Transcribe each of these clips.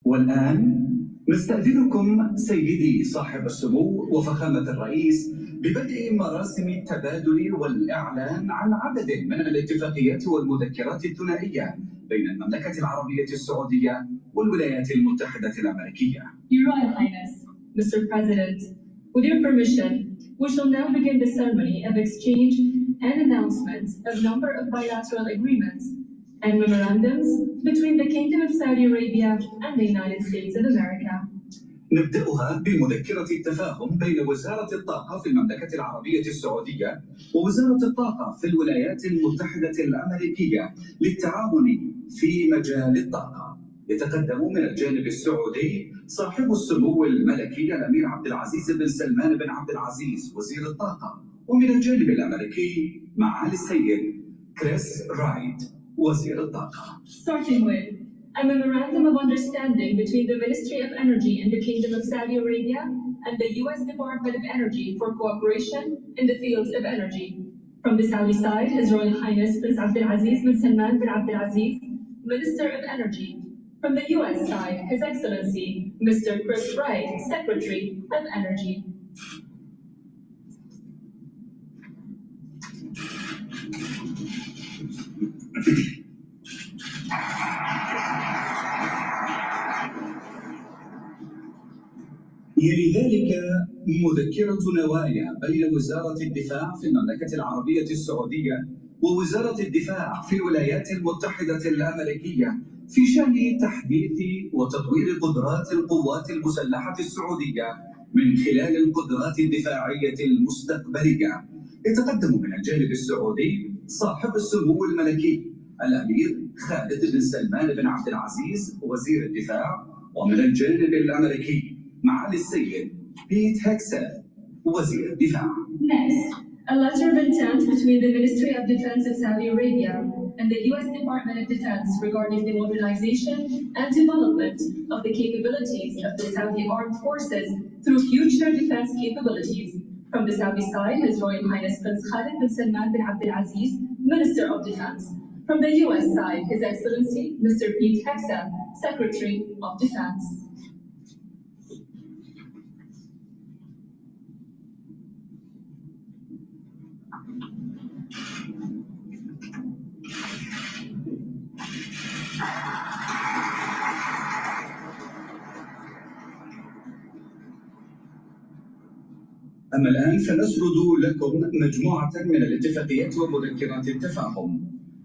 والآن نستأذنكم سيدي صاحب السمو وفخامة الرئيس ببدء مراسم التبادل والإعلان عن عدد من الاتفاقيات والمذكرات الثنائية بين المملكة العربية السعودية والولايات المتحدة الأمريكية. Your Royal Highness, Mr. President, with your permission, we shall now begin the ceremony of exchange and announcements of a number of bilateral agreements and memorandums between the Kingdom of Saudi Arabia and the United States of America. نبدأها بمذكرة التفاهم بين وزارة الطاقة في المملكة العربية السعودية ووزارة الطاقة في الولايات المتحدة الأمريكية للتعاون في مجال الطاقة. يتقدم من الجانب السعودي صاحب السمو الملكي الأمير عبد العزيز بن سلمان بن عبد العزيز وزير الطاقة، ومن الجانب الأمريكي معالي السيد كريس رايت وزير الطاقة. Starting with a memorandum of understanding between the Ministry of Energy in the Kingdom of Saudi Arabia and the U.S. Department of Energy for cooperation in the fields of energy. From the Saudi side, His Royal Highness Prince Abdulaziz bin Salman bin Abdulaziz, Minister of Energy. From the U.S. side, His Excellency Mr. Chris Wright, Secretary of Energy. يلي ذلك مذكرة نوايا بين وزارة الدفاع في المملكة العربية السعودية ووزارة الدفاع في الولايات المتحدة الأمريكية في شأن تحديث وتطوير قدرات القوات المسلحة السعودية من خلال القدرات الدفاعية المستقبلية. يتقدم من الجانب السعودي صاحب السمو الملكي الأمير خالد بن سلمان بن عبد العزيز وزير الدفاع، ومن الجانب الأمريكي معالي السيد بيتشوت وزير الدفاع. Next, a letter of intent between the Ministry of Defense of Saudi Arabia and the U.S. Department of Defense regarding the modernization and development of the capabilities of the Saudi Armed Forces through future defense capabilities. From the Saudi side, His Royal Highness Prince Khalid bin Salman bin Abdulaziz, Minister of Defense. From the U.S. side, His Excellency Mr. Ph.D, Secretary of Defense. أما الآن فنسرد لكم مجموعة من الاتفاقيات ومذكرات التفاهم.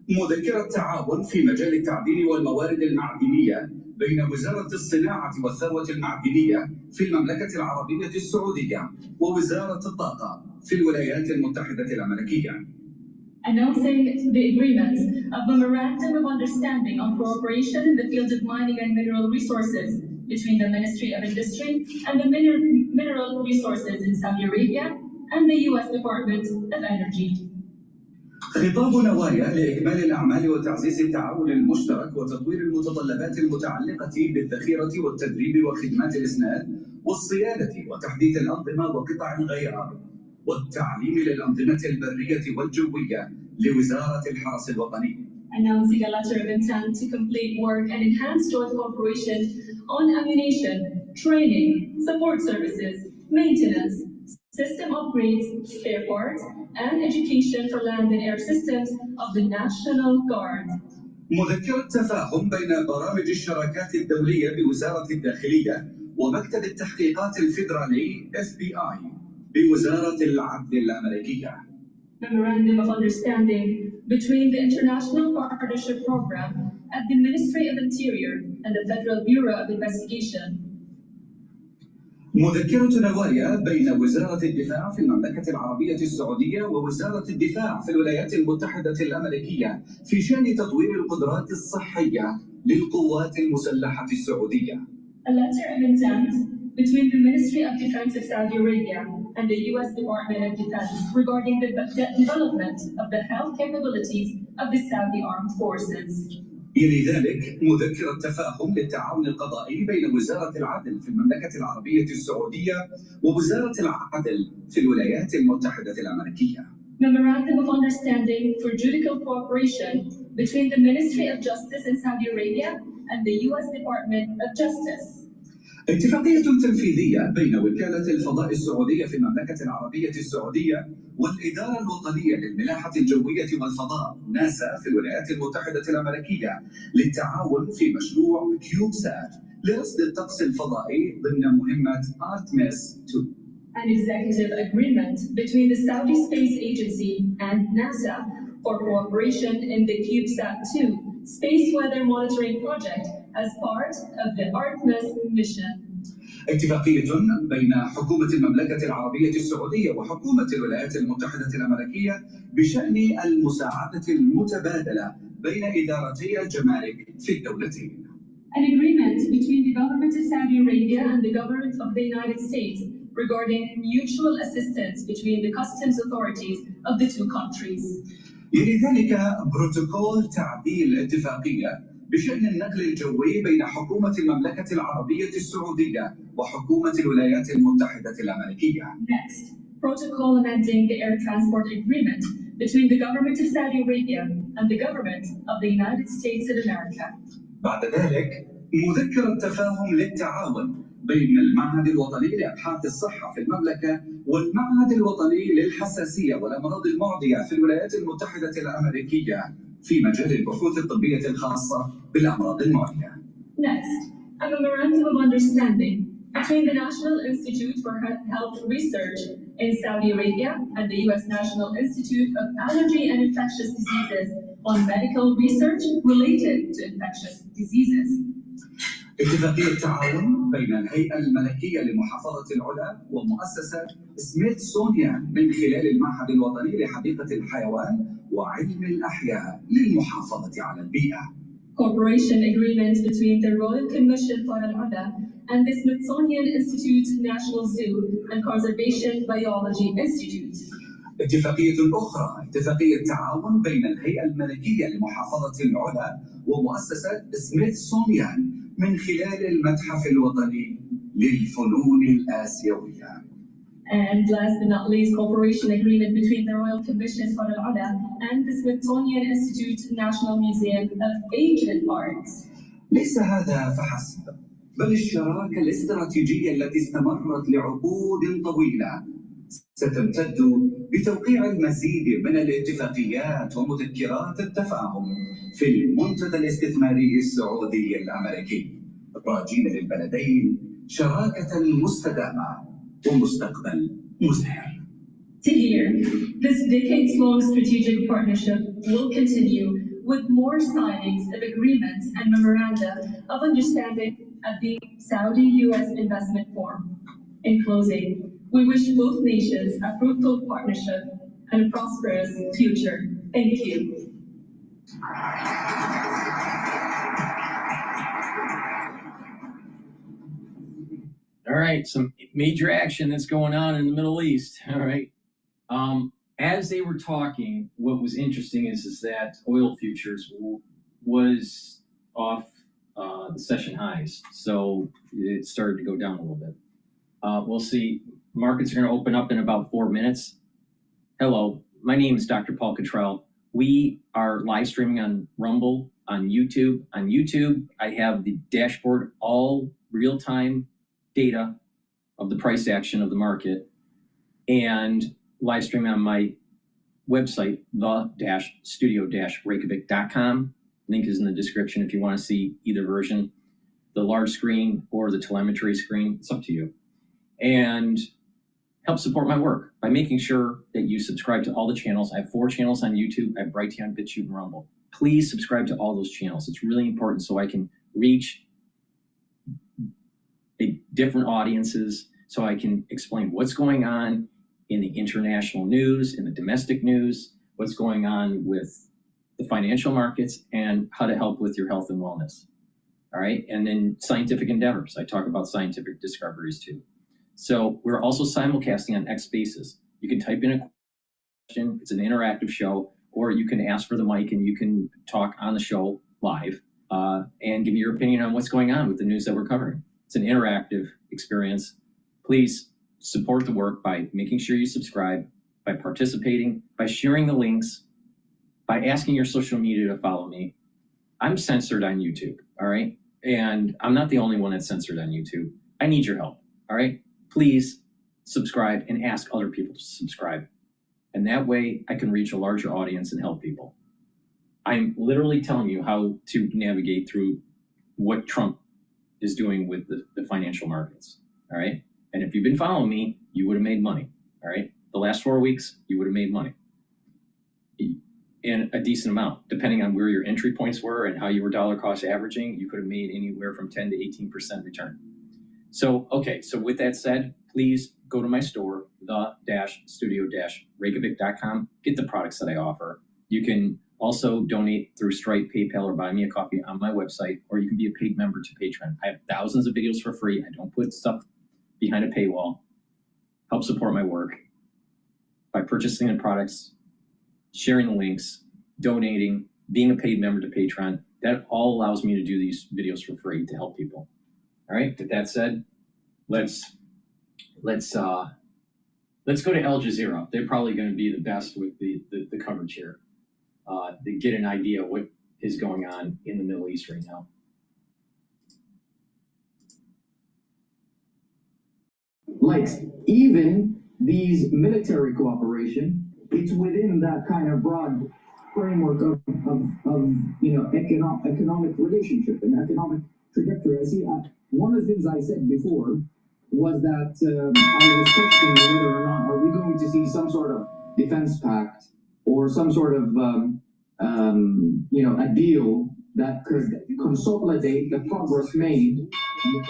مذكرة تعاون في مجال التعدين والموارد المعدنية بين وزارة الصناعة والثروة المعدنية في المملكة العربية السعودية ووزارة الطاقة في الولايات المتحدة الأمريكية. Announcing the agreement of Memorandum of Understanding on Cooperation in the field of mining and mineral resources between the Ministry of Industry and the Mineral Resources in Saudi Arabia and the U.S. Department of Energy. خطاب نوايا لإكمال الأعمال وتعزيز التعاون المشترك وتطوير المتطلبات المتعلقة بالذخيرة والتدريب وخدمات الإسناد والصيانة وتحديث الأنظمة وقطع الغيار والتعليم للأنظمة البرية والجوية لوزارة الحرس الوطني. Announcing a letter of intent to complete work and enhance joint cooperation on ammunition, training, support services, maintenance, system upgrades, spare parts, and education for land and air systems of the National Guard. مذكرة تفاهم بين برامج الشراكات الدولية بوزارة الداخلية ومكتب التحقيقات الفيدرالي FBI بوزارة العدل الأمريكية. Memorandum of Understanding between the International Partnership Program at the Ministry of Interior and the Federal Bureau of Investigation. مذكرة نوايا بين وزارة الدفاع في المملكة العربية السعودية ووزارة الدفاع في الولايات المتحدة الأمريكية في شأن تطوير القدرات الصحية للقوات المسلحة السعودية. A letter of intent between the Ministry of Defense of Saudi Arabia and the U.S. Department of Defense regarding the development of the health capabilities of the Saudi Armed Forces. يلي ذلك مذكرة تفاهم للتعاون القضائي بين وزارة العدل في المملكة العربية السعودية ووزارة العدل في الولايات المتحدة الأمريكية. Memorandum of Understanding for Judicial Cooperation between the Ministry of Justice in Saudi Arabia and the U.S. Department of Justice. اتفاقية تنفيذية بين وكالة الفضاء السعودية في المملكة العربية السعودية والإدارة الوطنية للملاحة الجوية والفضاء ناسا في الولايات المتحدة الأمريكية للتعاون في مشروع كيوبسات لرصد الطقس الفضائي ضمن مهمة أرتميس 2. An executive agreement between the Saudi Space Agency and NASA for cooperation in the CubeSat-2 space weather monitoring project as part of the Artemis mission. اتفاقية بين حكومة المملكة العربية السعودية وحكومة الولايات المتحدة الأمريكية بشأن المساعدة المتبادلة بين إدارتي الجمارك في الدولتين. An agreement between the government of Saudi Arabia and the government of the United States regarding mutual assistance between the customs authorities of the two countries. يلي ذلك بروتوكول تعديل اتفاقية بشأن النقل الجوي بين حكومة المملكة العربية السعودية وحكومة الولايات المتحدة الأمريكية. Next, protocol amending the air transport agreement between the government of Saudi Arabia and the government of the United States of America. بعد ذلك مذكرة تفاهم للتعاون بين المعهد الوطني لأبحاث الصحة في المملكة والمعهد الوطني للحساسية والأمراض المعدية في الولايات المتحدة الأمريكية في مجال البحوث الطبية الخاصة بالأمراض المعدية. Next, a memorandum of understanding between the National Institute for Health Research in Saudi Arabia and the U.S. National Institute of Allergy and Infectious Diseases on medical research related to infectious diseases. اتفاقية تعاون بين الهيئة الملكية لمحافظة العلا ومؤسسة سميثسونيان من خلال المعهد الوطني لحديقة الحيوان وعلم الأحياء للمحافظة على البيئة. Cooperation agreement between the Royal Commission for Al-Ada and the Smithsonian Institute National Zoo and Conservation Biology Institute. اتفاقية أخرى اتفاقية تعاون بين الهيئة الملكية لمحافظة العلا ومؤسسة سميثسونيان من خلال المتحف الوطني للفنون الآسيوية. And last but not least, cooperation agreement between the Royal Commission for Al-Ada and the Smithsonian Institute National Museum of Asian Arts. ليس هذا فحسب، بل الشراكة الاستراتيجية التي استمرت لعقود طويلة ستمتد بتوقيع المزيد من الاتفاقيات ومذكرات التفاهم في المنتدى الاستثماري السعودي الأمريكي، راجين للبلدين شراكة مستدامة ومستقبل مزدهر. To hear, this decades-long strategic partnership will continue with more signings of agreements and memoranda of understanding at the Saudi-US Investment Forum. In closing, we wish both nations a fruitful partnership and a prosperous future. Thank you. All right, some major action that's going on in the Middle East. All right. As they were talking, what was interesting is that oil futures was off the session highs, so it started to go down a little bit. We'll see. Markets are going to open up in about 4 minutes. Hello, my name is DrPaulCottrell. We are live streaming on Rumble, on YouTube. On YouTube, I have the dashboard, all real-time data of the price action of the market, and live streaming on my website, the-studio-reykjavik.com. Link is in the description if you want to see either version, the large screen or the telemetry screen. It's up to you. And help support my work by making sure that you subscribe to all the channels. I have 4 channels on YouTube. I have Brighteon, Bitchute, and Rumble. Please subscribe to all those channels. It's really important so I can reach different audiences, so I can explain what's going on in the international news, in the domestic news, what's going on with the financial markets, and how to help with your health and wellness. All right. And then scientific endeavors. I talk about scientific discoveries too. So we're also simulcasting on X Spaces. You can type in a question. It's an interactive show, or you can ask for the mic and you can talk on the show live and give me your opinion on what's going on with the news that we're covering. It's an interactive experience. Please support the work by making sure you subscribe, by participating, by sharing the links, by asking your social media to follow me. I'm censored on YouTube, all right? And I'm not the only one that's censored on YouTube. I need your help, all right? Please subscribe and ask other people to subscribe. And that way I can reach a larger audience and help people. I'm literally telling you how to navigate through what Trump is doing with the financial markets, all right? And if you've been following me, you would have made money, all right? The last 4 weeks, you would have made money. And a decent amount, depending on where your entry points were and how you were dollar cost averaging, you could have made anywhere from 10 to 18% return. So, okay, so with that said, please go to my store, the-studio-reykjavik.com, get the products that I offer. You can also donate through Stripe, PayPal, or buy me a coffee on my website, or you can be a paid member to Patreon. I have thousands of videos for free. I don't put stuff behind a paywall. Help support my work by purchasing the products, sharing the links, donating, being a paid member to Patreon. That all allows me to do these videos for free to help people. All right, with that said, let's go to Al Jazeera. They're probably going to be the best with the coverage here. To get an idea of what is going on in the Middle East right now. Like, even these military cooperation, it's within that kind of broad framework of economic relationship and economic trajectory. I see, one of the things I said before was that I was questioning whether or not are we going to see some sort of defense pact or some sort of a deal that could consolidate the progress made from the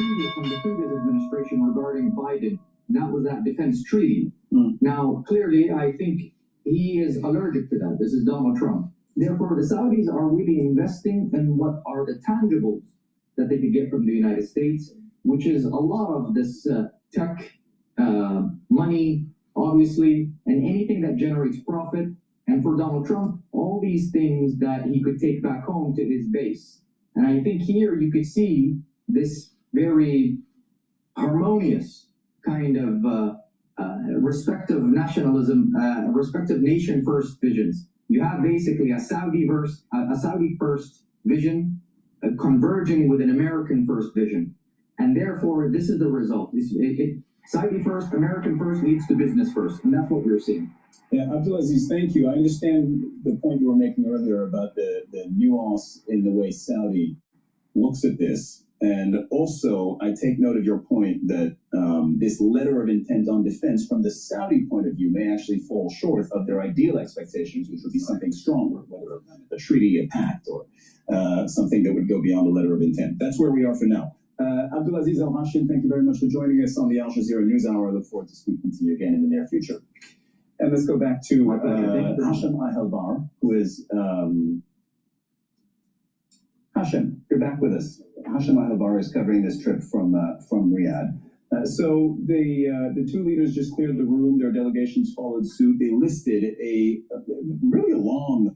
previous administration regarding Biden. That was that defense treaty. Now, clearly, I think he is allergic to that. This is Donald Trump. Therefore, the Saudis are really investing in what are the tangibles that they could get from the United States, which is a lot of this tech, money, obviously, and anything that generates profit. And for Donald Trump, all these things that he could take back home to his base. And I think here you could see this very harmonious kind of respective nationalism, respective nation first visions. You have basically a Saudi first vision converging with an American first vision. And therefore, this is the result. Saudi first, American first leads to business first. And that's what we're seeing. Yeah, Abdulaziz, thank you. I understand the point you were making earlier about the nuance in the way Saudi looks at this. And also, I take note of your point that this letter of intent on defense from the Saudi point of view may actually fall short of their ideal expectations, which would be something stronger, whether a treaty, a pact, or something that would go beyond a letter of intent. That's where we are for now. Abdulaziz Al-Hashim, thank you very much for joining us on the Al Jazeera News Hour. I look forward to speaking to you again in the near future. And let's go back to Hashem Ahelbar, who is... Hashem, you're back with us. Hashem Ahelbar is covering this trip from Riyadh. So the two leaders just cleared the room. Their delegations followed suit. They listed a really long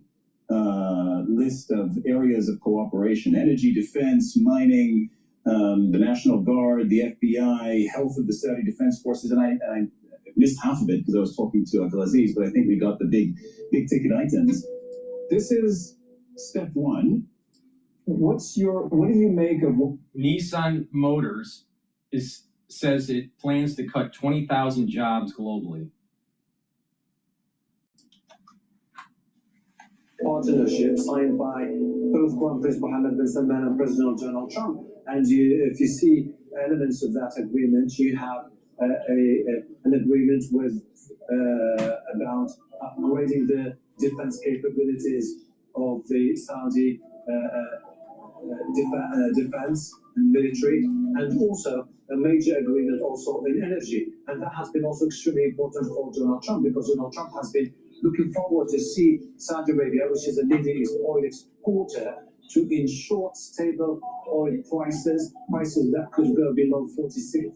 list of areas of cooperation: energy, defense, mining, the National Guard, the FBI, health of the Saudi Defense Forces. And I missed half of it because I was talking to Abdulaziz, but I think we got the big ticket items. This is step one. What do you make of Nissan Motors says it plans to cut 20,000 jobs globally? Partnership signed by both Crown Prince Mohammed bin Salman and President Donald Trump. And if you see elements of that agreement, you have an agreement with about upgrading the defense capabilities of the Saudi defense and military, and also a major agreement also in energy. And that has been also extremely important for Donald Trump, because Donald Trump has been looking forward to see Saudi Arabia, which is a leading oil exporter, to ensure stable oil prices that could go below 50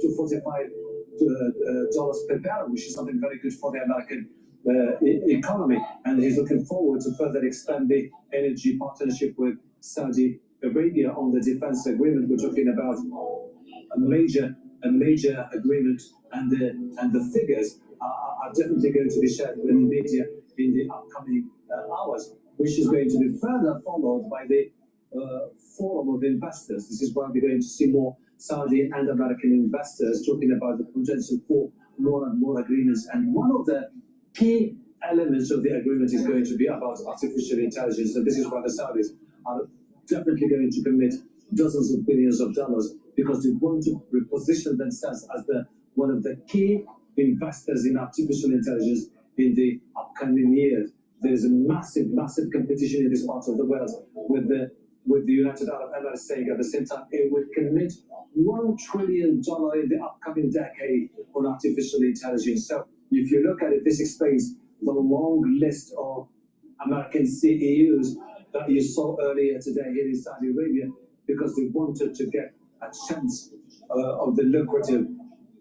to $45 per barrel, which is something very good for the American economy. And he's looking forward to further expand the energy partnership with Saudi Arabia on the defense agreement. We're talking about a major agreement, and the figures are definitely going to be shared with the media in the upcoming hours. which is going to be further followed by the forum of investors. This is why we're going to see more Saudi and American investors talking about the potential for more and more agreements. And one of the key elements of the agreement is going to be about artificial intelligence. And this is why the Saudis are definitely going to commit dozens of billions of dollars, because they want to reposition themselves as one of the key investors in artificial intelligence in the upcoming years. There is a massive competition in this part of the world with the United Arab Emirates saying at the same time it will commit $1 trillion in the upcoming decade on artificial intelligence. So if you look at it, this explains the long list of American CEOs that you saw earlier today here in Saudi Arabia, because they wanted to get a chance of the lucrative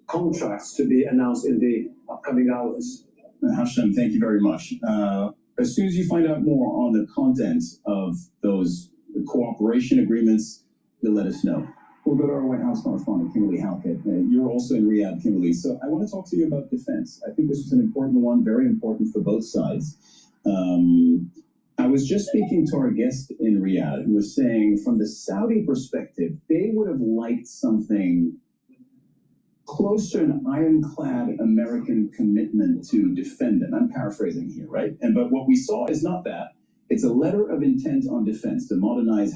contracts to be announced in the upcoming hours. Hashem, thank you very much. As soon as you find out more on the content of those cooperation agreements, you'll let us know. We'll go to our White House correspondent, Kimberly Halkett. You're also in Riyadh, Kimberly. So I want to talk to you about defense. I think this is an important one, very important for both sides. I was just speaking to our guest in Riyadh who was saying from the Saudi perspective, they would have liked something close to an ironclad American commitment to defend them. I'm paraphrasing here, right? But what we saw is not that. It's a letter of intent on defense to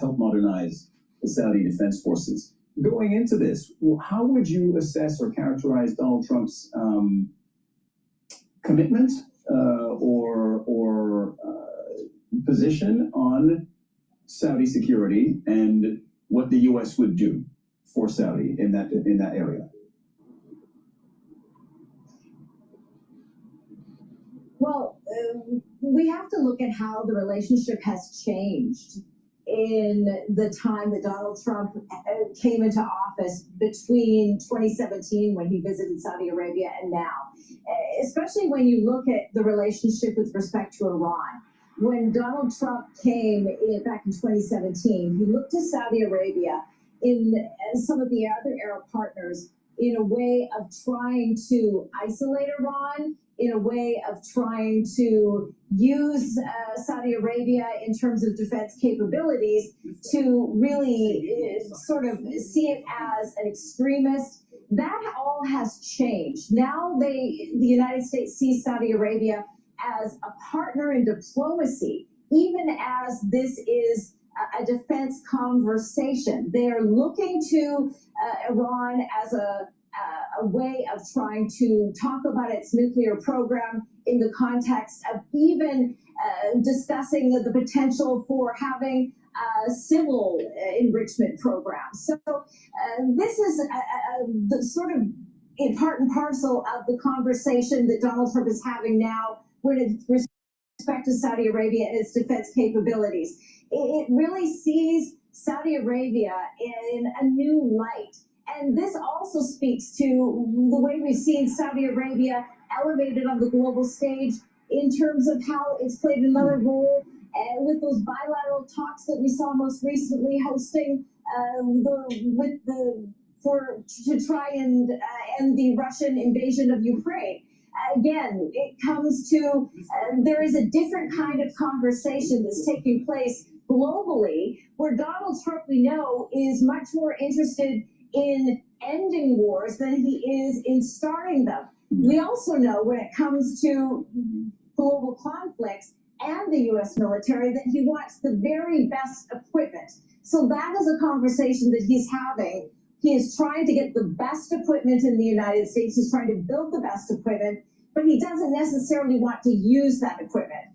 help modernize the Saudi defense forces. Going into this, how would you assess or characterize Donald Trump's commitment or position on Saudi security and what the U.S. would do for Saudi in that area? Well, we have to look at how the relationship has changed in the time that Donald Trump came into office between 2017 when he visited Saudi Arabia and now, especially when you look at the relationship with respect to Iran. When Donald Trump came back in 2017, he looked to Saudi Arabia and some of the other Arab partners in a way of trying to isolate Iran, in a way of trying to use Saudi Arabia in terms of defense capabilities to really sort of see it as an extremist. That all has changed. Now the United States sees Saudi Arabia as a partner in diplomacy, even as this is a defense conversation. They are looking to Iran as a way of trying to talk about its nuclear program in the context of even discussing the potential for having a civil enrichment program. So this is the sort of in part and parcel of the conversation that Donald Trump is having now with respect to Saudi Arabia and its defense capabilities. It really sees Saudi Arabia in a new light. And this also speaks to the way we've seen Saudi Arabia elevated on the global stage in terms of how it's played another role with those bilateral talks that we saw most recently hosting to try and end the Russian invasion of Ukraine. Again, it comes to there is a different kind of conversation that's taking place globally, where Donald Trump, we know, is much more interested in ending wars than he is in starting them. We also know when it comes to global conflicts and the U.S. military that he wants the very best equipment. So that is a conversation that he's having. He is trying to get the best equipment in the United States. He's trying to build the best equipment, but he doesn't necessarily want to use that equipment.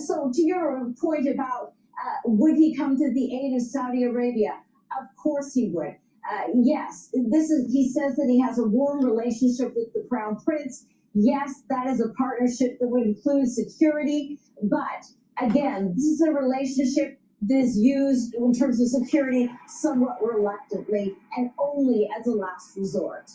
So to your point about would he come to the aid of Saudi Arabia? Of course he would. Yes, he says that he has a warm relationship with the Crown Prince. Yes, that is a partnership that would include security. But again, this is a relationship that is used in terms of security somewhat reluctantly and only as a last resort.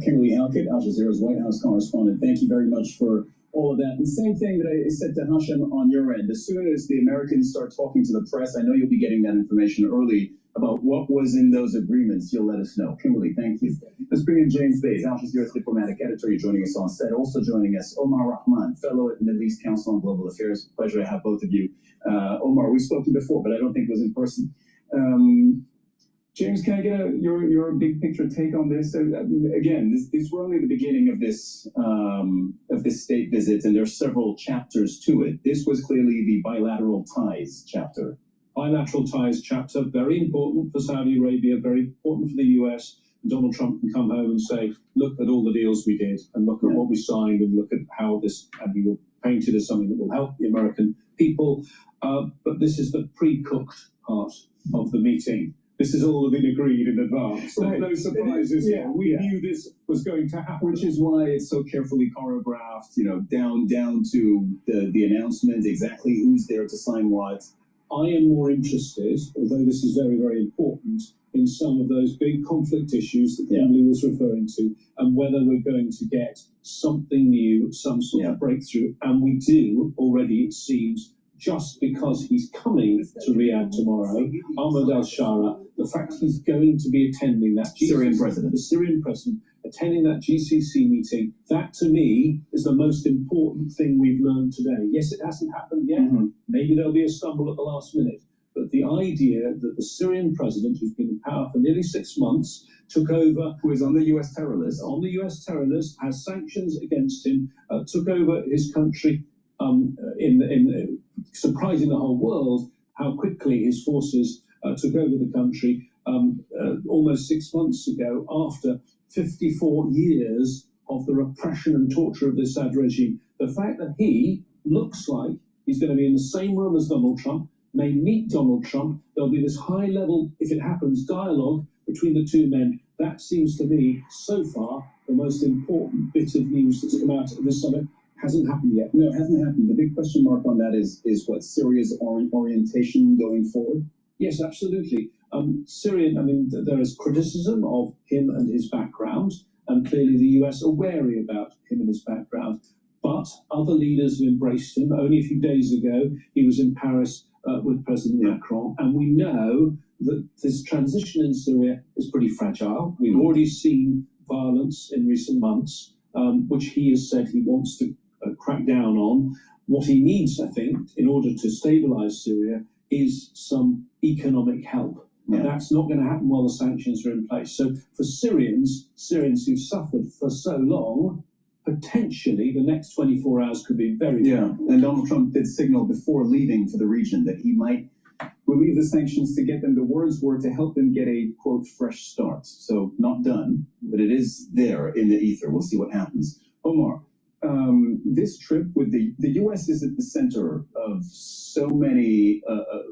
Kimberly Halkett, Al Jazeera's White House correspondent, thank you very much for all of that. And same thing that I said to Hashem on your end. As soon as the Americans start talking to the press, I know you'll be getting that information early about what was in those agreements, you'll let us know. Kimberly, thank you. Let's bring in James Bays, Al Jazeera's diplomatic editor. You're joining us on set. Also joining us, Omar Rahman, fellow at Middle East Council on Global Affairs. Pleasure to have both of you. Omar, we spoke to you before, but I don't think it was in person. James, can I get your big picture take on this? Again, these were only the beginning of this state visit, and there are several chapters to it. This was clearly the bilateral ties chapter. Bilateral ties chapter, very important for Saudi Arabia, very important for the US. Donald Trump can come home and say, look at all the deals we did, and look at what we signed, and look at how this, and he will paint it as something that will help the American people. But this is the pre-cooked part of the meeting. This has all been agreed in advance. Right. No surprises here. We knew this was going to happen. Which is why it's so carefully choreographed, down to the announcement, exactly who's there to sign what. I am more interested, although this is very, very important, in some of those big conflict issues that Kimberly was referring to, and whether we're going to get something new, some sort of breakthrough. And we do already, it seems, just because he's coming to Riyadh tomorrow, Ahmed al-Shara, the fact he's going to be attending that the Syrian president, attending that GCC meeting, that to me is the most important thing we've learned today. Yes, it hasn't happened yet. Maybe there'll be a stumble at the last minute. But the idea that the Syrian president, who's been in power for nearly 6 months, took over, who is on the US terror list, has sanctions against him, took over his country, surprising the whole world how quickly his forces took over the country almost 6 months ago, after 54 years of the repression and torture of the Assad regime. The fact that he looks like he's going to be in the same room as Donald Trump, may meet Donald Trump, there'll be this high-level, if it happens, dialogue between the two men. That seems to me, so far, the most important bit of news that's come out of this summit. Hasn't happened yet. No, it hasn't happened. The big question mark on that is what Syria's orientation going forward? Yes, absolutely. Syrian, there is criticism of him and his background, and clearly the US are wary about him and his background. But other leaders have embraced him. Only a few days ago, he was in Paris with President Macron, and we know that this transition in Syria is pretty fragile. We've already seen violence in recent months, which he has said he wants to crack down on. What he needs, I think, in order to stabilize Syria is some economic help. And that's not going to happen while the sanctions are in place. So for Syrians who've suffered for so long, potentially the next 24 hours could be very difficult. And Donald Trump did signal before leaving for the region that he might relieve the sanctions to get them. The words were to help them get a, quote, fresh start. So not done, but it is there in the ether. We'll see what happens. Omar, this trip with the U.S. is at the center of so many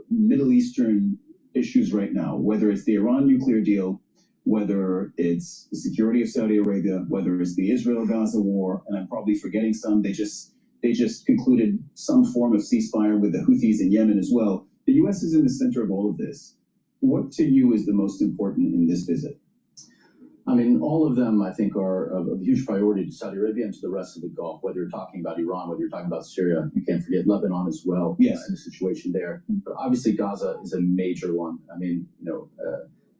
Middle Eastern issues right now, whether it's the Iran nuclear deal, whether it's the security of Saudi Arabia, whether it's the Israel-Gaza war, and I'm probably forgetting some. They just concluded some form of ceasefire with the Houthis in Yemen as well. The U.S. is in the center of all of this. What to you is the most important in this visit? All of them, I think, are of huge priority to Saudi Arabia and to the rest of the Gulf. Whether you're talking about Iran, whether you're talking about Syria, you can't forget Lebanon as well. Yes. And the situation there. But obviously, Gaza is a major one.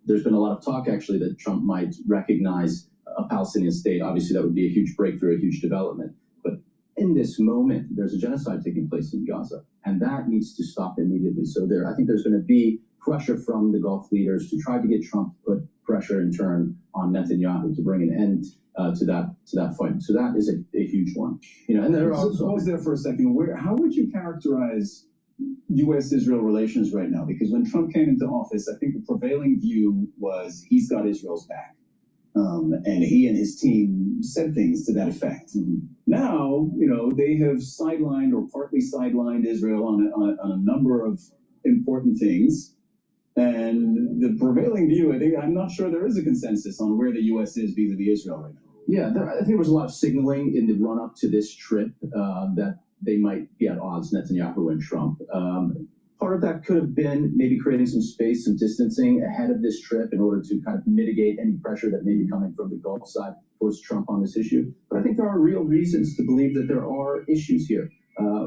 There's been a lot of talk, actually, that Trump might recognize a Palestinian state. Obviously, that would be a huge breakthrough, a huge development. But in this moment, there's a genocide taking place in Gaza, and that needs to stop immediately. So I think there's going to be pressure from the Gulf leaders to try to get Trump to put pressure in turn on Netanyahu to bring an end to that fight. So that is a huge one. And there are also... Pause there for a second. How would you characterize U.S.-Israel relations right now? Because when Trump came into office, I think the prevailing view was he's got Israel's back. And he and his team said things to that effect. Now, they have sidelined or partly sidelined Israel on a number of important things. And the prevailing view, I'm not sure there is a consensus on where the U.S. is vis-a-vis Israel right now. Yeah, I think there was a lot of signaling in the run-up to this trip that they might be at odds, Netanyahu and Trump. Part of that could have been maybe creating some space, some distancing ahead of this trip in order to kind of mitigate any pressure that may be coming from the Gulf side towards Trump on this issue. But I think there are real reasons to believe that there are issues here.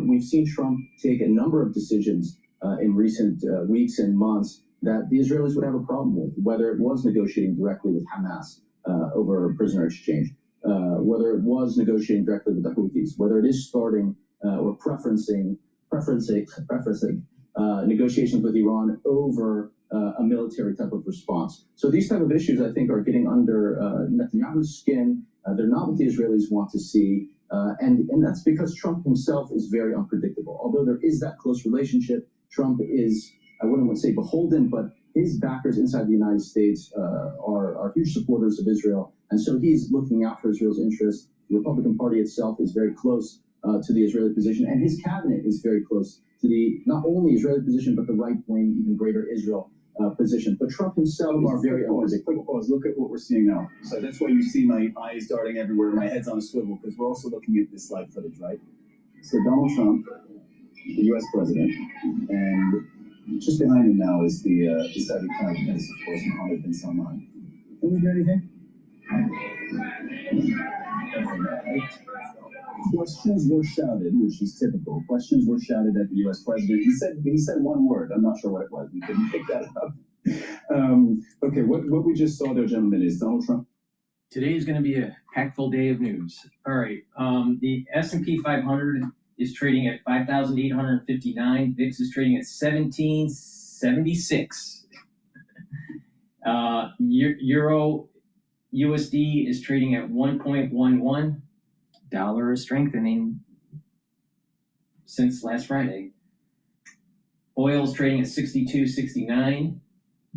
We've seen Trump take a number of decisions in recent weeks and months that the Israelis would have a problem with, whether it was negotiating directly with Hamas over prisoner exchange, whether it was negotiating directly with the Houthis, whether it is starting or preferencing negotiations with Iran over a military type of response. So these type of issues, I think, are getting under Netanyahu's skin. They're not what the Israelis want to see. And that's because Trump himself is very unpredictable. Although there is that close relationship, Trump is, I wouldn't want to say beholden, but his backers inside the United States are huge supporters of Israel. And so he's looking out for Israel's interests. The Republican Party itself is very close to the Israeli position, and his cabinet is very close to the not only Israeli position, but the right-wing, even greater Israel position. But Trump himself is very unpredictable. Quick pause. Look at what we're seeing now. So that's why you see my eyes darting everywhere, my head's on a swivel, because we're also looking at this live footage, right? So Donald Trump, the U.S. president, and just behind him now is the Saudi Crown Prince, of course, Mohammed bin Salman. Can we hear anything? Questions were shouted, which is typical. Questions were shouted at the U.S. president. He said one word. I'm not sure what it was. We couldn't pick that up. Okay, what we just saw there, gentlemen, is Donald Trump. Today is going to be a packed full day of news. All right, the S&P 500 is trading at 5,859. VIX is trading at 1776. Euro USD is trading at 1.11. Dollar is strengthening since last Friday. Oil is trading at 62.69.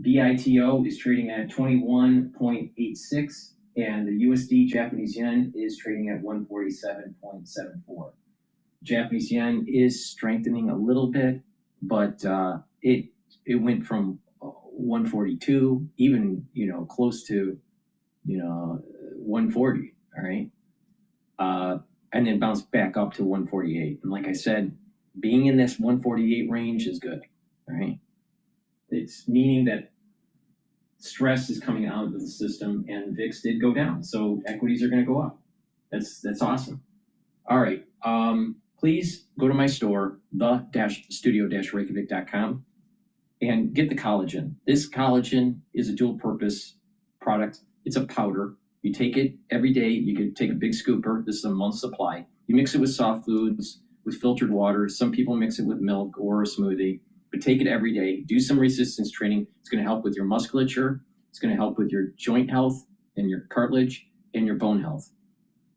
BITO is trading at 21.86. And the USD Japanese yen is trading at 147.74. Japanese yen is strengthening a little bit, but it went from 142, even close to 140. All right, and then bounced back up to 148. And like I said, being in this 148 range is good. All right, it's meaning that stress is coming out of the system, and VIX did go down, so equities are going to go up. That's awesome. All right. Please go to my store, the-studio-reykjavik.com, and get the collagen. This collagen is a dual-purpose product. It's a powder. You take it every day. You can take a big scooper. This is a month's supply. You mix it with soft foods, with filtered water. Some people mix it with milk or a smoothie. But take it every day. Do some resistance training. It's going to help with your musculature. It's going to help with your joint health and your cartilage and your bone health.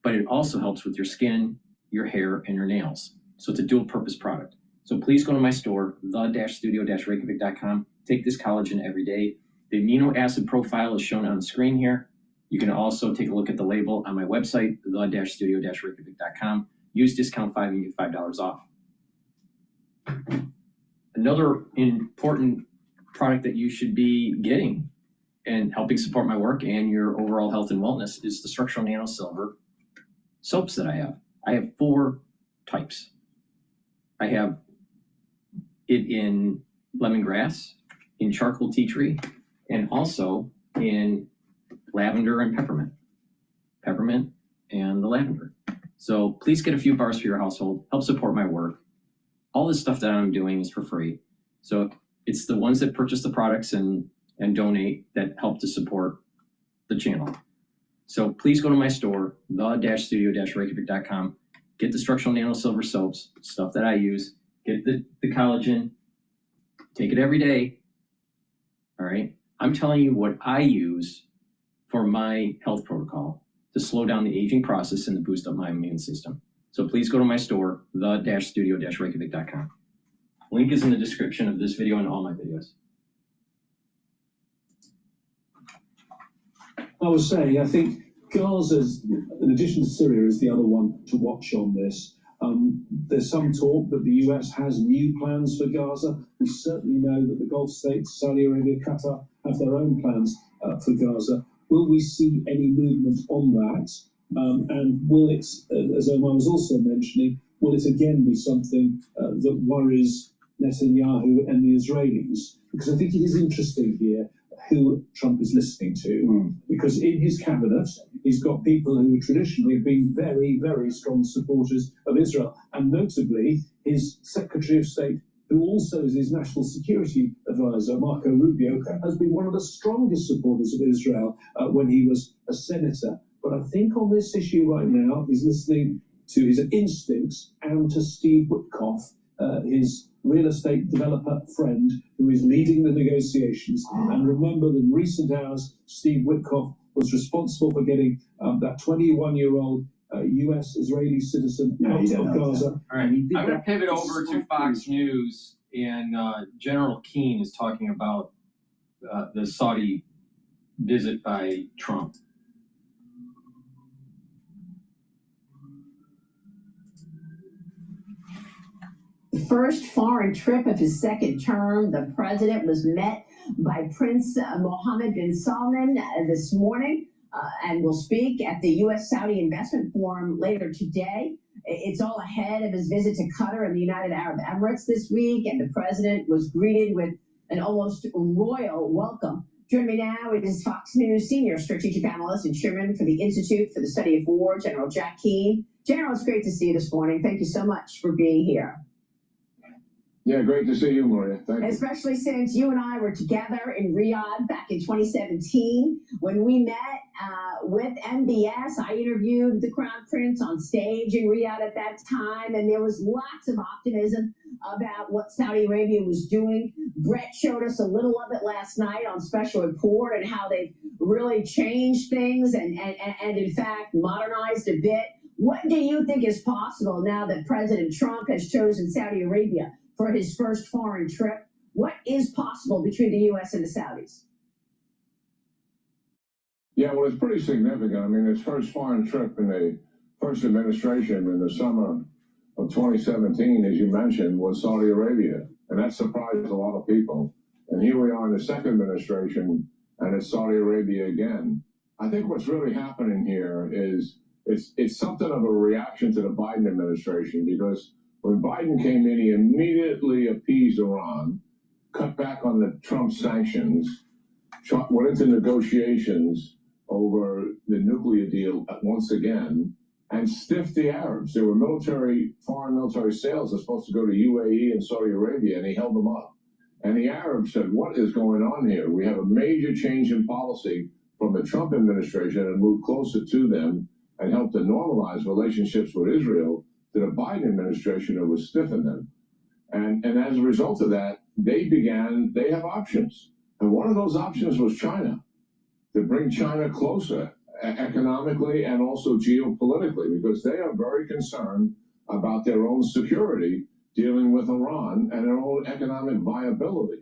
But it also helps with your skin, your hair, and your nails. So it's a dual-purpose product. So please go to my store, the-studio-reykjavik.com. Take this collagen every day. The amino acid profile is shown on the screen here. You can also take a look at the label on my website, the-studio-reykjavik.com. Use discount 5 and get $5 off. Another important product that you should be getting and helping support my work and your overall health and wellness is the structural nano silver soaps that I have. I have 4 types. I have it in lemongrass, in charcoal tea tree, and also in lavender and peppermint. Peppermint and the lavender. So please get a few bars for your household. Help support my work. All this stuff that I'm doing is for free. So it's the ones that purchase the products and donate that help to support the channel. So please go to my store, the-studio-reykjavik.com. Get the structural nano silver soaps, stuff that I use. Get the collagen. Take it every day. All right. I'm telling you what I use for my health protocol to slow down the aging process and to boost up my immune system. So please go to my store, the-studio-reykjavik.com. Link is in the description of this video and all my videos. I was saying, I think Gaza's, in addition to Syria, is the other one to watch on this. There's some talk that the US has new plans for Gaza. We certainly know that the Gulf states, Saudi Arabia, Qatar, have their own plans for Gaza. Will we see any movement on that? And will it, as Omar was also mentioning, will it again be something that worries Netanyahu and the Israelis? Because I think it is interesting here who Trump is listening to, because in his cabinet, he's got people who traditionally have been very, very strong supporters of Israel, and notably his Secretary of State, who also is his national security advisor, Marco Rubio, has been one of the strongest supporters of Israel when he was a senator. But I think on this issue right now, he's listening to his instincts and to Steve Witkoff, his real estate developer friend, who is leading the negotiations. And remember that in recent hours, Steve Witkoff was responsible for getting that 21-year-old U.S.-Israeli citizen out of Gaza. All right, I'm going to pivot over to Fox News, and General Keane is talking about the Saudi visit by Trump. First foreign trip of his second term, the president was met by Prince Mohammed bin Salman this morning and will speak at the U.S.-Saudi Investment Forum later today. It's all ahead of his visit to Qatar and the United Arab Emirates this week, and the president was greeted with an almost royal welcome. Joining me now is Fox News senior strategic analyst and chairman for the Institute for the Study of War, General Jack Keane. General, it's great to see you this morning. Thank you so much for being here. Yeah, great to see you, Maria. Thank you. Especially since you and I were together in Riyadh back in 2017 when we met with MBS. I interviewed the Crown Prince on stage in Riyadh at that time, and there was lots of optimism about what Saudi Arabia was doing. Brett showed us a little of it last night on Special Report and how they've really changed things and in fact modernized a bit. What do you think is possible now that President Trump has chosen Saudi Arabia for his first foreign trip? What is possible between the U.S. and the Saudis? Yeah, well, it's pretty significant. I mean, his first foreign trip in the first administration in the summer of 2017, as you mentioned, was Saudi Arabia. And that surprised a lot of people. And here we are in the second administration, and it's Saudi Arabia again. I think what's really happening here is it's something of a reaction to the Biden administration, because when Biden came in, he immediately appeased Iran, cut back on the Trump sanctions, went into negotiations over the nuclear deal once again, and stiffed the Arabs. There were foreign military sales that were supposed to go to UAE and Saudi Arabia, and he held them up. And the Arabs said, what is going on here? We have a major change in policy from the Trump administration and moved closer to them and helped to normalize relationships with Israel, to the Biden administration that was stiffing them. And as a result of that, they have options. And one of those options was China, to bring China closer economically and also geopolitically, because they are very concerned about their own security dealing with Iran and their own economic viability.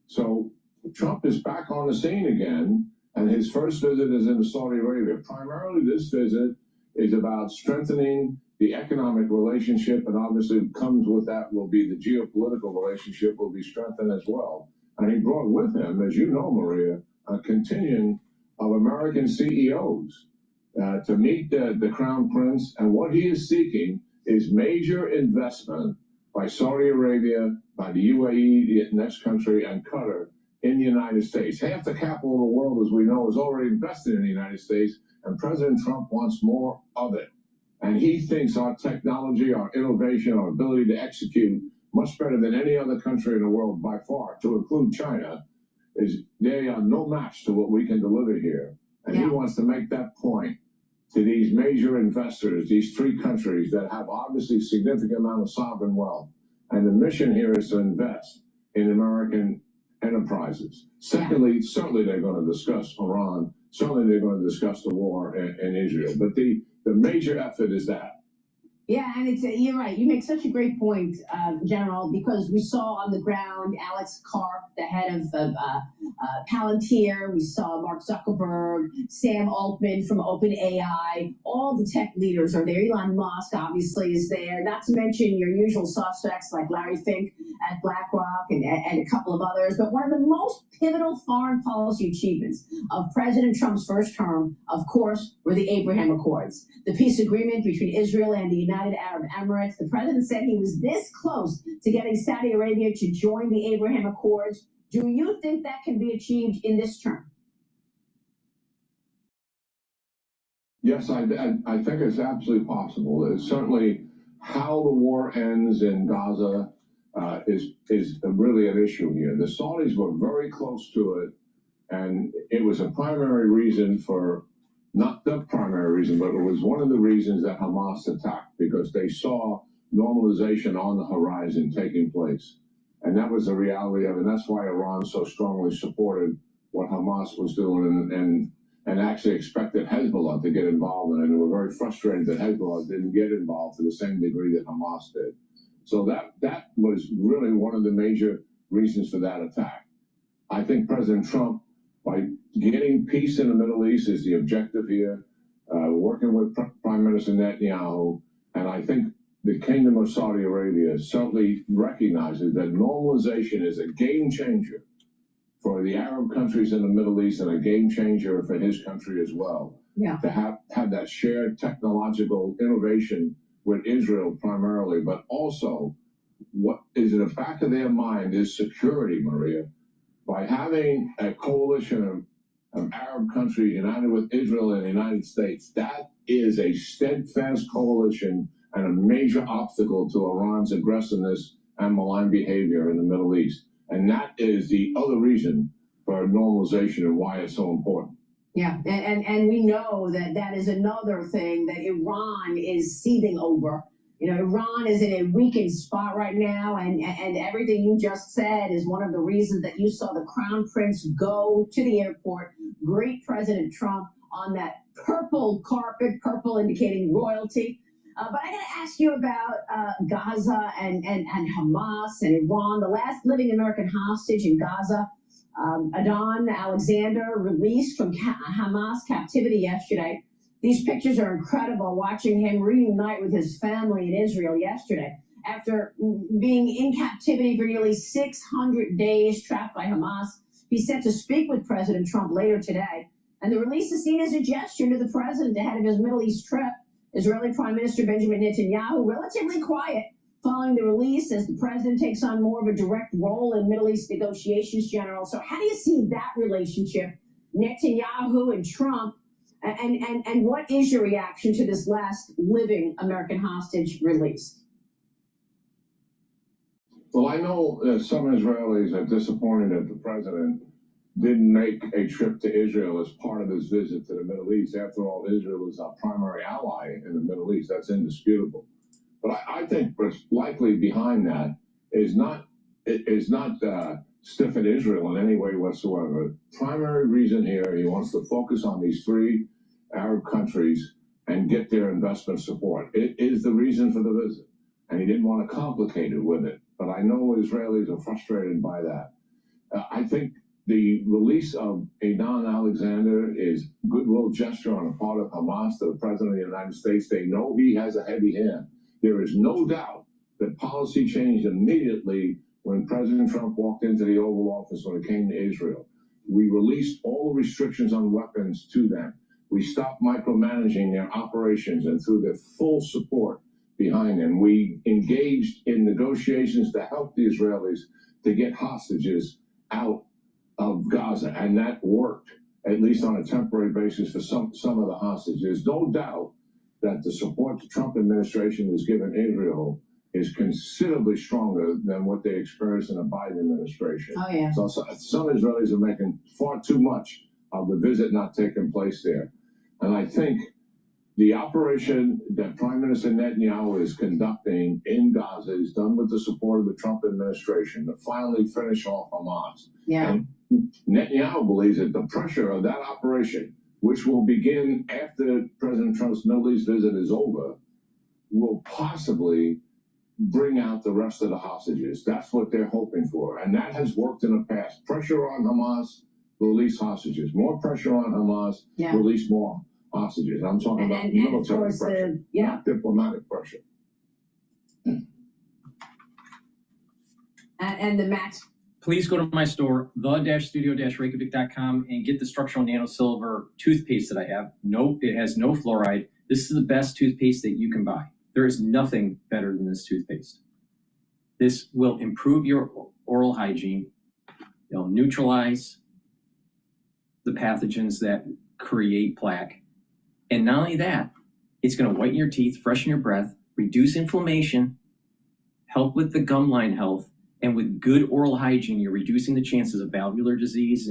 So Trump is back on the scene again, and his first visit is in Saudi Arabia. Primarily, this visit is about strengthening the economic relationship, and obviously comes with that will be the geopolitical relationship will be strengthened as well. And he brought with him, as you know, Maria, a contingent of American CEOs to meet the Crown Prince. And what he is seeking is major investment by Saudi Arabia, by the UAE, the next country, and Qatar in the United States. Half the capital of the world, as we know, is already invested in the United States, and President Trump wants more of it. And he thinks our technology, our innovation, our ability to execute much better than any other country in the world by far, to include China, they are no match to what we can deliver here. And he wants to make that point to these major investors, these three countries that have obviously significant amount of sovereign wealth. And the mission here is to invest in American enterprises. Secondly, certainly they're going to discuss Iran. Certainly they're going to discuss the war in Israel. But the major effort is that. Yeah, and you're right. You make such a great point, General, because we saw on the ground Alex Karp, the head of Palantir. We saw Mark Zuckerberg, Sam Altman from OpenAI. All the tech leaders are there. Elon Musk, obviously, is there. Not to mention your usual suspects like Larry Fink at BlackRock and a couple of others. But one of the most pivotal foreign policy achievements of President Trump's first term, of course, were the Abraham Accords, the peace agreement between Israel and the United Arab Emirates. The president said he was this close to getting Saudi Arabia to join the Abraham Accords. Do you think that can be achieved in this term? Yes, I think it's absolutely possible. It's certainly how the war ends in Gaza is really an issue here. The Saudis were very close to it, and it was a primary reason for, not the primary reason, but it was one of the reasons that Hamas attacked, because they saw normalization on the horizon taking place. And that was the reality of it. And that's why Iran so strongly supported what Hamas was doing and actually expected Hezbollah to get involved in it. And they were very frustrated that Hezbollah didn't get involved to the same degree that Hamas did. So that was really one of the major reasons for that attack. I think President Trump, by getting peace in the Middle East, is the objective here, working with Prime Minister Netanyahu, and I think the Kingdom of Saudi Arabia certainly recognizes that normalization is a game changer for the Arab countries in the Middle East and a game changer for his country as well. Yeah. To have that shared technological innovation with Israel primarily, but also what is in the back of their mind is security, Maria. By having a coalition of Arab countries united with Israel and the United States, that is a steadfast coalition and a major obstacle to Iran's aggressiveness and malign behavior in the Middle East. And that is the other reason for normalization and why it's so important. Yeah, and we know that that is another thing that Iran is seething over. You know, Iran is in a weakened spot right now, and everything you just said is one of the reasons that you saw the Crown Prince go to the airport, greet President Trump on that purple carpet, purple indicating royalty. But I got to ask you about Gaza and Hamas and Iran. The last living American hostage in Gaza, Adnan Alexander, released from Hamas captivity yesterday. These pictures are incredible, watching him reunite with his family in Israel yesterday. After being in captivity for nearly 600 days, trapped by Hamas, he's set to speak with President Trump later today. And the release is seen as a gesture to the president ahead of his Middle East trip. Israeli Prime Minister Benjamin Netanyahu, relatively quiet following the release as the president takes on more of a direct role in Middle East negotiations, General. So how do you see that relationship, Netanyahu and Trump? And what is your reaction to this last living American hostage release? Well, I know that some Israelis are disappointed that the president didn't make a trip to Israel as part of his visit to the Middle East. After all, Israel is our primary ally in the Middle East. That's indisputable. But I think what's likely behind that is not stiffen Israel in any way whatsoever. Primary reason here, he wants to focus on these three Arab countries and get their investment support. It is the reason for the visit. And he didn't want to complicate it with it. But I know Israelis are frustrated by that. I think the release of Adnan Alexander is goodwill gesture on the part of Hamas to the President of the United States. They know he has a heavy hand. There is no doubt that policy changed immediately when President Trump walked into the Oval Office when it came to Israel. We released all the restrictions on weapons to them. We stopped micromanaging their operations and threw their full support behind them. We engaged in negotiations to help the Israelis to get hostages out of Gaza, and that worked, at least on a temporary basis, for some of the hostages. There's no doubt that the support the Trump administration has given Israel is considerably stronger than what they experienced in the Biden administration. Oh, yeah. So some Israelis are making far too much of the visit not taking place there. And I think the operation that Prime Minister Netanyahu is conducting in Gaza is done with the support of the Trump administration to finally finish off Hamas. Yeah. And Netanyahu believes that the pressure of that operation, which will begin after President Trump's Middle East visit is over, will possibly bring out the rest of the hostages. That's what they're hoping for. And that has worked in the past. Pressure on Hamas, release hostages. More pressure on Hamas, release more hostages. I'm talking about military pressure, not diplomatic pressure. And the max. Please go to my store, the-studio-reykjavik.com, and get the structural nano silver toothpaste that I have. No, it has no fluoride. This is the best toothpaste that you can buy. There is nothing better than this toothpaste. This will improve your oral hygiene. It'll neutralize the pathogens that create plaque. And not only that, it's going to whiten your teeth, freshen your breath, reduce inflammation, help with the gum line health, and with good oral hygiene, you're reducing the chances of valvular disease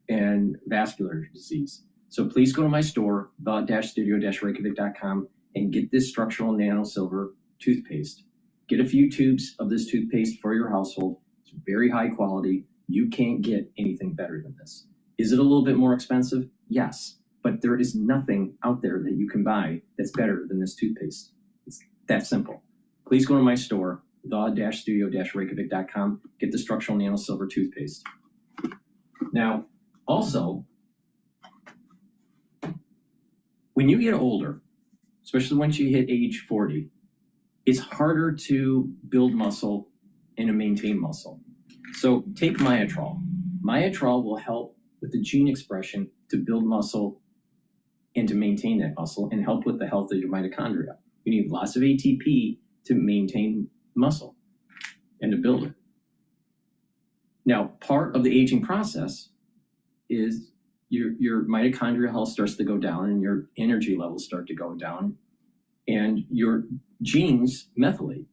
and vascular disease. So please go to my store, the-studio-reykjavik.com, and get this structural nano silver toothpaste. Get a few tubes of this toothpaste for your household. It's very high quality. You can't get anything better than this. Is it a little bit more expensive? Yes, but there is nothing out there that you can buy that's better than this toothpaste. It's that simple. Please go to my store, the-studio-reykjavik.com, get the structural nano silver toothpaste. Now, also, when you get older, especially once you hit age 40, it's harder to build muscle and to maintain muscle. So take Myotrol. Myotrol will help with the gene expression to build muscle and to maintain that muscle and help with the health of your mitochondria. You need lots of ATP to maintain muscle and to build it. Now, part of the aging process is your mitochondrial health starts to go down and your energy levels start to go down and your genes methylate.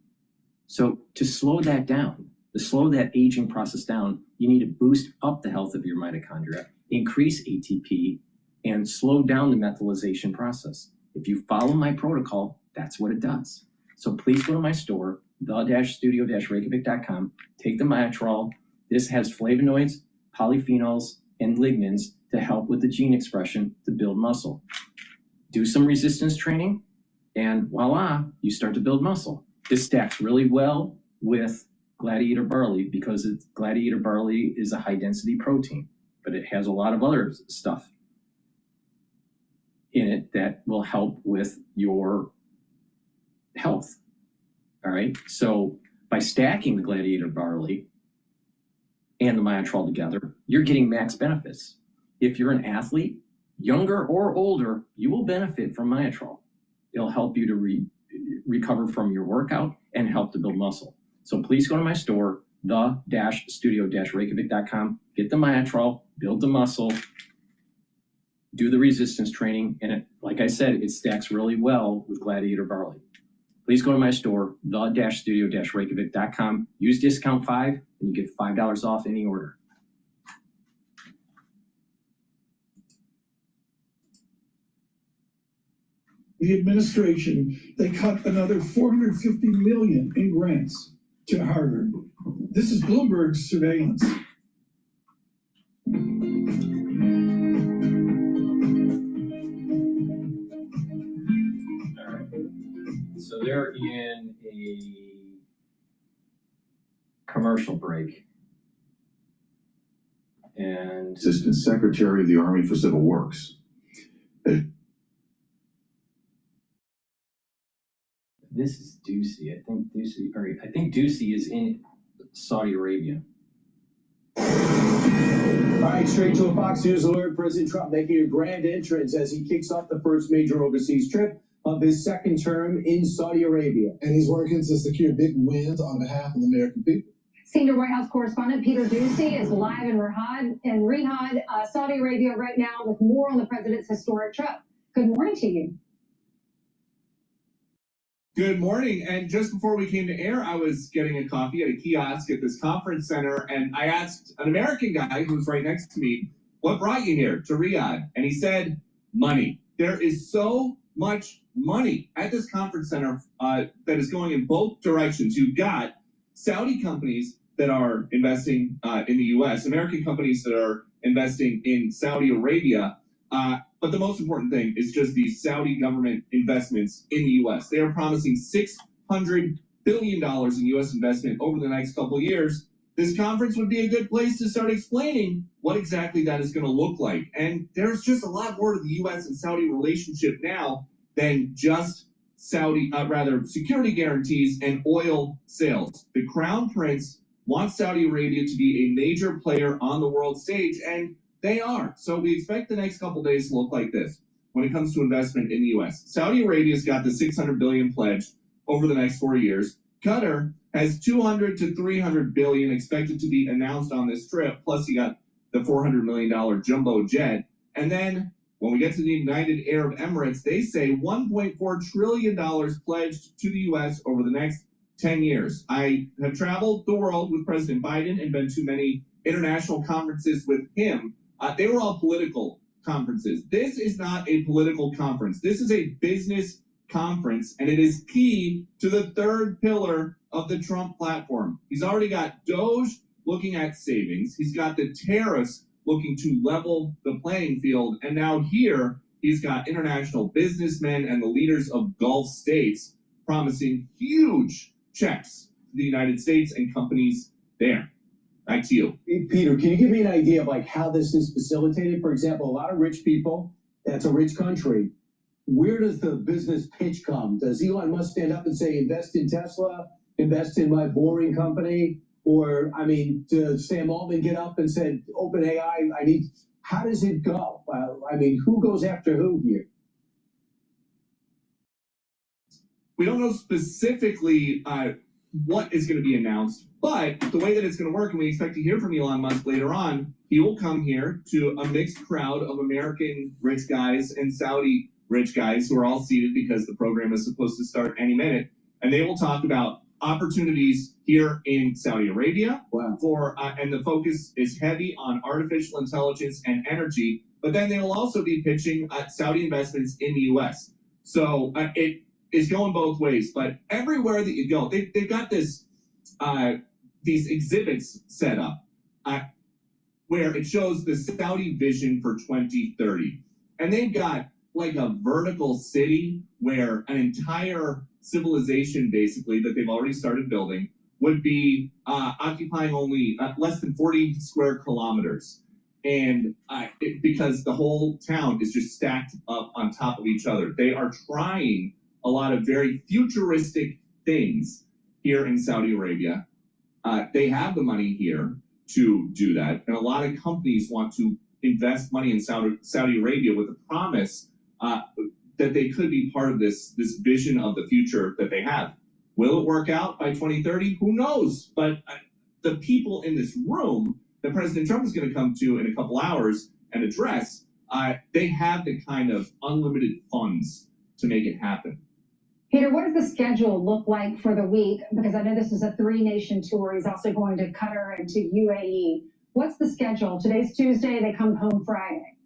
So to slow that down, to slow that aging process down, you need to boost up the health of your mitochondria, increase ATP, and slow down the methylation process. If you follow my protocol, that's what it does. So please go to my store, the-studio-reykjavik.com, take the Myotrol. This has flavonoids, polyphenols, and lignans to help with the gene expression to build muscle. Do some resistance training, and voila, you start to build muscle. This stacks really well with gladiator barley because gladiator barley is a high density protein, but it has a lot of other stuff in it that will help with your health. All right, so by stacking the gladiator barley and the Myotrol together, you're getting max benefits. If you're an athlete, younger or older, you will benefit from Myotrol. It'll help you to recover from your workout and help to build muscle. So please go to my store, the-studio-reykjavik.com, get the Myotrol, build the muscle, do the resistance training, and it, like I said, it stacks really well with gladiator barley. Please go to my store, the-studio-reykjavik.com, use discount 5, and you get $5 off any order. The administration, they cut another $450 million in grants to Harvard. This is Bloomberg's surveillance. All right. So they're in a commercial break. And Assistant Secretary of the Army for Civil Works. this is Ducey. I think Ducey is in Saudi Arabia. All right, straight to a Fox News alert. President Trump making a grand entrance as he kicks off the first major overseas trip of his second term in Saudi Arabia. And he's working to secure big wins on behalf of the American people. Senior White House correspondent Peter Ducey is live in Riyadh, Saudi Arabia right now with more on the president's historic trip. Good morning to you. Good morning. And just before we came to air, I was getting a coffee at a kiosk at this conference center, and I asked an American guy who was right next to me, what brought you here to Riyadh? And he said, money. There is so much money at this conference center that is going in both directions. You've got Saudi companies that are investing in the U.S., American companies that are investing in Saudi Arabia. But the most important thing is just the Saudi government investments in the U.S. They are promising $600 billion in U.S. investment over the next couple of years. This conference would be a good place to start explaining what exactly that is going to look like. And there's just a lot more to the U.S. and Saudi relationship now than just security guarantees and oil sales. The Crown Prince wants Saudi Arabia to be a major player on the world stage, and they are. So we expect the next couple days to look like this when it comes to investment in the U.S. Saudi Arabia's got the $600 billion pledged over the next 4 years. Qatar has $200 to $300 billion expected to be announced on this trip. Plus, you got the $400 million jumbo jet. And then when we get to the United Arab Emirates, they say $1.4 trillion pledged to the U.S. over the next 10 years. I have traveled the world with President Biden and been to many international conferences with him. They were all political conferences. This is not a political conference. This is a business conference, and it is key to the third pillar of the Trump platform. He's already got Doge looking at savings. He's got the tariffs looking to level the playing field. And now here, he's got international businessmen and the leaders of Gulf states promising huge checks to the United States and companies there. Back to you. Hey, Peter, can you give me an idea of like how this is facilitated? For example, a lot of rich people, that's a rich country. Where does the business pitch come? Does Elon Musk stand up and say, invest in Tesla, invest in my boring company? Or, I mean, does Sam Altman get up and said, OpenAI, how does it go? I mean, who goes after who here? We don't know specifically what is going to be announced, but the way that it's going to work, and we expect to hear from Elon Musk later on, he will come here to a mixed crowd of American rich guys and Saudi rich guys who are all seated because the program is supposed to start any minute, and they will talk about opportunities here in Saudi Arabia. Wow. And the focus is heavy on artificial intelligence and energy, but then they will also be pitching Saudi investments in the U.S. So it is going both ways, but everywhere that you go, they've got this these exhibits set up where it shows the Saudi vision for 2030. And they've got like a vertical city where an entire civilization, basically, that they've already started building would be occupying only less than 40 square kilometers. And because the whole town is just stacked up on top of each other. They are trying a lot of very futuristic things here in Saudi Arabia. They have the money here to do that. And a lot of companies want to invest money in Saudi Arabia with the promise that they could be part of this vision of the future that they have. Will it work out by 2030? Who knows? But the people in this room that President Trump is going to come to in a couple hours and address, they have the kind of unlimited funds to make it happen. Peter, what does the schedule look like for the week? Because I know this is a 3-nation tour. He's also going to Qatar and to UAE. What's the schedule? Today's Tuesday. They come home Friday.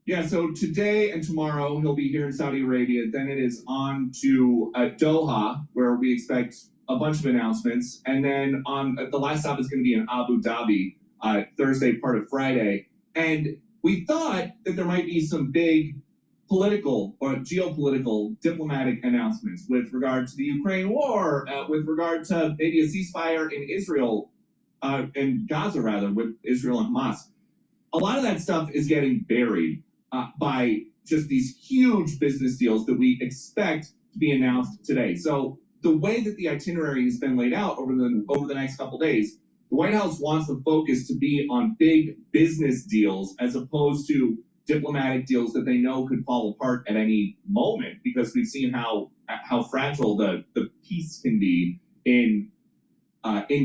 Yeah, so today and tomorrow he'll be here in Saudi Arabia. Then it is on to Doha, where we expect a bunch of announcements. And then on the last stop is going to be in Abu Dhabi, Thursday, part of Friday. And we thought that there might be some big political or geopolitical diplomatic announcements with regard to the Ukraine war, with regard to maybe a ceasefire in Israel, in Gaza rather, with Israel and Hamas. A lot of that stuff is getting buried by just these huge business deals that we expect to be announced today. So the way that the itinerary has been laid out over the next couple days, the White House wants the focus to be on big business deals as opposed to diplomatic deals that they know could fall apart at any moment, because we've seen how fragile the peace can be in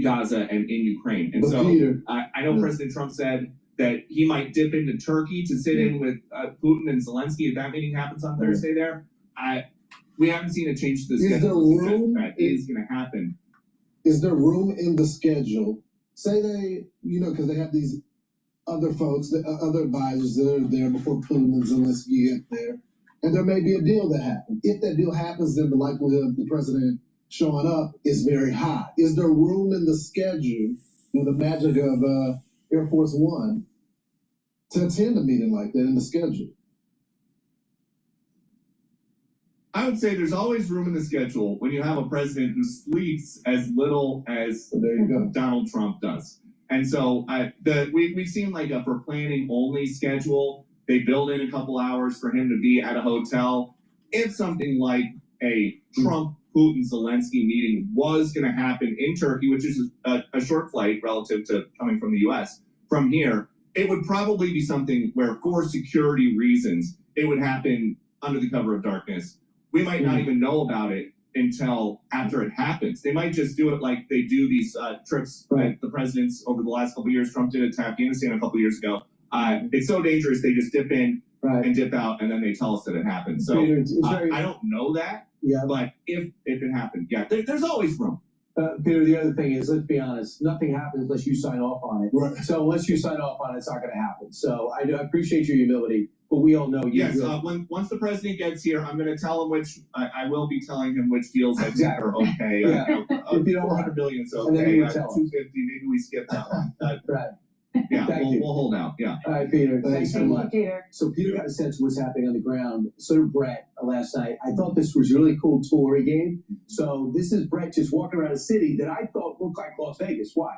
Gaza and in Ukraine. And so Peter, I know President Trump said that he might dip into Turkey to sit in with Putin and Zelensky if that meeting happens on Thursday there. We haven't seen a change to the schedule that is going to happen. Is there room in the schedule? Say they, because they have these other folks, the other advisors that are there before Putin and Zelensky get there, and there may be a deal that happens. If that deal happens, then the likelihood of the president showing up is very high. Is there room in the schedule, with the magic of Air Force One, to attend a meeting like that in the schedule? I would say there's always room in the schedule when you have a president who sleeps as little as Donald Trump does. And so we've seen like a for planning only schedule. They build in a couple hours for him to be at a hotel. If something like a Trump, Putin, Zelensky meeting was going to happen in Turkey, which is a short flight relative to coming from the U.S. from here, it would probably be something where, for security reasons, it would happen under the cover of darkness. We might not even know about it until after it happens. They might just do it like they do these trips that the presidents over the last couple of years. Trump did it to Afghanistan a couple of years ago. It's so dangerous, they just dip in and dip out, and then they tell us that it happened. So I don't know that, Yeah. But if it happened, yeah, there's always room. Peter, the other thing is, let's be honest, nothing happens unless you sign off on it. Right. So unless you sign off on it, it's not going to happen. So I appreciate your humility, but we all know you. Yes, once the president gets here, I'm going to tell him I will be telling him which deals I think are okay. Yeah. If you don't 400 million is And then okay. you tell him. 250, maybe we skip that one. Right. Yeah, Thank you. we'll hold out. Yeah. All right, Peter. Thanks so Thank much. you, Peter. So Peter got a sense of what's happening on the ground. So did Brett last night. I thought this was a really cool tour he gave. So this is Brett just walking around a city that I thought looked like Las Vegas. Watch.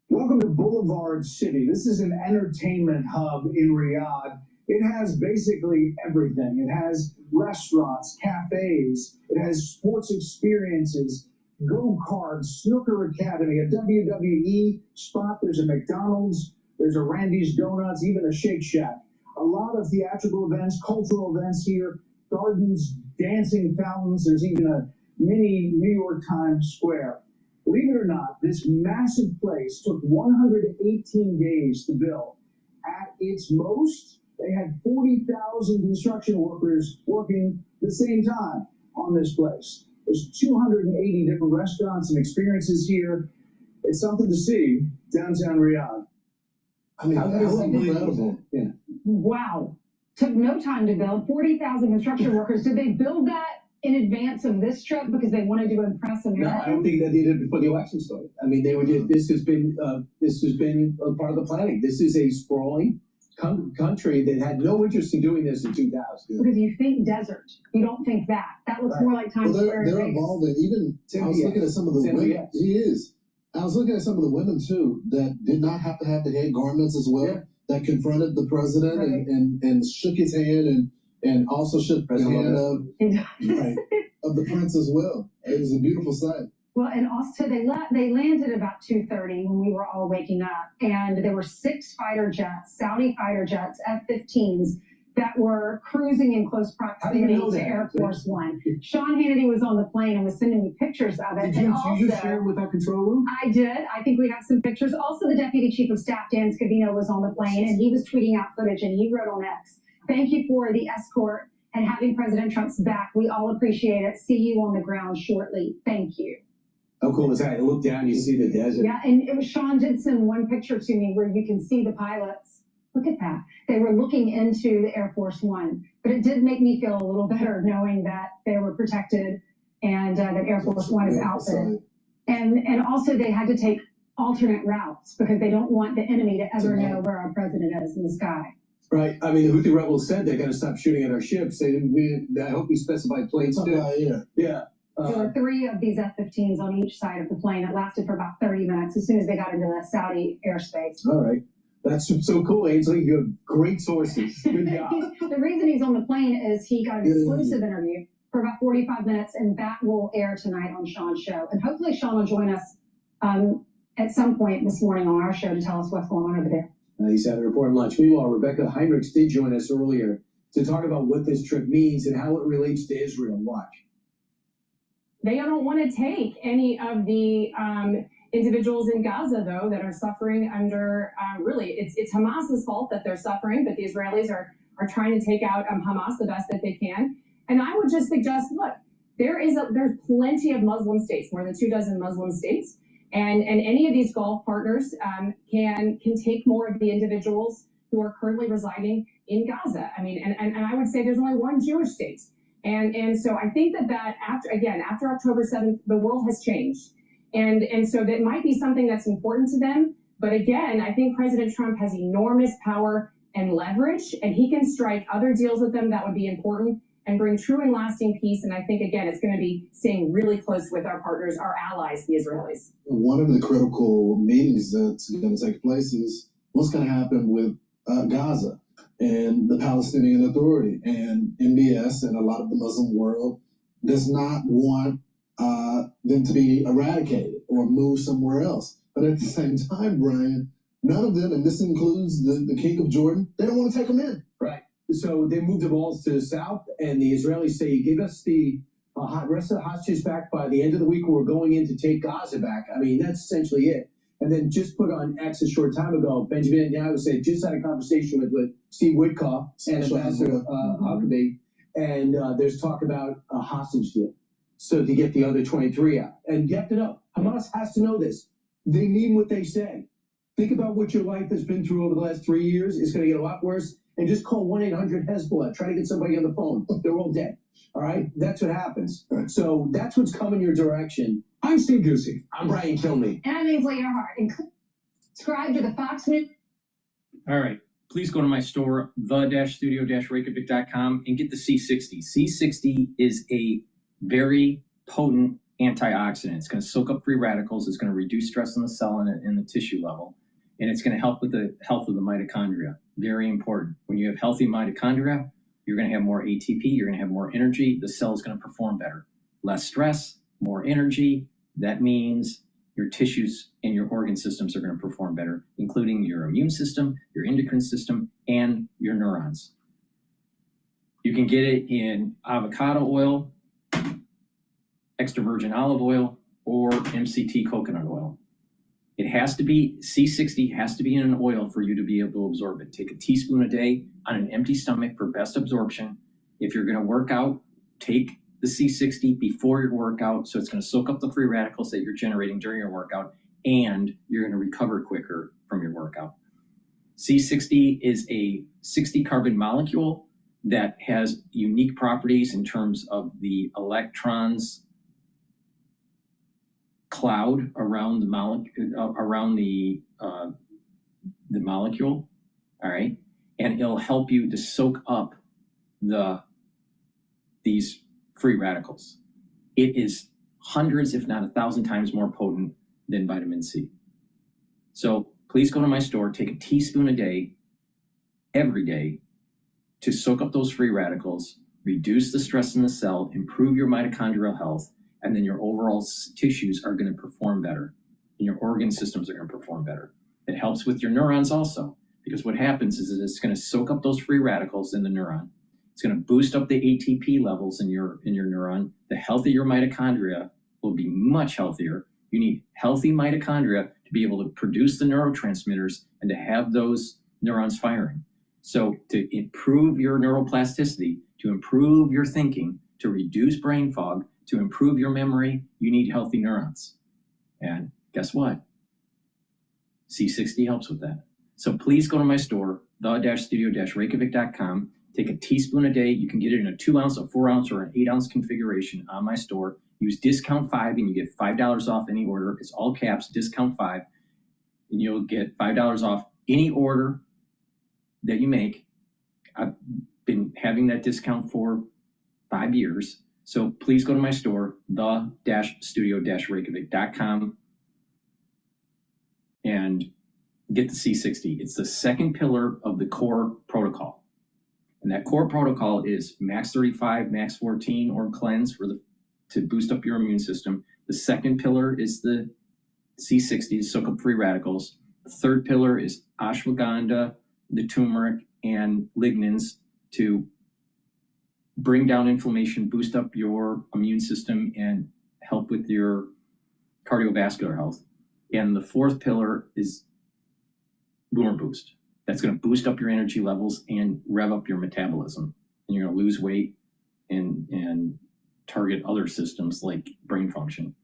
Welcome to Boulevard City. This is an entertainment hub in Riyadh. It has basically everything. It has restaurants, cafes, it has sports experiences, go-karts, snooker academy, a WWE spot, there's a McDonald's, there's a Randy's Donuts, even a Shake Shack. A lot of theatrical events, cultural events here, gardens, dancing fountains, there's even a mini New York Times Square. Believe it or not, this massive place took 118 days to build. At its most, they had 40,000 construction workers working the same time on this place. There's 280 different restaurants and experiences here. It's something to see downtown Riyadh. I mean, that's incredible. Yeah. Wow. Took no time to build. 40,000 construction workers. Did they build that in advance of this trip because they wanted to impress Americans? No, I don't think that they did before the election started. I mean, they were just, this has been a part of the planning. This is a sprawling country that had no interest in doing this in 2000. Because you think desert. You don't think that. That looks more like Times Square. They're evolving. Even I was looking at some of the women. He is. I was looking at some of the women too that did not have to have the head garments as well. Yeah. That confronted the president and shook his hand and also shook the hand of the prince as well. It was a beautiful sight. Well, and also they landed about 2:30 when we were all waking up, and there were 6 fighter jets, Saudi fighter jets, F-15s, that were cruising in close proximity to Air Force One. Sean Hannity was on the plane and was sending me pictures of it. Did you share it with our control room? I did. I think we have some pictures. Also, the Deputy Chief of Staff, Dan Scavino, was on the plane, and he was tweeting out footage, and he wrote on X, "Thank you for the escort and having President Trump's back. We all appreciate it. See you on the ground shortly. Thank you." How cool is that? You look down, you see the desert. Yeah, and Sean did send one picture to me where you can see the pilots. Look at that. They were looking into the Air Force One. But it did make me feel a little better knowing that they were protected and that Air Force One is outfitted. And also they had to take alternate routes because they don't want the enemy to ever know where our president is in the sky. Right. I mean, the Houthi rebels said they're going to stop shooting at our ships. I hope we specified planes too. Yeah. There were 3 of these F-15s on each side of the plane. It lasted for about 30 minutes as soon as they got into the Saudi airspace. All right. That's so cool, Ainsley. You have great sources. Good job. The reason he's on the plane is he got an exclusive interview for about 45 minutes, and that will air tonight on Sean's show. And hopefully Sean will join us at some point this morning on our show to tell us what's going on over there. He's having a report lunch. Meanwhile, Rebecca Heinrichs did join us earlier to talk about what this trip means and how it relates to Israel. Watch. They don't want to take any of the individuals in Gaza, though, that are suffering under, really, it's Hamas's fault that they're suffering, but the Israelis are trying to take out Hamas the best that they can. And I would just suggest, look, there's plenty of Muslim states, more than 24 Muslim states, and any of these Gulf partners can take more of the individuals who are currently residing in Gaza. I mean, and I would say there's only one Jewish state. And so I think that after October 7th, the world has changed. And so that might be something that's important to them. But again, I think President Trump has enormous power and leverage, and he can strike other deals with them that would be important and bring true and lasting peace. And I think, again, it's going to be staying really close with our partners, our allies, the Israelis. One of the critical meetings that's going to take place is what's going to happen with Gaza and the Palestinian Authority. And MBS and a lot of the Muslim world does not want them to be eradicated or move somewhere else. But at the same time, Brian, none of them, and this includes the King of Jordan, they don't want to take them in. Right. So they moved the balls to the south, and the Israelis say, give us the rest of the hostages back by the end of the week. We're going in to take Gaza back. I mean, that's essentially it. And then just put on X a short time ago, Benjamin Netanyahu said, just had a conversation with Steve Witkoff and Ambassador Huckabee, and there's talk about a hostage deal. So to get the other 23 out. And you have to know, Hamas has to know this. They mean what they say. Think about what your life has been through over the last 3 years. It's going to get a lot worse. And just call 1-800-HEZBOLLAH. Try to get somebody on the phone. They're all dead. All right? That's what happens. So that's what's coming your direction. I'm Steve Ducey. I'm Brian Kilmeade. And I'm Ainsley Earhart. And subscribe to the Fox News. All right. Please go to my store, the-studio-reykjavik.com, and get the C60. C60 is a very potent antioxidant. It's going to soak up free radicals. It's going to reduce stress in the cell and in the tissue level. And it's going to help with the health of the mitochondria. Very important. When you have healthy mitochondria, you're going to have more ATP. You're going to have more energy. The cell is going to perform better. Less stress, more energy. That means your tissues and your organ systems are going to perform better, including your immune system, your endocrine system, and your neurons. You can get it in avocado oil, extra virgin olive oil, or MCT coconut oil. It has to be, C60 has to be in an oil for you to be able to absorb it. Take a teaspoon a day on an empty stomach for best absorption. If you're going to work out, take the C60 before your workout, so it's going to soak up the free radicals that you're generating during your workout, and you're going to recover quicker from your workout. C60 is a 60 carbon molecule that has unique properties in terms of the electrons cloud around the molecule, all right, and it'll help you to soak up these free radicals. It is hundreds, if not 1,000 times more potent than vitamin C. So please go to my store, take a teaspoon a day, every day, to soak up those free radicals, reduce the stress in the cell, improve your mitochondrial health, and then your overall tissues are going to perform better, and your organ systems are going to perform better. It helps with your neurons also, because what happens is that it's going to soak up those free radicals in the neuron. It's going to boost up the ATP levels in your neuron. The health of your mitochondria will be much healthier. You need healthy mitochondria to be able to produce the neurotransmitters and to have those neurons firing. So to improve your neuroplasticity, to improve your thinking, to reduce brain fog, to improve your memory, you need healthy neurons. And guess what? C60 helps with that. So please go to my store, the-studio-reykjavik.com. Take a teaspoon a day. You can get it in a 2 ounce, a 4 ounce, or an 8 ounce configuration on my store. Use discount 5 and you get $5 off any order. It's all caps, discount 5. And you'll get $5 off any order that you make. I've been having that discount for 5 years. So please go to my store, the-studio-reykjavik.com, and get the C60. It's the second pillar of the core protocol. And that core protocol is max 35, max 14, or cleanse to boost up your immune system. The second pillar is the C60 to soak up free radicals. The third pillar is ashwagandha, the turmeric, and lignans to bring down inflammation, boost up your immune system, and help with your cardiovascular health. And the fourth pillar is Boomer Boost. That's going to boost up your energy levels and rev up your metabolism. And you're going to lose weight and target other systems like brain function.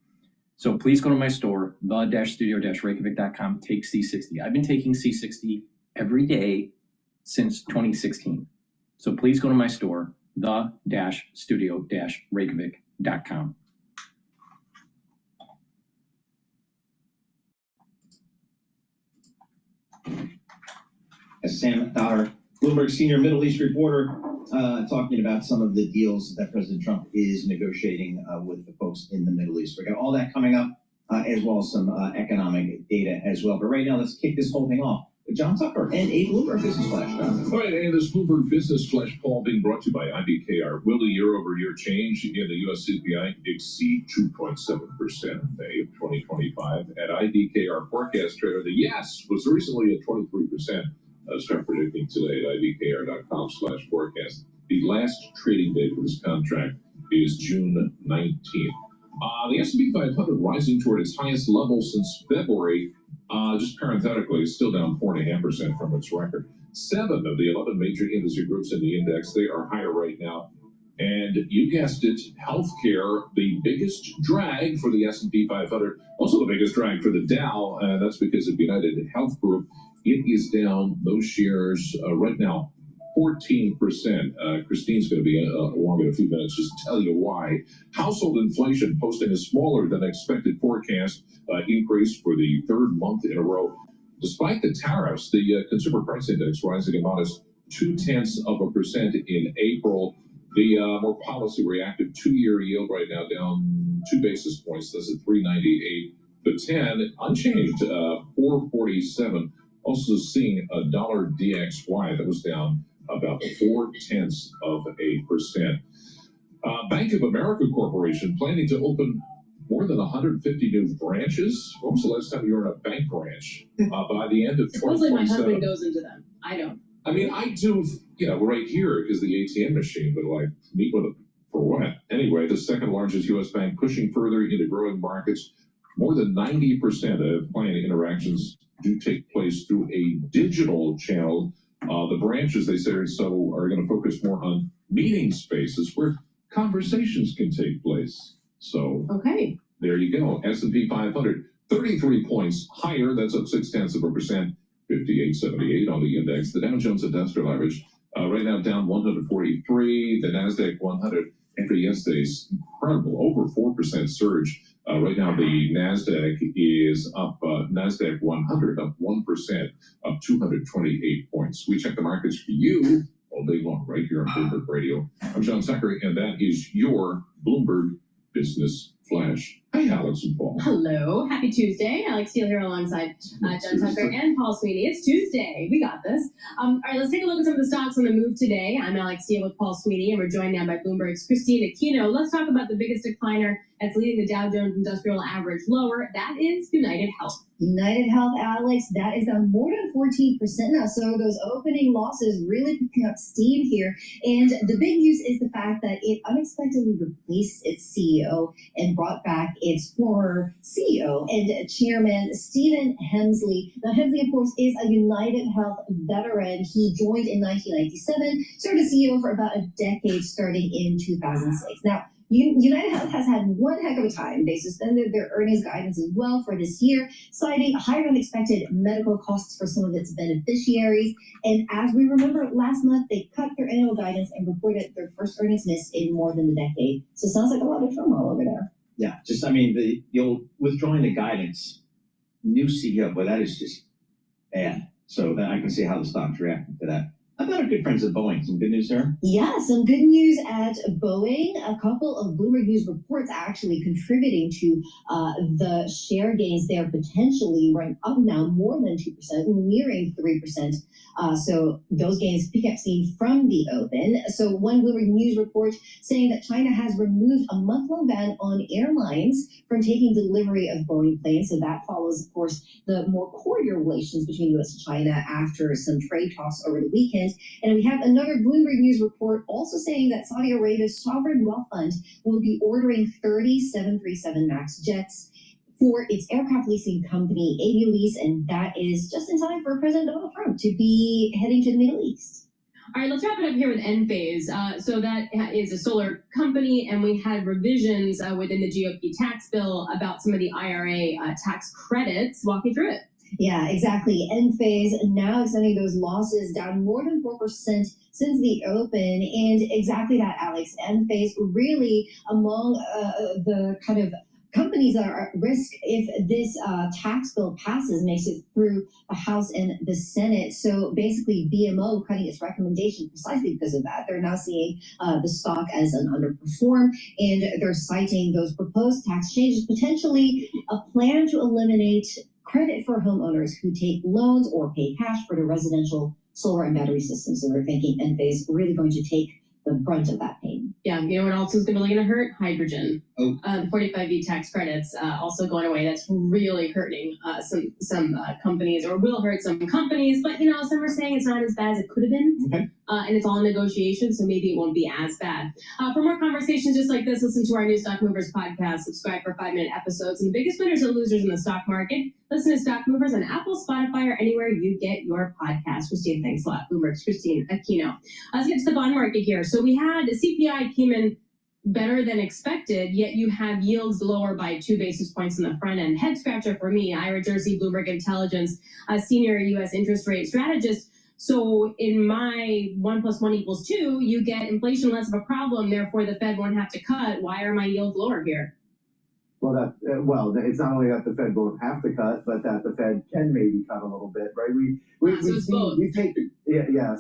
So please go to my store, the-studio-reykjavik.com, take C60. I've been taking C60 every day since 2016. So please go to my store, the-studio-reykjavik.com. Sam Dotter, Bloomberg senior Middle East reporter, talking about some of the deals that President Trump is negotiating with the folks in the Middle East. We got all that coming up, as well as some economic data as well. But right now, let's kick this whole thing off with John Tucker and a Bloomberg Business Flash. John. All right, and this Bloomberg Business Flash poll being brought to you by IBKR. Will the year-over-year change in the U.S. CPI exceed 2.7% in May of 2025? At IBKR Forecast Trader, the yes was recently at 23%. Start predicting today at ibkr.com/forecast. The last trading day for this contract is June 19th. The S&P 500 rising toward its highest level since February. Just parenthetically, it's still down 4.5% from its record. 7 of the 11 major industry groups in the index, they are higher right now. And you guessed it, healthcare, the biggest drag for the S&P 500, also the biggest drag for the Dow. That's because of United Health Group. It is down those shares right now 14%. Christine's going to be along in a few minutes just to tell you why. Household inflation posting a smaller than expected forecast increase for the third month in a row. Despite the tariffs, the consumer price index rising a modest 0.2% in April. The more policy reactive 2-year yield right now down 2 basis points. That's at 3.98. The 10 unchanged, 4.47. Also seeing a dollar DXY that was down about 0.4%. Bank of America Corporation planning to open more than 150 new branches. When was the last time you were in a bank branch? By the end of 2027. Supposedly my husband goes into them. I don't. I mean, I do, right here because the ATM machine, but like meet with it for what? Anyway, the second largest U.S. bank pushing further into growing markets. More than 90% of client interactions do take place through a digital channel. The branches, they say, are going to focus more on meeting spaces where conversations can take place. So okay, there you go. S&P 500, 33 points higher. That's up 0.6%. 58.78 on the index. The Dow Jones Industrial Average right now down 143. The Nasdaq 100 after yesterday's incredible over 4% surge. Right now the Nasdaq is up. Nasdaq 100 up 1%, up 228 points. We check the markets for you all day long right here on Bloomberg Radio. I'm John Tucker, and that is your Bloomberg Business Flash. Hey, Alex and Paul. Hello. Happy Tuesday. Alex Steele here alongside John Tucker and Paul Sweeney. It's Tuesday. We got this. All right, let's take a look at some of the stocks on the move today. I'm Alex Steele with Paul Sweeney, and we're joined now by Bloomberg's Christine Aquino. Let's talk about the biggest decliner that's leading the Dow Jones Industrial Average lower. That is United Health. United Health, Alex, that is down more than 14% now. So those opening losses really picking up steam here. And the big news is the fact that it unexpectedly replaced its CEO and brought back its former CEO and chairman, Stephen Hemsley. Now, Hemsley, of course, is a United Health veteran. He joined in 1997, served as CEO for about a decade starting in 2006. Now, United Health has had one heck of a time. They suspended their earnings guidance as well for this year, citing higher than expected medical costs for some of its beneficiaries. And as we remember, last month, they cut their annual guidance and reported their first earnings miss in more than a decade. So it sounds like a lot of turmoil over there. Yeah, just, I mean, the withdrawing the guidance, new CEO, but that is just bad. So that I can see how the stock's reacting to that. How about our good friends at Boeing? Some good news there? Yeah, some good news at Boeing. A couple of Bloomberg News reports actually contributing to the share gains there, potentially running up now more than 2%, nearing 3%. So those gains pick up steam from the open. So one Bloomberg News report saying that China has removed a month-long ban on airlines from taking delivery of Boeing planes. So that follows, of course, the more cordial relations between U.S. and China after some trade talks over the weekend. And we have another Bloomberg News report also saying that Saudi Arabia's sovereign wealth fund will be ordering 30 737 MAX jets for its aircraft leasing company, Avialease, and that is just in time for President Donald Trump to be heading to the Middle East. All right, let's wrap it up here with Enphase. So that is a solar company, and we had revisions within the GOP tax bill about some of the IRA tax credits. Walk me through it. Yeah, exactly. Enphase now extending those losses down more than 4% since the open. And exactly that, Alex. Enphase really among the kind of companies that are at risk if this tax bill passes, makes it through the House and the Senate. So basically BMO cutting its recommendation precisely because of that. They're now seeing the stock as an underperform, and they're citing those proposed tax changes, potentially a plan to eliminate credit for homeowners who take loans or pay cash for their residential solar and battery systems. So we're thinking Enphase really going to take the brunt of that pain. Yeah, you know what else is going to hurt? Hydrogen. 45V tax credits also going away. That's really hurting some companies, or will hurt some companies. But some are saying it's not as bad as it could have been. Okay. and it's all in negotiation, so maybe it won't be as bad. For more conversations just like this, listen to our new Stock Movers podcast. Subscribe for 5-minute episodes. And the biggest winners and losers in the stock market. Listen to Stock Movers on Apple, Spotify, or anywhere you get your podcast. Christine, thanks a lot. Bloomberg's Christine Aquino. Let's get to the bond market here. So we had the CPI came in better than expected, yet you have yields lower by 2 basis points in the front end. Head scratcher for me, Ira Jersey, Bloomberg Intelligence, a senior U.S. interest rate strategist. So in my 1 + 1 = 2, you get inflation less of a problem. Therefore, the Fed won't have to cut. Why are my yields lower here? Well, it's not only that the Fed won't have to cut, but that the Fed can maybe cut a little bit, right?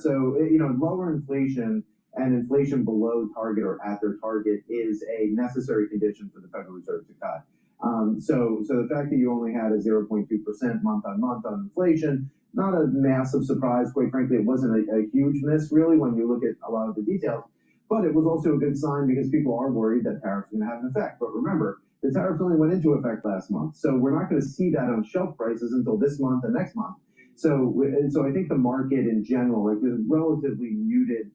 So lower inflation and inflation below target or at their target is a necessary condition for the Federal Reserve to cut. So the fact that you only had a 0.2% month on month on inflation, not a massive surprise. Quite frankly, it wasn't a huge miss really when you look at a lot of the details, but it was also a good sign because people are worried that tariffs are going to have an effect. But remember, the tariffs only went into effect last month, so we're not going to see that on shelf prices until this month and next month. So I think the market in general, like this relatively muted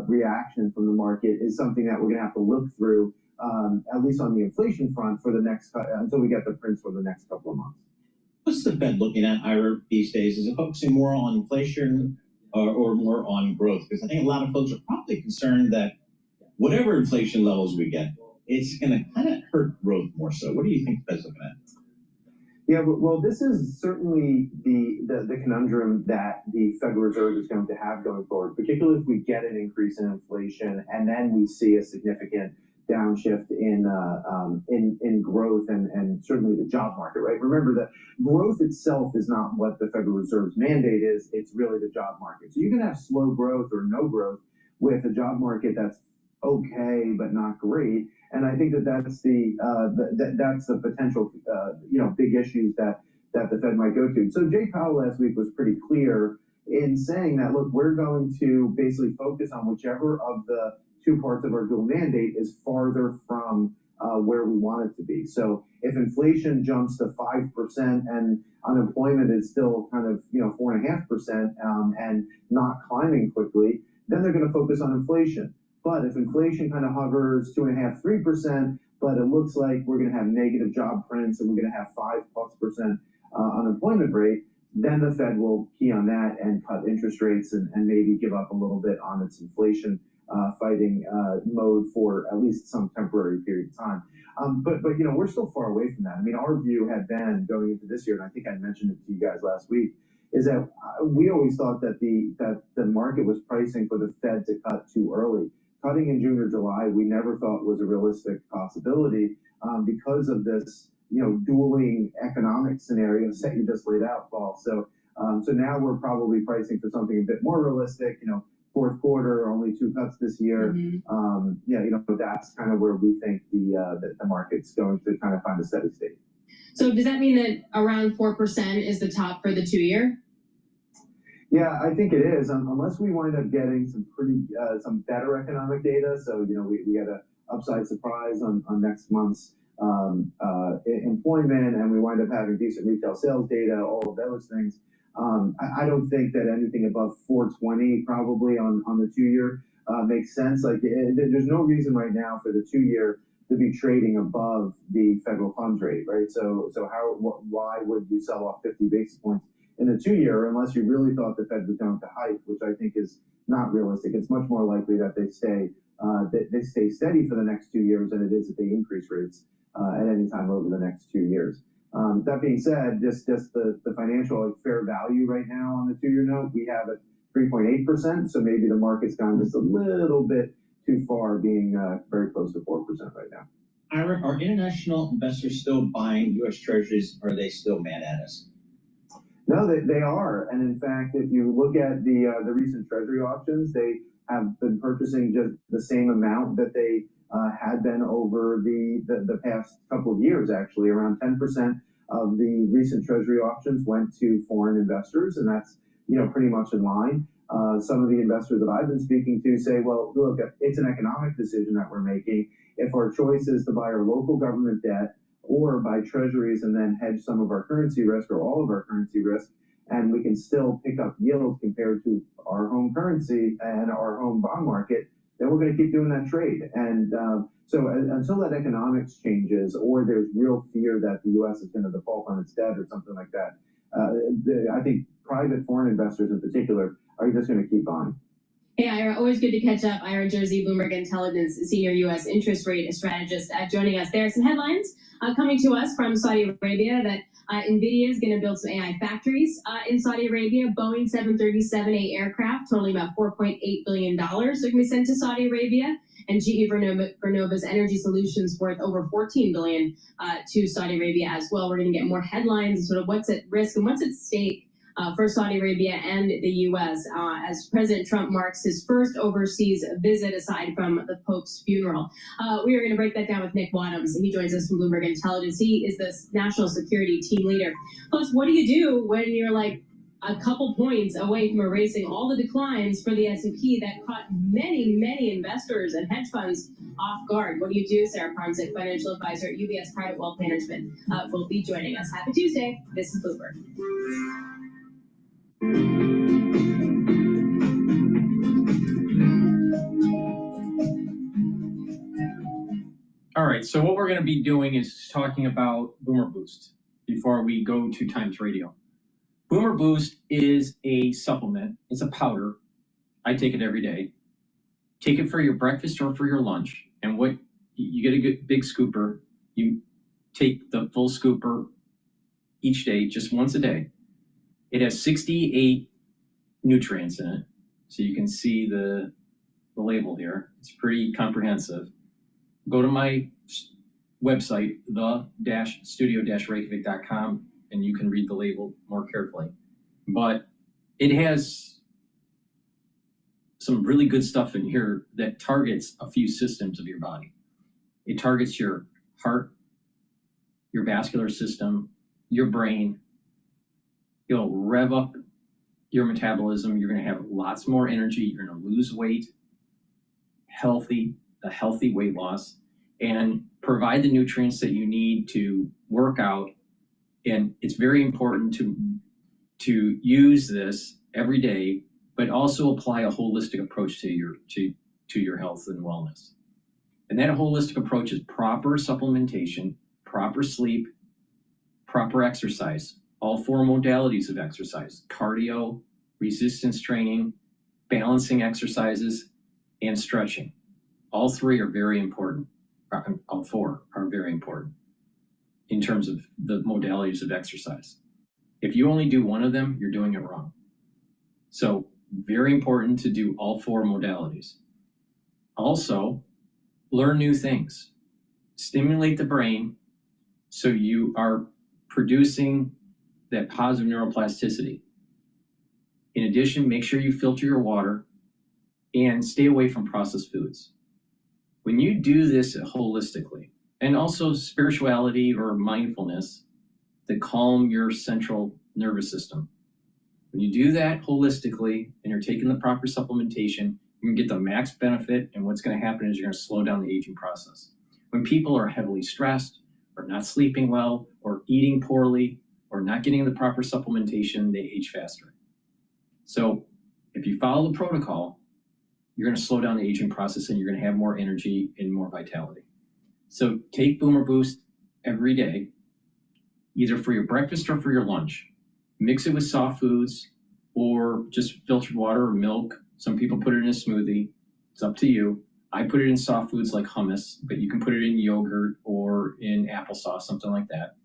reaction from the market, is something that we're going to have to look through, at least on the inflation front, for the next until we get the prints for the next couple of months. What's the Fed looking at, Ira, these days? Is it focusing more on inflation or more on growth? Because I think a lot of folks are probably concerned that whatever inflation levels we get, it's going to kind of hurt growth more so. What do you think the Fed's looking at? Yeah, well, this is certainly the conundrum that the Federal Reserve is going to have going forward, particularly if we get an increase in inflation and then we see a significant downshift in growth and certainly the job market, right? Remember that growth itself is not what the Federal Reserve's mandate is. It's really the job market. So you can have slow growth or no growth with a job market that's okay but not great. And I think that's the potential big issues that the Fed might go to. So Jay Powell last week was pretty clear in saying that, look, we're going to basically focus on whichever of the two parts of our dual mandate is farther from where we want it to be. So if inflation jumps to 5% and unemployment is still kind of 4.5% and not climbing quickly, then they're going to focus on inflation. But if inflation kind of hovers 2.5%, 3%, but it looks like we're going to have negative job prints and we're going to have 5+% unemployment rate, then the Fed will key on that and cut interest rates and maybe give up a little bit on its inflation fighting mode for at least some temporary period of time. But we're still far away from that. I mean, our view had been going into this year, and I think I mentioned it to you guys last week, is that we always thought that the market was pricing for the Fed to cut too early. Cutting in June or July, we never thought was a realistic possibility because of this, dueling economic scenarios that you just laid out, Paul. So now we're probably pricing for something a bit more realistic. Fourth quarter, only 2 cuts this year. Mm-hmm. That's kind of where we think the market's going to kind of find a steady state. So does that mean that around 4% is the top for the 2-year? Yeah, I think it is, unless we wind up getting some better economic data. So, we get an upside surprise on next month's employment, and we wind up having decent retail sales data, all of those things. I don't think that anything above 420 probably on the 2-year makes sense. Like, there's no reason right now for the 2-year to be trading above the federal funds rate, right? So why would you sell off 50 basis points in the 2-year unless you really thought the Fed was going to hike, which I think is not realistic. It's much more likely that they stay steady for the next 2 years than it is that they increase rates at any time over the next 2 years. That being said, just the financial fair value right now on the 2-year note, we have at 3.8%. So maybe the market's gone just a little bit too far, being very close to 4% right now. Ira, are international investors still buying U.S. Treasuries? Or are they still mad at us? No, they are. And in fact, if you look at the recent Treasury auctions, they have been purchasing just the same amount that they had been over the past couple of years, actually. Around 10% of the recent Treasury auctions went to foreign investors, and that's pretty much in line. Some of the investors that I've been speaking to say, well, look, it's an economic decision that we're making. If our choice is to buy our local government debt or buy treasuries and then hedge some of our currency risk or all of our currency risk, and we can still pick up yield compared to our home currency and our home bond market, then we're going to keep doing that trade. And so until that economics changes, or there's real fear that the U.S. is going to default on its debt or something like that, I think private foreign investors in particular are just going to keep buying. Hey, Ira, always good to catch up. Ira Jersey, Bloomberg Intelligence Senior U.S. Interest Rate Strategist, joining us. There are some headlines coming to us from Saudi Arabia that NVIDIA is going to build some AI factories in Saudi Arabia. Boeing 737A aircraft totaling about $4.8 billion are going to be sent to Saudi Arabia. And GE Vernova's energy solutions worth over $14 billion to Saudi Arabia as well. We're going to get more headlines and sort of what's at risk and what's at stake for Saudi Arabia and the U.S. As President Trump marks his first overseas visit aside from the Pope's funeral. We are going to break that down with Nick Wadhams. He joins us from Bloomberg Intelligence. He is the national security team leader. Plus, what do you do when you're like a couple points away from erasing all the declines for the S&P that caught many, many investors and hedge funds off guard? What do you do? Sarah Parmzik, financial advisor at UBS Private Wealth Management, will be joining us. Happy Tuesday. This is Bloomberg. All right, so what we're going to be doing is talking about Boomer Boost before we go to Times Radio. Boomer Boost is a supplement. It's a powder. I take it every day. Take it for your breakfast or for your lunch. And what you get a good big scooper. You take the full scooper each day, just once a day. It has 68 nutrients in it. So you can see the label here. It's pretty comprehensive. Go to my website, the-studio-reykjavik.com, and you can read the label more carefully. But it has some really good stuff in here that targets a few systems of your body. It targets your heart, your vascular system, your brain. It'll rev up your metabolism. You're going to have lots more energy. You're going to lose weight, a healthy weight loss, and provide the nutrients that you need to work out. And it's very important to use this every day, but also apply a holistic approach to your health and wellness. And that holistic approach is proper supplementation, proper sleep, proper exercise, all four modalities of exercise: cardio, resistance training, balancing exercises, and stretching. All three are very important. All four are very important in terms of the modalities of exercise. If you only do one of them, you're doing it wrong. So very important to do all four modalities. Also, learn new things. Stimulate the brain so you are producing that positive neuroplasticity. In addition, make sure you filter your water and stay away from processed foods. When you do this holistically, and also spirituality or mindfulness that calm your central nervous system, when you do that holistically and you're taking the proper supplementation, you can get the max benefit, and what's going to happen is you're going to slow down the aging process. When people are heavily stressed or not sleeping well or eating poorly or not getting the proper supplementation, they age faster. So if you follow the protocol, you're going to slow down the aging process and you're going to have more energy and more vitality. So take Boomer Boost every day, either for your breakfast or for your lunch. Mix it with soft foods or just filtered water or milk. Some people put it in a smoothie. It's up to you. I put it in soft foods like hummus, but you can put it in yogurt or in applesauce, something like that.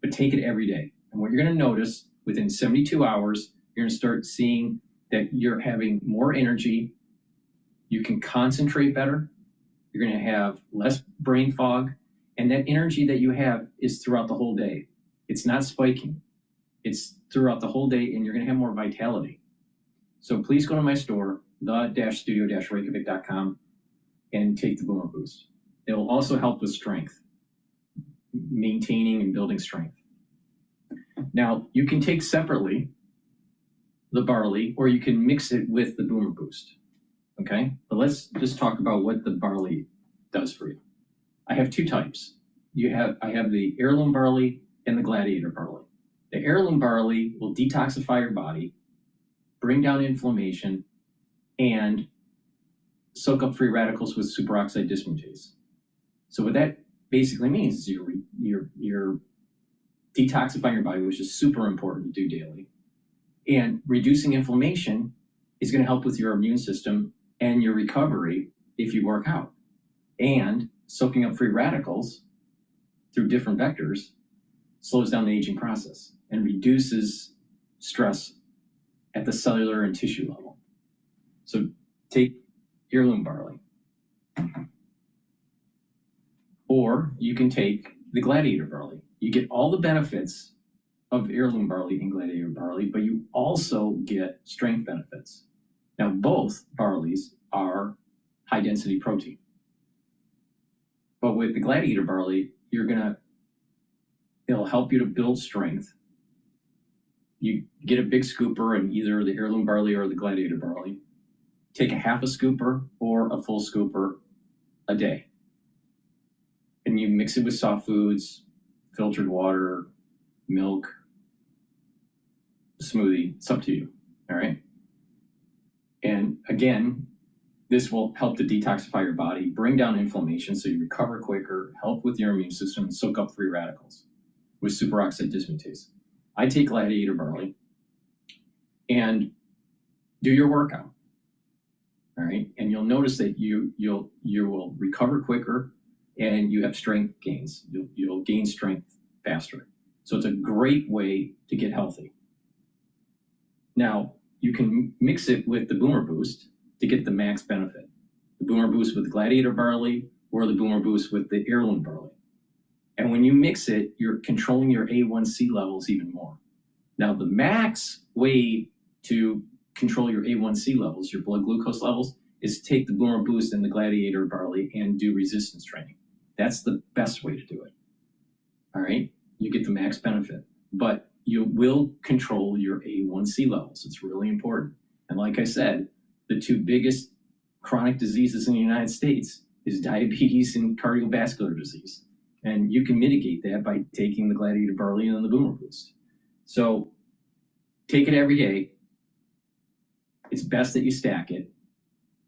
But take it every day. And what you're going to notice within 72 hours, you're going to start seeing that you're having more energy. You can concentrate better. You're going to have less brain fog. And that energy that you have is throughout the whole day. It's not spiking. It's throughout the whole day, and you're going to have more vitality. So please go to my store, the-studio-reykjavik.com, and take the Boomer Boost. It will also help with strength, maintaining and building strength. Now, you can take separately the barley, or you can mix it with the Boomer Boost. Okay, but let's just talk about what the barley does for you. I have two types. I have the heirloom barley and the gladiator barley. The heirloom barley will detoxify your body, bring down inflammation, and soak up free radicals with superoxide dismutase. So what that basically means is you're detoxifying your body, which is super important to do daily. And reducing inflammation is going to help with your immune system and your recovery if you work out. And soaking up free radicals through different vectors slows down the aging process and reduces stress at the cellular and tissue level. So take heirloom barley. Or you can take the gladiator barley. You get all the benefits of heirloom barley and gladiator barley, but you also get strength benefits. Now, both barleys are high density protein. But with the gladiator barley, it'll help you to build strength. You get a big scooper in either the heirloom barley or the gladiator barley. Take a half a scooper or a full scooper a day. And you mix it with soft foods, filtered water, milk, smoothie. It's up to you. All right. And again, this will help to detoxify your body, bring down inflammation so you recover quicker, help with your immune system, and soak up free radicals with superoxide dismutase. I take gladiator barley and do your workout. All right. And you'll notice that you will recover quicker and you have strength gains. You'll gain strength faster. So it's a great way to get healthy. Now, you can mix it with the Boomer Boost to get the max benefit. The Boomer Boost with the gladiator barley or the Boomer Boost with the heirloom barley. And when you mix it, you're controlling your A1C levels even more. Now, the max way to control your A1C levels, your blood glucose levels, is take the Boomer Boost and the gladiator barley and do resistance training. That's the best way to do it. All right? You get the max benefit, but you will control your A1C levels. It's really important. And like I said, the two biggest chronic diseases in the United States is diabetes and cardiovascular disease. And you can mitigate that by taking the gladiator barley and the Boomer Boost. So take it every day. It's best that you stack it.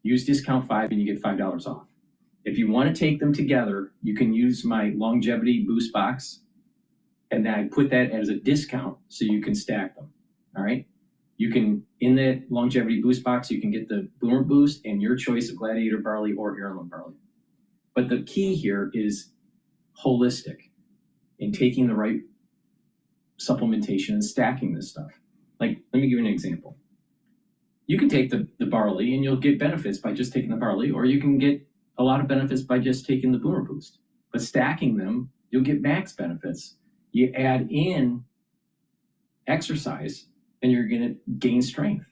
Use discount 5 and you get $5 off. If you want to take them together, you can use my longevity boost box. And then I put that as a discount so you can stack them. All right. You can, in that longevity boost box, you can get the Boomer Boost and your choice of gladiator barley or heirloom barley. But the key here is holistic in taking the right supplementation and stacking this stuff. Like, let me give you an example. You can take the barley and you'll get benefits by just taking the barley, or you can get a lot of benefits by just taking the Boomer Boost. But stacking them, you'll get max benefits. You add in exercise and you're going to gain strength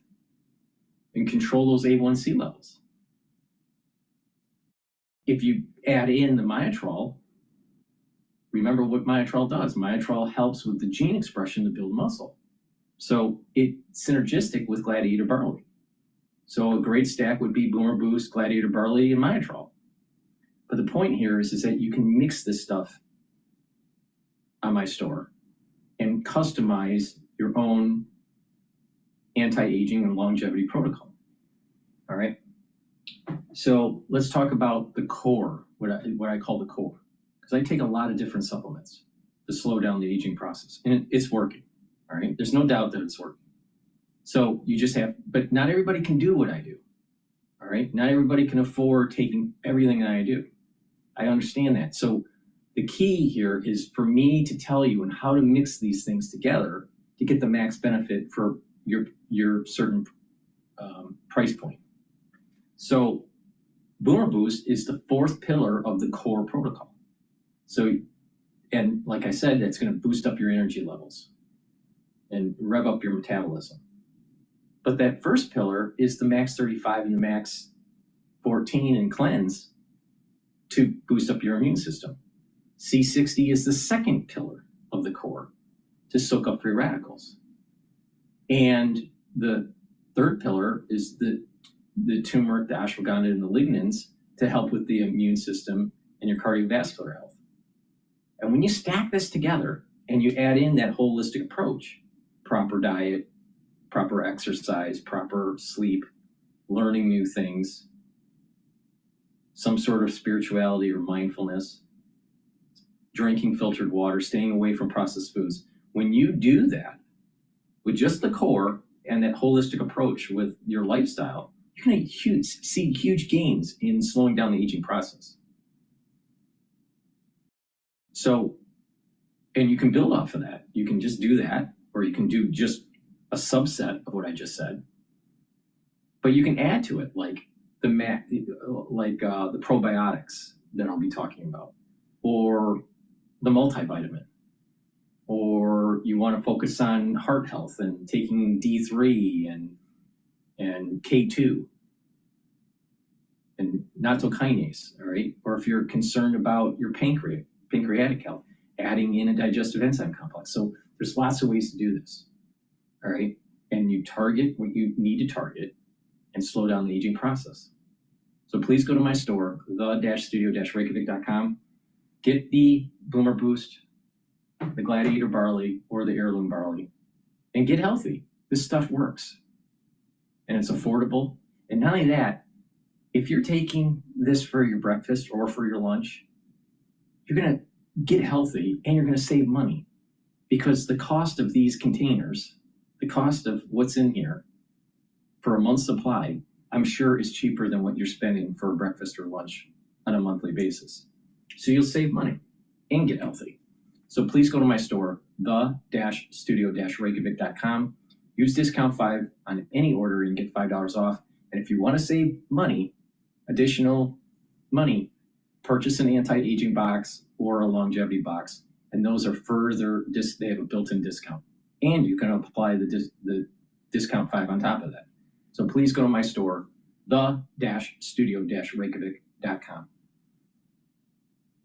and control those A1C levels. If you add in the Myotrol, remember what Myotrol does. Myotrol helps with the gene expression to build muscle. So it's synergistic with gladiator barley. So a great stack would be Boomer Boost, gladiator barley, and Myotrol. But the point here is that you can mix this stuff on my store and customize your own anti-aging and longevity protocol. All right. So let's talk about the core, what I call the core, because I take a lot of different supplements to slow down the aging process, and it's working. All right. There's no doubt that it's working. So you just have, but not everybody can do what I do. All right. Not everybody can afford taking everything that I do. I understand that. So the key here is for me to tell you and how to mix these things together to get the max benefit for your certain price point. So Boomer Boost is the fourth pillar of the core protocol. So, and like I said, that's going to boost up your energy levels and rev up your metabolism. But that first pillar is the max 35 and the max 14 and cleanse to boost up your immune system. C60 is the second pillar of the core to soak up free radicals. And the third pillar is the turmeric, the ashwagandha, and the lignans to help with the immune system and your cardiovascular health. And when you stack this together And you add in that holistic approach, proper diet, proper exercise, proper sleep, learning new things, some sort of spirituality or mindfulness, drinking filtered water, staying away from processed foods. When you do that with just the core and that holistic approach with your lifestyle, you're going to see huge gains in slowing down the aging process. So, and you can build off of that. You can just do that, or you can do just a subset of what I just said. But you can add to it, like the probiotics that I'll be talking about, or the multivitamin, or you want to focus on heart health and taking D3 and K2 and nattokinase, all right? Or if you're concerned about your pancreatic health, adding in a digestive enzyme complex. So there's lots of ways to do this, all right? And you target what you need to target and slow down the aging process. So please go to my store, the-studio-reykjavik.com, get the Boomer Boost, the Gladiator Barley, or the Heirloom Barley, and get healthy. This stuff works, and it's affordable. And not only that, if you're taking this for your breakfast or for your lunch, you're gonna get healthy and you're gonna save money, because the cost of these containers, the cost of what's in here for a month's supply, I'm sure is cheaper than what you're spending for breakfast or lunch on a monthly basis. So you'll save money and get healthy. So please go to my store, the-studio-reykjavik.com. Use discount 5 on any order and get $5 off. And if you want to save money, additional money, purchase an anti-aging box or a longevity box. And those are further, they have a built-in discount. And you can apply the discount 5 on top of that. So please go to my store, the-studio-reykjavik.com.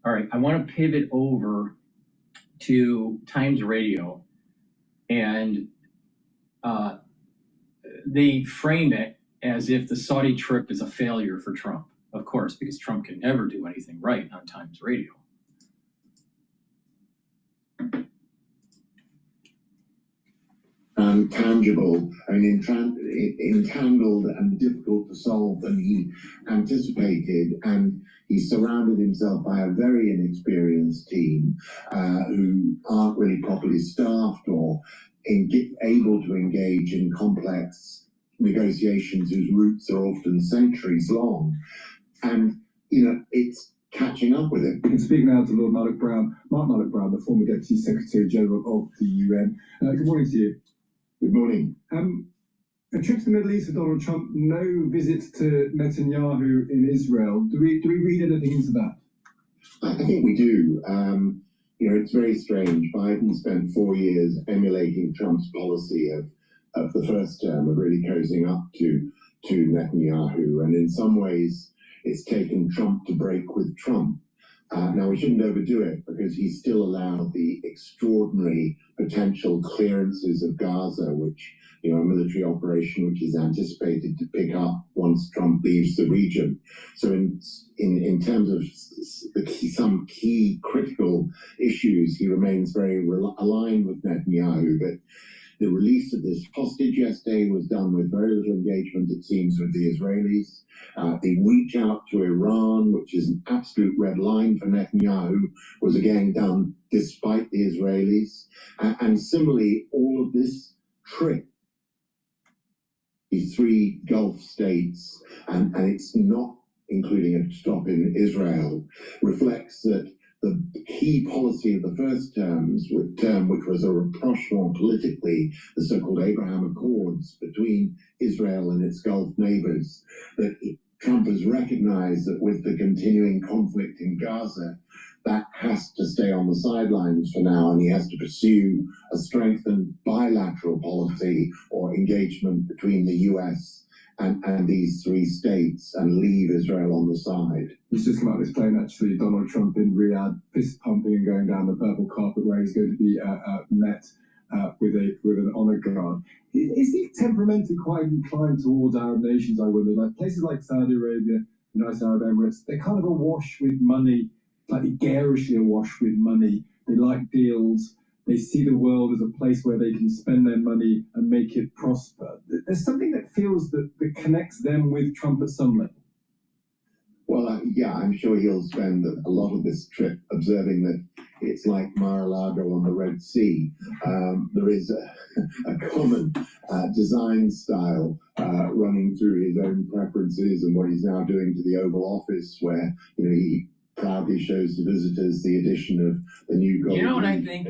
All right, I want to pivot over to Times Radio, and they frame it as if the Saudi trip is a failure for Trump. Of course, because Trump can never do anything right on Times Radio. Tangible, I mean, entangled and difficult to solve than he anticipated, and he surrounded himself by a very inexperienced team who aren't really properly staffed or able to engage in complex negotiations whose roots are often centuries long. And, it's catching up with it. We can speak now to Lord Mark Malloch Brown, the former Deputy Secretary General of the UN. Good morning to you. Good morning. A trip to the Middle East for Donald Trump, no visit to Netanyahu in Israel. Do we read anything into that? I think we do. It's very strange. Biden spent 4 years emulating Trump's policy of the first term, of really cozying up to Netanyahu. And in some ways, it's taken Trump to break with Trump. Now, we shouldn't overdo it, because he still allowed the extraordinary potential clearances of Gaza, which, a military operation which is anticipated to pick up once Trump leaves the region. So in terms of some key critical issues, he remains very aligned with Netanyahu. But the release of this hostage yesterday was done with very little engagement, it seems, with the Israelis. The reach out to Iran, which is an absolute red line for Netanyahu, was again done despite the Israelis. And similarly, all of this trip, these 3 Gulf states, and it's not including a stop in Israel, reflects that the key policy of the first term, which was a rapprochement politically, the so-called Abraham Accords between Israel and its Gulf neighbors, that Trump has recognized that with the continuing conflict in Gaza, that has to stay on the sidelines for now, and he has to pursue a strengthened bilateral policy or engagement between the US and these 3 states, and leave Israel on the side. He's just come out of this plane, actually, Donald Trump in Riyadh, fist pumping and going down the purple carpet where he's going to be met with an honor guard. Is he temperamentally quite inclined towards Arab nations, I wonder? Like places like Saudi Arabia, United Arab Emirates, they're kind of awash with money, slightly garishly awash with money. They like deals. They see the world as a place where they can spend their money and make it prosper. There's something that feels that connects them with Trump at some level. Well, yeah, I'm sure he'll spend a lot of this trip observing that it's like Mar-a-Lago on the Red Sea. There is a common design style running through his own preferences and what he's now doing to the Oval Office, where he proudly shows to visitors the addition of the new gold. You know what I think?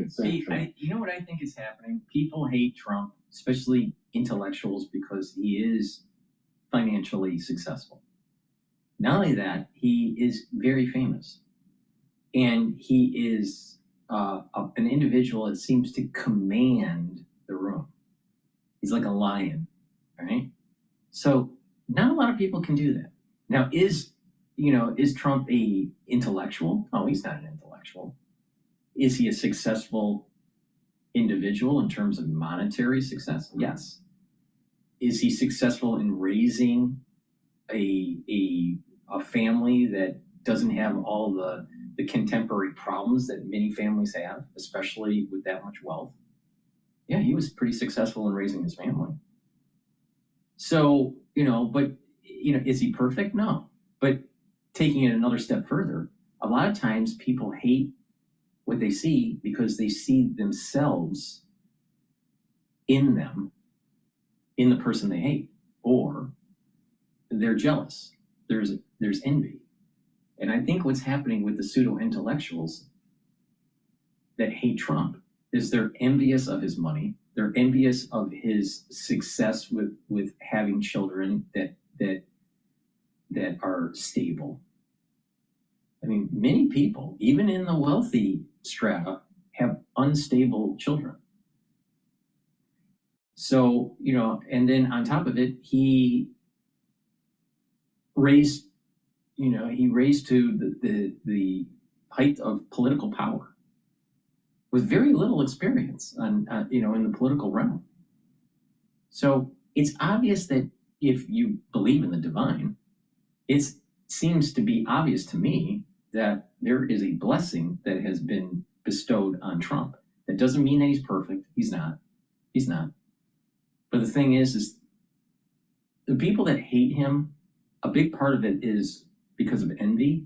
You know what I think is happening? People hate Trump, especially intellectuals, because he is financially successful. Not only that, he is very famous, and he is an individual that seems to command the room. He's like a lion, right? So not a lot of people can do that. Now, is Trump a intellectual? No, he's not an intellectual. Is he a successful individual in terms of monetary success? Yes. Is he successful in raising a family that doesn't have all the contemporary problems that many families have, especially with that much wealth? Yeah, he was pretty successful in raising his family. So, but is he perfect? No. But taking it another step further, a lot of times people hate what they see because they see themselves in them, in the person they hate, or they're jealous. There's envy. And I think what's happening with the pseudo-intellectuals that hate Trump is they're envious of his money. They're envious of his success with having children that are stable. I mean, many people, even in the wealthy strata, have unstable children. So, and then on top of it, he raised to the height of political power with very little experience in the political realm. So it's obvious that if you believe in the divine, it seems to be obvious to me that there is a blessing that has been bestowed on Trump. That doesn't mean that he's perfect. He's not. But the thing is the people that hate him, a big part of it is because of envy,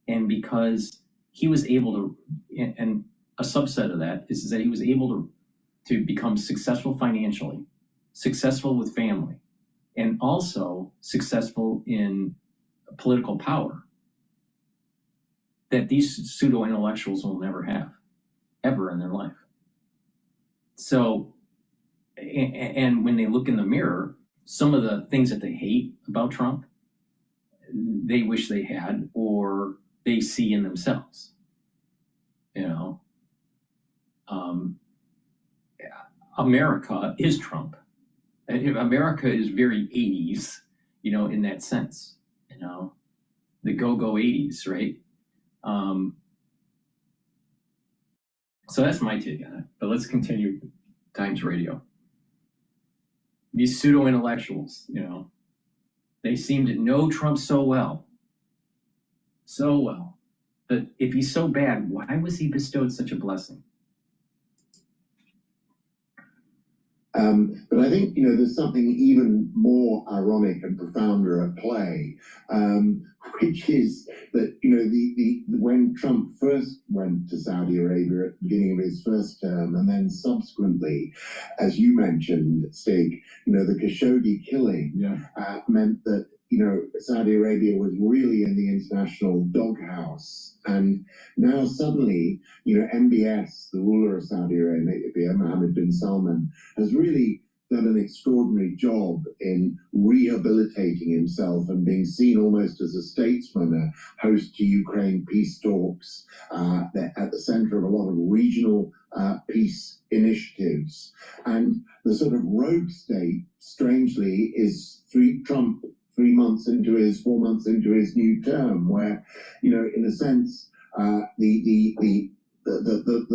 and because he was able to, and a subset of that is that he was able to become successful financially, successful with family, and also successful in political power that these pseudo-intellectuals will never have, ever in their life. So, and when they look in the mirror, some of the things that they hate about Trump, they wish they had, or they see in themselves. America is Trump. America is very 80s, in that sense. The go-go 80s, right? So that's my take on it. But let's continue Times Radio. These pseudo-intellectuals, they seem to know Trump so well. But if he's so bad, why was he bestowed such a blessing? But I think, there's something even more ironic and profounder at play, which is that, when Trump first went to Saudi Arabia at the beginning of his first term, and then subsequently, as you mentioned, Stig, the Khashoggi killing meant that, Saudi Arabia was really in the international doghouse. And now suddenly, MBS, the ruler of Saudi Arabia, Mohammed bin Salman, has really done an extraordinary job in rehabilitating himself and being seen almost as a statesman, a host to Ukraine peace talks, at the center of a lot of regional peace initiatives. And the sort of rogue state, strangely, is Trump 4 months into his new term, where, in a sense, the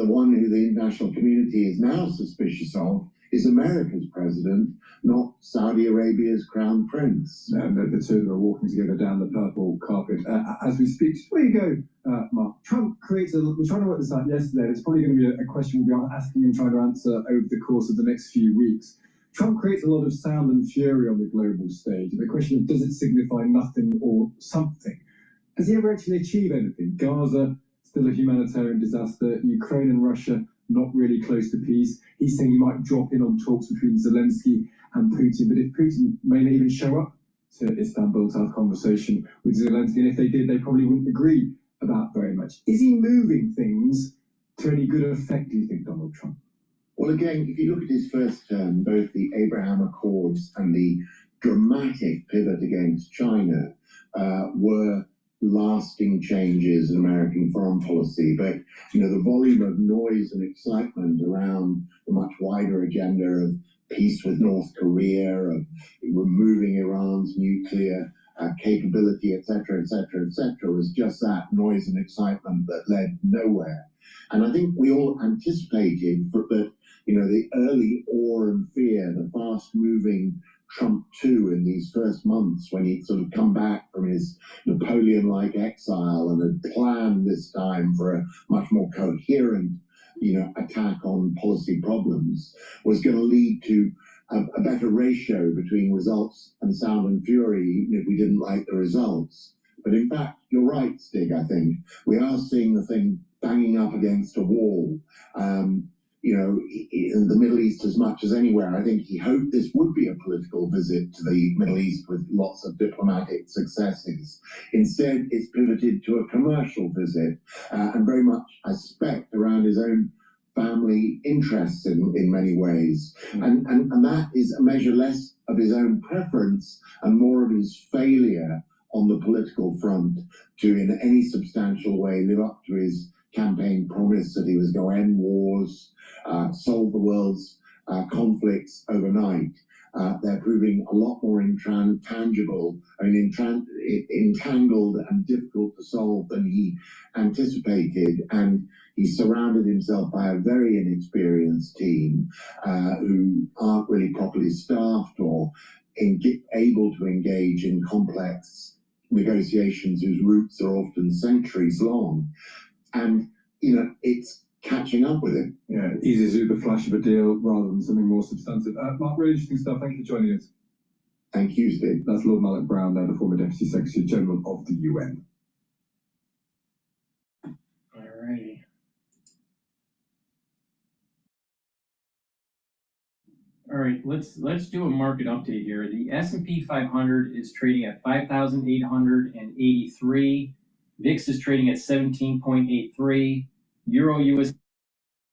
one who the international community is now suspicious of is America's president, not Saudi Arabia's crown prince. And the two of them are walking together down the purple carpet. As we speak, just before you go, Mark, Trump creates we're trying to work this out yesterday. It's probably going to be a question we'll be asking and trying to answer over the course of the next few weeks. Trump creates a lot of sound and fury on the global stage. And the question of, does it signify nothing or something? Has he ever actually achieved anything? Gaza, still a humanitarian disaster. Ukraine and Russia, not really close to peace. He's saying he might drop in on talks between Zelensky and Putin. But if Putin may not even show up to Istanbul to have a conversation with Zelensky, and if they did, they probably wouldn't agree about very much. Is he moving things to any good effect, do you think, Donald Trump? Well, again, if you look at his first term, both the Abraham Accords and the dramatic pivot against China were lasting changes in American foreign policy. But, the volume of noise and excitement around the much wider agenda of peace with North Korea, of removing Iran's nuclear capability, etc., was just that noise and excitement that led nowhere. And I think we all anticipated that, the early awe and fear, the fast-moving Trump 2 in these first months when he'd sort of come back from his Napoleon-like exile and had planned this time for a much more coherent, attack on policy problems, was going to lead to a better ratio between results and sound and fury, even if we didn't like the results. But in fact, you're right, Stig, I think. We are seeing the thing banging up against a wall. In the Middle East as much as anywhere. I think he hoped this would be a political visit to the Middle East with lots of diplomatic successes. Instead, it's pivoted to a commercial visit, and very much, I suspect, around his own family interests in many ways. And that is a measure less of his own preference and more of his failure on the political front to, in any substantial way, live up to his campaign promise that he was going to end wars, solve the world's conflicts overnight. They're proving a lot more intangible, entangled and difficult to solve than he anticipated. And he surrounded himself by a very inexperienced team who aren't really properly staffed or able to engage in complex negotiations whose roots are often centuries long. And, it's catching up with him. Yeah, easy to do the flash of a deal rather than something more substantive. Mark, really interesting stuff. Thank you for joining us. Thank you, Steve. That's Lord Malloch Brown, there, the former Deputy Secretary General of the UN. All righty. All right, let's do a market update here. The S&P 500 is trading at 5,883. VIX is trading at 17.83. Euro USD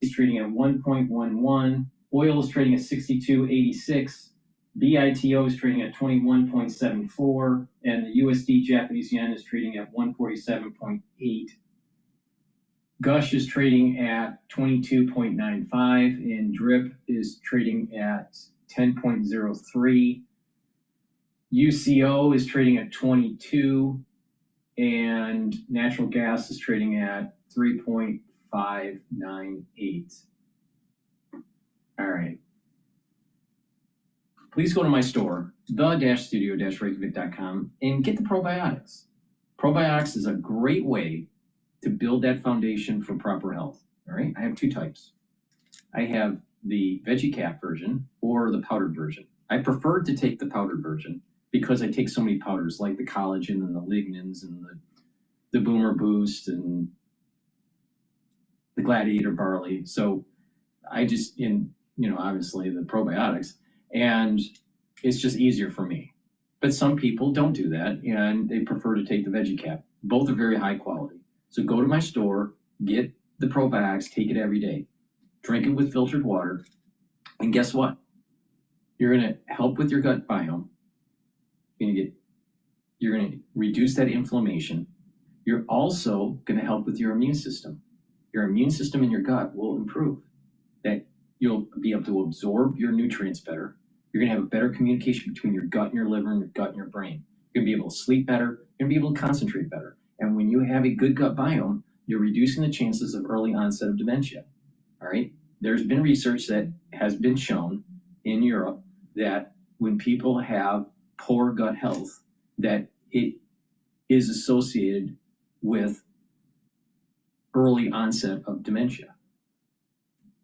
is trading at 1.11. Oil is trading at 62.86. BITO is trading at 21.74. And the USD Japanese yen is trading at 147.8. Gush is trading at 22.95. And DRIP is trading at 10.03. UCO is trading at 22. And natural gas is trading at 3.598. All right. Please go to my store, the-studio-reykjavik.com, and get the probiotics. Probiotics is a great way to build that foundation for proper health. All right. I have two types. I have the veggie cap version or the powdered version. I prefer to take the powdered version because I take so many powders like the collagen and the lignans and the boomer boost and the gladiator barley. So I just, obviously the probiotics, and it's just easier for me. But some people don't do that and they prefer to take the veggie cap. Both are very high quality. So go to my store, get the probiotics, take it every day, drink it with filtered water. And guess what? You're going to help with your gut biome. You're going to reduce that inflammation. You're also going to help with your immune system. Your immune system in your gut will improve. That you'll be able to absorb your nutrients better. You're going to have a better communication between your gut and your liver and your gut and your brain. You're going to be able to sleep better. You're going to be able to concentrate better. And when you have a good gut biome, you're reducing the chances of early onset of dementia. All right? there's been research that has been shown in Europe that when people have poor gut health, that it is associated with early onset of dementia.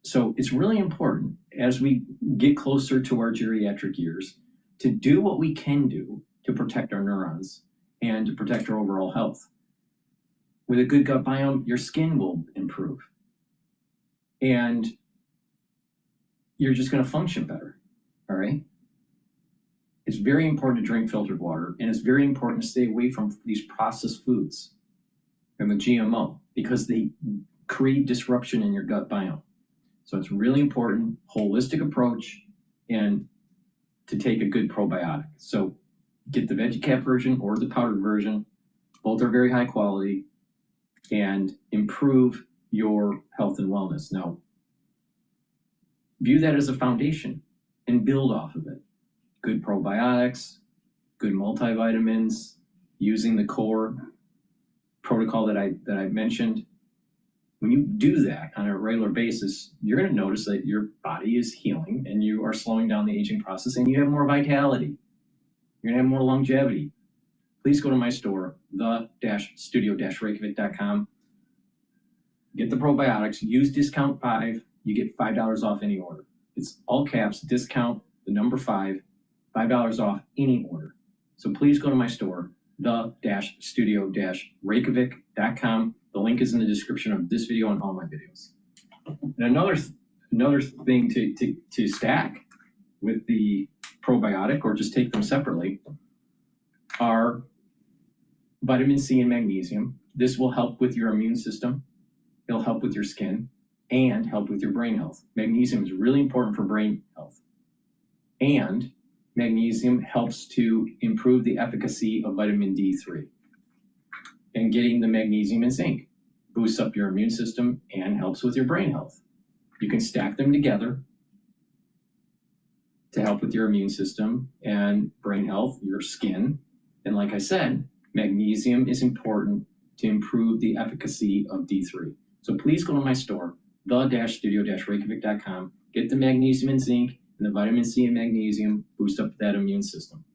So it's really important as we get closer to our geriatric years to do what we can do to protect our neurons and to protect our overall health. With a good gut biome, your skin will improve. And you're just going to function better, all right? It's very important to drink filtered water, and it's very important to stay away from these processed foods and the GMO because they create disruption in your gut biome. So it's really important, holistic approach, and to take a good probiotic. So get the VeggieCap version or the powdered version. Both are very high quality and improve your health and wellness. Now, view that as a foundation and build off of it. Good probiotics, good multivitamins, using the core protocol that I mentioned. When you do that on a regular basis, you're going to notice that your body is healing and you are slowing down the aging process and you have more vitality. You're going to have more longevity. Please go to my store, the-studio-reykjavik.com. Get the probiotics, use discount 5, you get $5 off any order. It's all caps, discount, the number 5, $5 off any order. So please go to my store, the-studio-reykjavik.com. The link is in the description of this video and all my videos. And another thing to stack with the probiotic, or just take them separately, are vitamin C and magnesium. This will help with your immune system. It'll help with your skin and help with your brain health. Magnesium is really important for brain health. And magnesium helps to improve the efficacy of vitamin D3. And getting the magnesium and zinc boosts up your immune system and helps with your brain health. You can stack them together to help with your immune system and brain health, your skin. And like I said, magnesium is important to improve the efficacy of D3. So please go to my store, the-studio-reykjavik.com, get the magnesium and zinc and the vitamin C and magnesium, boost up that immune system.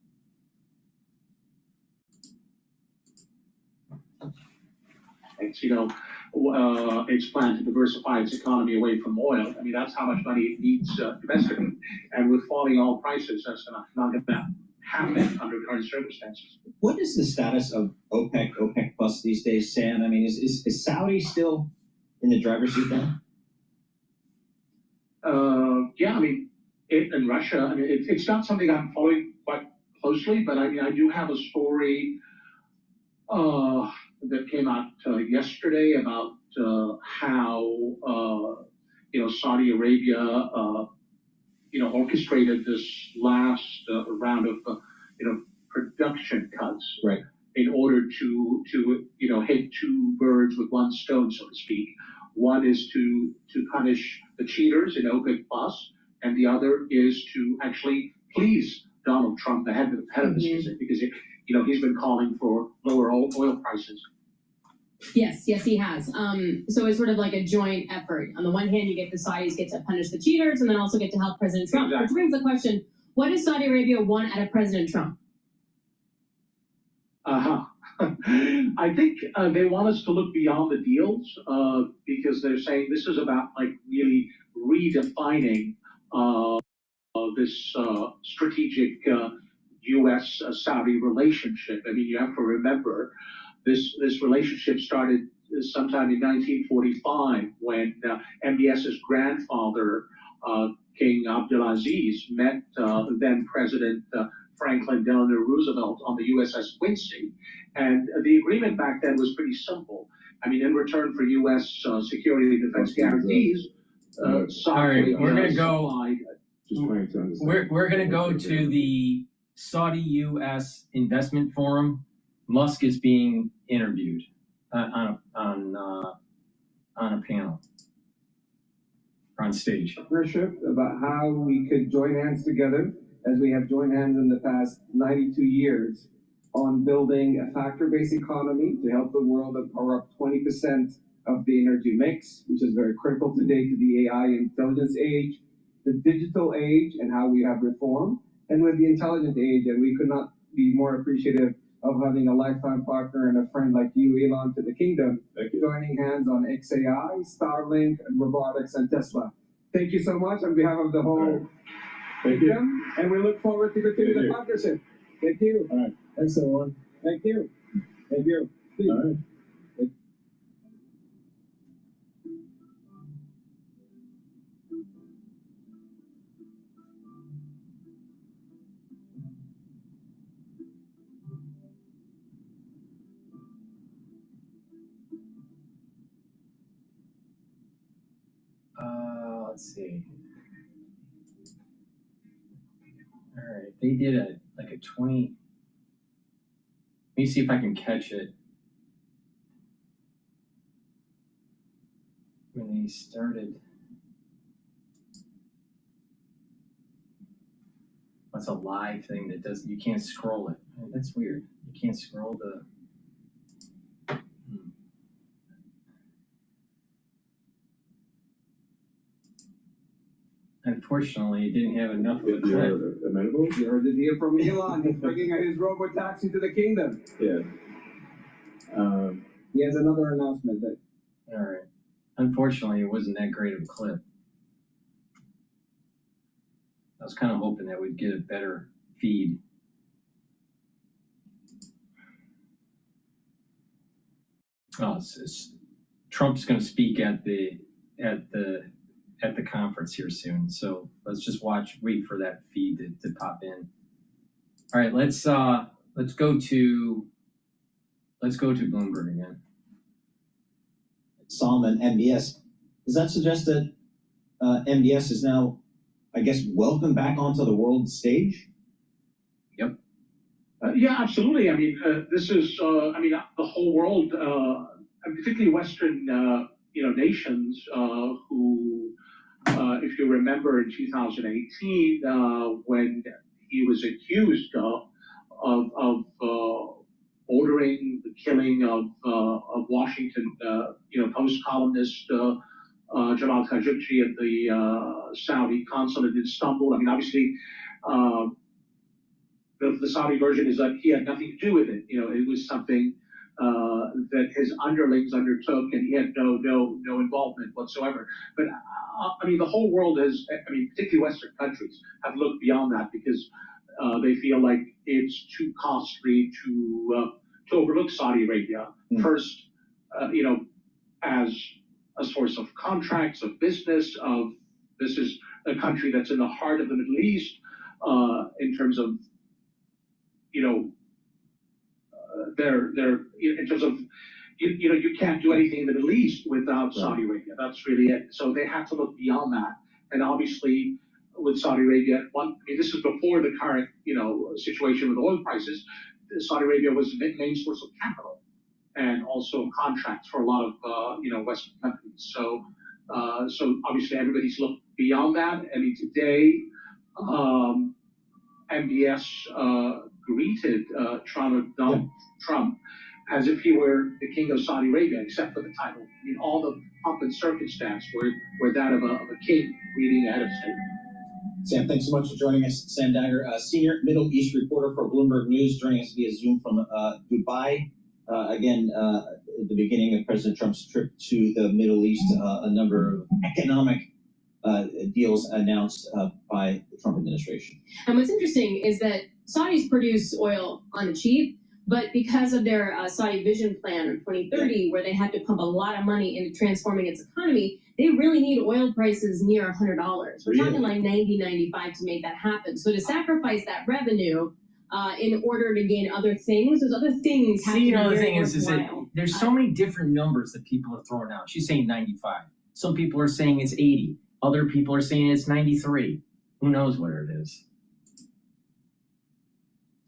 It's, it's planned to diversify its economy away from oil. I mean, that's how much money it needs domestically. And with falling oil prices, that's not going to happen under current circumstances. What is the status of OPEC Plus these days, Sam? I mean, is Saudi still in the driver's seat now? Yeah, I mean, in Russia, I mean, it's not something I'm following quite closely, but I mean, I do have a story that came out yesterday about how Saudi Arabia orchestrated this last round of production cuts, right, in order to hit two birds with one stone, so to speak. One is to punish the cheaters in OPEC Plus, and the other is to actually please Donald Trump, the head of this visit, because he's been calling for lower oil prices. Yes, he has. So it's sort of like a joint effort. On the one hand, you get the Saudis get to punish the cheaters, and then also get to help President Trump. Exactly. Which brings the question: what does Saudi Arabia want out of President Trump? I think they want us to look beyond the deals because they're saying this is about really redefining this strategic U.S.-Saudi relationship. I mean, you have to remember this relationship started sometime in 1945 when MBS's grandfather, King Abdulaziz, met then President Franklin Delano Roosevelt on the USS Quincy. And the agreement back then was pretty simple. I mean, in return for U.S. security and defense guarantees, all right, we're going to go. We're going to go to the Saudi-U.S. investment forum. Musk is being interviewed on a panel on stage. Partnership about how we could join hands together, as we have joined hands in the past 92 years, on building a factor-based economy to help the world and power up 20% of the energy mix, which is very critical today to the AI intelligence age, the digital age, and how we have reformed, and with the intelligent age, and we could not be more appreciative of having a lifetime partner and a friend like you, Elon, to the kingdom, joining hands on XAI, Starlink, and robotics, and Tesla. Thank you so much on behalf of the whole kingdom, and we look forward to continuing the partnership. Thank you. All right. Thanks, everyone. Thank you. Thank you. All right. Let's see. All right, they did a 20. Let me see if I can catch it. When they started. That's a live thing that doesn't. You can't scroll it. That's weird. You can't scroll the. Unfortunately, it didn't have enough of a clip. Amenable? You heard it here from Elon. He's bringing his robot taxi to the kingdom. Yeah. He has another announcement. All right. Unfortunately, it wasn't that great of a clip. I was kind of hoping that we'd get a better feed. Oh, Trump's going to speak at the conference here soon. So let's just wait for that feed to pop in. All right, let's go to Bloomberg again. Solomon, MBS. Does that suggest that MBS is now, I guess, welcome back onto the world stage? Yep. Yeah, absolutely. I mean, this is, the whole world, particularly Western, nations who, if you remember in 2018, when he was accused of ordering the killing of Washington, Post columnist Jamal Khashoggi at the Saudi consulate in Istanbul. I mean, obviously, the Saudi version is that he had nothing to do with it. It was something that his underlings undertook, and he had no involvement whatsoever. But the whole world has, particularly Western countries, have looked beyond that because they feel like it's too costly to overlook Saudi Arabia. First, as a source of contracts, of business, this is a country that's in the heart of the Middle East in terms of, in terms of, you can't do anything in the Middle East without Saudi Arabia. That's really it. So they have to look beyond that. And obviously, with Saudi Arabia, this is before the current, situation with oil prices. Saudi Arabia was the main source of capital and also contracts for a lot of, Western countries. So obviously everybody's looked beyond that. I mean, today, MBS greeted Donald Trump as if he were the king of Saudi Arabia, except for the title. I mean, all the pomp and circumstance were that of a king greeting the head of state. Sam, thanks so much for joining us. Sam Dagger, senior Middle East reporter for Bloomberg News, joining us via Zoom from Dubai. Again, at the beginning of President Trump's trip to the Middle East, a number of economic deals announced by the Trump administration. And what's interesting is that Saudis produce oil on the cheap, but because of their Saudi Vision Plan in 2030, where they had to pump a lot of money into transforming its economy, they really need oil prices near $100. We're talking like 90, 95 to make that happen. So to sacrifice that revenue in order to gain other things, those other things have to be the very thing is that worthwhile. there's so many different numbers that people have thrown out. She's saying 95. Some people are saying it's 80. Other people are saying it's 93. Who knows what it is?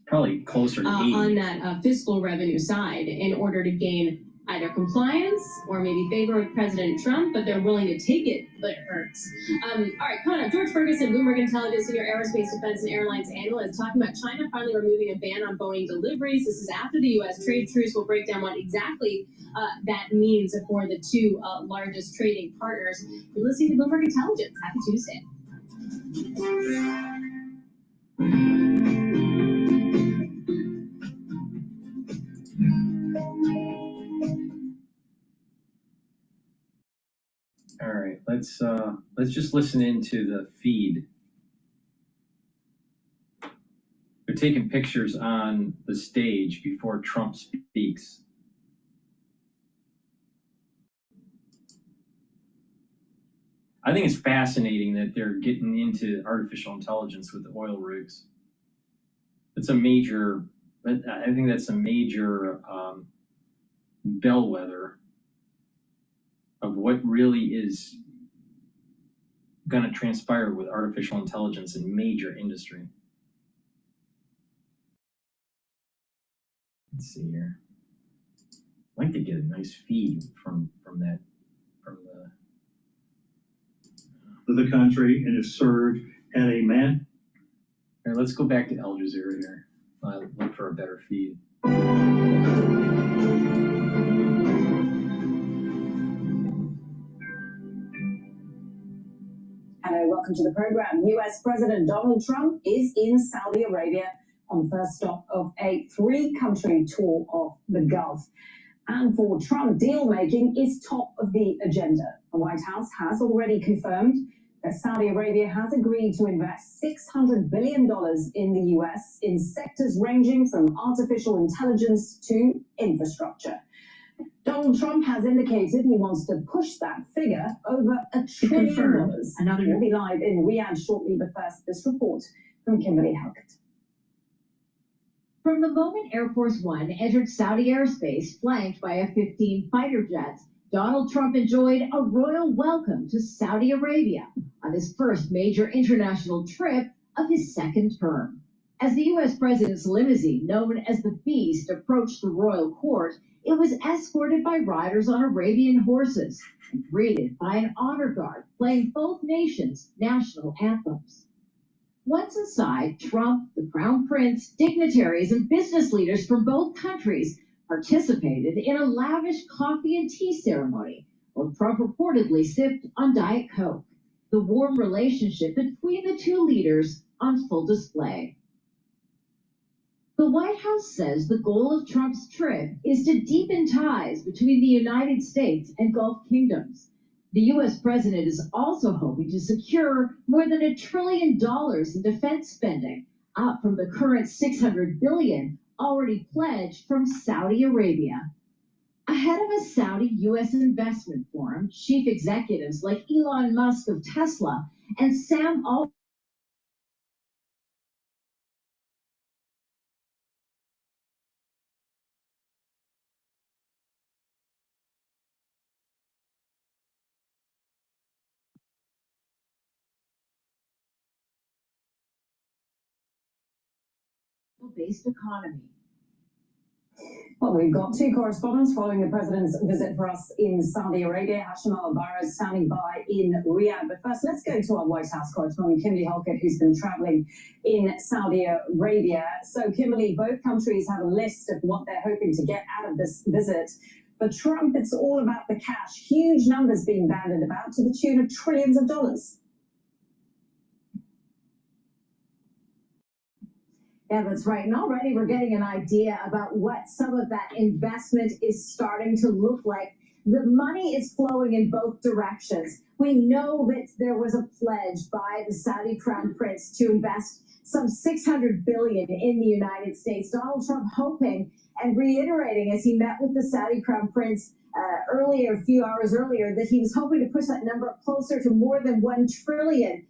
Probably closer to 80. On that fiscal revenue side in order to gain either compliance or maybe favor of President Trump, but they're willing to take it, but it hurts. All right, Connor, George Ferguson, Bloomberg Intelligence, senior aerospace, defense, and airlines analyst, talking about China finally removing a ban on Boeing deliveries. This is after the U.S. trade truce. We'll break down what exactly that means for the two largest trading partners. You're listening to Bloomberg Intelligence. Happy Tuesday. All right, let's just listen into the feed. They're taking pictures on the stage before Trump speaks. I think it's fascinating that they're getting into artificial intelligence with the oil rigs. It's a major, I think that's a major bellwether of what really is going to transpire with artificial intelligence in major industry. Let's see here. I'd like to get a nice feed from the country and have served at a man. Here, let's go back to Al Jazeera here. Look for a better feed. Hello, welcome to the program. U.S. President Donald Trump is in Saudi Arabia on the first stop of a three-country tour of the Gulf. And for Trump, deal-making is top of the agenda. The White House has already confirmed that Saudi Arabia has agreed to invest $600 billion in the U.S. in sectors ranging from artificial intelligence to infrastructure. Donald Trump has indicated he wants to push that figure over $1 trillion. We'll be live in Riyadh shortly, but first, this report from Kimberly Halkett. From the moment Air Force One entered Saudi airspace flanked by F-15 fighter jets, Donald Trump enjoyed a royal welcome to Saudi Arabia on his first major international trip of his second term. As the U.S. president's limousine, known as the Beast, approached the royal court, it was escorted by riders on Arabian horses and greeted by an honor guard playing both nations' national anthems. Once inside, Trump, the Crown Prince, dignitaries, and business leaders from both countries participated in a lavish coffee and tea ceremony, while Trump reportedly sipped on Diet Coke, the warm relationship between the two leaders on full display. The White House says the goal of Trump's trip is to deepen ties between the United States and Gulf kingdoms. The U.S. president is also hoping to secure more than $1 trillion in defense spending, up from the current $600 billion already pledged from Saudi Arabia. Ahead of a Saudi-U.S. investment forum, chief executives like Elon Musk of Tesla and Sam Altman based economy. Well, we've got two correspondents following the president's visit for us in Saudi Arabia. Hashim Al-Barra standing by in Riyadh. But first, let's go to our White House correspondent, Kimberly Halkett, who's been traveling in Saudi Arabia. So, Kimberly, both countries have a list of what they're hoping to get out of this visit. For Trump, it's all about the cash. Huge numbers being bandied about to the tune of trillions of dollars. Yeah, that's right. And already we're getting an idea about what some of that investment is starting to look like. The money is flowing in both directions. We know that there was a pledge by the Saudi Crown Prince to invest some $600 billion in the United States. Donald Trump hoping and reiterating as he met with the Saudi Crown Prince a few hours earlier, that he was hoping to push that number up closer to more than $1 trillion.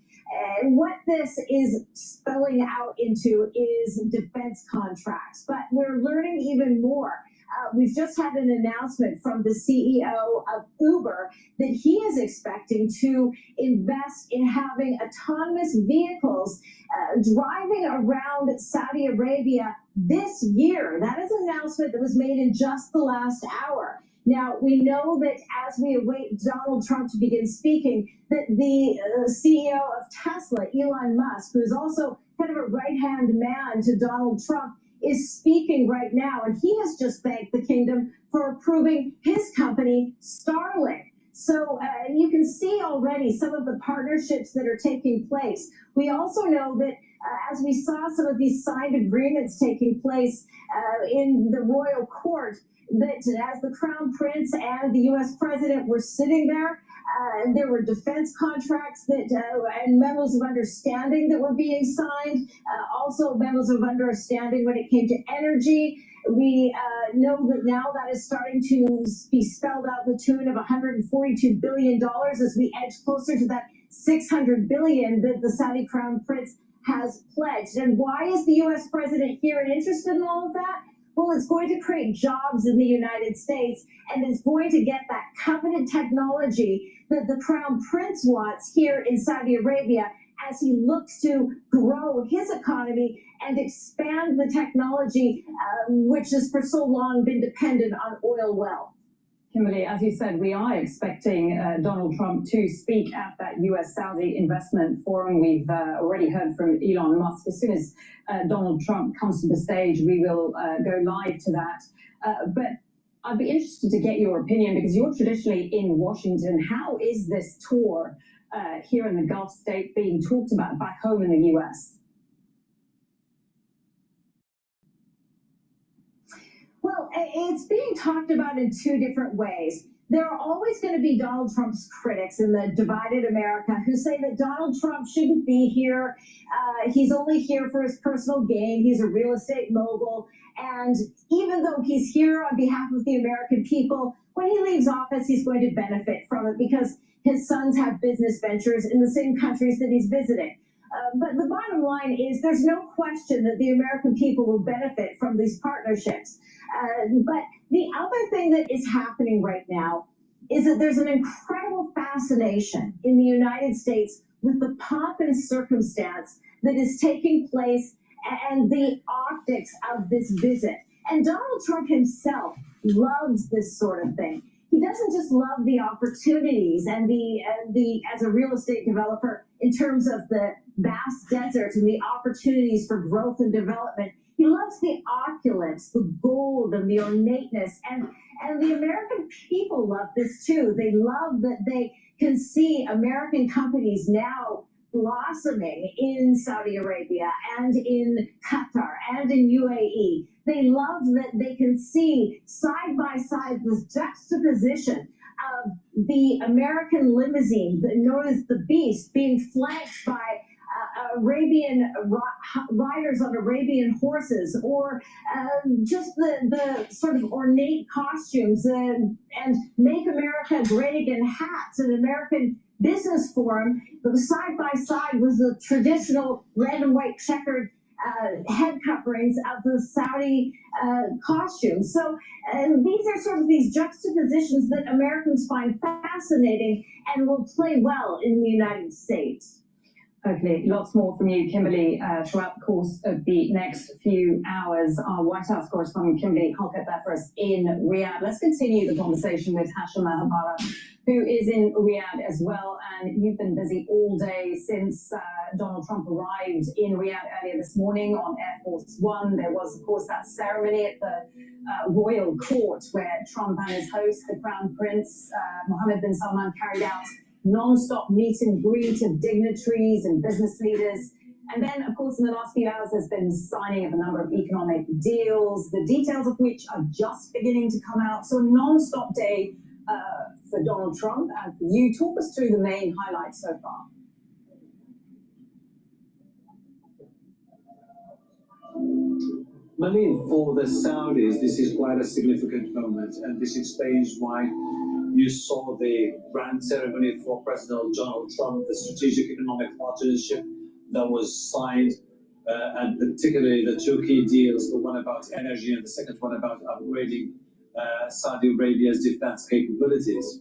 And what this is spelling out into is defense contracts. But we're learning even more. We've just had an announcement from the CEO of Uber that he is expecting to invest in having autonomous vehicles driving around Saudi Arabia this year. That is an announcement that was made in just the last hour. Now, we know that as we await Donald Trump to begin speaking, that the CEO of Tesla, Elon Musk, who is also kind of a right-hand man to Donald Trump, is speaking right now, and he has just thanked the kingdom for approving his company, Starlink. So you can see already some of the partnerships that are taking place. We also know that as we saw some of these signed agreements taking place in the royal court, that as the Crown Prince and the U.S. President were sitting there, there were defense contracts that and memos of understanding that were being signed, also memos of understanding when it came to energy. We know that now that is starting to be spelled out the tune of $142 billion as we edge closer to that $600 billion that the Saudi Crown Prince has pledged. And why is the U.S. President here and interested in all of that? Well, it's going to create jobs in the United States, and it's going to get that coveted technology that the Crown Prince wants here in Saudi Arabia as he looks to grow his economy and expand the technology, which has for so long been dependent on oil wealth. Kimberly, as you said, we are expecting Donald Trump to speak at that U.S.-Saudi investment forum. We've already heard from Elon Musk. As soon as Donald Trump comes to the stage, we will go live to that. But I'd be interested to get your opinion, because you're traditionally in Washington. How is this tour here in the Gulf state being talked about back home in the U.S.? Well, it's being talked about in two different ways. There are always going to be Donald Trump's critics in the divided America who say that Donald Trump shouldn't be here. He's only here for his personal gain. He's a real estate mogul. And even though he's here on behalf of the American people, when he leaves office, he's going to benefit from it because his sons have business ventures in the same countries that he's visiting. But the bottom line is there's no question that the American people will benefit from these partnerships. But the other thing that is happening right now is that there's an incredible fascination in the United States with the pomp and circumstance that is taking place and the optics of this visit. And Donald Trump himself loves this sort of thing. He doesn't just love the opportunities and the as a real estate developer in terms of the vast desert and the opportunities for growth and development. He loves the opulence, the gold, and the ornateness, and the American people love this too. They love that they can see American companies now blossoming in Saudi Arabia and in Qatar and in UAE. They love that they can see side by side this juxtaposition of the American limousine, known as the Beast, being flanked by Arabian riders on Arabian horses, or just the sort of ornate costumes and Make America Great Again hats and American Business Forum. But side by side was the traditional red and white checkered head coverings of the Saudi costumes. So these are sort of these juxtapositions that Americans find fascinating and will play well in the United States. Hopefully, lots more from you, Kimberly, throughout the course of the next few hours. Our White House correspondent, Kimberly, will get that for us in Riyadh. Let's continue the conversation with Hashim Mahabara, who is in Riyadh as well. And you've been busy all day since Donald Trump arrived in Riyadh earlier this morning on Air Force One. There was, of course, that ceremony at the royal court where Trump and his host, the Crown Prince, Mohammed bin Salman, carried out non-stop meet and greet of dignitaries and business leaders. And then, of course, in the last few hours, there's been signing of a number of economic deals, the details of which are just beginning to come out. So a non-stop day for Donald Trump and for you. Talk us through the main highlights so far. Money for the Saudis, this is quite a significant moment, and this explains why you saw the grand ceremony for President Donald Trump, the strategic economic partnership that was signed, and particularly the two key deals, the one about energy and the second one about upgrading Saudi Arabia's defense capabilities.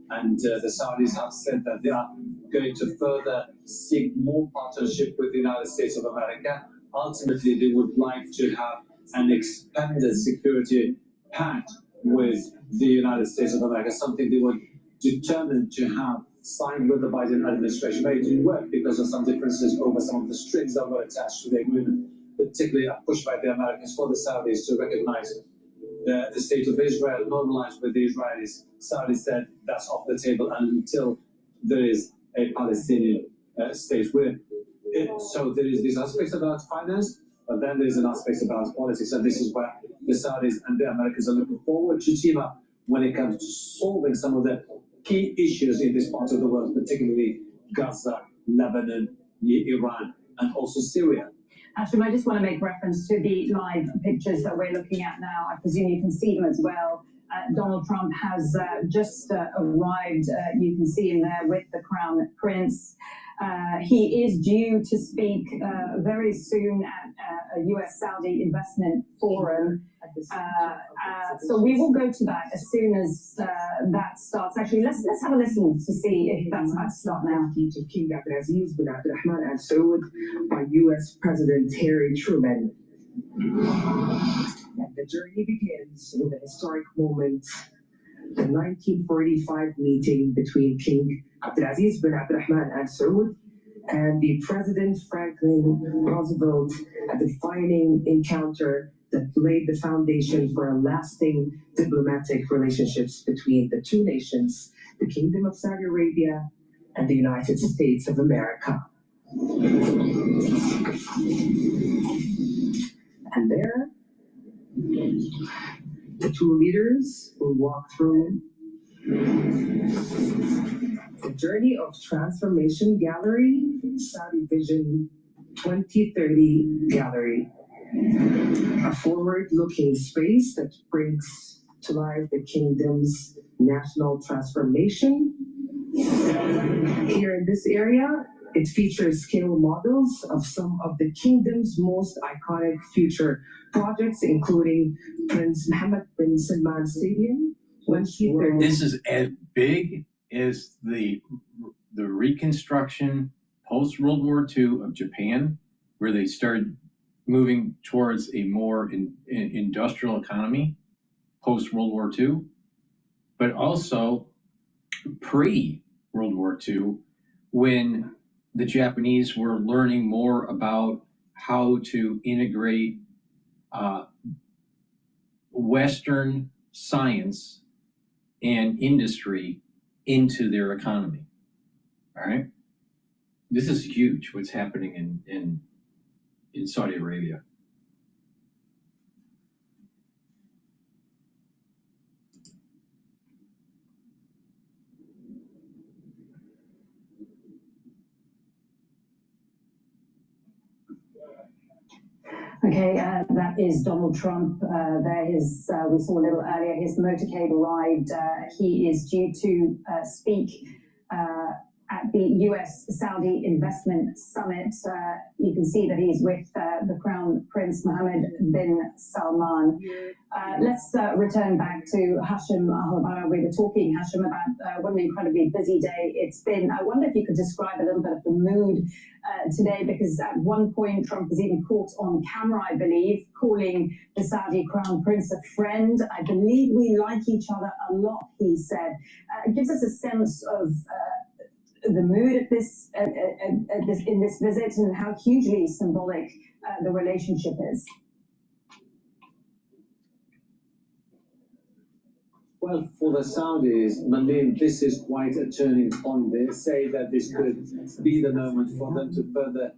And the Saudis have said that they are going to further seek more partnership with the United States of America. Ultimately, they would like to have an expanded security pact with the United States of America, something they were determined to have signed with the Biden administration. But it didn't work because of some differences over some of the strings that were attached to the agreement, particularly a push by the Americans for the Saudis to recognize the state of Israel, normalize with the Israelis. Saudis said that's off the table until there is a Palestinian state. So there is these aspects about finance, but then there's an aspect about politics, and this is where the Saudis and the Americans are looking forward to team up when it comes to solving some of the key issues in this part of the world, particularly Gaza, Lebanon, Iran, and also Syria. Ashim, I just want to make reference to the live pictures that we're looking at now. I presume you can see them as well. Donald Trump has just arrived. You can see him there with the Crown Prince. He is due to speak very soon at a US-Saudi investment forum. So we will go to that as soon as that starts. Actually, let's have a listen to see if that's about to start now. Speech of King Abdulaziz bin Abdulrahman Al Saud by U.S. President Harry Truman. And the journey begins with a historic moment, the 1945 meeting between King Abdulaziz bin Abdulrahman Al Saud and the President Franklin Roosevelt, a defining encounter that laid the foundation for a lasting diplomatic relationships between the two nations, the Kingdom of Saudi Arabia and the United States of America. And there, the two leaders will walk through the Journey of Transformation Gallery, Saudi Vision 2030 Gallery, a forward-looking space that brings to life the kingdom's national transformation. Here in this area, it features scale models of some of the kingdom's most iconic future projects, including Prince Mohammed bin Salman Stadium. This is as big as the reconstruction post-World War II of Japan, where they started moving towards a more industrial economy post-World War II, but also pre-World War II, when the Japanese were learning more about how to integrate Western science and industry into their economy. All right, this is huge. What's happening in Saudi Arabia. Okay, that is Donald Trump. We saw a little earlier his motorcade ride. He is due to speak at the US-Saudi Investment Summit. You can see that he's with the Crown Prince Mohammed bin Salman. Let's return back to Hashim Al-Habara. We were talking, Hashim, about what an incredibly busy day it's been. I wonder if you could describe a little bit of the mood today, because at one point Trump was even caught on camera, I believe, calling the Saudi Crown Prince a friend. I believe we like each other a lot, he said. It gives us a sense of the mood at in this visit and how hugely symbolic the relationship is. Well, for the Saudis, Malin, this is quite a turning point. They say that this could be the moment for them to further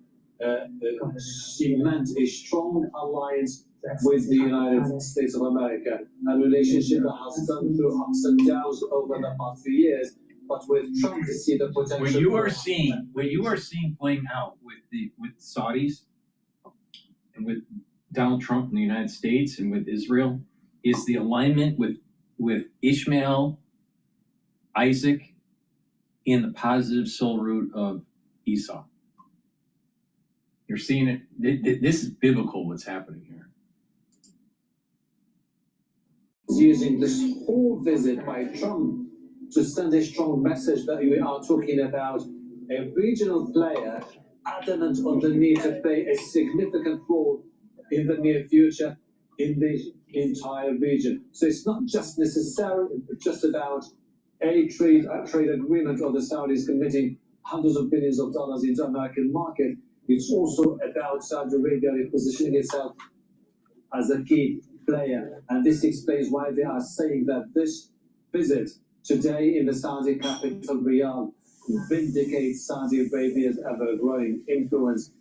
cement a strong alliance with the United States of America, a relationship that has gone through ups and downs over the past few years. But with Trump, to see the potential. What you are seeing playing out with Saudis and with Donald Trump in the United States and with Israel is the alignment with Ishmael, Isaac, in the positive soul root of Esau. You're seeing it. This is biblical. What's happening here? Using this whole visit by Trump to send a strong message that we are talking about a regional player adamant on the need to play a significant role in the near future, in the entire region. So it's not just necessarily just about a trade agreement or the Saudis committing hundreds of billions of dollars into the American market. It's also about Saudi Arabia repositioning itself as a key player. And this explains why they are saying that this visit today in the Saudi capital, Riyadh, vindicates Saudi Arabia's ever-growing influence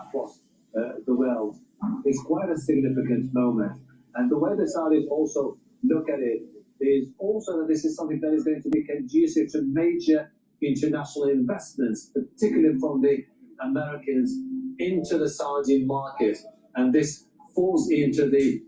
across the world. It's quite a significant moment. And the way the Saudis also look at it is also that this is something that is going to be conducive to major international investments, particularly from the Americans into the Saudi market. And this falls into the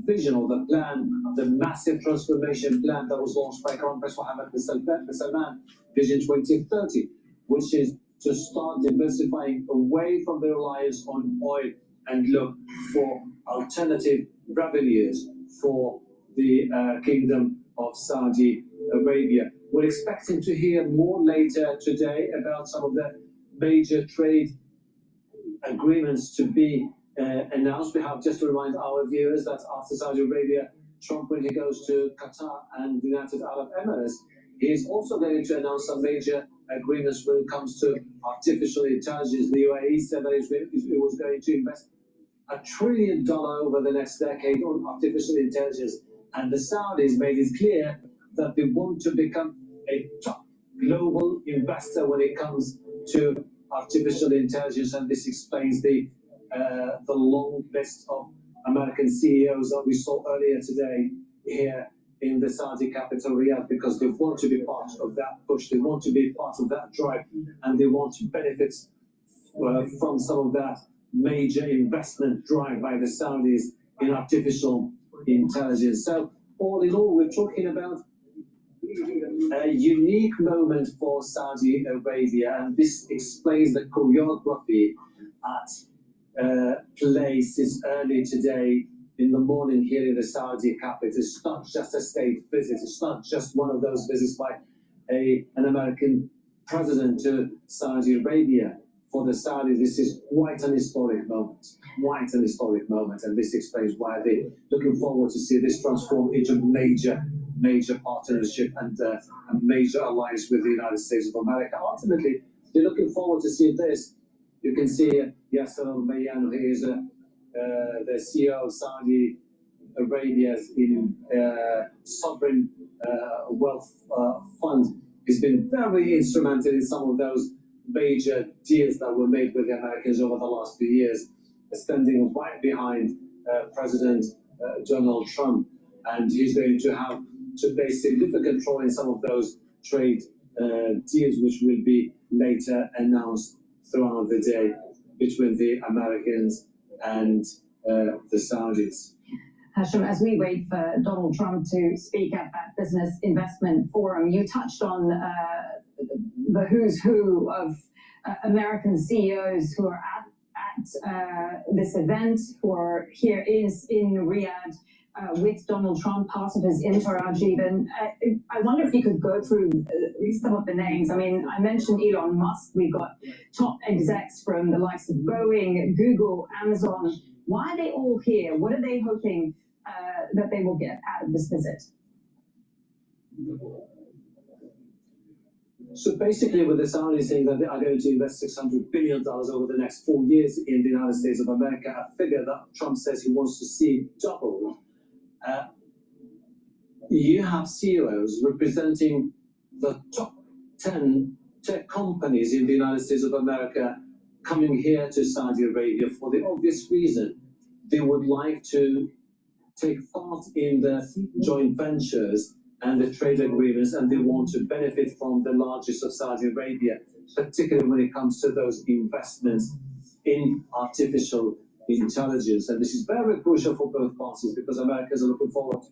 vision or the plan, the massive transformation plan that was launched by Crown Prince Mohammed bin Salman, Vision 2030, which is to start diversifying away from the reliance on oil and look for alternative revenues for the Kingdom of Saudi Arabia. We're expecting to hear more later today about some of the major trade agreements to be announced. We have just to remind our viewers that after Saudi Arabia, Trump, when he goes to Qatar and the United Arab Emirates, he is also going to announce some major agreements when it comes to artificial intelligence. The UAE said that it was going to invest $1 trillion over the next decade on artificial intelligence. And the Saudis made it clear that they want to become a top global investor when it comes to artificial intelligence. And this explains the long list of American CEOs that we saw earlier today here in the Saudi capital, Riyadh, because they want to be part of that push, they want to be part of that drive, and they want to benefit from some of that major investment drive by the Saudis in artificial intelligence. So all in all, we're talking about a unique moment for Saudi Arabia, and this explains the choreography at place early today in the morning here in the Saudi capital. It's not just a state visit. It's not just one of those visits by an American president to Saudi Arabia. For the Saudis, this is quite an historic moment. Quite an historic moment. And this explains why they're looking forward to see this transform into major partnership and a major alliance with the United States of America. Ultimately, they're looking forward to see this. You can see Yasser Al-Mayyan, who is the CEO of Saudi Arabia's sovereign wealth fund. He's been very instrumental in some of those major deals that were made with the Americans over the last few years, standing right behind President Donald Trump. And he's going to have to play a significant role in some of those trade deals, which will be later announced throughout the day between the Americans and the Saudis. Hashem, as we wait for Donald Trump to speak at that Business Investment Forum, you touched on the who's who of American CEOs who are at this event, who are here in Riyadh with Donald Trump, part of his entourage even. I wonder if you could go through some of the names. I mean, I mentioned Elon Musk. We got top execs from the likes of Boeing, Google, Amazon. Why are they all here? What are they hoping that they will get out of this visit? So basically, with the Saudis saying that they are going to invest $600 billion over the next 4 years in the United States of America, a figure that Trump says he wants to see double. You have CEOs representing the top 10 tech companies in the United States of America coming here to Saudi Arabia for the obvious reason. They would like to take part in the joint ventures and the trade agreements, and they want to benefit from the largest of Saudi Arabia, particularly when it comes to those investments in artificial intelligence. And this is very crucial for both parties because Americans are looking forward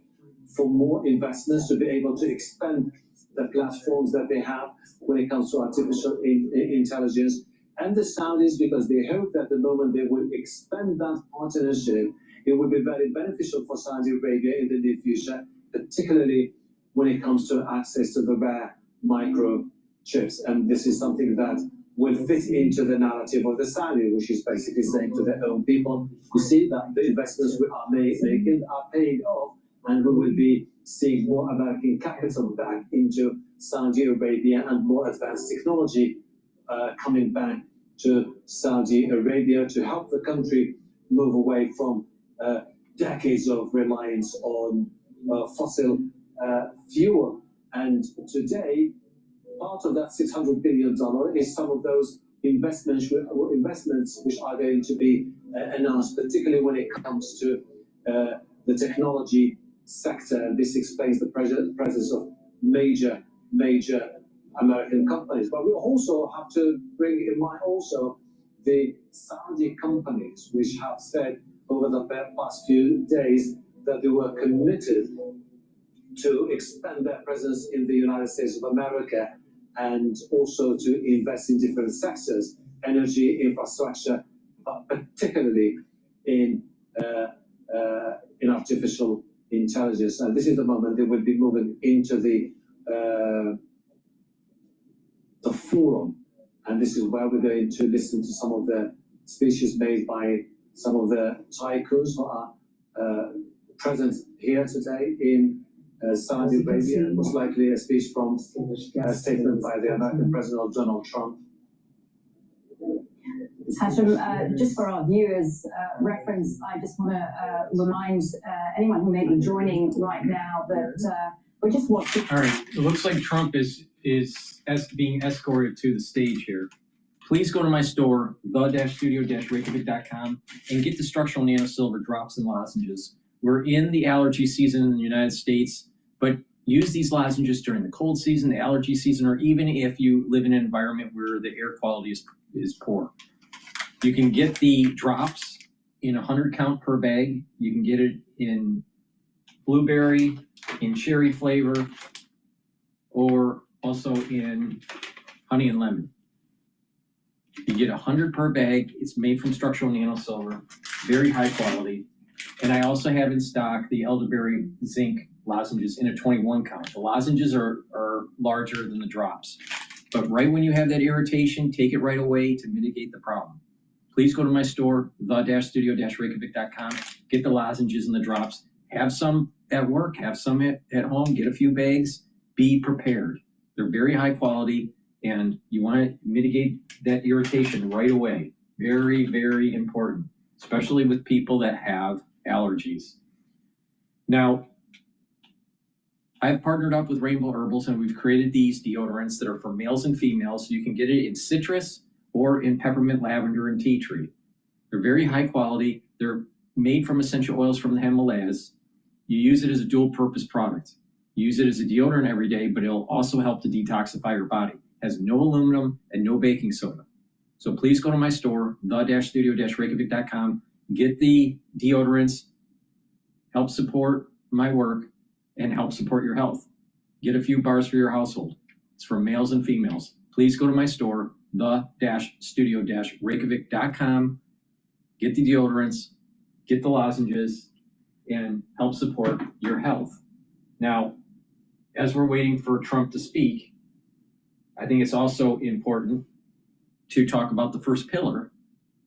for more investments to be able to expand the platforms that they have when it comes to artificial intelligence. And the Saudis, because they hope that the moment they will expand that partnership, it will be very beneficial for Saudi Arabia in the near future, particularly when it comes to access to the rare microchips. And this is something that will fit into the narrative of the Saudi, which is basically saying to their own people, you see that the investments we are making are paying off, and we will be seeing more American capital back into Saudi Arabia and more advanced technology coming back to Saudi Arabia to help the country move away from decades of reliance on fossil fuel. And today, part of that $600 billion is some of those investments which are going to be announced, particularly when it comes to the technology sector. This explains the presence of major American companies. But we also have to bring in mind also the Saudi companies, which have said over the past few days that they were committed to expand their presence in the United States of America and also to invest in different sectors, energy, infrastructure, but particularly in artificial intelligence. And this is the moment they will be moving into the forum. And this is where we're going to listen to some of the speeches made by some of the tycoons who are present here today in Saudi Arabia. Most likely a speech from a statement by the American President Donald Trump. Hashem, just for our viewers' reference, I just want to remind anyone who may be joining right now that we're just watching. All right, it looks like Trump is being escorted to the stage here. Please go to my store, the-studio-reykjavik.com, and get the structural nanosilver drops and lozenges. We're in the allergy season in the United States, but use these lozenges during the cold season, the allergy season, or even if you live in an environment where the air quality is poor. You can get the drops in 100 count per bag. You can get it in blueberry, in cherry flavor, or also in honey and lemon. You get 100 per bag. It's made from structural nanosilver, very high quality. And I also have in stock the elderberry zinc lozenges in a 21 count. The lozenges are larger than the drops. But right when you have that irritation, take it right away to mitigate the problem. Please go to my store, the-studio-reykjavik.com, get the lozenges and the drops. Have some at work, have some at home, get a few bags, be prepared. They're very high quality, and you want to mitigate that irritation right away. Very, very important, especially with people that have allergies. Now, I've partnered up with Rainbow Herbals, and we've created these deodorants that are for males and females, so you can get it in citrus or in peppermint, lavender, and tea tree. They're very high quality. They're made from essential oils from the Himalayas. You use it as a dual purpose product. You use it as a deodorant every day, but it'll also help to detoxify your body. It has no aluminum and no baking soda. So please go to my store, the-studio-reykjavik.com, get the deodorants, help support my work, and help support your health. Get a few bars for your household. It's for males and females. Please go to my store, the-studio-reykjavik.com, get the deodorants, get the lozenges, and help support your health. Now, as we're waiting for Trump to speak, I think it's also important to talk about the first pillar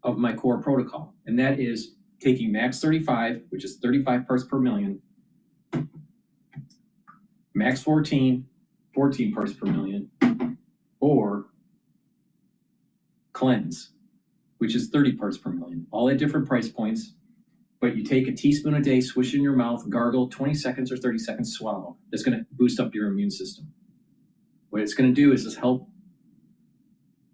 of my core protocol, and that is taking max 35, which is 35 parts per million, max 14, 14 parts per million, or cleanse, which is 30 parts per million, all at different price points. But you take a teaspoon a day, swish it in your mouth, gargle, 20 seconds or 30 seconds, swallow. That's going to boost up your immune system. What it's going to do is just help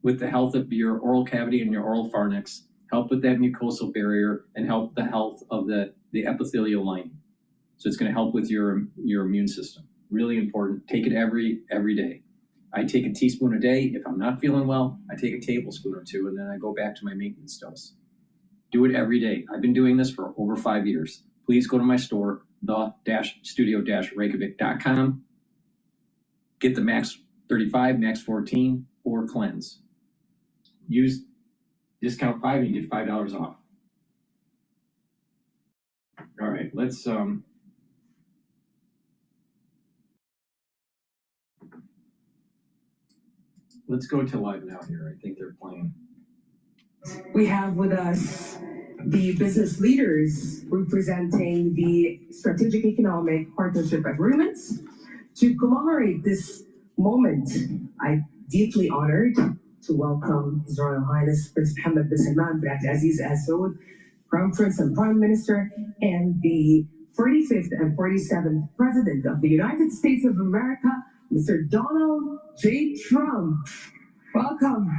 with the health of your oral cavity and your oral pharynx, help with that mucosal barrier, and help the health of the epithelial lining. So it's going to help with your immune system. Really important. Take it every day. I take a teaspoon a day. If I'm not feeling well, I take a tablespoon or two, and then I go back to my maintenance dose. Do it every day. I've been doing this for over 5 years. Please go to my store, the-studio-reykjavik.com. Get the max 35, max 14, or cleanse. Use discount 5 and you get $5 off. All right, let's Let's go to live now here. I think they're playing. We have with us the business leaders representing the Strategic Economic Partnership Agreements. To commemorate this moment, I'm deeply honored to welcome His Royal Highness Prince Mohammed bin Salman bin Abdulaziz Al Saud, Crown Prince and Prime Minister, and the 45th and 47th President of the United States of America, Mr. Donald J. Trump. Welcome.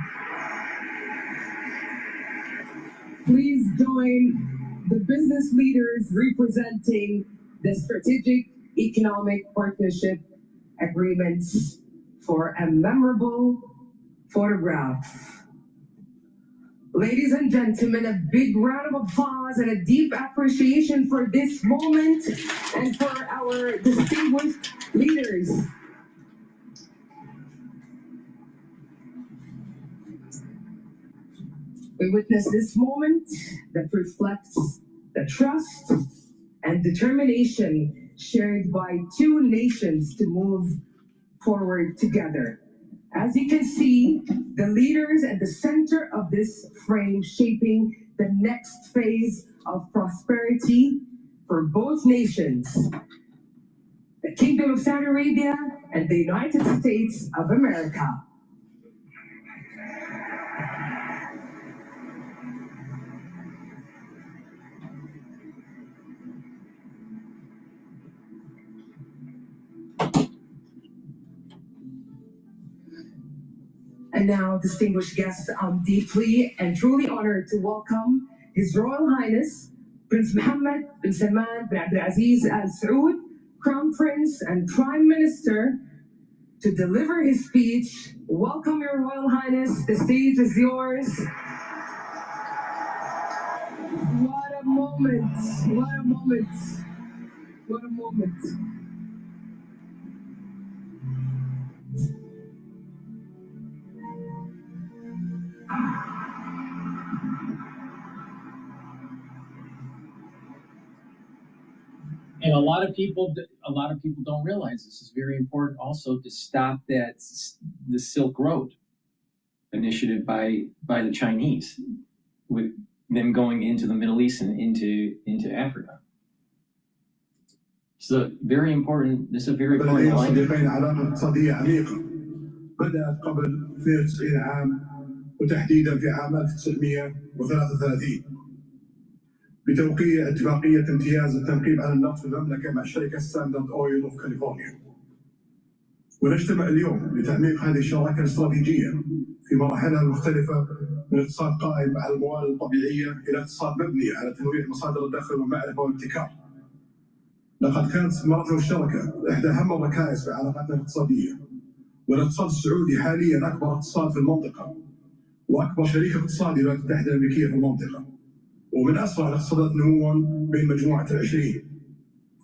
Please join the business leaders representing the Strategic Economic Partnership Agreements for a memorable photograph. Ladies and gentlemen, a big round of applause and a deep appreciation for this moment and for our distinguished leaders. We witness this moment that reflects the trust and determination shared by two nations to move forward together. As you can see, the leaders at the center of this frame shaping the next phase of prosperity for both nations, the Kingdom of Saudi Arabia and the United States of America. And now, distinguished guests, I'm deeply and truly honored to welcome His Royal Highness Prince Mohammed bin Salman bin Abdulaziz Al Saud, Crown Prince and Prime Minister, to deliver his speech. Welcome, Your Royal Highness. The stage is yours. What a moment! What a moment! What a moment! And a lot of people don't realize this is very important also to stop the Silk Road initiative by the Chinese, with them going into the Middle East and into Africa. So very important. This is a very important line. بدأت قبل 92 عام وتحديدا في عام 1933 بتوقيع اتفاقية امتياز التنقيب عن النفط في المملكة مع شركة ستاندرد أويل أوف كاليفورنيا. ونجتمع اليوم لتعميق هذه الشراكة الاستراتيجية في مراحلها المختلفة من اقتصاد قائم على الموارد الطبيعية إلى اقتصاد مبني على تنويع مصادر الدخل والمعرفة والابتكار. لقد كانت استثماراتنا المشتركة إحدى أهم الركائز في علاقاتنا الاقتصادية. والاقتصاد السعودي حاليا أكبر اقتصاد في المنطقة وأكبر شريك اقتصادي للولايات المتحدة الأمريكية في المنطقة ومن أسرع الاقتصادات نمواً بين مجموعة ال20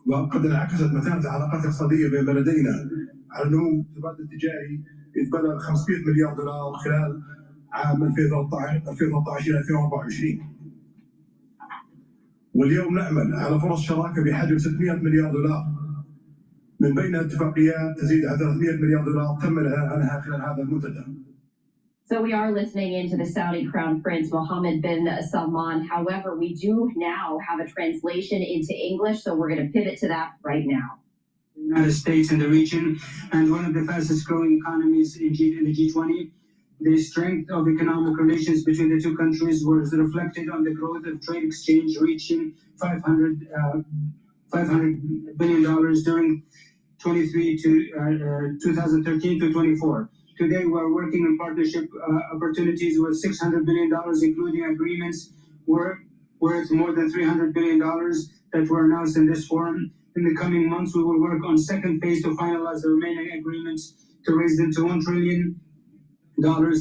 وقد انعكست متانة العلاقات الاقتصادية بين بلدينا على نمو التبادل التجاري إذ بلغ $500 مليار خلال عام 2013 إلى 2024 واليوم نعمل على فرص شراكة بحجم $600 مليار من بينها اتفاقيات تزيد على $300 مليار تم الإعلان عنها خلال هذا المنتدى. So we are listening into the Saudi Crown Prince Mohammed bin Salman. However, we do now have a translation into English, so we're going to pivot to that right now. The United States in the region and one of the fastest growing economies in the G20. The strength of economic relations between the two countries was reflected on the growth of trade exchange reaching $500 billion during 2013 to 24. Today, we're working on partnership opportunities with $600 billion, including agreements worth more than $300 billion that were announced in this forum. In the coming months, we will work on second phase to finalize the remaining agreements to raise them to $1 trillion.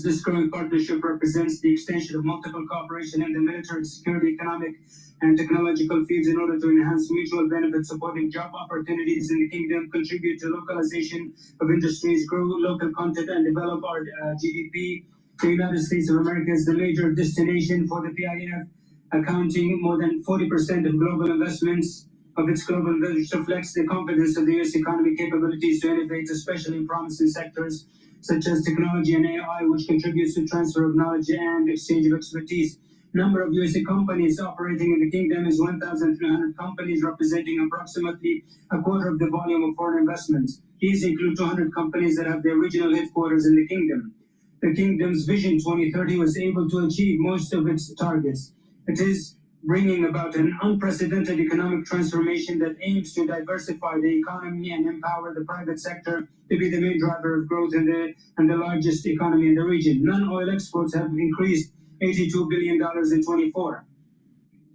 This growing partnership represents the extension of multiple cooperation in the military, security, economic, and technological fields in order to enhance mutual benefits, supporting job opportunities in the kingdom, contribute to localization of industries, grow local content, and develop our GDP. The United States of America is the major destination for the PIF, accounting more than 40% of global investments. Of its global investment reflects the confidence of the U.S. economy capabilities to innovate, especially in promising sectors such as technology and AI, which contributes to transfer of knowledge and exchange of expertise. Number of USA companies operating in the kingdom is 1,300 companies, representing approximately a quarter of the volume of foreign investments. These include 200 companies that have their regional headquarters in the kingdom. The kingdom's Vision 2030 was able to achieve most of its targets. It is bringing about an unprecedented economic transformation that aims to diversify the economy and empower the private sector to be the main driver of growth in the largest economy in the region. Non-oil exports have increased $82 billion in 24.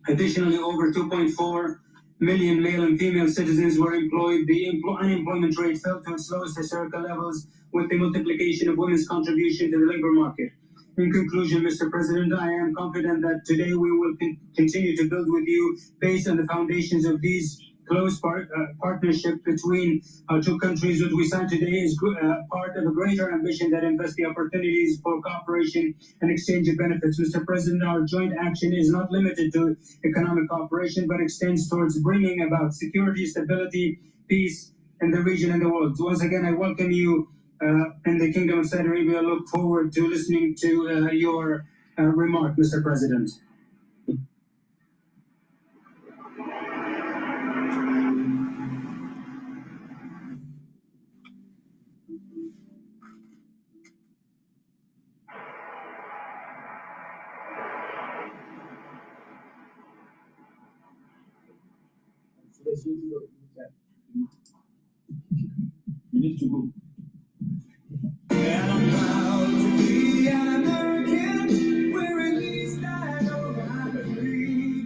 Additionally, over 2.4 million male and female citizens were employed. The unemployment rate fell to its lowest historical levels with the multiplication of women's contribution to the labor market. In conclusion, Mr. President, I am confident that today we will continue to build with you based on the foundations of these close partnership between our two countries. What we signed today is part of a greater ambition that invests the opportunities for cooperation and exchange of benefits. Mr. President, our joint action is not limited to economic cooperation, but extends towards bringing about security, stability, peace in the region and the world. So once again, I welcome you in the Kingdom of Saudi Arabia. I look forward to listening to your remark, Mr. President. You need to go. And I'm proud to be an American, where at least I know I'm free.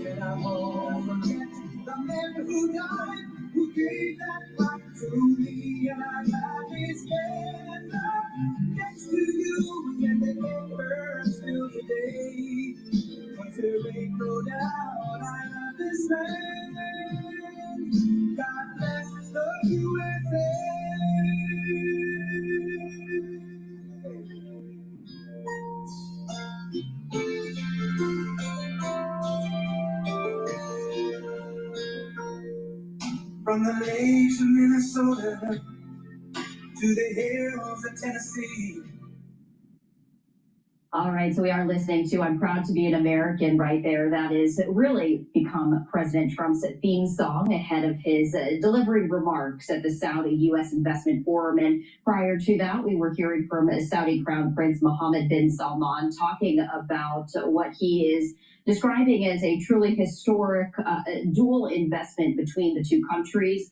And I won't forget the men who died, who gave that right to me. And I gladly stand up next to you, and they burn still today. 'Cause there ain't no doubt I love this land. God bless the USA. From the lakes of Minnesota to the hills of Tennessee. All right, so we are listening to I'm Proud to Be an American right there. That is really become President Trump's theme song ahead of his delivering remarks at the Saudi-U.S. Investment Forum. And prior to that, we were hearing from Saudi Crown Prince Mohammed bin Salman talking about what he is describing as a truly historic dual investment between the two countries.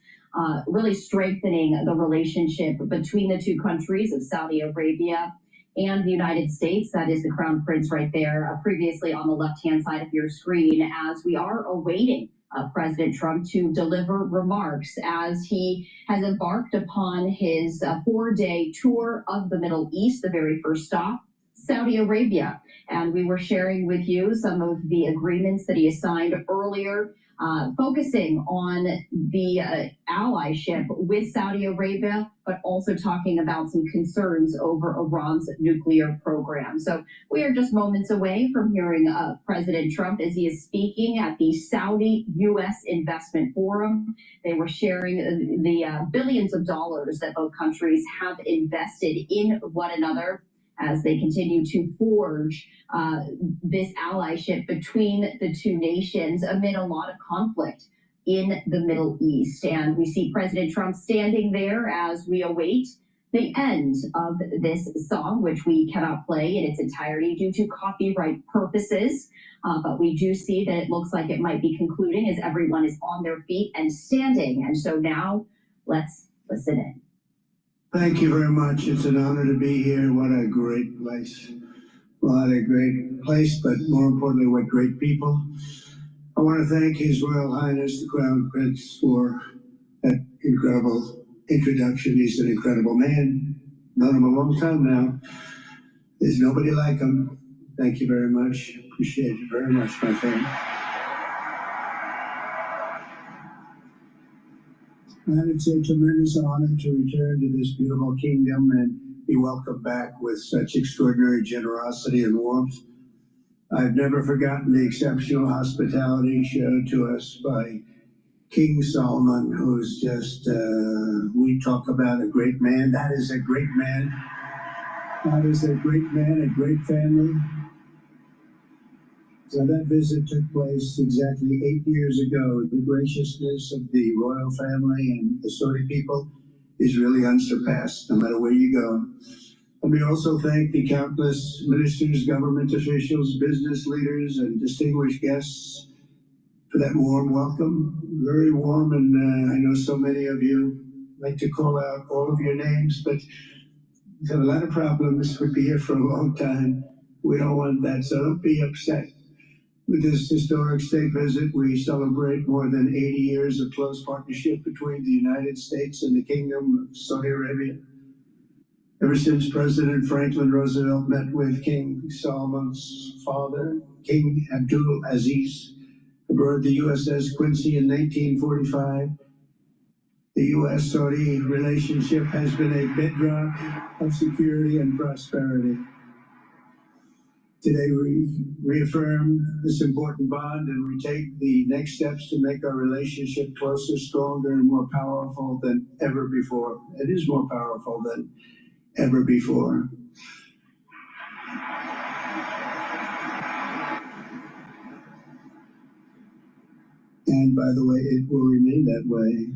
Really strengthening the relationship between the two countries of Saudi Arabia and the United States. That is the Crown Prince right there, previously on the left-hand side of your screen, as we are awaiting President Trump to deliver remarks as he has embarked upon his 4-day tour of the Middle East, the very first stop, Saudi Arabia. And we were sharing with you some of the agreements that he has signed earlier, focusing on the allyship with Saudi Arabia, but also talking about some concerns over Iran's nuclear program. So we are just moments away from hearing President Trump as he is speaking at the Saudi-U.S. Investment Forum. They were sharing the billions of dollars that both countries have invested in one another as they continue to forge this allyship between the two nations amid a lot of conflict in the Middle East. And we see President Trump standing there as we await the end of this song, which we cannot play in its entirety due to copyright purposes. But we do see that it looks like it might be concluding as everyone is on their feet and standing. And so now let's listen in. Thank you very much. It's an honor to be here. What a great place. What a great place, but more importantly, what great people. I want to thank His Royal Highness, the Crown Prince, for that incredible introduction. He's an incredible man. Known him a long time now. There's nobody like him. Thank you very much. Appreciate it very much, my friend. And it's a tremendous honor to return to this beautiful kingdom and be welcomed back with such extraordinary generosity and warmth. I've never forgotten the exceptional hospitality shown to us by King Solomon, who's just, we talk about a great man. That is a great man. That is a great man, a great family. So that visit took place exactly 8 years ago. The graciousness of the royal family and the Saudi people is really unsurpassed, no matter where you go. Let me also thank the countless ministers, government officials, business leaders, and distinguished guests for that warm welcome. Very warm, and I know so many of you like to call out all of your names, but we've had a lot of problems. We'd be here for a long time. We don't want that, so don't be upset. With this historic state visit, we celebrate more than 80 years of close partnership between the United States and the Kingdom of Saudi Arabia. Ever since President Franklin Roosevelt met with King Solomon's father, King Abdul Aziz, aboard the USS Quincy in 1945, the U.S.-Saudi relationship has been a bedrock of security and prosperity. Today we reaffirm this important bond and we take the next steps to make our relationship closer, stronger, and more powerful than ever before. It is more powerful than ever before. And by the way, it will remain that way.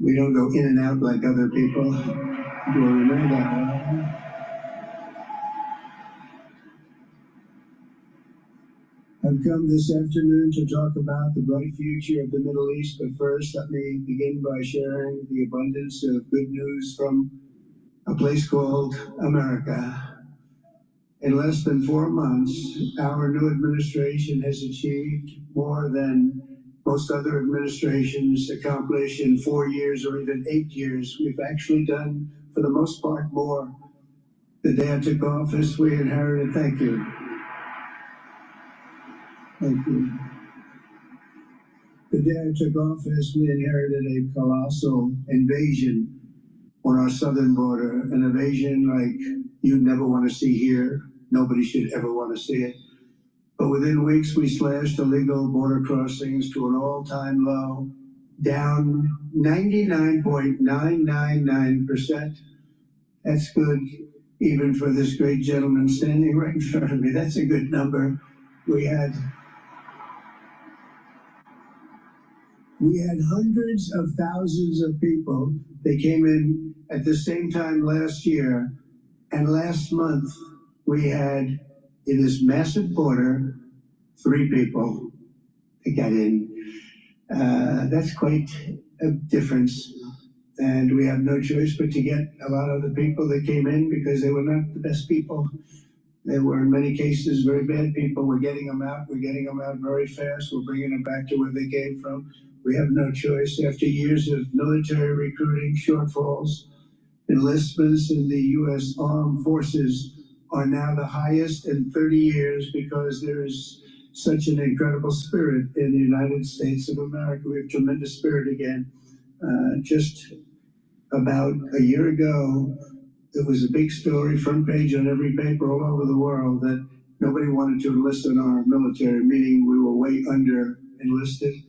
We don't go in and out like other people. It will remain that way. I've come this afternoon to talk about the bright future of the Middle East, but first let me begin by sharing the abundance of good news from a place called America. In less than 4 months, our new administration has achieved more than most other administrations accomplish in 4 years or even 8 years. We've actually done, for the most part, more. The day I took office, we inherited, thank you. Thank you. The day I took office, we inherited a colossal invasion on our southern border, an invasion like you'd never want to see here. Nobody should ever want to see it. But within weeks, we slashed illegal border crossings to an all-time low, down 99.999%. That's good, even for this great gentleman standing right in front of me. That's a good number. We had hundreds of thousands of people. They came in at the same time last year, and last month we had, in this massive border, 3 people that got in. That's quite a difference, and we have no choice but to get a lot of the people that came in because they were not the best people. They were, in many cases, very bad people. We're getting them out. We're getting them out very fast. We're bringing them back to where they came from. We have no choice. After years of military recruiting shortfalls, enlistments in the U.S. Armed Forces are now the highest in 30 years because there is such an incredible spirit in the United States of America. We have tremendous spirit again. Just about a year ago, it was a big story, front page on every paper all over the world, that nobody wanted to enlist in our military, meaning we were way under enlisted.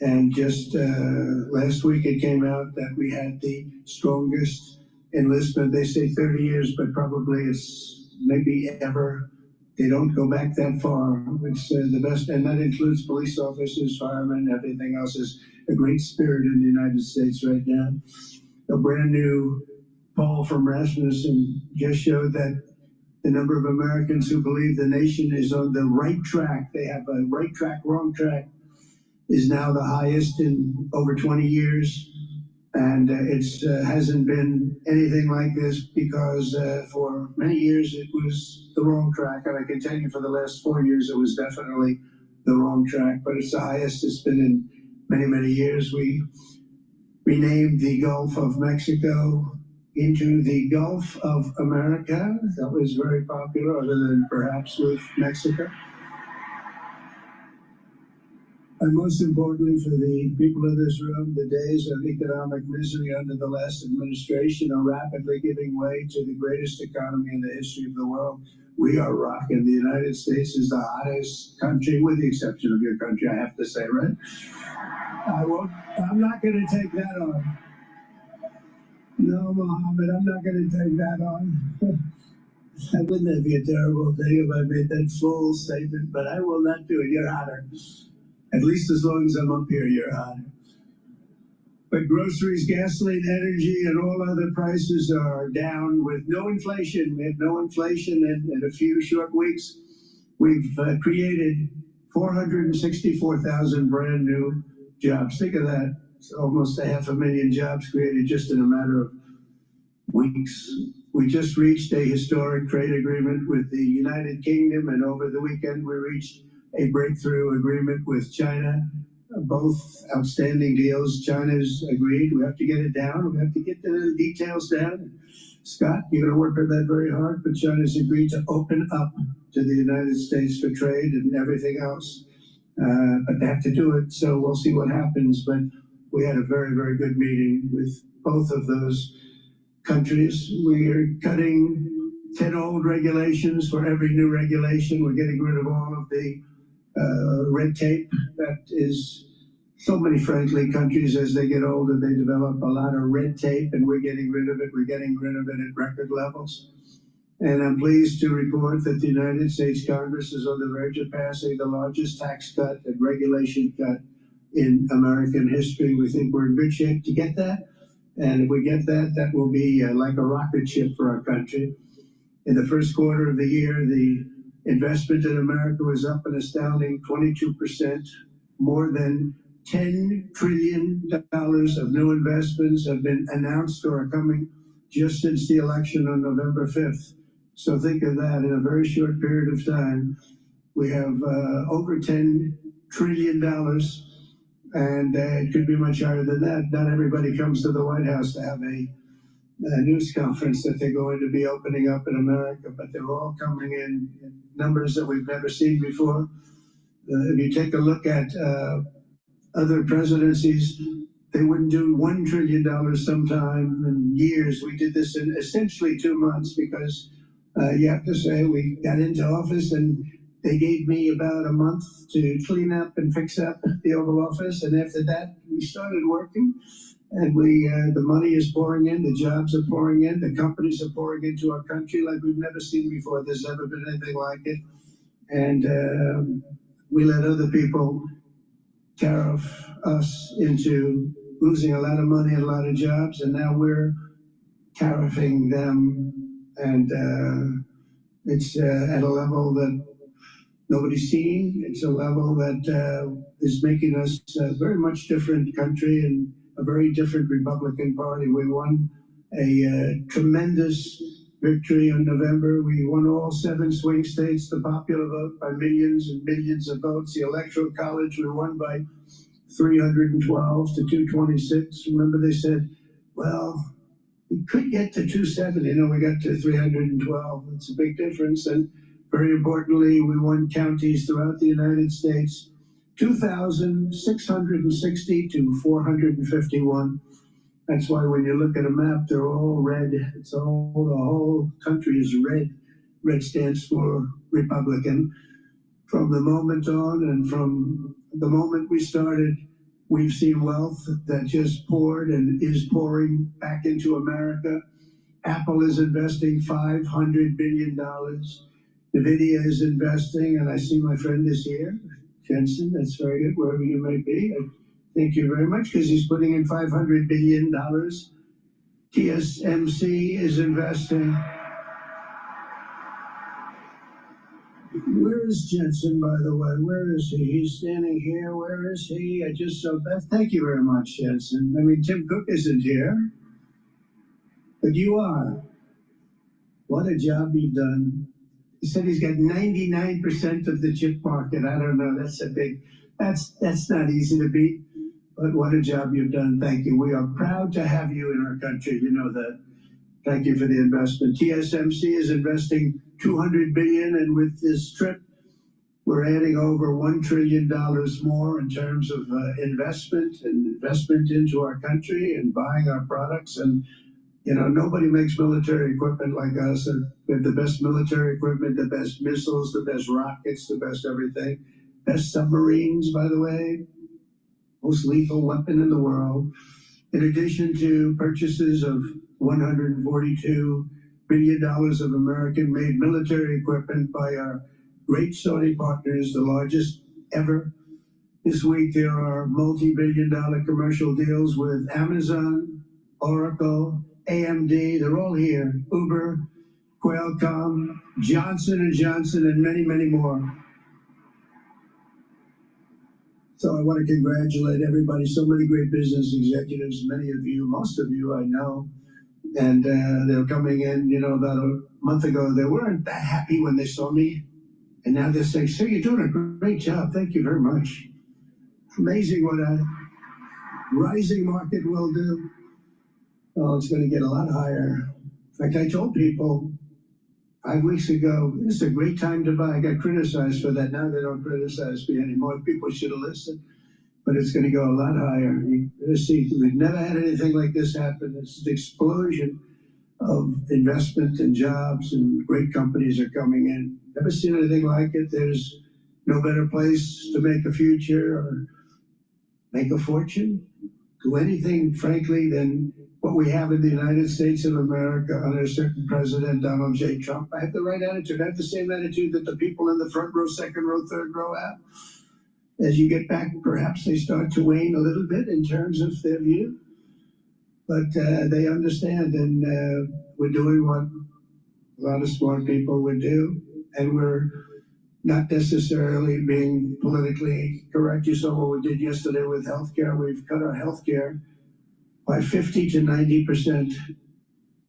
And just last week it came out that we had the strongest enlistment. They say 30 years, but probably it's maybe ever. They don't go back that far. It's the best, and that includes police officers, firemen, everything else. Is a great spirit in the United States right now. A brand new poll from Rasmussen just showed that the number of Americans who believe the nation is on the right track, they have a right track, wrong track, is now the highest in over 20 years. And it hasn't been anything like this because for many years it was the wrong track. And I can tell you for the last 4 years it was definitely the wrong track, but it's the highest it's been in many, many years. We renamed the Gulf of Mexico into the Gulf of America. That was very popular, other than perhaps with Mexico. And most importantly, for the people in this room, the days of economic misery under the last administration are rapidly giving way to the greatest economy in the history of the world. We are rocking. The United States is the hottest country, with the exception of your country, I have to say, right? I'm not going to take that on. No, Mohammed, I'm not going to take that on. Wouldn't that be a terrible thing if I made that full statement? But I will not do it. You're hotter. At least as long as I'm up here, you're hotter. But groceries, gasoline, energy, and all other prices are down with no inflation. We have no inflation in a few short weeks. We've created 464,000 brand new jobs. Think of that. It's almost 500,000 jobs created just in a matter of weeks. We just reached a historic trade agreement with the United Kingdom, and over the weekend we reached a breakthrough agreement with China. Both outstanding deals. China's agreed. We have to get it down. We have to get the details down. Scott, you're going to work on that very hard, but China's agreed to open up to the United States for trade and everything else. But they have to do it, so we'll see what happens. But we had a very, very good meeting with both of those countries. We are cutting 10 old regulations for every new regulation. We're getting rid of all of the red tape that is so many, frankly, countries as they get older, they develop a lot of red tape, and we're getting rid of it. We're getting rid of it at record levels. And I'm pleased to report that the United States Congress is on the verge of passing the largest tax cut and regulation cut in American history. We think we're in good shape to get that. And if we get that, that will be like a rocket ship for our country. In the first quarter of the year, the investment in America was up an astounding 22%. More than $10 trillion of new investments have been announced or are coming just since the election on November 5th. So think of that. In a very short period of time, we have over $10 trillion, and it could be much higher than that. Not everybody comes to the White House to have a news conference that they're going to be opening up in America, but they're all coming in numbers that we've never seen before. If you take a look at other presidencies, they wouldn't do $1 trillion sometime in years. We did this in essentially 2 months because you have to say we got into office and they gave me about a month to clean up and fix up the Oval Office. And after that, we started working. And the money is pouring in, the jobs are pouring in, the companies are pouring into our country like we've never seen before. There's never been anything like it. And we let other people tariff us into losing a lot of money and a lot of jobs, and now we're tariffing them. And it's at a level that nobody's seen. It's a level that is making us a very much different country and a very different Republican Party. We won a tremendous victory in November. We won all 7 swing states, the popular vote by millions and millions of votes. The Electoral College we won by 312 to 226. Remember they said, well, we could get to 270. No, we got to 312. It's a big difference. And very importantly, we won counties throughout the United States, 2,660 to 451. That's why when you look at a map, they're all red. It's all, the whole country is red. Red stands for Republican. From the moment on and from the moment we started, we've seen wealth that just poured and is pouring back into America. Apple is investing $500 billion. NVIDIA is investing, and I see my friend is here. Jensen, that's very good, wherever you may be. Thank you very much, because he's putting in $500 billion. TSMC is investing. Where is Jensen, by the way? Where is he? He's standing here. Where is he? I just saw that. Thank you very much, Jensen. I mean, Tim Cook isn't here, but you are. What a job you've done. He said he's got 99% of the chip market. I don't know. That's a big, that's not easy to beat. But what a job you've done. Thank you. We are proud to have you in our country. You know that. Thank you for the investment. TSMC is investing $200 billion, and with this trip We're adding over $1 trillion more in terms of investment into our country and buying our products. And, you know, nobody makes military equipment like us. And we have the best military equipment, the best missiles, the best rockets, the best everything. Best submarines, by the way. Most lethal weapon in the world. In addition to purchases of $142 billion of American-made military equipment by our great Saudi partners, the largest ever. This week there are multi-billion-dollar commercial deals with Amazon, Oracle, AMD. They're all here. Uber, Qualcomm, Johnson & Johnson, and many, many more. So I want to congratulate everybody. So many great business executives, many of you, most of you I know. And they're coming in, you know, about a month ago. They weren't that happy when they saw me. And now they're saying, sir, you're doing a great job. Thank you very much. Amazing what a rising market will do. Oh, it's going to get a lot higher. In fact, I told people 5 weeks ago, this is a great time to buy. I got criticized for that. Now they don't criticize me anymore. People should have listened. But it's going to go a lot higher. You're going to see, we've never had anything like this happen. It's an explosion of investment and jobs, and great companies are coming in. Never seen anything like it. There's no better place to make a future or make a fortune, do anything, frankly, than what we have in the United States of America under a certain president, Donald J. Trump. I have the right attitude. I have the same attitude that the people in the front row, second row, third row have. As you get back, perhaps they start to wane a little bit in terms of their view. But they understand, and we're doing what a lot of smart people would do. And we're not necessarily being politically correct. You saw what we did yesterday with healthcare. We've cut our healthcare by 50 to 90%.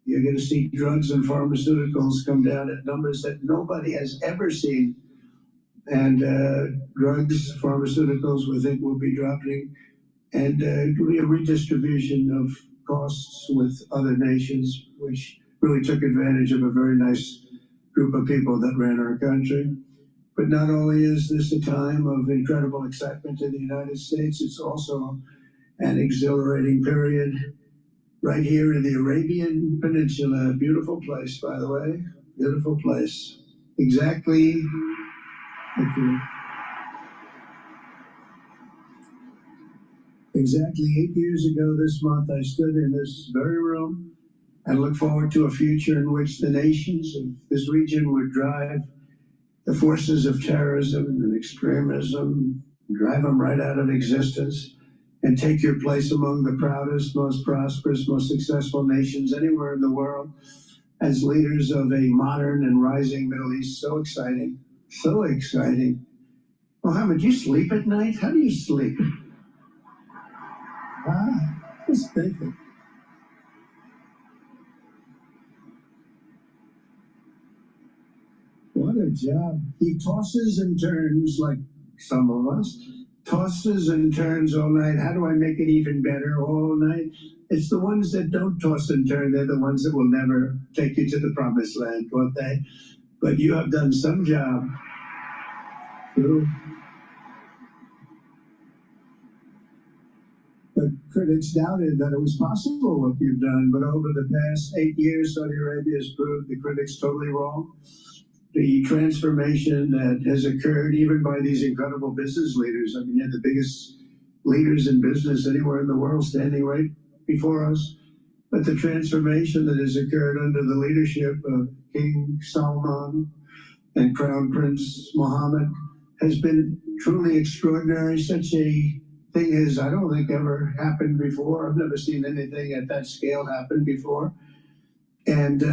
You're going to see drugs and pharmaceuticals come down at numbers that nobody has ever seen. And drugs, pharmaceuticals, we think will be dropping. And it will be a redistribution of costs with other nations, which really took advantage of a very nice group of people that ran our country. But not only is this a time of incredible excitement in the United States, it's also an exhilarating period right here in the Arabian Peninsula. Beautiful place, by the way. Beautiful place. Exactly. Thank you. Exactly 8 years ago this month, I stood in this very room and looked forward to a future in which the nations of this region would drive the forces of terrorism and extremism, drive them right out of existence, and take your place among the proudest, most prosperous, most successful nations anywhere in the world as leaders of a modern and rising Middle East. So exciting. So exciting. Mohammed, you sleep at night? How do you sleep? Just thinking. What a job. He tosses and turns like some of us. Tosses and turns all night. How do I make it even better all night? It's the ones that don't toss and turn. They're the ones that will never take you to the promised land, won't they? But you have done some job. But critics doubted that it was possible what you've done. But over the past 8 years, Saudi Arabia has proved the critics totally wrong. The transformation that has occurred even by these incredible business leaders. I mean, they're the biggest leaders in business anywhere in the world standing right before us. But the transformation that has occurred under the leadership of King Salman and Crown Prince Mohammed has been truly extraordinary. Such a thing as I don't think ever happened before. I've never seen anything at that scale happen before. And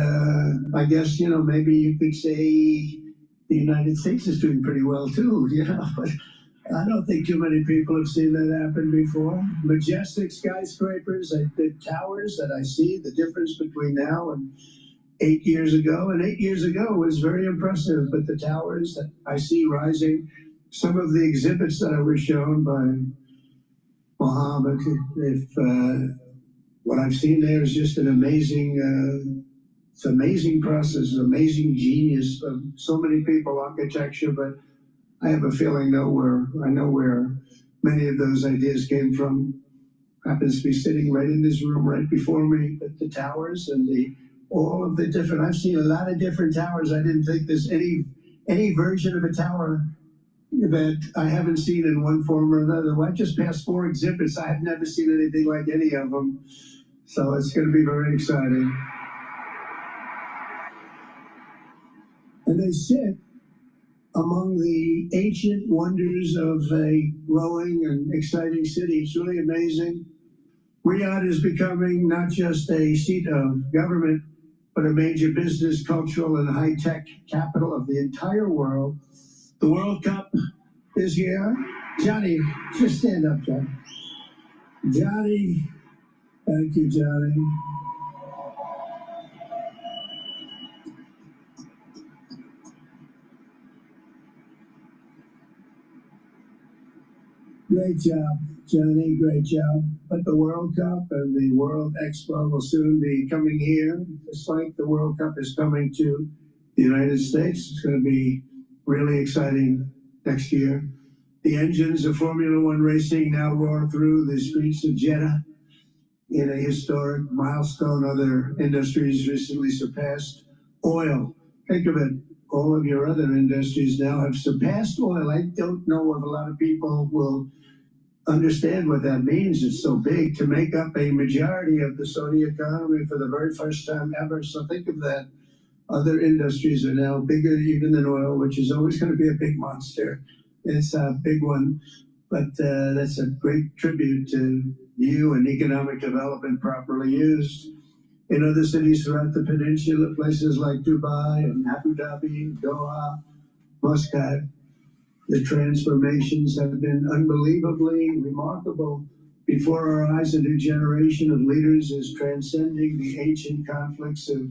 I guess, you know, maybe you could say the United States is doing pretty well too, you know, but I don't think too many people have seen that happen before. Majestic skyscrapers, the towers that I see, the difference between now and 8 years ago. And 8 years ago was very impressive, but the towers that I see rising, some of the exhibits that I was shown by Mohammed, what I've seen there is just an amazing, it's an amazing process, amazing genius of so many people, architecture, but I have a feeling I know where many of those ideas came from. Happens to be sitting right in this room right before me, at the towers and all of the different. I've seen a lot of different towers. I didn't think there's any version of a tower that I haven't seen in one form or another. Well, I just passed 4 exhibits. I have never seen anything like any of them. So it's going to be very exciting. And they sit among the ancient wonders of a growing and exciting city. It's really amazing. Riyadh is becoming not just a seat of government, but a major business, cultural, and high-tech capital of the entire world. The World Cup is here. Johnny, just stand up, Johnny. Johnny, thank you, Johnny. Great job, Johnny, great job. But the World Cup and the World Expo will soon be coming here, just like the World Cup is coming to the United States. It's going to be really exciting next year. The engines of Formula One racing now roar through the streets of Jeddah in a historic milestone. Other industries recently surpassed oil. Think of it. All of your other industries now have surpassed oil. I don't know if a lot of people will understand what that means. It's so big to make up a majority of the Saudi economy for the very first time ever. So think of that. Other industries are now bigger even than oil, which is always going to be a big monster. It's a big one, but that's a great tribute to you and economic development properly used. In other cities throughout the peninsula, places like Dubai and Abu Dhabi, Doha, Muscat, the transformations have been unbelievably remarkable. Before our eyes, a new generation of leaders is transcending the ancient conflicts of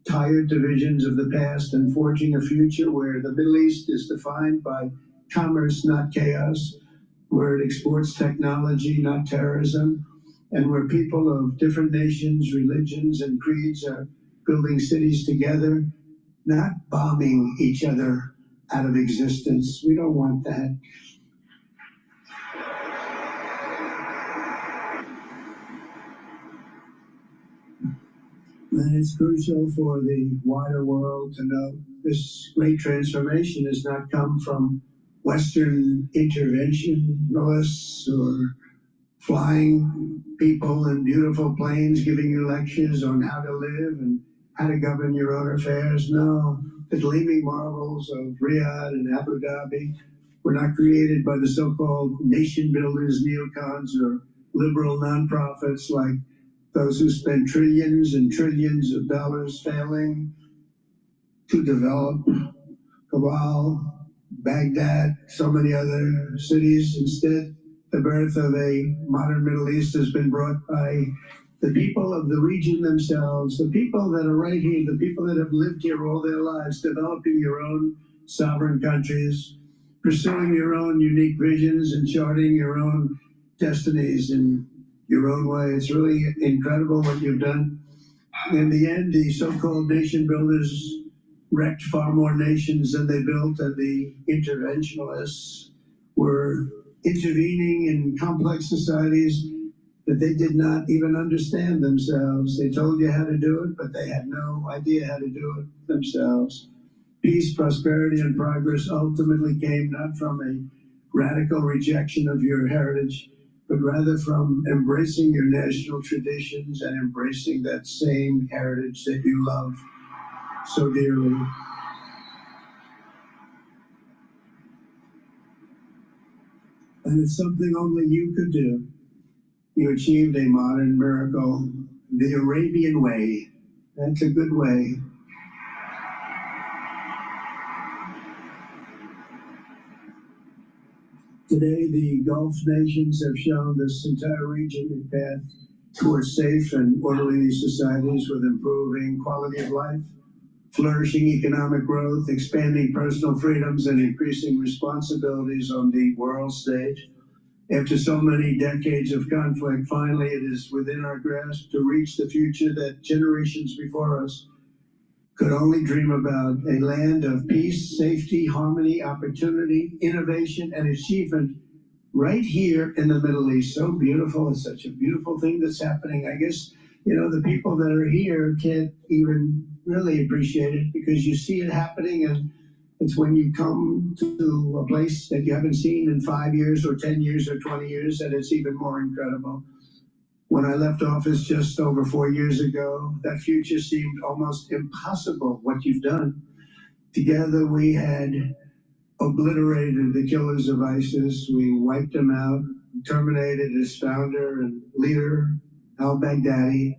tired divisions of the past and forging a future where the Middle East is defined by commerce, not chaos, where it exports technology, not terrorism, and where people of different nations, religions, and creeds are building cities together, not bombing each other out of existence. We don't want that. And it's crucial for the wider world to know this great transformation has not come from Western interventionists or flying people in beautiful planes giving you lectures on how to live and how to govern your own affairs. No, the gleaming marvels of Riyadh and Abu Dhabi were not created by the so-called nation builders, neocons, or liberal nonprofits like those who spend trillions and trillions of dollars failing to develop Kabul, Baghdad, so many other cities. Instead, the birth of a modern Middle East has been brought by the people of the region themselves, the people that are right here, the people that have lived here all their lives, developing your own sovereign countries, pursuing your own unique visions and charting your own destinies in your own way. It's really incredible what you've done. In the end, the so-called nation builders wrecked far more nations than they built, and the interventionists were intervening in complex societies that they did not even understand themselves. They told you how to do it, but they had no idea how to do it themselves. Peace, prosperity, and progress ultimately came not from a radical rejection of your heritage, but rather from embracing your national traditions and embracing that same heritage that you love so dearly. And it's something only you could do. You achieved a modern miracle, the Arabian way. That's a good way. Today, the Gulf nations have shown this entire region a path towards safe and orderly societies with improving quality of life, flourishing economic growth, expanding personal freedoms, and increasing responsibilities on the world stage. After so many decades of conflict, finally it is within our grasp to reach the future that generations before us could only dream about a land of peace, safety, harmony, opportunity, innovation, and achievement right here in the Middle East. So beautiful. It's such a beautiful thing that's happening. I guess, the people that are here can't even really appreciate it because you see it happening, and it's when you come to a place that you haven't seen in 5 years or 10 years or 20 years that it's even more incredible. When I left office just over 4 years ago, that future seemed almost impossible, what you've done. Together we had obliterated the killers of ISIS. We wiped them out, terminated its founder and leader, al-Baghdadi.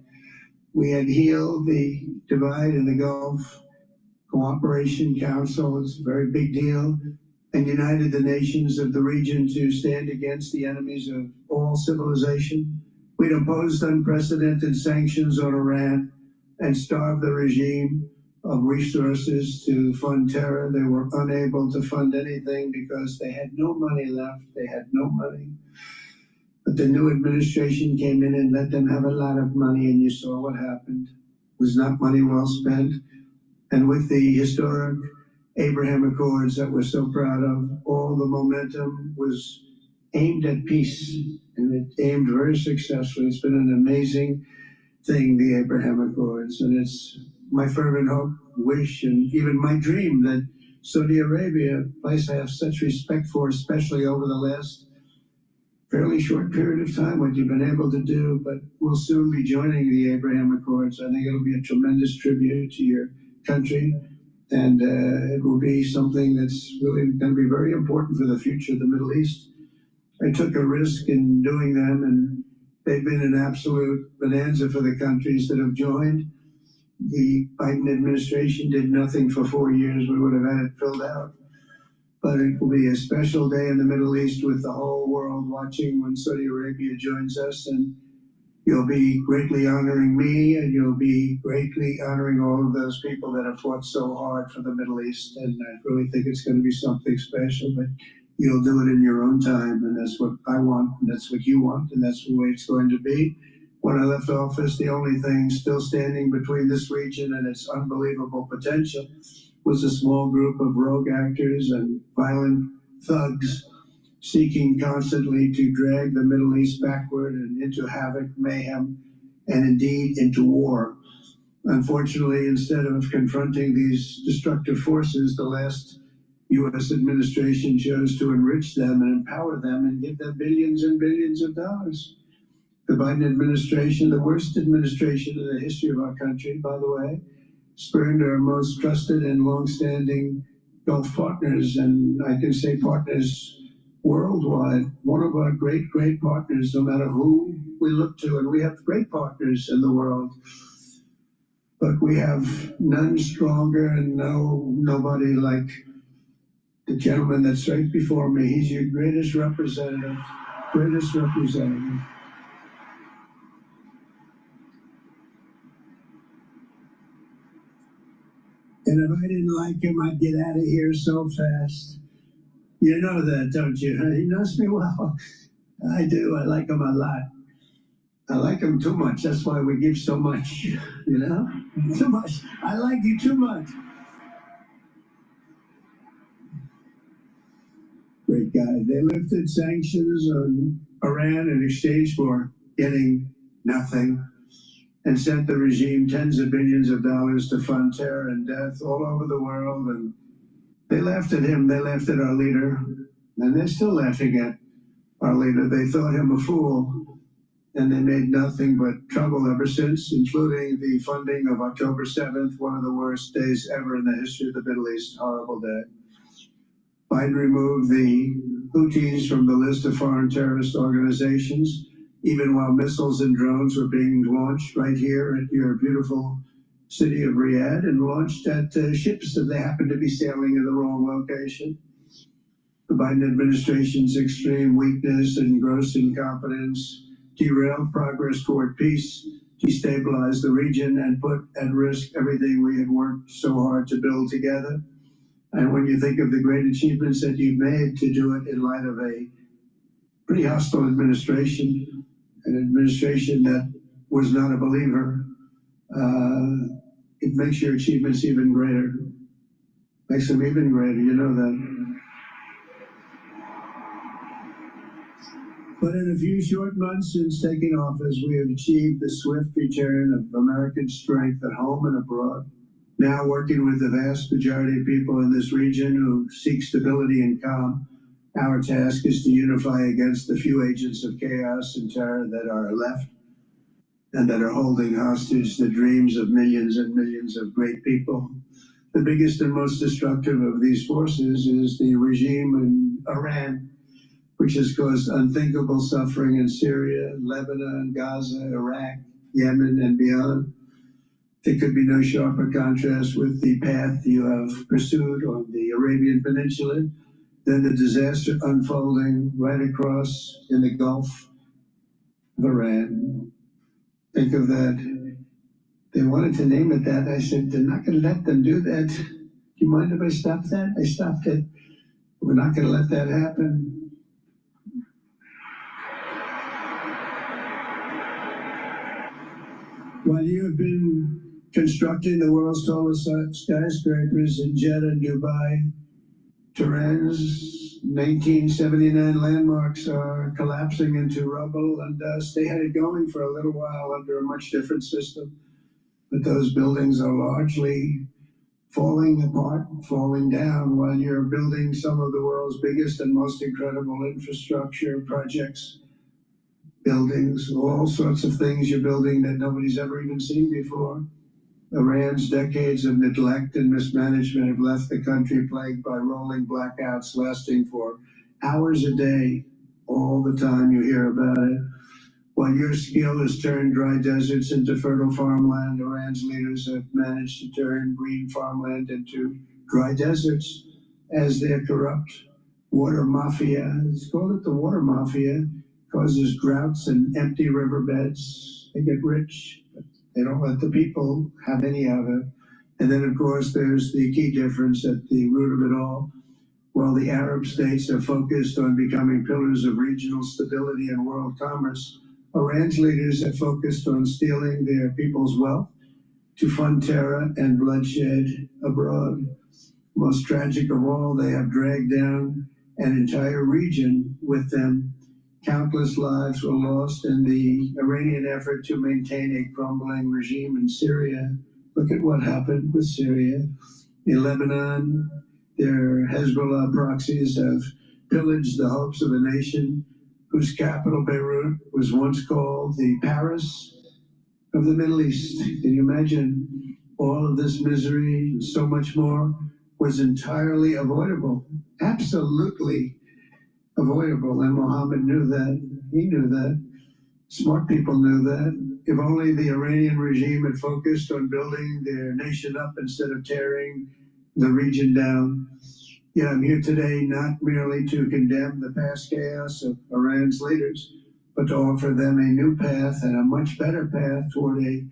We had healed the divide in the Gulf Cooperation Council. It's a very big deal, and united the nations of the region to stand against the enemies of all civilization. We'd imposed unprecedented sanctions on Iran and starved the regime of resources to fund terror. They were unable to fund anything because they had no money left. They had no money. But the new administration came in and let them have a lot of money, and you saw what happened. It was not money well spent. And with the historic Abraham Accords that we're so proud of, all the momentum was aimed at peace, and it aimed very successfully. It's been an amazing thing, the Abraham Accords, and it's my fervent hope, wish, and even my dream that Saudi Arabia, a place I have such respect for, especially over the last fairly short period of time, what you've been able to do, but we'll soon be joining the Abraham Accords. I think it'll be a tremendous tribute to your country, and it will be something that's really going to be very important for the future of the Middle East. I took a risk in doing them, and they've been an absolute bonanza for the countries that have joined. The Biden administration did nothing for 4 years. We would have had it filled out. But it will be a special day in the Middle East with the whole world watching when Saudi Arabia joins us, and you'll be greatly honoring me, and you'll be greatly honoring all of those people that have fought so hard for the Middle East. And I really think it's going to be something special, but you'll do it in your own time, and that's what I want, and that's what you want, and that's the way it's going to be. When I left office, the only thing still standing between this region and its unbelievable potential was a small group of rogue actors and violent thugs seeking constantly to drag the Middle East backward and into havoc, mayhem, and indeed into war. Unfortunately, instead of confronting these destructive forces, the last U.S. administration chose to enrich them and empower them and give them billions and billions of dollars. The Biden administration, the worst administration in the history of our country, by the way, spurned our most trusted and long-standing Gulf partners, and I can say partners worldwide. One of our great partners, no matter who we look to, and we have great partners in the world, but we have none stronger and nobody like the gentleman that's right before me. He's your greatest representative. And if I didn't like him, I'd get out of here so fast. You know that, don't you? He knows me well. I do. I like him a lot. I like him too much. That's why we give so much, Too much. I like you too much. Great guy. They lifted sanctions on Iran in exchange for getting nothing, and sent the regime tens of billions of dollars to fund terror and death all over the world. And they laughed at him. They laughed at our leader. And they're still laughing at our leader. They thought him a fool. And they made nothing but trouble ever since, including the funding of October 7th, one of the worst days ever in the history of the Middle East. Horrible day. Biden removed the Houthis from the list of foreign terrorist organizations, even while missiles and drones were being launched right here at your beautiful city of Riyadh, and launched at ships that they happened to be sailing in the wrong location. The Biden administration's extreme weakness and gross incompetence derailed progress toward peace, destabilized the region, and put at risk everything we had worked so hard to build together. And when you think of the great achievements that you've made to do it in light of a pretty hostile administration, an administration that was not a believer, it makes your achievements even greater. Makes them even greater, you know that. But in a few short months since taking office, we have achieved the swift return of American strength at home and abroad. Now working with the vast majority of people in this region who seek stability and calm, our task is to unify against the few agents of chaos and terror that are left and that are holding hostage the dreams of millions and millions of great people. The biggest and most destructive of these forces is the regime in Iran, which has caused unthinkable suffering in Syria, Lebanon, Gaza, Iraq, Yemen, and beyond. There could be no sharper contrast with the path you have pursued on the Arabian Peninsula than the disaster unfolding right across in the Gulf of Iran. Think of that. They wanted to name it that. I said, they're not going to let them do that. Do you mind if I stop that? I stopped it. We're not going to let that happen. While you have been constructing the world's tallest skyscrapers in Jeddah and Dubai, Tehran's 1979 landmarks are collapsing into rubble and dust. They had it going for a little while under a much different system, but those buildings are largely falling apart, falling down, while you're building some of the world's biggest and most incredible infrastructure projects. Buildings, all sorts of things you're building that nobody's ever even seen before. Iran's decades of neglect and mismanagement have left the country plagued by rolling blackouts lasting for hours a day. All the time you hear about it. While your skill has turned dry deserts into fertile farmland, Iran's leaders have managed to turn green farmland into dry deserts as their corrupt water mafia, let's call it the water mafia, causes droughts and empty riverbeds. They get rich, but they don't let the people have any of it. And then, of course, there's the key difference at the root of it all. While the Arab states are focused on becoming pillars of regional stability and world commerce, Iran's leaders have focused on stealing their people's wealth to fund terror and bloodshed abroad. Most tragic of all, they have dragged down an entire region with them. Countless lives were lost in the Iranian effort to maintain a crumbling regime in Syria. Look at what happened with Syria. In Lebanon, their Hezbollah proxies have pillaged the hopes of a nation whose capital, Beirut, was once called the Paris of the Middle East. Can you imagine? All of this misery and so much more was entirely avoidable. Absolutely avoidable. And Mohammed knew that. He knew that. Smart people knew that. If only the Iranian regime had focused on building their nation up instead of tearing the region down. Yet I'm here today not merely to condemn the past chaos of Iran's leaders, but to offer them a new path and a much better path toward a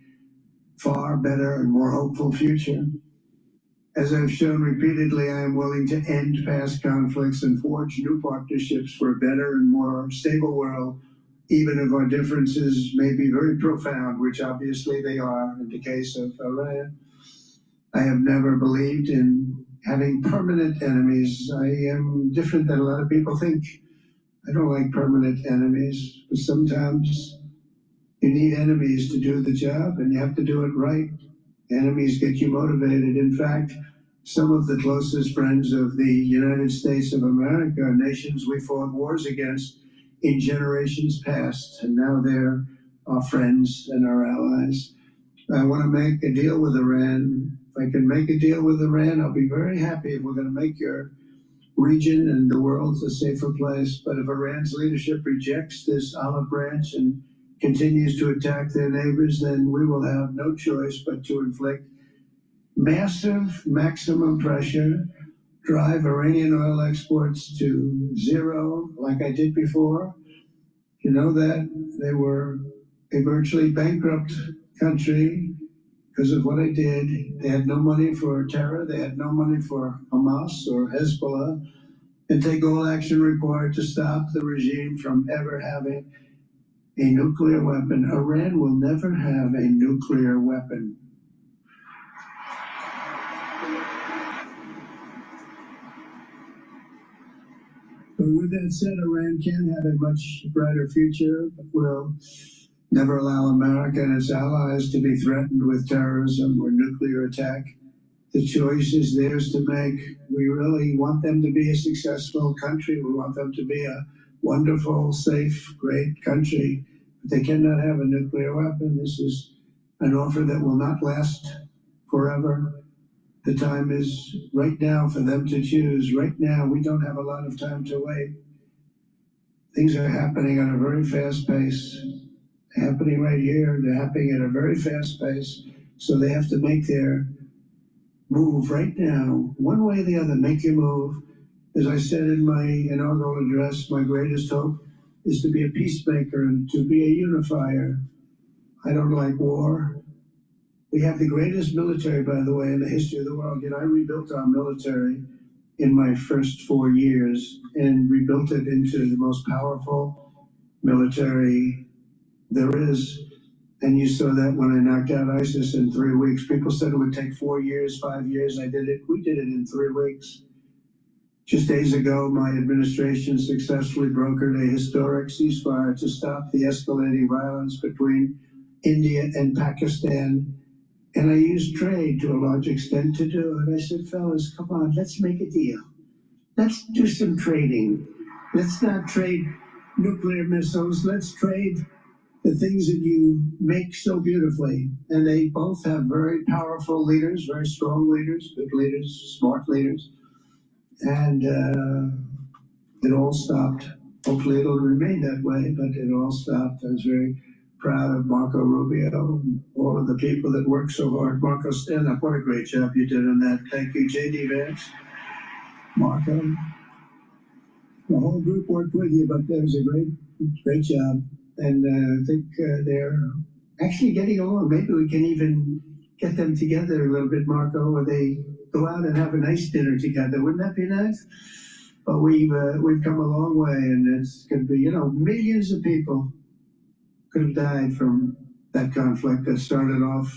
far better and more hopeful future. As I've shown repeatedly, I am willing to end past conflicts and forge new partnerships for a better and more stable world, even if our differences may be very profound, which obviously they are in the case of Iran. I have never believed in having permanent enemies. I am different than a lot of people think. I don't like permanent enemies, but sometimes you need enemies to do the job, and you have to do it right. Enemies get you motivated. In fact, some of the closest friends of the United States of America are nations we fought wars against in generations past, and now they're our friends and our allies. I want to make a deal with Iran. If I can make a deal with Iran, I'll be very happy. If we're going to make your region and the world a safer place. But if Iran's leadership rejects this olive branch and continues to attack their neighbors, then we will have no choice but to inflict massive maximum pressure, drive Iranian oil exports to zero, like I did before. You know that they were a virtually bankrupt country because of what I did. They had no money for terror. They had no money for Hamas or Hezbollah, and take all action required to stop the regime from ever having a nuclear weapon. Iran will never have a nuclear weapon. But with that said, Iran can have a much brighter future, but will never allow America and its allies to be threatened with terrorism or nuclear attack. The choice is theirs to make. We really want them to be a successful country. We want them to be a wonderful, safe, great country. But they cannot have a nuclear weapon. This is an offer that will not last forever. The time is right now for them to choose. Right now, we don't have a lot of time to wait. Things are happening at a very fast pace. Happening right here, they're happening at a very fast pace. So they have to make their move right now, one way or the other, make your move. As I said in my inaugural address, my greatest hope is to be a peacemaker and to be a unifier. I don't like war. We have the greatest military, by the way, in the history of the world. I rebuilt our military in my first 4 years and rebuilt it into the most powerful military there is. And you saw that when I knocked out ISIS in 3 weeks. People said it would take 4 years, 5 years. I did it. We did it in 3 weeks. Just days ago, my administration successfully brokered a historic ceasefire to stop the escalating violence between India and Pakistan. And I used trade to a large extent to do it. I said, fellas, come on, let's make a deal. Let's do some trading. Let's not trade nuclear missiles. Let's trade the things that you make so beautifully. And they both have very powerful leaders, very strong leaders, good leaders, smart leaders. And it all stopped. Hopefully it'll remain that way, but it all stopped. I was very proud of Marco Rubio and all of the people that worked so hard. Marco, stand up. What a great job you did on that. Thank you, J.D. Vance, Marco. The whole group worked with you, but that was a great job. And I think they're actually getting along. Maybe we can even get them together a little bit, Marco, where they go out and have a nice dinner together. Wouldn't that be nice? But we've come a long way, and it's going to be, millions of people could have died from that conflict that started off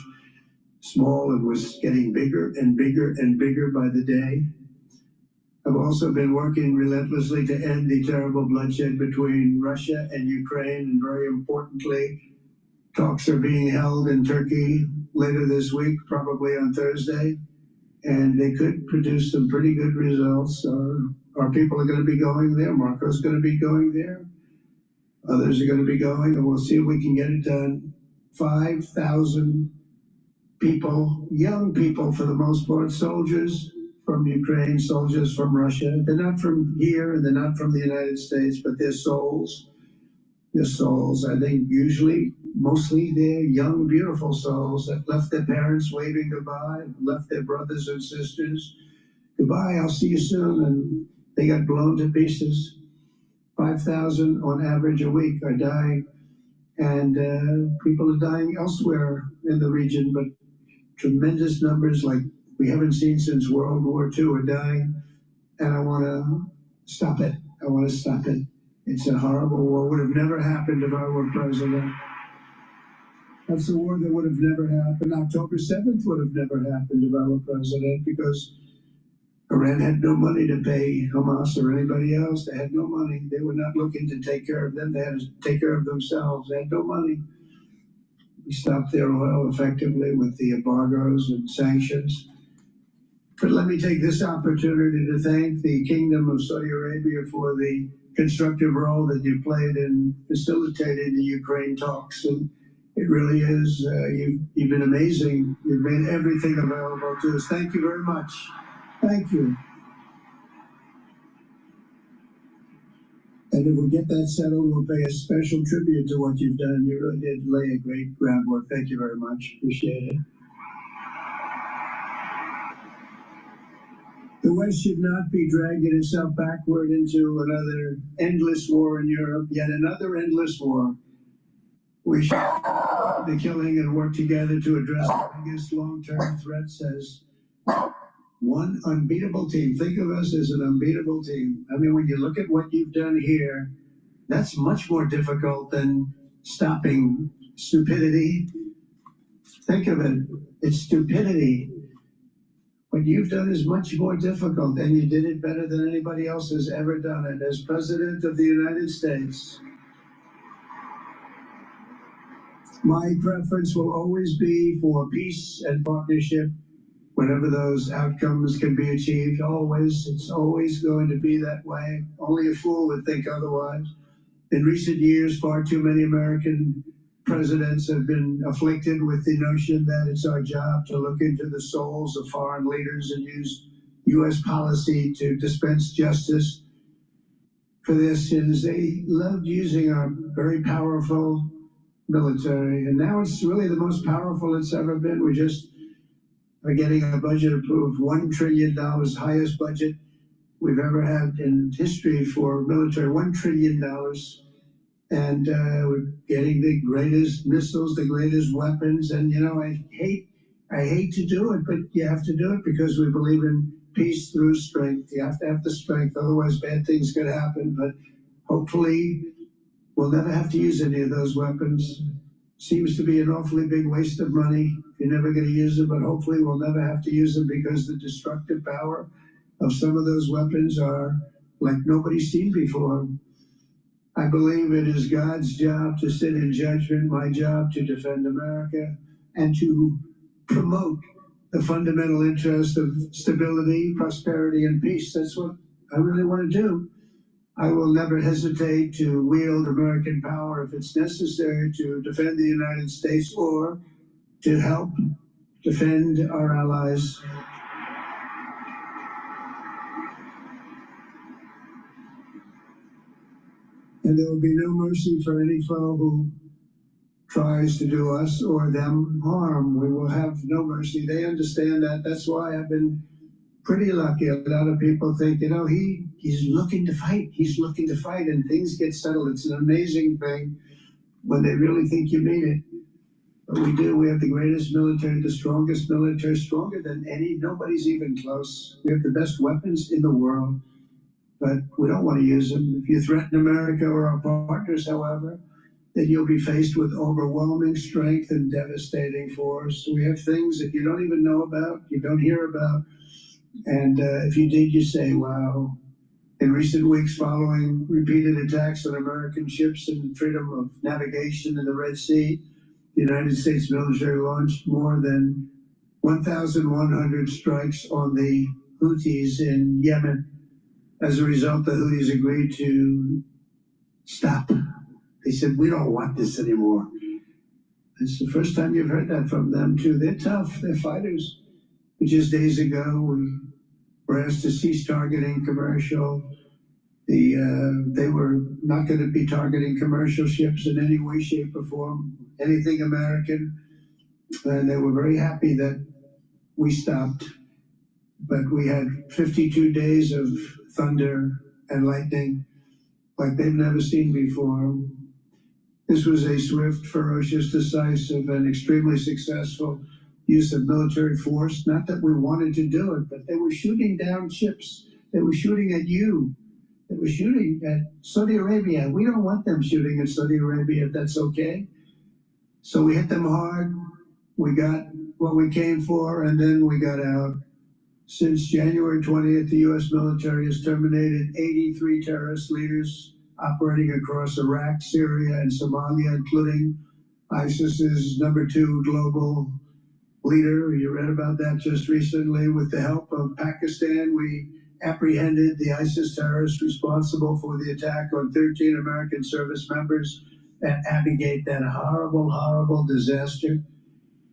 small and was getting bigger and bigger and bigger by the day. I've also been working relentlessly to end the terrible bloodshed between Russia and Ukraine, and very importantly, talks are being held in Turkey later this week, probably on Thursday, and they could produce some pretty good results. Our people are going to be going there. Marco's going to be going there. Others are going to be going, and we'll see if we can get it done. 5,000 people, young people for the most part, soldiers from Ukraine, soldiers from Russia. They're not from here and they're not from the United States, but they're souls. They're souls. I think usually, mostly they're young, beautiful souls that left their parents waving goodbye, left their brothers and sisters. Goodbye, I'll see you soon. And they got blown to pieces. 5,000 on average a week are dying. And people are dying elsewhere in the region, but tremendous numbers like we haven't seen since World War II are dying, and I want to stop it. I want to stop it. It's a horrible war. Would have never happened if I were president. That's a war that would have never happened. October 7th would have never happened if I were president, because Iran had no money to pay Hamas or anybody else. They had no money. They were not looking to take care of them. They had to take care of themselves. They had no money. We stopped their oil effectively with the embargoes and sanctions. But let me take this opportunity to thank the Kingdom of Saudi Arabia for the constructive role that you played in facilitating the Ukraine talks. And it really is, you've been amazing. You've made everything available to us. Thank you very much. Thank you. And if we get that settled, we'll pay a special tribute to what you've done. You really did lay a great groundwork. Thank you very much. Appreciate it. The West should not be dragging itself backward into another endless war in Europe, yet another endless war. We should stop the killing and work together to address the biggest long-term threats as one unbeatable team. Think of us as an unbeatable team. I mean, when you look at what you've done here, that's much more difficult than stopping stupidity. Think of it. It's stupidity. What you've done is much more difficult, and you did it better than anybody else has ever done it. As President of the United States, my preference will always be for peace and partnership whenever those outcomes can be achieved. Always, it's always going to be that way. Only a fool would think otherwise. In recent years, far too many American presidents have been afflicted with the notion that it's our job to look into the souls of foreign leaders and use U.S. policy to dispense justice for their sins. They loved using our very powerful military, and now it's really the most powerful it's ever been. We just are getting a budget approved, $1 trillion, highest budget we've ever had in history for military, $1 trillion. And we're getting the greatest missiles, the greatest weapons. And, you know, I hate to do it, but you have to do it because we believe in peace through strength. You have to have the strength, otherwise bad things could happen. But hopefully we'll never have to use any of those weapons. Seems to be an awfully big waste of money. You're never going to use them, but hopefully we'll never have to use them because the destructive power of some of those weapons are like nobody's seen before. I believe it is God's job to sit in judgment, my job to defend America, and to promote the fundamental interest of stability, prosperity, and peace. That's what I really want to do. I will never hesitate to wield American power if it's necessary to defend the United States or to help defend our allies. And there will be no mercy for any foe who tries to do us or them harm. We will have no mercy. They understand that. That's why I've been pretty lucky. A lot of people think, you know, he's looking to fight. He's looking to fight, and things get settled. It's an amazing thing when they really think you mean it. But we do. We have the greatest military, the strongest military, stronger than any. Nobody's even close. We have the best weapons in the world, but we don't want to use them. If you threaten America or our partners, however, then you'll be faced with overwhelming strength and devastating force. We have things that you don't even know about, you don't hear about. And if you did, you say, wow. In recent weeks, following repeated attacks on American ships and freedom of navigation in the Red Sea, the United States military launched more than 1,100 strikes on the Houthis in Yemen. As a result, the Houthis agreed to stop. They said, we don't want this anymore. It's the first time you've heard that from them, too. They're tough. They're fighters. Just days ago, we were asked to cease targeting commercial. They were not going to be targeting commercial ships in any way, shape, or form, anything American. And they were very happy that we stopped. But we had 52 days of thunder and lightning like they've never seen before. This was a swift, ferocious, decisive, and extremely successful use of military force. Not that we wanted to do it, but they were shooting down ships. They were shooting at you. They were shooting at Saudi Arabia. We don't want them shooting at Saudi Arabia if that's okay. So we hit them hard. We got what we came for, and then we got out. Since January 20th, the U.S. military has terminated 83 terrorist leaders operating across Iraq, Syria, and Somalia, including ISIS's #2 global leader. You read about that just recently. With the help of Pakistan, we apprehended the ISIS terrorists responsible for the attack on 13 American service members at Abbey, that horrible, horrible disaster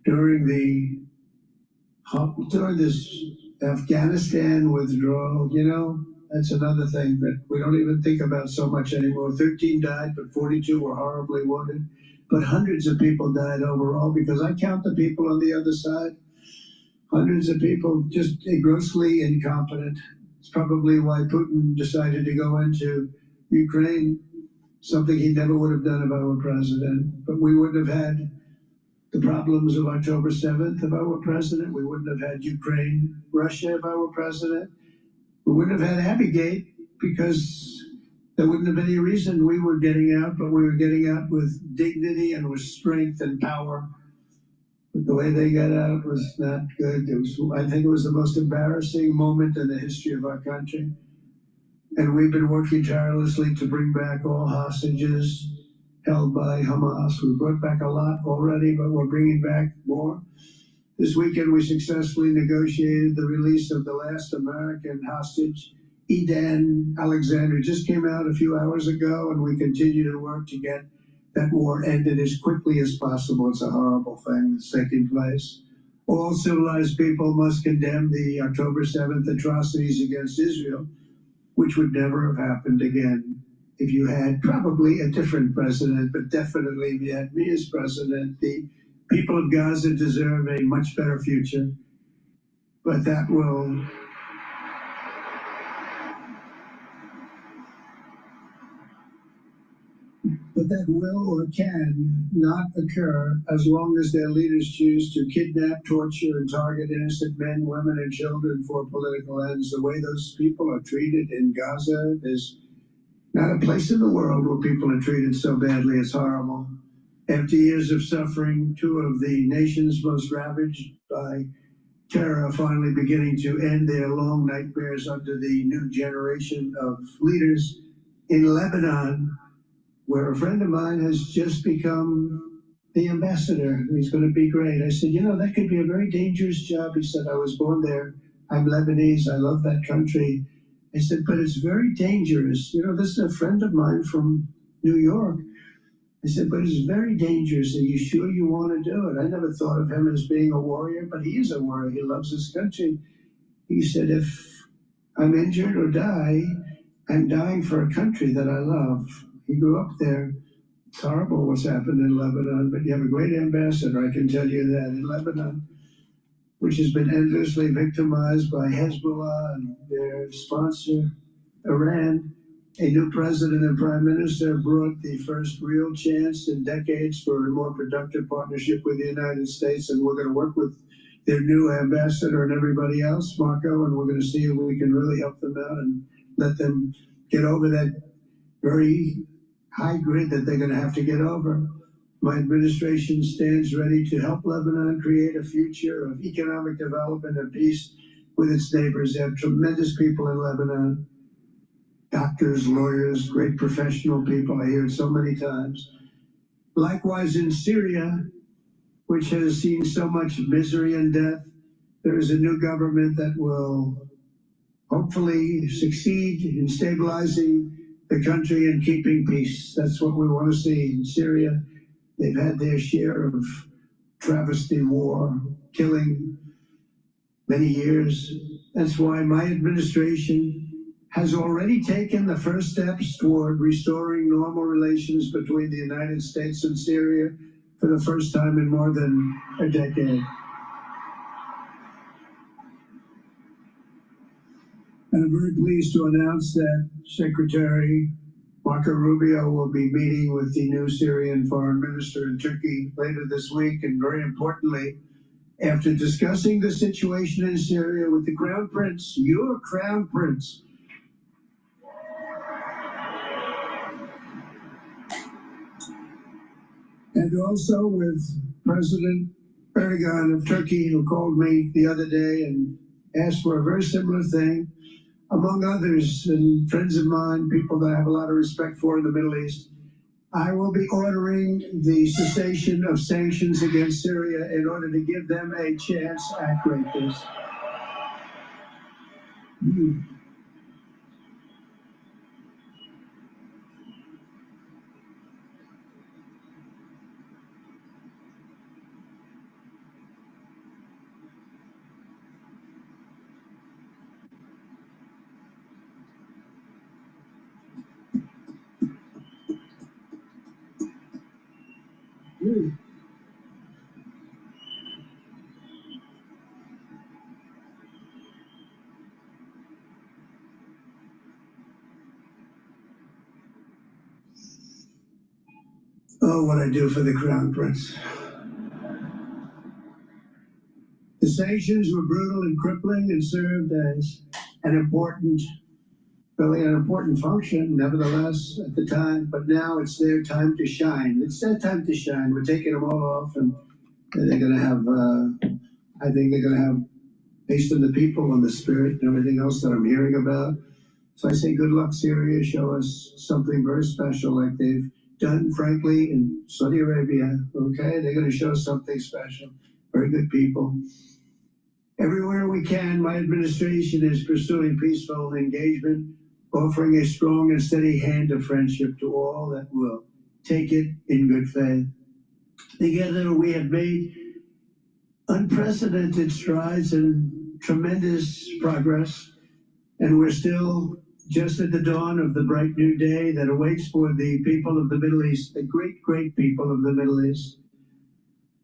during this Afghanistan withdrawal. You know, that's another thing that we don't even think about so much anymore. 13 died, but 42 were horribly wounded. But hundreds of people died overall, because I count the people on the other side. Hundreds of people just grossly incompetent. It's probably why Putin decided to go into Ukraine, something he never would have done if I were president. But we wouldn't have had the problems of October 7th if I were president. We wouldn't have had Ukraine, Russia if I were president. We wouldn't have had Abbey because there wouldn't have been any reason we were getting out, but we were getting out with dignity and with strength and power. The way they got out was not good. I think it was the most embarrassing moment in the history of our country. And we've been working tirelessly to bring back all hostages held by Hamas. We brought back a lot already, but we're bringing back more. This weekend, we successfully negotiated the release of the last American hostage, Edan Alexander. Just came out a few hours ago, and we continue to work to get that war ended as quickly as possible. It's a horrible thing that's taking place. All civilized people must condemn the October 7th atrocities against Israel, which would never have happened again if you had probably a different president, but definitely if you had me as president. The people of Gaza deserve a much better future, but that will or can not occur as long as their leaders choose to kidnap, torture, and target innocent men, women, and children for political ends. The way those people are treated in Gaza, there's not a place in the world where people are treated so badly. It's horrible. After years of suffering, two of the nations most ravaged by terror are finally beginning to end their long nightmares under the new generation of leaders in Lebanon, where a friend of mine has just become the ambassador. He's going to be great. I said, that could be a very dangerous job. He said, I was born there. I'm Lebanese. I love that country. I said, but it's very dangerous. This is a friend of mine from New York. I said, but it's very dangerous. Are you sure you want to do it? I never thought of him as being a warrior, but he is a warrior. He loves his country. He said, if I'm injured or die, I'm dying for a country that I love. He grew up there. It's horrible what's happened in Lebanon, but you have a great ambassador, I can tell you that, in Lebanon, which has been endlessly victimized by Hezbollah and their sponsor, Iran. A new president and prime minister brought the first real chance in decades for a more productive partnership with the United States, and we're going to work with their new ambassador and everybody else, Marco, and we're going to see if we can really help them out and let them get over that very high grid that they're going to have to get over. My administration stands ready to help Lebanon create a future of economic development and peace with its neighbors. They have tremendous people in Lebanon. Doctors, lawyers, great professional people. I hear it so many times. Likewise in Syria, which has seen so much misery and death, there is a new government that will hopefully succeed in stabilizing the country and keeping peace. That's what we want to see in Syria. They've had their share of travesty, war, killing, many years. That's why my administration has already taken the first steps toward restoring normal relations between the United States and Syria for the first time in more than a decade. And I'm very pleased to announce that Secretary Marco Rubio will be meeting with the new Syrian foreign minister in Turkey later this week. And very importantly, after discussing the situation in Syria with the Crown Prince, your Crown Prince, and also with President Erdogan of Turkey, who called me the other day and asked for a very similar thing, among others, and friends of mine, people that I have a lot of respect for in the Middle East. I will be ordering the cessation of sanctions against Syria in order to give them a chance at greatness. Oh, what I do for the Crown Prince. The sanctions were brutal and crippling and served as an important function, nevertheless, at the time. But now it's their time to shine. It's their time to shine. We're taking them all off, and They're going to have, I think they're going to have, based on the people and the spirit and everything else that I'm hearing about. So I say good luck, Syria. Show us something very special like they've done, frankly, in Saudi Arabia. Okay, they're going to show us something special. Very good people. Everywhere we can, my administration is pursuing peaceful engagement, offering a strong and steady hand of friendship to all that will take it in good faith. Together, we have made unprecedented strides and tremendous progress, and we're still just at the dawn of the bright new day that awaits for the people of the Middle East, the great, great people of the Middle East.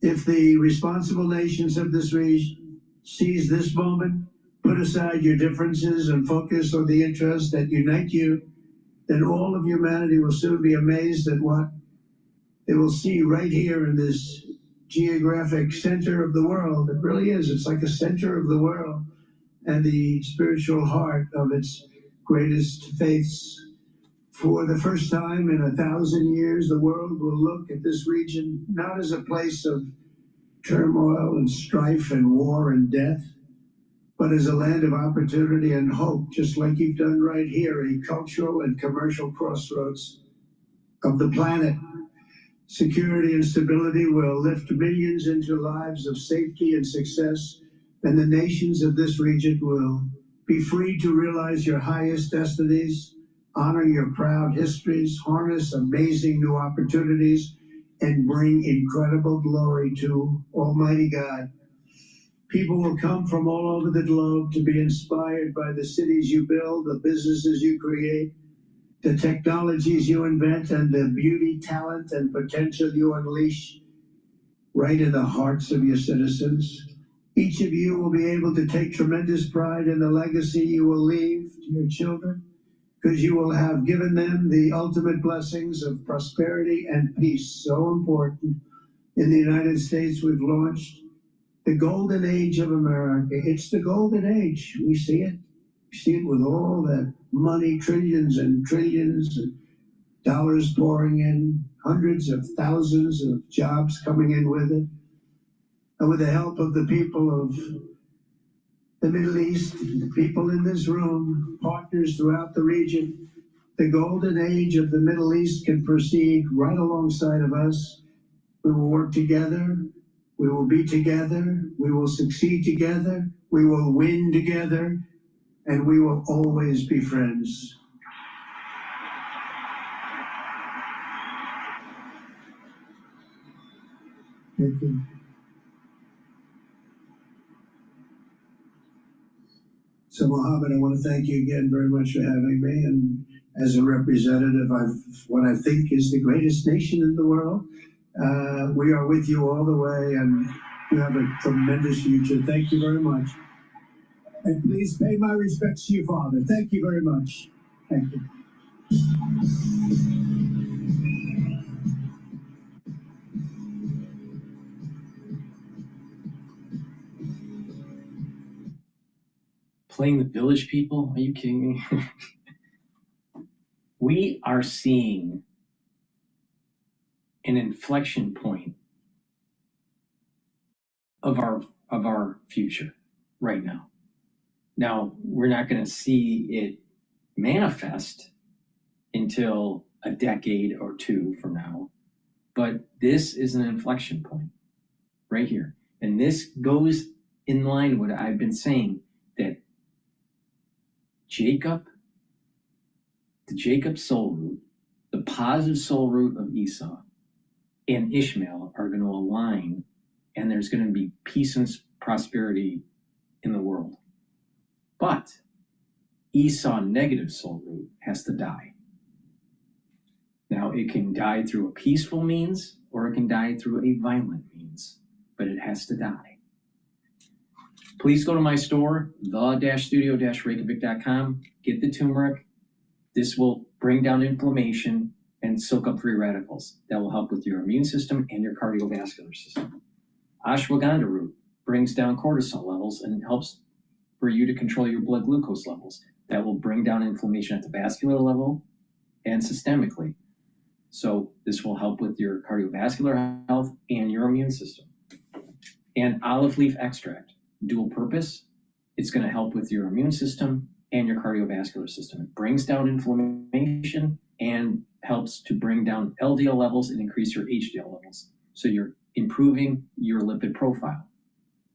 If the responsible nations of this region seize this moment, put aside your differences and focus on the interests that unite you, then all of humanity will soon be amazed at what they will see right here in this geographic center of the world. It really is. It's like a center of the world and the spiritual heart of its greatest faiths. For the first time in 1,000 years, the world will look at this region not as a place of turmoil and strife and war and death, but as a land of opportunity and hope, just like you've done right here, a cultural and commercial crossroads of the planet. Security and stability will lift millions into lives of safety and success, and the nations of this region will be free to realize your highest destinies, honor your proud histories, harness amazing new opportunities, and bring incredible glory to Almighty God. People will come from all over the globe to be inspired by the cities you build, the businesses you create, the technologies you invent, and the beauty, talent, and potential you unleash right in the hearts of your citizens. Each of you will be able to take tremendous pride in the legacy you will leave to your children, because you will have given them the ultimate blessings of prosperity and peace. So important. In the United States, we've launched the golden age of America. It's the golden age. We see it. We see it with all that money, trillions and trillions of dollars pouring in, hundreds of thousands of jobs coming in with it. And with the help of the people of the Middle East, the people in this room, partners throughout the region, the golden age of the Middle East can proceed right alongside of us. We will work together. We will be together. We will succeed together. We will win together. And we will always be friends. Thank you. So, Mohammed, I want to thank you again very much for having me. And as a representative of what I think is the greatest nation in the world, we are with you all the way, and you have a tremendous future. Thank you very much. And please pay my respects to your father. Thank you very much. Thank you. Playing the village people? Are you kidding me? We are seeing an inflection point of our future right now. Now, we're not going to see it manifest until a decade or two from now, but this is an inflection point right here. And this goes in line with what I've been saying, that the Jacob soul root, the positive soul root of Esau and Ishmael are going to align, and there's going to be peace and prosperity in the world. But Esau negative soul root has to die. Now, it can die through a peaceful means, or it can die through a violent means, but it has to die. Please go to my store, the-studio-reykjavik.com, get the turmeric. This will bring down inflammation and soak up free radicals. That will help with your immune system and your cardiovascular system. Ashwagandha root brings down cortisol levels and helps for you to control your blood glucose levels. That will bring down inflammation at the vascular level and systemically. So this will help with your cardiovascular health and your immune system. and olive leaf extract. Dual purpose. It's going to help with your immune system and your cardiovascular system. It brings down inflammation and helps to bring down LDL levels and increase your HDL levels. So you're improving your lipid profile.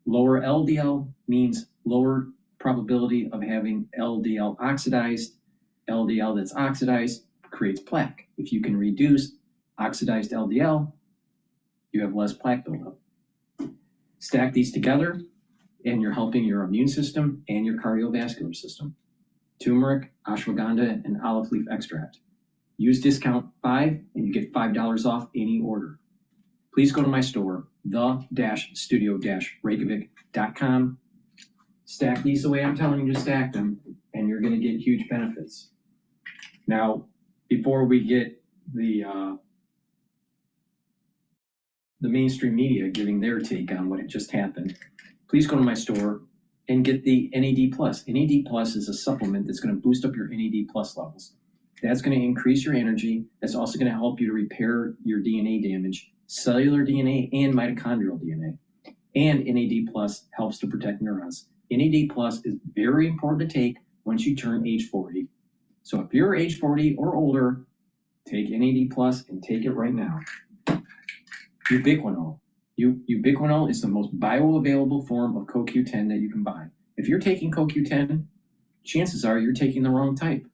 Lower LDL means lower probability of having LDL oxidized. LDL that's oxidized creates plaque. If you can reduce oxidized LDL, you have less plaque buildup. Stack these together, and you're helping your immune system and your cardiovascular system. Turmeric, ashwagandha, and olive leaf extract. Use discount 5 and you get $5 off any order. Please go to my store, the-studio-reykjavik.com. Stack these the way I'm telling you to stack them, and you're going to get huge benefits. Now, before we get the mainstream media giving their take on what had just happened, please go to my store and get the NAD+. NAD+ is a supplement that's going to boost up your NAD+ levels. That's going to increase your energy. That's also going to help you to repair your DNA damage, cellular DNA and mitochondrial DNA. And NAD+ helps to protect neurons. NAD+ is very important to take once you turn age 40. So if you're age 40 or older, take NAD+ and take it right now. Ubiquinol. Ubiquinol is the most bioavailable form of CoQ10 that you can buy. If you're taking CoQ10, chances are you're taking the wrong type.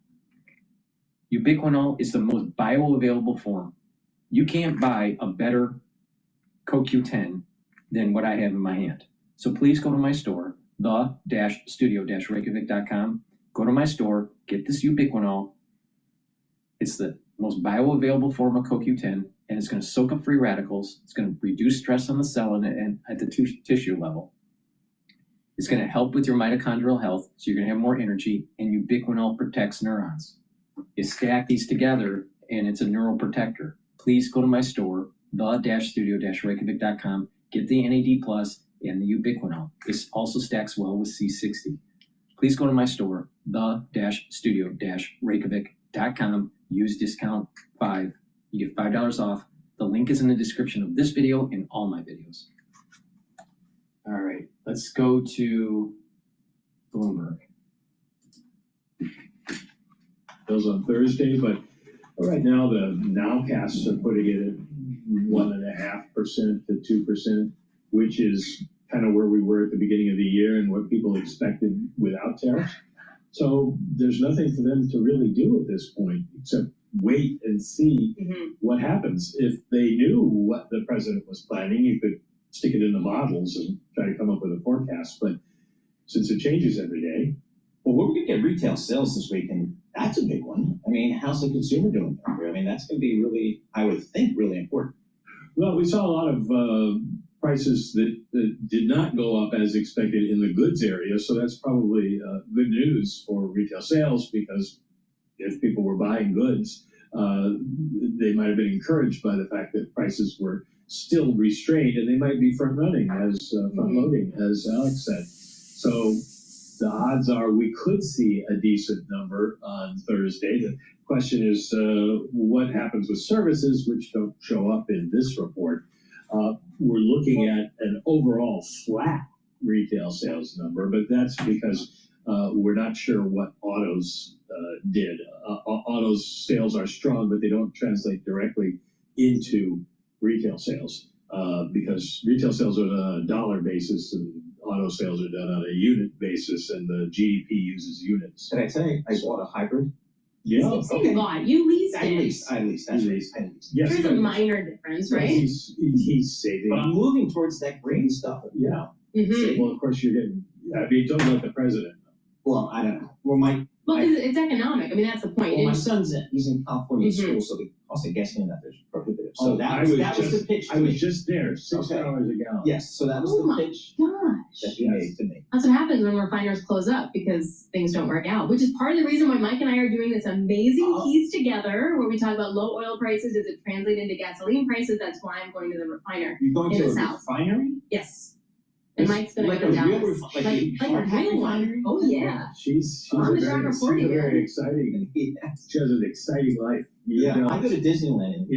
Ubiquinol is the most bioavailable form. You can't buy a better CoQ10 than what I have in my hand. So please go to my store, the-studio-reykjavik.com. Go to my store, get this Ubiquinol. It's the most bioavailable form of CoQ10, and it's going to soak up free radicals. It's going to reduce stress on the cell and at the tissue level. It's going to help with your mitochondrial health, so you're going to have more energy, and Ubiquinol protects neurons. You stack these together, and it's a neural protector. Please go to my store, the-studio-reykjavik.com, get the NAD+ and the Ubiquinol. This also stacks well with C60. Please go to my store, the-studio-reykjavik.com, use discount 5. You get $5 off. The link is in the description of this video and all my videos. All right, let's go to Bloomberg. Those on Thursday, but right now the nowcasts are putting it at 1.5% to 2%, which is kind of where we were at the beginning of the year and what people expected without tariffs. So there's nothing for them to really do at this point except wait and see what happens. If they knew what the president was planning, you could stick it in the models and try to come up with a forecast. But since it changes every day. Well, we're going to get retail sales this week, and that's a big one. I mean, how's the consumer doing? I mean, that's going to be really, I would think, really important. Well, we saw a lot of prices that did not go up as expected in the goods area. So that's probably good news for retail sales, because if people were buying goods, they might have been encouraged by the fact that prices were still restrained, and they might be front-loading, as Alex said. So the odds are we could see a decent number on Thursday. The question is what happens with services, which don't show up in this report. We're looking at an overall flat retail sales number, but that's because we're not sure what autos did. Autos sales are strong, but they don't translate directly into retail sales because retail sales are on a dollar basis and auto sales are done on a unit basis, and the GDP uses units. Did I say I bought a hybrid? Yeah. Okay. You leased it. I leased. That's right. Yes. There's a minor difference, right? He's saving. But I'm moving towards that green stuff. Yeah. Well, of course you're getting. I mean, don't let the president. Well, I don't know. Well, it's economic. I mean, that's the point. Well, my son's he's in California school, so the cost of gasoline out there is prohibitive. So that was the pitch. I was just there, $6 a gallon. Yes, so that was the pitch that he made to me. That's what happens when refiners close up, because things don't work out, which is part of the reason why Mike and I are doing this amazing piece together where we talk about low oil prices. Does it translate into gasoline prices? That's why I'm going to the refiner. You're going to a refinery? Yes. And Mike's going to go to Dallas. Like a real one. Oh, yeah. She's very exciting. She has an exciting life. Yeah, I go to Disneyland and,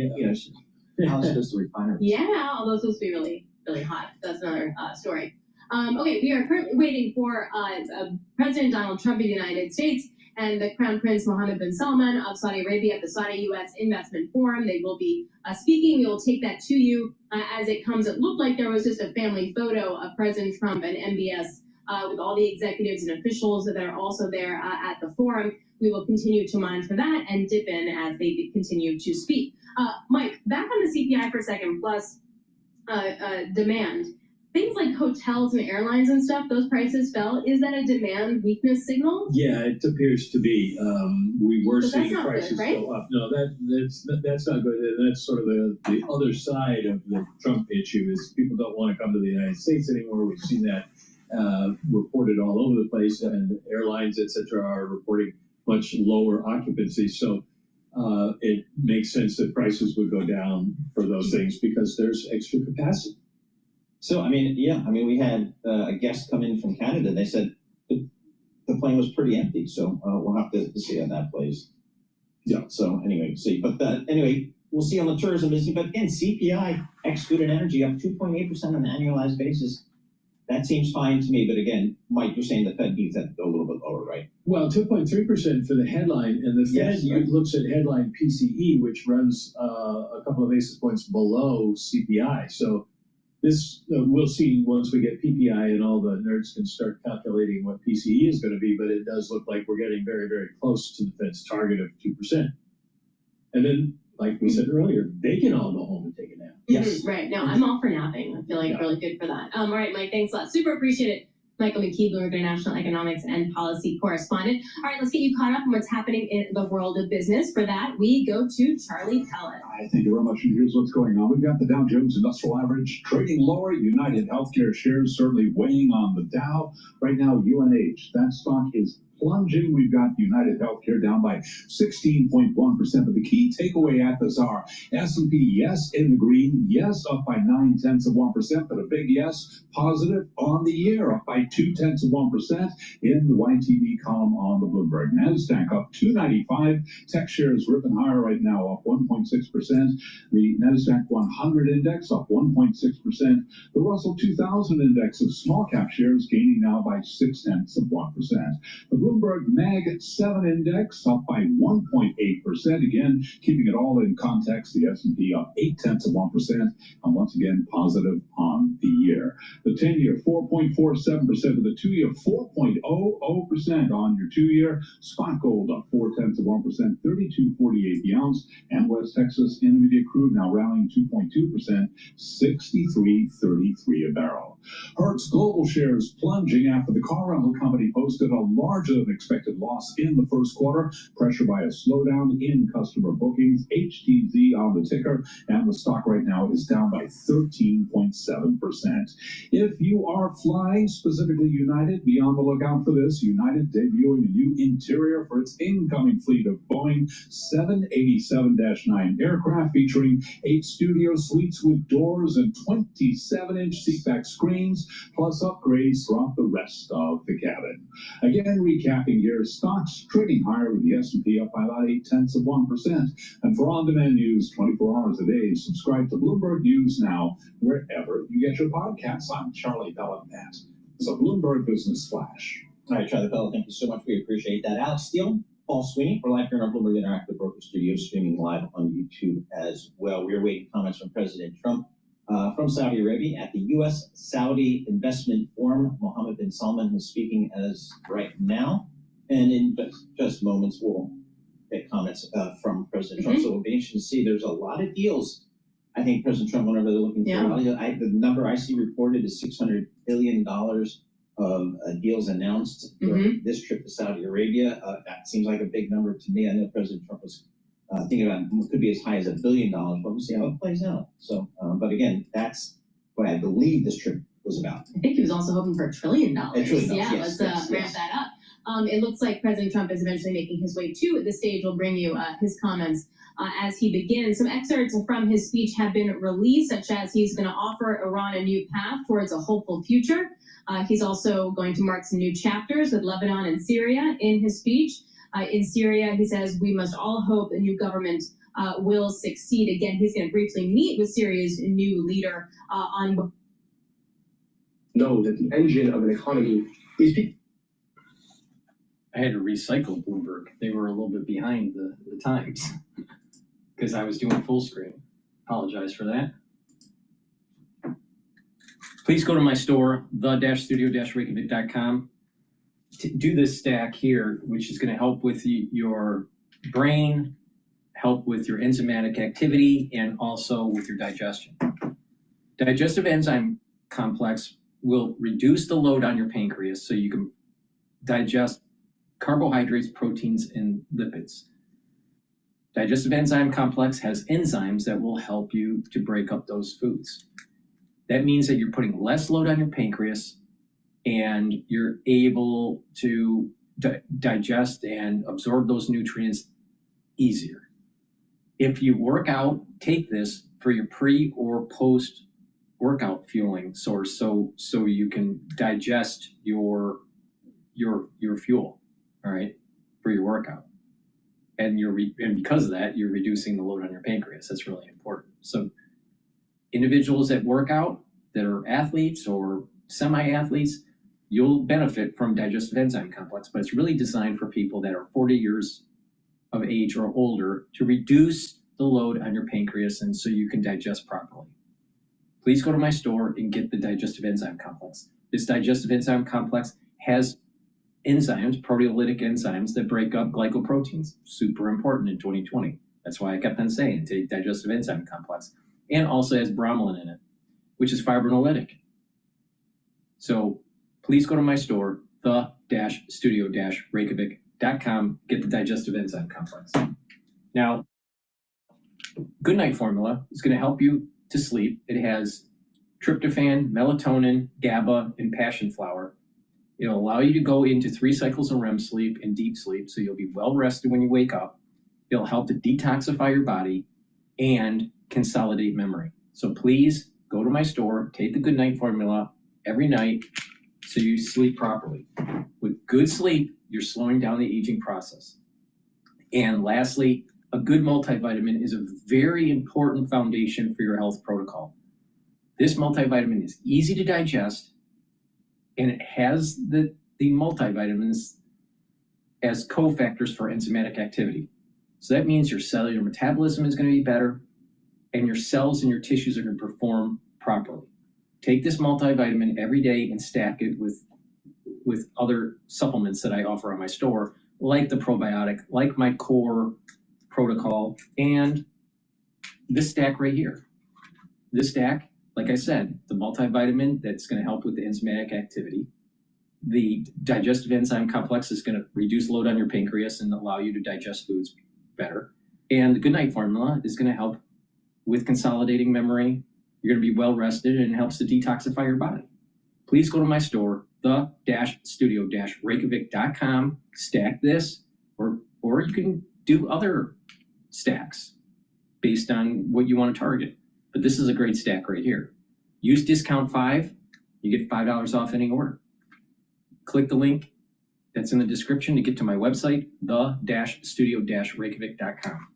Alice goes to refineries. Yeah, although it's supposed to be really really hot. That's another story. Okay, we are currently waiting for President Donald Trump of the United States and the Crown Prince Mohammed bin Salman of Saudi Arabia at the Saudi-U.S. Investment Forum. They will be speaking. We will take that to you as it comes. It looked like there was just a family photo of President Trump and MBS with all the executives and officials that are also there at the forum. We will continue to monitor that and dip in as they continue to speak. Mike, back on the CPI for a second, plus demand. Things like hotels and airlines and stuff, those prices fell. Is that a demand weakness signal? Yeah, it appears to be. We were seeing prices good, right? go up. No, that's not good. That's sort of the other side of the Trump issue is people don't want to come to the United States anymore. We've seen that reported all over the place, and airlines, et cetera, are reporting much lower occupancy. So it makes sense that prices would go down for those things because there's extra capacity. So, I mean, we had a guest come in from Canada. They said the plane was pretty empty. So we'll have to see how that plays. Yeah. So anyway, we'll see. But anyway, we'll see on the tourism business. But again, CPI, ex-food and energy, up 2.8% on an annualized basis. That seems fine to me. But again, Mike, you're saying the Fed needs that to go a little bit lower, right? Well, 2.3% for the headline, and the Fed looks at headline PCE, which runs a couple of basis points below CPI. So this we'll see once we get PPI and all the nerds can start calculating what PCE is going to be, but it does look like we're getting very, very close to the Fed's target of 2%. And then, like we said earlier, they can all go home and take a nap. Yes. Right. No, I'm all for napping. I feel like really good for that. All right, Mike, thanks a lot. Super appreciate it. Michael McKee, Bloomberg International Economics and Policy Correspondent. All right, let's get you caught up on what's happening in the world of business. For that, we go to Charlie Pellet. Hi, thank you very much. And here's what's going on. We've got the Dow Jones Industrial Average trading lower. United Healthcare shares certainly weighing on the Dow. Right now, UNH, that stock is plunging. We've got United Healthcare down by 16.1%. But the key takeaway at this are S&P, yes, in the green, yes, up by 0.9%, but a big yes, positive on the year, up by 0.2% in the YTD column on the Bloomberg. NASDAQ up 295. Tech shares ripping higher right now, up 1.6%. The NASDAQ 100 index up 1.6%. The Russell 2000 index of small cap shares gaining now by 0.6%. The Bloomberg Mag 7 index up by 1.8%. Again, keeping it all in context, the S&P up 0.8%, and once again positive on the year. The 10-year 4.47%, with the 2-year 4.00% on your 2-year. Spot gold up 0.4%, 32.48 the ounce, and West Texas Intermediate crude now rallying 2.2%, 63.33 a barrel. Hertz Global shares plunging after the car rental company posted a larger than expected loss in the first quarter, pressured by a slowdown in customer bookings. HTZ on the ticker, and the stock right now is down by 13.7%. If you are flying, specifically United, be on the lookout for this. United debuting a new interior for its incoming fleet of Boeing 787-9 aircraft, featuring 8 studio suites with doors and 27-inch seatback screens, plus upgrades throughout the rest of the cabin. Again, recapping here, stocks trading higher with the S&P up by about 0.8%. And for on-demand news 24 hours a day, subscribe to Bloomberg News Now wherever you get your podcasts. I'm Charlie Pellet. That is a Bloomberg Business Flash. All right, Charlie Pellet, thank you so much. We appreciate that. Alex Steele, Paul Sweeney, we're live here in our Bloomberg Interactive Broker Studio, streaming live on YouTube as well. We're awaiting comments from President Trump from Saudi Arabia at the U.S.-Saudi Investment Forum. Mohammed bin Salman is speaking as right now, and in just moments we'll get comments from President Trump. So it'll be interesting to see. There's a lot of deals. I think President Trump, whenever they're looking for a lot of deals, the number I see reported is $600 billion of deals announced during this trip to Saudi Arabia. That seems like a big number to me. I know President Trump was thinking about it could be as high as $1 billion, but we'll see how it plays out. So, but again, that's what I believe this trip was about. I think he was also hoping for $1 trillion. Yeah, let's ramp that up. It looks like President Trump is eventually making his way to the stage. We'll bring you his comments as he begins. Some excerpts from his speech have been released, such as he's going to offer Iran a new path towards a hopeful future. He's also going to mark some new chapters with Lebanon and Syria in his speech. In Syria, he says, we must all hope a new government will succeed. Again, he's going to briefly meet with Syria's new leader on know that the engine of an economy is people. I had to recycle Bloomberg. They were a little bit behind the times because I was doing full screen. Apologize for that. Please go to my store, the-studio-reykjavik.com. Do this stack here, which is going to help with your brain, help with your enzymatic activity, and also with your digestion. Digestive enzyme complex will reduce the load on your pancreas so you can digest carbohydrates, proteins, and lipids. Digestive enzyme complex has enzymes that will help you to break up those foods. That means that you're putting less load on your pancreas and you're able to digest and absorb those nutrients easier. If you work out, take this for your pre or post workout fueling source so you can digest your fuel, all right, for your workout. And because of that, you're reducing the load on your pancreas. That's really important. So individuals that work out, that are athletes or semi-athletes, you'll benefit from digestive enzyme complex, but it's really designed for people that are 40 years of age or older to reduce the load on your pancreas and so you can digest properly. Please go to my store and get the digestive enzyme complex. This digestive enzyme complex has enzymes, proteolytic enzymes that break up glycoproteins. Super important in 2020. That's why I kept on saying take digestive enzyme complex. And also has bromelain in it, which is fibrinolytic. So please go to my store, the-studio-reykjavik.com, get the digestive enzyme complex. Now, Good Night Formula is going to help you to sleep. It has tryptophan, melatonin, GABA, and passion flower. It'll allow you to go into 3 cycles of REM sleep and deep sleep, so you'll be well rested when you wake up. It'll help to detoxify your body and consolidate memory. So please go to my store, take the Good Night Formula every night so you sleep properly. With good sleep, you're slowing down the aging process. And lastly, a good multivitamin is a very important foundation for your health protocol. This multivitamin is easy to digest, and it has the multivitamins as cofactors for enzymatic activity. So that means your cellular metabolism is going to be better, and your cells and your tissues are going to perform properly. Take this multivitamin every day and stack it with other supplements that I offer on my store, like the probiotic, like my core protocol, and this stack right here. This stack, like I said, the multivitamin that's going to help with the enzymatic activity. The digestive enzyme complex is going to reduce load on your pancreas and allow you to digest foods better. And the Good Night Formula is going to help with consolidating memory. You're going to be well rested, and it helps to detoxify your body. Please go to my store, the-studio-reykjavik.com, stack this, or you can do other stacks based on what you want to target. But this is a great stack right here. Use discount 5, you get $5 off any order. Click the link that's in the description to get to my website, the-studio-reykjavik.com.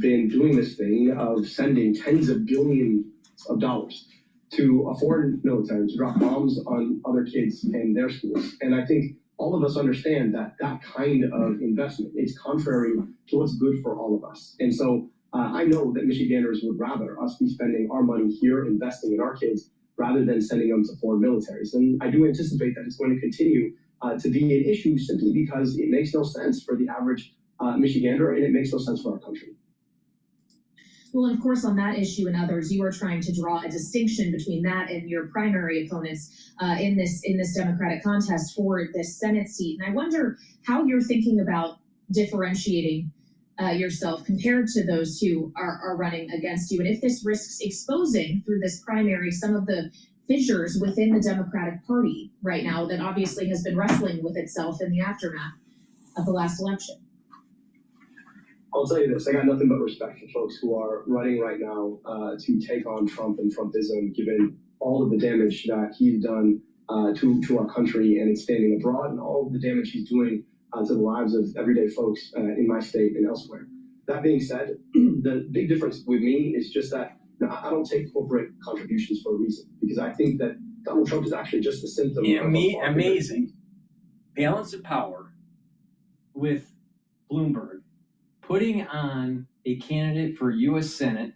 Been doing this thing of sending tens of billions of dollars to a foreign military to drop bombs on other kids in their schools. And I think all of us understand that that kind of investment is contrary to what's good for all of us. And so I know that Michiganders would rather us be spending our money here investing in our kids rather than sending them to foreign militaries. And I do anticipate that it's going to continue to be an issue simply because it makes no sense for the average Michigander, and it makes no sense for our country. Well, and of course, on that issue and others, you are trying to draw a distinction between that and your primary opponents in this Democratic contest for this Senate seat. And I wonder how you're thinking about differentiating yourself compared to those who are running against you, and if this risks exposing through this primary some of the fissures within the Democratic Party right now that obviously has been wrestling with itself in the aftermath of the last election. I'll tell you this, I got nothing but respect for folks who are running right now to take on Trump and Trumpism, given all of the damage that he's done to our country and its standing abroad, and all of the damage he's doing to the lives of everyday folks in my state and elsewhere. That being said, the big difference with me is just that I don't take corporate contributions for a reason, because I think that Donald Trump is actually just a symptom. Yeah, of amazing balance of power with Bloomberg putting on a candidate for U.S. Senate,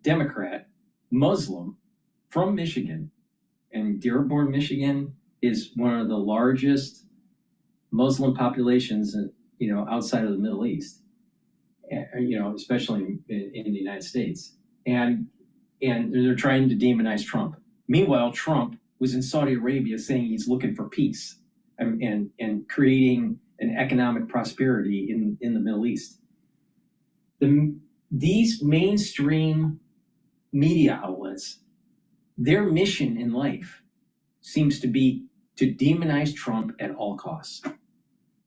Democrat, Muslim, from Michigan, and Dearborn, Michigan is one of the largest Muslim populations, outside of the Middle East, especially in the United States, and they're trying to demonize Trump. Meanwhile, Trump was in Saudi Arabia saying he's looking for peace and creating an economic prosperity in the Middle East. These mainstream media outlets, their mission in life seems to be to demonize Trump at all costs.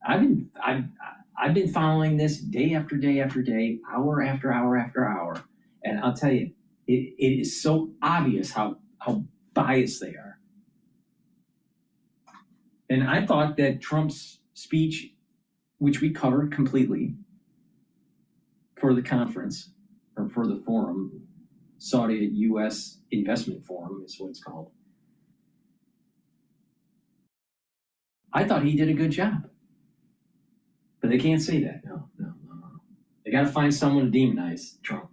I've been following this day after day after day, hour after hour after hour, and I'll tell you, it is so obvious how biased they are. And I thought that Trump's speech, which we covered completely for the conference, or for the forum, Saudi U.S. Investment Forum is what it's called, I thought he did a good job. But they can't say that. No. They got to find someone to demonize Trump.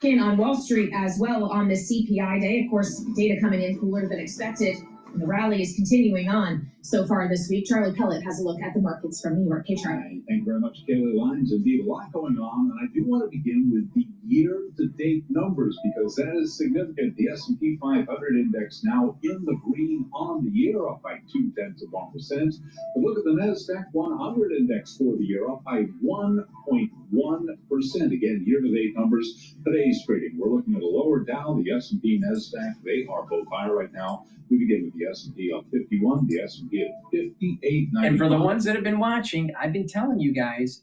On Wall Street as well on the CPI day. Of course, data coming in cooler than expected. And the rally is continuing on so far this week. Charlie Pellet has a look at the markets from New York. Hey, Charlie. Thank you very much, Kaylee Lyons. Indeed, a lot going on. And I do want to begin with the year-to-date numbers, because that is significant. The S&P 500 index now in the green on the year, up by 0.2%. But look at the NASDAQ 100 index for the year, up by 1.1%. Again, year-to-date numbers. Today's trading, we're looking at a lower Dow. The S&P, NASDAQ, they are both higher right now. We begin with the S&P up 51, the S&P at 58.95. And for the ones that have been watching, I've been telling you guys,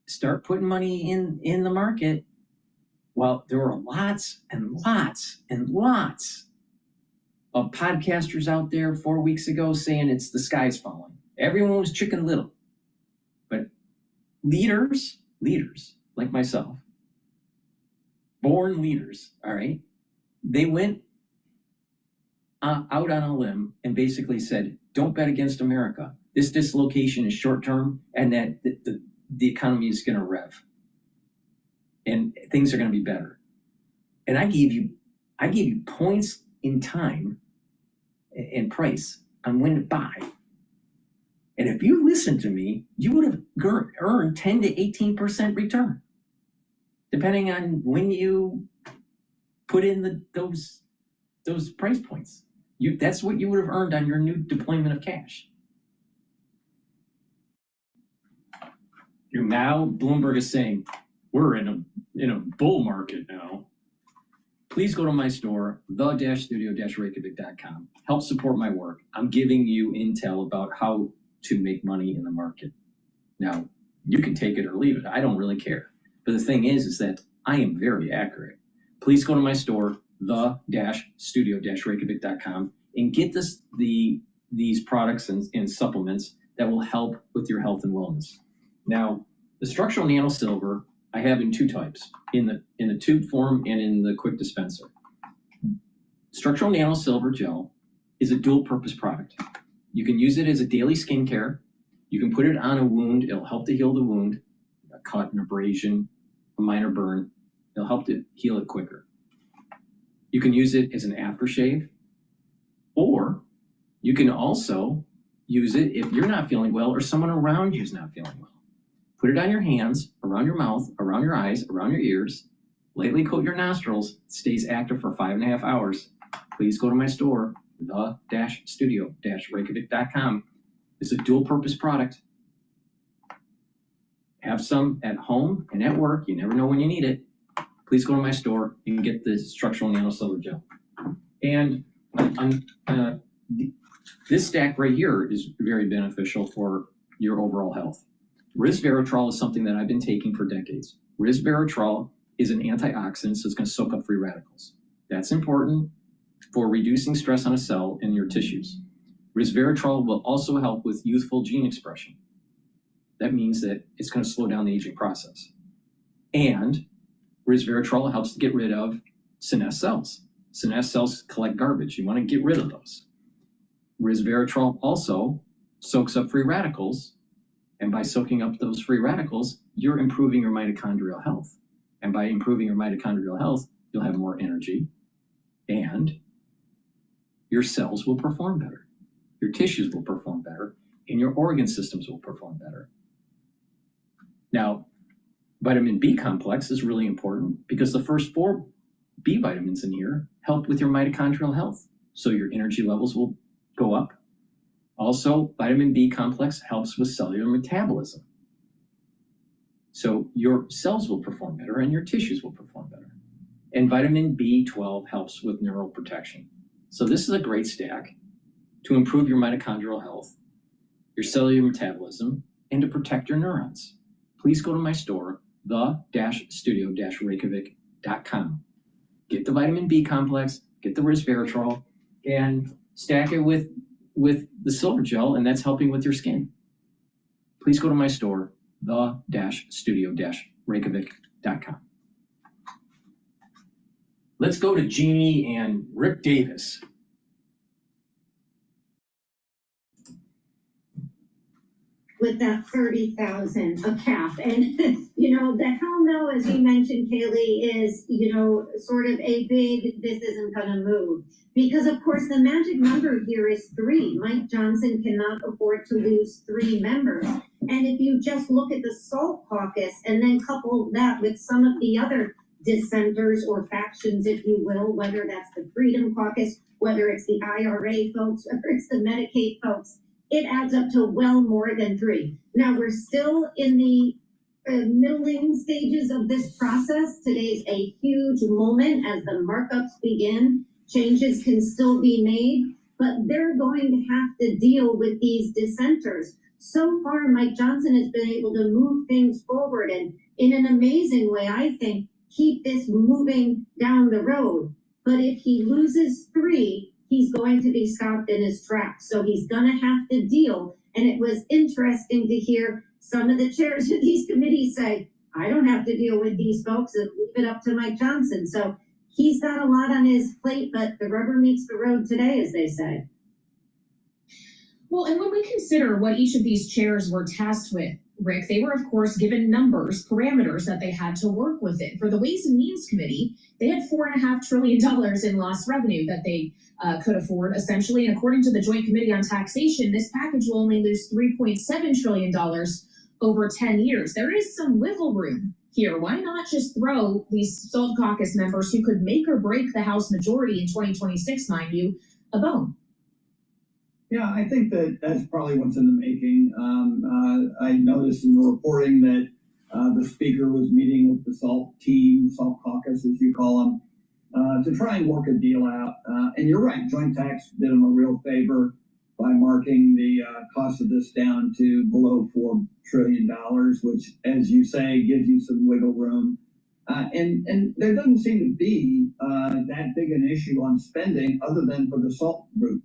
start putting money in the market. Well, there were lots and lots and lots of podcasters out there 4 weeks ago saying the sky's falling. Everyone was Chicken Little. But leaders like myself, born leaders, all right, they went out on a limb and basically said, don't bet against America. This dislocation is short term, and that the economy is going to rev and things are going to be better. And I gave you points in time and price on when to buy. And if you listened to me, you would have earned 10 to 18% return, depending on when you put in those price points. That's what you would have earned on your new deployment of cash. Now Bloomberg is saying we're in a bull market now. Please go to my store, the-studio-reykjavik.com. Help support my work. I'm giving you intel about how to make money in the market. Now, you can take it or leave it. I don't really care. But the thing is that I am very accurate. Please go to my store, the-studio-reykjavik.com, and get these products and supplements that will help with your health and wellness. Now, the structural nano silver I have in two types, in the tube form and in the quick dispenser. Structural nano silver gel is a dual purpose product. You can use it as a daily skincare. You can put it on a wound. It'll help to heal the wound, a cut, an abrasion, a minor burn. It'll help to heal it quicker. You can use it as an aftershave, or you can also use it if you're not feeling well or someone around you is not feeling well. Put it on your hands, around your mouth, around your eyes, around your ears. Lightly coat your nostrils. It stays active for 5.5 hours. Please go to my store, the-studio-reykjavik.com. It's a dual-purpose product. Have some at home and at work. You never know when you need it. Please go to my store and get the structural nano silver gel. And this stack right here is very beneficial for your overall health. Resveratrol is something that I've been taking for decades. Resveratrol is an antioxidant, so it's going to soak up free radicals. That's important for reducing stress on a cell in your tissues. Resveratrol will also help with youthful gene expression. That means that it's going to slow down the aging process. And resveratrol helps to get rid of senescent cells. Senescent cells collect garbage. You want to get rid of those. Resveratrol also soaks up free radicals. And by soaking up those free radicals, you're improving your mitochondrial health. And by improving your mitochondrial health, you'll have more energy and your cells will perform better. Your tissues will perform better and your organ systems will perform better. Now, vitamin B complex is really important because the first 4 B vitamins in here help with your mitochondrial health. So your energy levels will go up. Also, vitamin B complex helps with cellular metabolism. So your cells will perform better and your tissues will perform better. And vitamin B12 helps with neural protection. So this is a great stack to improve your mitochondrial health, your cellular metabolism, and to protect your neurons. Please go to my store, the-studio-reykjavik.com. Get the vitamin B complex, get the resveratrol, and stack it with the silver gel, and that's helping with your skin. Please go to my store, the-studio-reykjavik.com. Let's go to Jeannie and Rick Davis. With that 30,000 a cap. And, the hell no, as you mentioned, Kaylee, is, sort of a big, this isn't going to move. Because, of course, the magic number here is 3. Mike Johnson cannot afford to lose 3 members. And if you just look at the SALT caucus and then couple that with some of the other dissenters or factions, if you will, whether that's the Freedom Caucus, whether it's the IRA folks, whether it's the Medicaid folks, it adds up to well more than 3. Now, we're still in the middling stages of this process. Today's a huge moment as the markups begin. Changes can still be made, but they're going to have to deal with these dissenters. So far, Mike Johnson has been able to move things forward and in an amazing way, I think, keep this moving down the road. But if he loses 3, he's going to be stopped in his tracks. So he's going to have to deal. And it was interesting to hear some of the chairs of these committees say, I don't have to deal with these folks and leave it up to Mike Johnson. So he's got a lot on his plate, but the rubber meets the road today, as they say. Well, and when we consider what each of these chairs were tasked with, Rick, they were, of course, given numbers, parameters that they had to work within. For the Ways and Means Committee, they had $4.5 trillion in lost revenue that they could afford, essentially. And according to the Joint Committee on Taxation, this package will only lose $3.7 trillion over 10 years. There is some wiggle room here. Why not just throw these SALT caucus members who could make or break the House majority in 2026, mind you, a bone? Yeah, I think that's probably what's in the making. I noticed in the reporting that the speaker was meeting with the SALT team, the SALT caucus, as you call them, to try and work a deal out. And you're right, joint tax did them a real favor by marking the cost of this down to below $4 trillion, which, as you say, gives you some wiggle room. And there doesn't seem to be that big an issue on spending other than for the SALT group.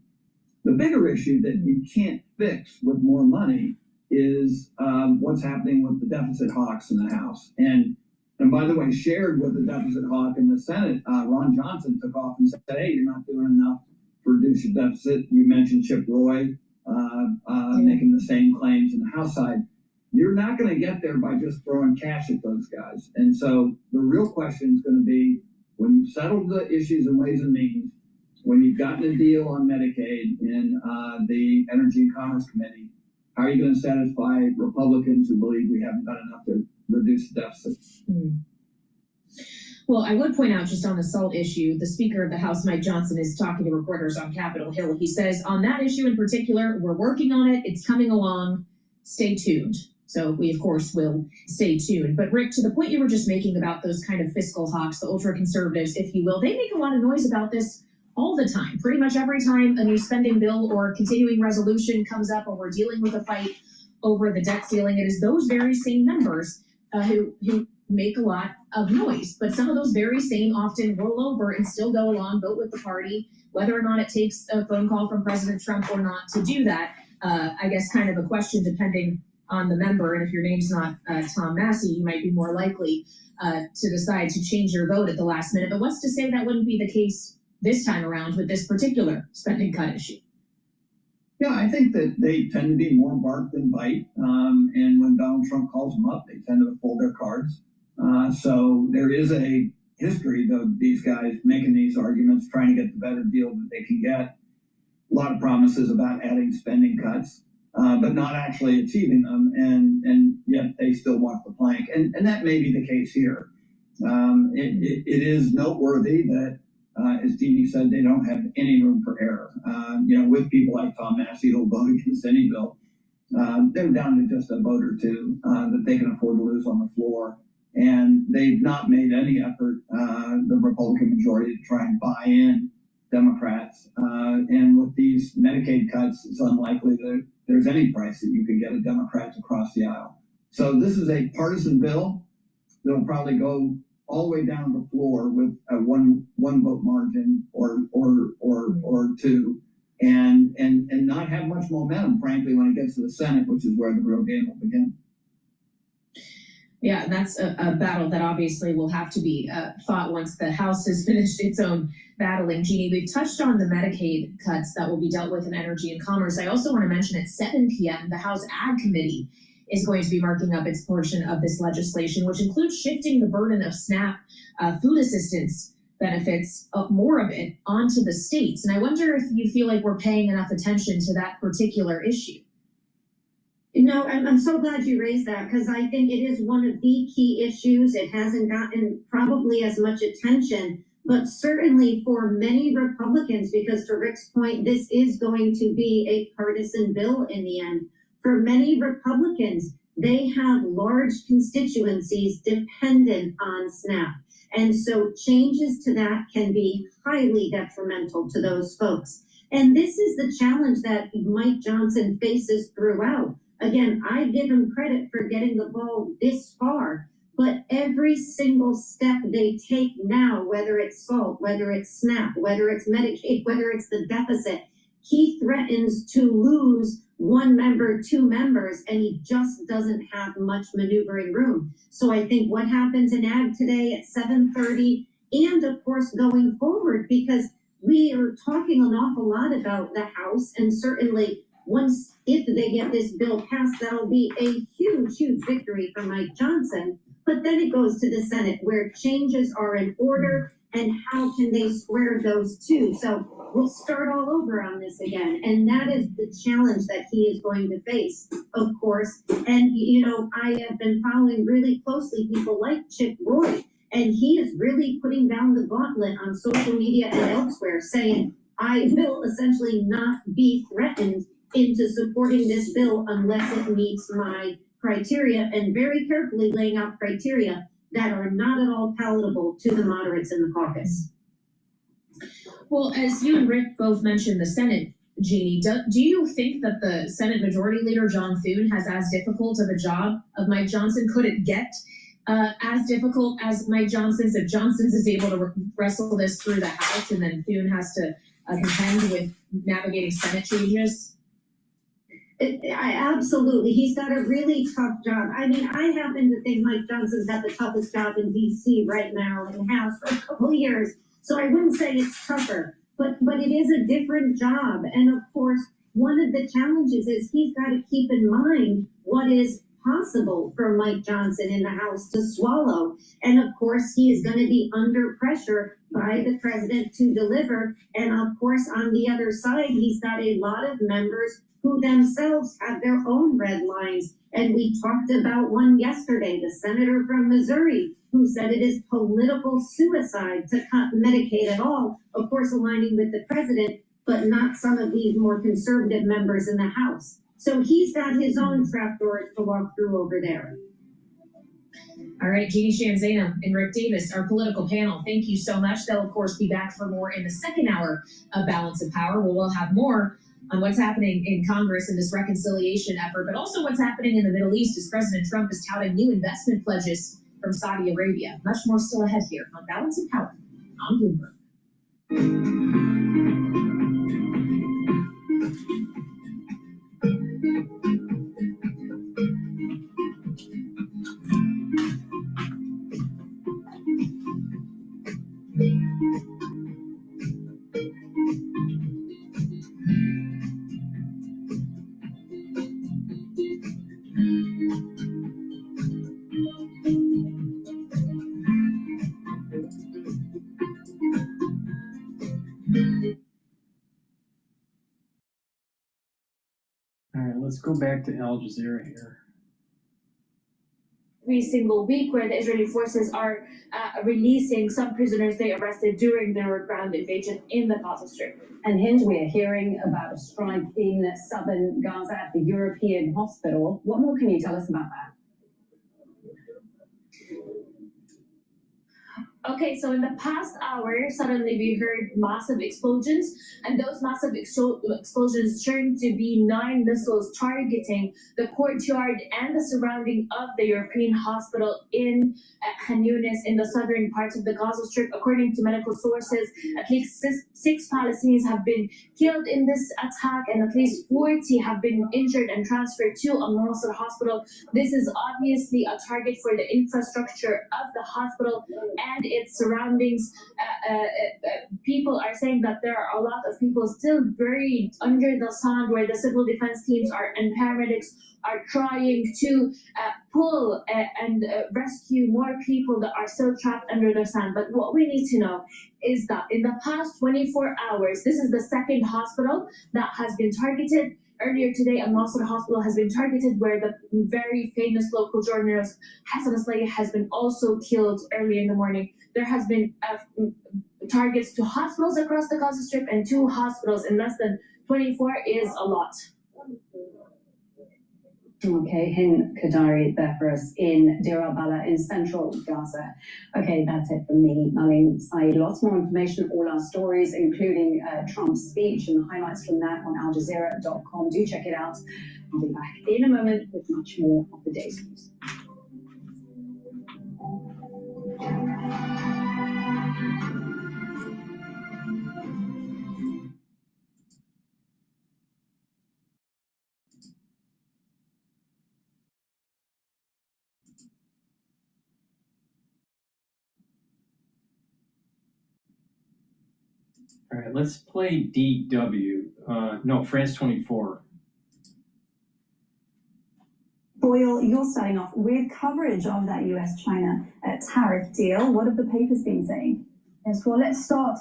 The bigger issue that you can't fix with more money is what's happening with the deficit hawks in the House. And by the way, shared with the deficit hawk in the Senate, Ron Johnson took off and said, hey, you're not doing enough to reduce your deficit. You mentioned Chip Roy making the same claims in the House side. You're not going to get there by just throwing cash at those guys. And so the real question is going to be, when you've settled the issues in Ways and Means, when you've gotten a deal on Medicaid in the Energy and Commerce Committee, how are you going to satisfy Republicans who believe we haven't done enough to reduce the deficit? Well, I would point out just on the SALT issue, the Speaker of the House, Mike Johnson, is talking to reporters on Capitol Hill. He says, on that issue in particular, we're working on it. It's coming along. Stay tuned. So we, of course, will stay tuned. But Rick, to the point you were just making about those kind of fiscal hawks, the ultra-conservatives, if you will, they make a lot of noise about this all the time. Pretty much every time a new spending bill or continuing resolution comes up or we're dealing with a fight over the debt ceiling, it is those very same members who make a lot of noise. But some of those very same often roll over and still go along, vote with the party, whether or not it takes a phone call from President Trump or not to do that. I guess kind of a question depending on the member, and if your name's not Tom Massey, you might be more likely to decide to change your vote at the last minute. But what's to say that wouldn't be the case this time around with this particular spending cut issue? Yeah, I think that they tend to be more bark than bite. And when Donald Trump calls them up, they tend to fold their cards. So there is a history of these guys making these arguments, trying to get the better deal that they can get. A lot of promises about adding spending cuts, but not actually achieving them. And yet they still walk the plank. And that may be the case here. It is noteworthy that, as Jeannie said, they don't have any room for error. With people like Tom Massey who'll vote against any bill, they're down to just a vote or two that they can afford to lose on the floor. And they've not made any effort, the Republican majority, to try and buy in Democrats. And with these Medicaid cuts, it's unlikely that there's any price that you could get a Democrat across the aisle. So this is a partisan bill that'll probably go all the way down the floor with a one vote margin or two, and not have much momentum, frankly, when it gets to the Senate, which is where the real game will begin. Yeah, that's a battle that obviously will have to be fought once the House has finished its own battling. Jeannie, we've touched on the Medicaid cuts that will be dealt with in Energy and Commerce. I also want to mention at 7 p.m., the House Ag Committee is going to be marking up its portion of this legislation, which includes shifting the burden of SNAP food assistance benefits, more of it, onto the states. And I wonder if you feel like we're paying enough attention to that particular issue. No, I'm so glad you raised that, because I think it is one of the key issues. It hasn't gotten probably as much attention, but certainly for many Republicans, because to Rick's point, this is going to be a partisan bill in the end. For many Republicans, they have large constituencies dependent on SNAP. And so changes to that can be highly detrimental to those folks. And this is the challenge that Mike Johnson faces throughout. Again, I give him credit for getting the ball this far, but every single step they take now, whether it's SALT, whether it's SNAP, whether it's Medicaid, whether it's the deficit, he threatens to lose one member, two members, and he just doesn't have much maneuvering room. So I think what happens in Ag today at 7:30, and of course going forward, because we are talking an awful lot about the House, and certainly if they get this bill passed, that'll be a huge, huge victory for Mike Johnson. But then it goes to the Senate, where changes are in order, and how can they square those two? So we'll start all over on this again. And that is the challenge that he is going to face, of course. And, I have been following really closely people like Chip Roy, and he is really putting down the gauntlet on social media and elsewhere, saying, I will essentially not be threatened into supporting this bill unless it meets my criteria, and very carefully laying out criteria that are not at all palatable to the moderates in the caucus. Well, as you and Rick both mentioned the Senate, Jeannie, do you think that the Senate Majority Leader, John Thune, has as difficult of a job of Mike Johnson? Could it get as difficult as Mike Johnson's if Johnson's is able to wrestle this through the House and then Thune has to contend with navigating Senate changes? Absolutely. He's got a really tough job. I mean, I happen to think Mike Johnson's got the toughest job in D.C. right now and has for a couple of years. So I wouldn't say it's tougher, but it is a different job. And of course, one of the challenges is he's got to keep in mind what is possible for Mike Johnson in the House to swallow. And of course, he is going to be under pressure by the president to deliver. And of course, on the other side, he's got a lot of members who themselves have their own red lines. And we talked about one yesterday, the senator from Missouri, who said it is political suicide to cut Medicaid at all, of course, aligning with the president, but not some of these more conservative members in the House. So he's got his own trapdoors to walk through over there. All right, Jeannie Shanzana and Rick Davis, our political panel, thank you so much. They'll, of course, be back for more in the second hour of Balance of Power, where we'll have more on what's happening in Congress in this reconciliation effort, but also what's happening in the Middle East as President Trump is touting new investment pledges from Saudi Arabia. Much more still ahead here on Balance of Power on Bloomberg. let's go back to Al Jazeera here. Every single week where the Israeli forces are releasing some prisoners they arrested during their ground invasion in the Gaza Strip. And Hind, we are hearing about a strike in southern Gaza at the European hospital. What more can you tell us about that? Okay, so in the past hour, suddenly we heard massive explosions, and those massive explosions turned to be 9 missiles targeting the courtyard and the surrounding of the European hospital in Khan Yunis in the southern parts of the Gaza Strip. According to medical sources, at least 6 Palestinians have been killed in this attack, and at least 40 have been injured and transferred to Al-Nasser hospital. This is obviously a target for the infrastructure of the hospital and its surroundings. People are saying that there are a lot of people still buried under the sand, where the civil defense teams and paramedics are trying to pull and rescue more people that are still trapped under the sand. But what we need to know is that in the past 24 hours, this is the second hospital that has been targeted. Earlier today, Al-Nasser hospital has been targeted, where the very famous local journalist Hassan Aslay has been also killed early in the morning. There has been targets to hospitals across the Gaza Strip, and 2 hospitals in less than 24 is a lot. Okay, Hind Kadari there for us in Deir al-Balah in central Gaza. Okay, that's it from me, Malin Saeed. Lots more information, all our stories, including Trump's speech and the highlights from that on aljazeera.com. Do check it out. I'll be back in a moment with much more of the day's news. All right, let's play DW. No, France 24. Boyle, you're starting off with coverage of that US-China tariff deal. What have the papers been saying? Yes, well, let's start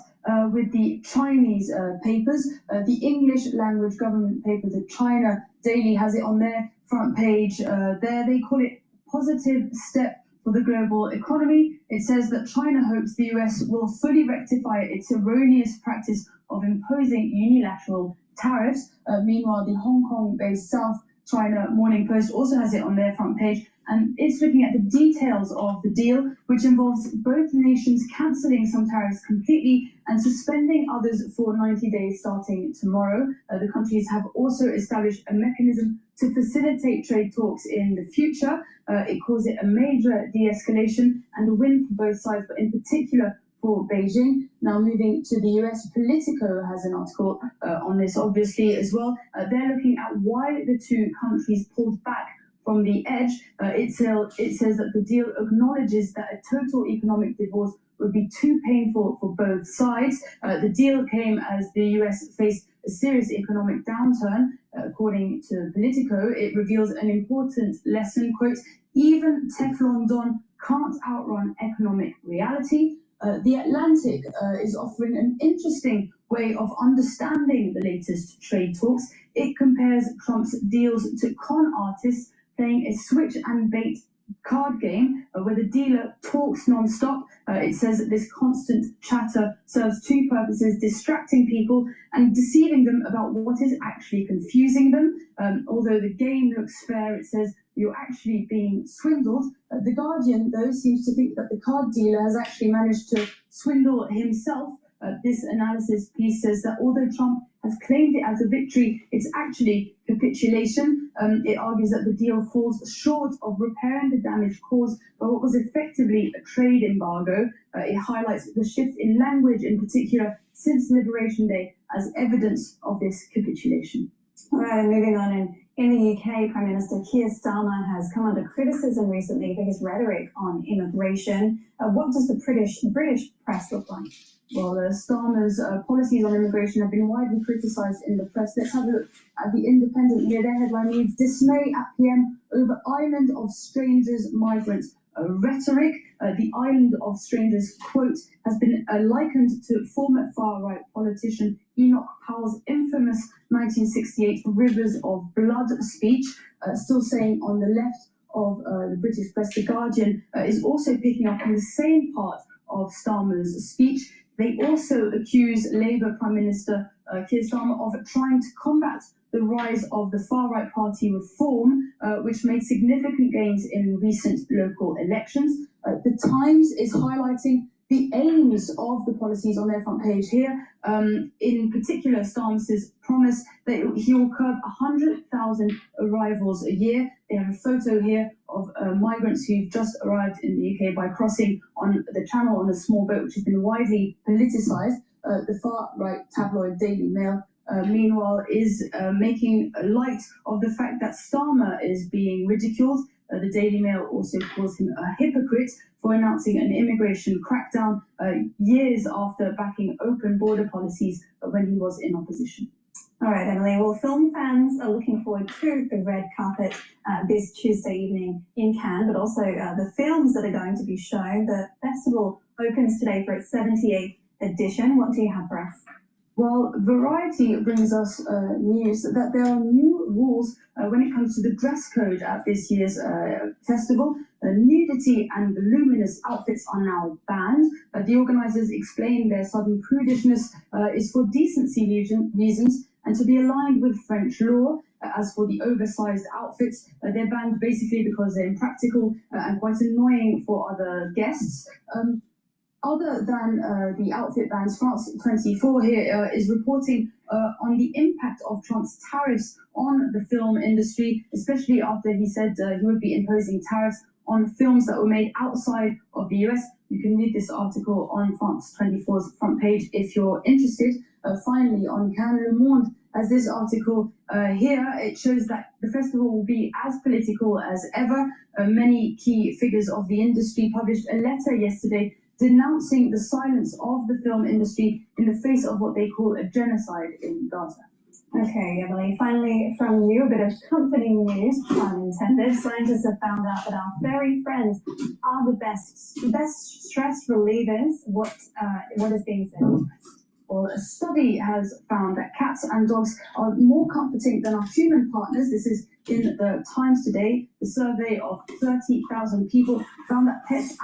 with the Chinese papers. The English language government paper, the China Daily, has it on their front page. There they call it positive step for the global economy. It says that China hopes the US will fully rectify its erroneous practice of imposing unilateral tariffs. Meanwhile, the Hong Kong-based South China Morning Post also has it on their front page, and it's looking at the details of the deal, which involves both nations cancelling some tariffs completely and suspending others for 90 days starting tomorrow. The countries have also established a mechanism to facilitate trade talks in the future. It calls it a major de-escalation and a win for both sides, but in particular for Beijing. Now moving to the US, Politico has an article on this obviously as well. They're looking at why the two countries pulled back from the edge. It says that the deal acknowledges that a total economic divorce would be too painful for both sides. The deal came as the US faced a serious economic downturn. According to Politico, it reveals an important lesson, quote, even Teflon Don can't outrun economic reality. The Atlantic is offering an interesting way of understanding the latest trade talks. It compares Trump's deals to con artists playing a switch and bait card game where the dealer talks non-stop. It says that this constant chatter serves 2 purposes: distracting people and deceiving them about what is actually confusing them. Although the game looks fair, it says you're actually being swindled. The Guardian, though, seems to think that the card dealer has actually managed to swindle himself. This analysis piece says that although Trump has claimed it as a victory, it's actually capitulation. It argues that the deal falls short of repairing the damage caused by what was effectively a trade embargo. It highlights the shift in language in particular since Liberation Day as evidence of this capitulation. All right, and moving on, in the UK, Prime Minister Keir Starmer has come under criticism recently for his rhetoric on immigration. What does the British press look like? Well, Starmer's policies on immigration have been widely criticised in the press. Let's have a look at The Independent here. Their headline reads, dismay at PM over island of strangers, migrants. rhetoric. The island of strangers, quote, has been likened to former far-right politician Enoch Powell's infamous 1968 Rivers of Blood speech, still saying on the left of the British press. The Guardian is also picking up on the same part of Starmer's speech. They also accuse Labour Prime Minister Keir Starmer of trying to combat the rise of the far-right party Reform, which made significant gains in recent local elections. The Times is highlighting the aims of the policies on their front page here. In particular, Starmer's promise that he will curb 100,000 arrivals a year. They have a photo here of migrants who've just arrived in the UK by crossing on the Channel on a small boat, which has been widely politicised. The far-right tabloid Daily Mail, meanwhile, is making light of the fact that Starmer is being ridiculed. The Daily Mail also calls him a hypocrite for announcing an immigration crackdown years after backing open border policies when he was in opposition. All right, Emily. Well, film fans are looking forward to the red carpet this Tuesday evening in Cannes, but also the films that are going to be shown. The festival opens today for its 78th edition. What do you have for us? Well, Variety brings us news that there are new rules when it comes to the dress code at this year's festival. Nudity and voluminous outfits are now banned. The organisers explain their sudden prudishness is for decency reasons and to be aligned with French law. As for the oversized outfits, they're banned basically because they're impractical and quite annoying for other guests. Other than the outfit bans, France 24 here is reporting on the impact of Trump's tariffs on the film industry, especially after he said he would be imposing tariffs on films that were made outside of the US. You can read this article on France 24's front page if you're interested. Finally, on Cannes Le Monde, as this article here, it shows that the festival will be as political as ever. Many key figures of the industry published a letter yesterday denouncing the silence of the film industry in the face of what they call a genocide in Gaza. Okay, Emily, finally from you, a bit of comforting news, pun intended. Scientists have found out that our furry friends are the best stress relievers. What is being said? Well, a study has found that cats and dogs are more comforting than our human partners. This is in the Times today. The survey of 30,000 people found that pets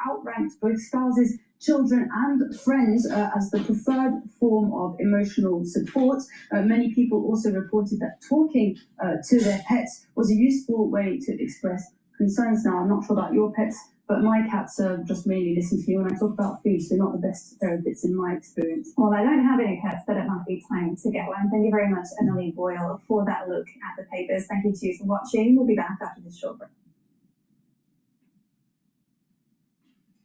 outranked both spouses, children and friends as the preferred form of emotional support. Many people also reported that talking to their pets was a useful way to express concerns. Now, I'm not sure about your pets, but my cats just mainly listen to me when I talk about food, so not the best therapists in my experience. Well, I don't have any cats, but it might be time to get one. Thank you very much, Emily Boyle, for that look at the papers. Thank you to you for watching. We'll be back after this short break.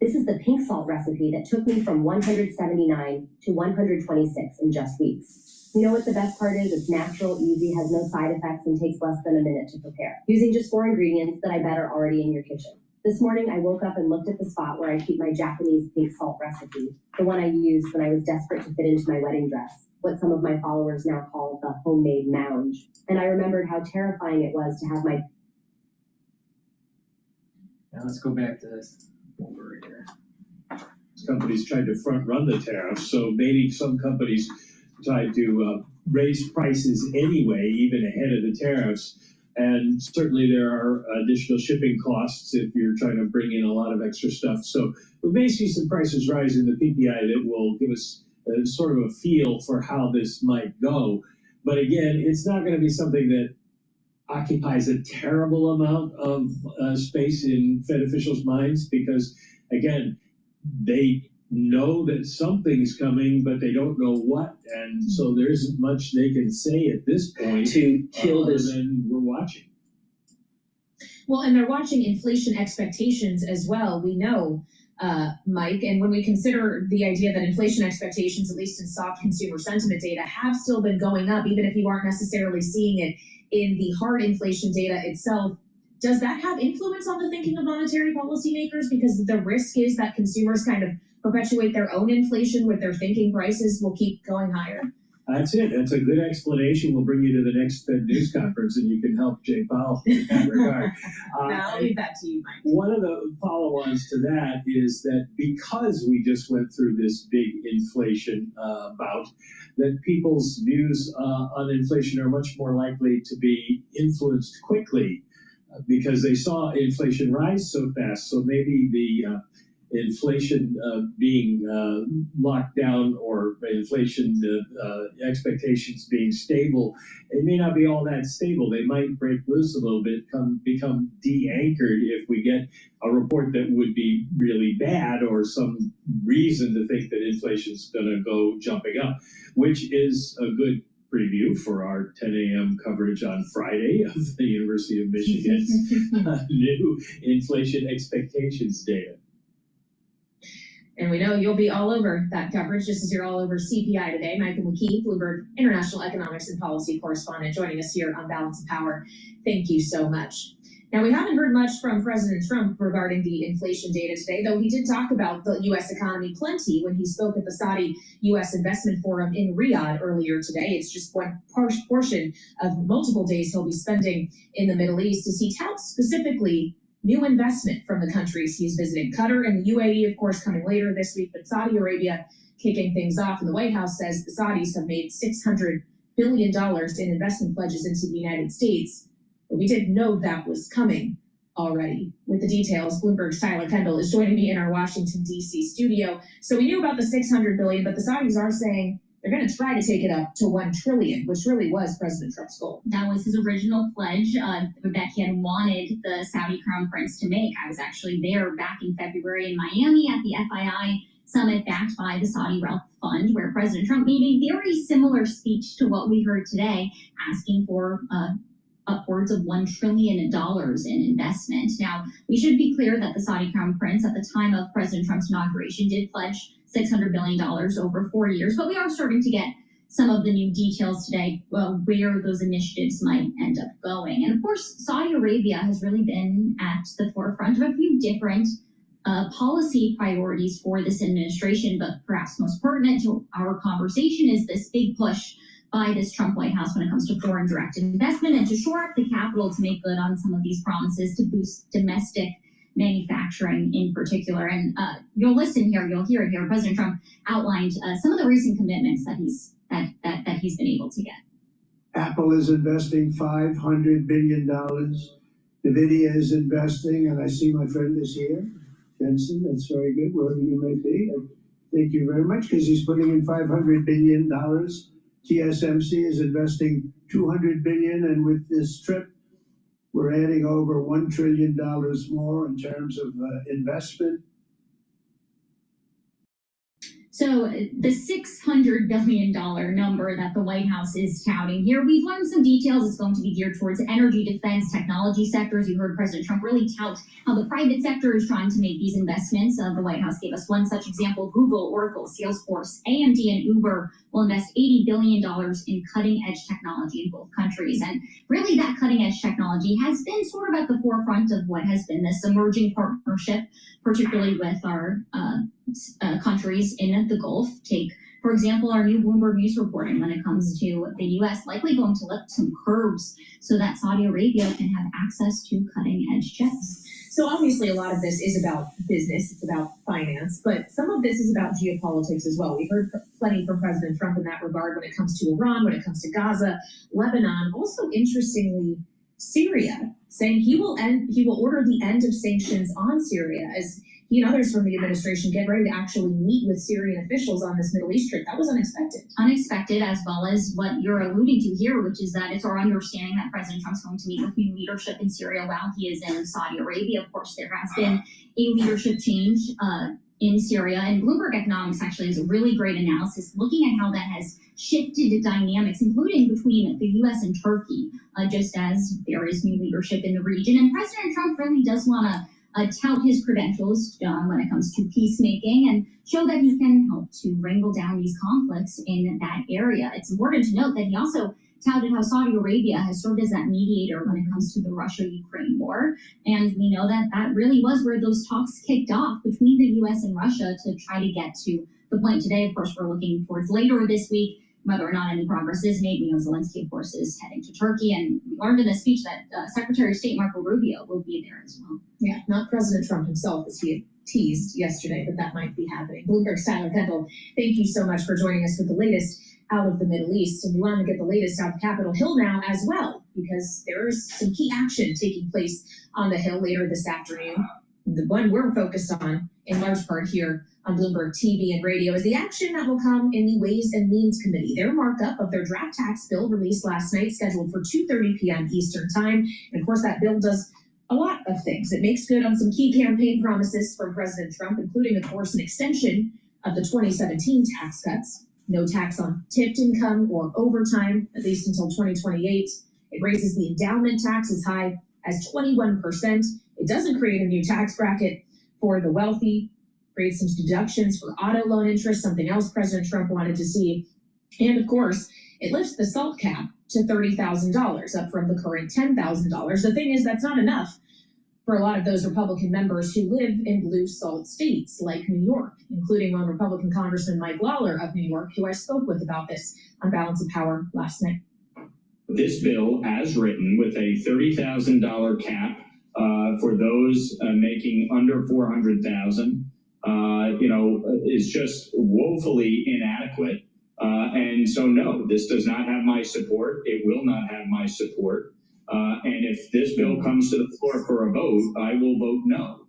This is the pink salt recipe that took me from 179 to 126 in just weeks. You know what the best part is? It's natural, easy, has no side effects, and takes less than a minute to prepare. Using just 4 ingredients that I bet are already in your kitchen. This morning, I woke up and looked at the spot where I keep my Japanese pink salt recipe, the one I used when I was desperate to fit into my wedding dress, what some of my followers now call the homemade mounge. And I remembered how terrifying it was to have my... Now let's go back to this over here. Companies tried to front run the tariffs, so maybe some companies tried to raise prices anyway, even ahead of the tariffs. And certainly there are additional shipping costs if you're trying to bring in a lot of extra stuff. So we may see some prices rise in the PPI that will give us sort of a feel for how this might go. But again, it's not going to be something that occupies a terrible amount of space in Fed officials' minds because, again, they know that something's coming, but they don't know what, and so there isn't much they can say at this point to kill this. Than we're watching. Well, and they're watching inflation expectations as well. We know, Mike, and when we consider the idea that inflation expectations, at least in soft consumer sentiment data, have still been going up, even if you aren't necessarily seeing it in the hard inflation data itself. Does that have influence on the thinking of monetary policymakers? Because the risk is that consumers kind of perpetuate their own inflation with their thinking prices will keep going higher. That's it. That's a good explanation. We'll bring you to the next Fed News Conference, and you can help Jay Powell in that regard. I'll leave that to you, Mike. One of the follow-ons to that is that because we just went through this big inflation bout, that people's views on inflation are much more likely to be influenced quickly because they saw inflation rise so fast. So maybe the inflation being locked down or inflation expectations being stable, it may not be all that stable. They might break loose a little bit, become de-anchored if we get a report that would be really bad or some reason to think that inflation's going to go jumping up, which is a good preview for our 10 a.m. coverage on Friday of the University of Michigan's new inflation expectations data. And we know you'll be all over that coverage, just as you're all over CPI today. Michael McKee, Bloomberg International Economics and Policy Correspondent, joining us here on Balance of Power. Thank you so much. Now, we haven't heard much from President Trump regarding the inflation data today, though he did talk about the U.S. economy plenty when he spoke at the Saudi U.S. Investment Forum in Riyadh earlier today. It's just one portion of multiple days he'll be spending in the Middle East as he touts specifically new investment from the countries he's visiting. Qatar and the UAE, of course, coming later this week, but Saudi Arabia kicking things off. And the White House says the Saudis have made $600 billion in investment pledges into the United States. But we didn't know that was coming already. With the details, Bloomberg's Tyler Kendall is joining me in our Washington, D.C. studio. So we knew about the $600 billion, but the Saudis are saying they're going to try to take it up to $1 trillion, which really was President Trump's goal. That was his original pledge that he had wanted the Saudi Crown Prince to make. I was actually there back in February in Miami at the FII summit backed by the Saudi Wealth Fund, where President Trump made a very similar speech to what we heard today, asking for upwards of $1 trillion in investment. Now, we should be clear that the Saudi Crown Prince at the time of President Trump's inauguration did pledge $600 billion over 4 years, but we are starting to get some of the new details today, where those initiatives might end up going. And of course, Saudi Arabia has really been at the forefront of a few different policy priorities for this administration, but perhaps most pertinent to our conversation is this big push by this Trump White House when it comes to foreign direct investment and to shore up the capital to make good on some of these promises to boost domestic manufacturing in particular. And you'll listen here, you'll hear it here. President Trump outlined some of the recent commitments that he's been able to get. Apple is investing $500 billion. NVIDIA is investing, and I see my friend is here, Jensen. That's very good, wherever you may be. Thank you very much, because he's putting in $500 billion. TSMC is investing $200 billion, and with this trip, we're adding over $1 trillion more in terms of investment. So the $600 billion number that the White House is touting here, we've learned some details. It's going to be geared towards energy, defense, technology sectors. You heard President Trump really tout how the private sector is trying to make these investments. The White House gave us one such example. Google, Oracle, Salesforce, AMD, and Uber will invest $80 billion in cutting-edge technology in both countries. And really that cutting-edge technology has been sort of at the forefront of what has been this emerging partnership, particularly with our countries in the Gulf. Take, for example, our new Bloomberg News reporting when it comes to the U.S. likely going to lift some curbs so that Saudi Arabia can have access to cutting-edge jets. So obviously a lot of this is about business, it's about finance, but some of this is about geopolitics as well. We've heard plenty from President Trump in that regard when it comes to Iran, when it comes to Gaza, Lebanon, also interestingly, Syria, saying he will order the end of sanctions on Syria as he and others from the administration get ready to actually meet with Syrian officials on this Middle East trip. That was unexpected. Unexpected, as well as what you're alluding to here, which is that it's our understanding that President Trump's going to meet with new leadership in Syria while he is in Saudi Arabia. Of course, there has been a leadership change in Syria, and Bloomberg Economics actually has a really great analysis looking at how that has shifted the dynamics, including between the U.S. and Turkey, just as there is new leadership in the region. And President Trump really does want to tout his credentials when it comes to peacemaking and show that he can help to wrangle down these conflicts in that area. It's important to note that he also touted how Saudi Arabia has served as that mediator when it comes to the Russia-Ukraine war. And we know that that really was where those talks kicked off between the U.S. and Russia to try to get to the point today. Of course, we're looking towards later this week, whether or not any progress is made. We know Zelensky, of course, is heading to Turkey, and we learned in this speech that Secretary of State Marco Rubio will be there as well. Yeah, not President Trump himself, as he had teased yesterday, but that might be happening. Bloomberg's Tyler Kendall, thank you so much for joining us with the latest out of the Middle East. And we want to get the latest out of Capitol Hill now as well, because there is some key action taking place on the Hill later this afternoon. The one we're focused on, in large part here on Bloomberg TV and radio, is the action that will come in the Ways and Means Committee. Their markup of their draft tax bill released last night, scheduled for 2:30 p.m. Eastern Time. And of course, that bill does a lot of things. It makes good on some key campaign promises from President Trump, including, of course, an extension of the 2017 tax cuts. No tax on tipped income or overtime, at least until 2028. It raises the endowment tax as high as 21%. It doesn't create a new tax bracket for the wealthy, creates some deductions for auto loan interest, something else President Trump wanted to see. And of course, it lifts the SALT cap to $30,000, up from the current $10,000. The thing is, that's not enough for a lot of those Republican members who live in blue SALT states like New York, including one Republican Congressman Mike Lawler of New York, who I spoke with about this on Balance of Power last night. This bill, as written, with a $30,000 cap for those making under $400,000, is just woefully inadequate. And so, no, this does not have my support. It will not have my support. And if this bill comes to the floor for a vote, I will vote no.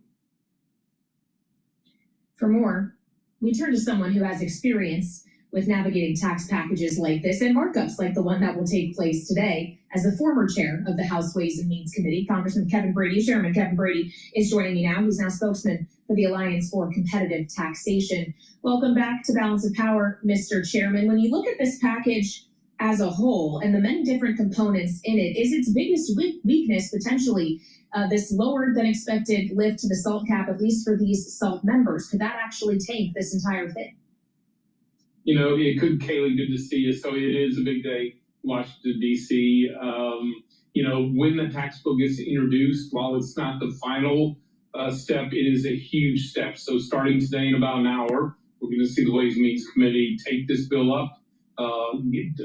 For more, we turn to someone who has experience with navigating tax packages like this and markups like the one that will take place today. As the former chair of the House Ways and Means Committee, Congressman Kevin Brady, Chairman Kevin Brady, is joining me now. He's now spokesman for the Alliance for Competitive Taxation. Welcome back to Balance of Power, Mr. Chairman. When you look at this package as a whole and the many different components in it, is its biggest weakness potentially this lower than expected lift to the SALT cap, at least for these SALT members? Could that actually tank this entire thing? It could, Kaylee, good to see you. So it is a big day, Washington, D.C. When the tax bill gets introduced, while it's not the final step, it is a huge step. So starting today in about an hour, we're going to see the Ways and Means Committee take this bill up,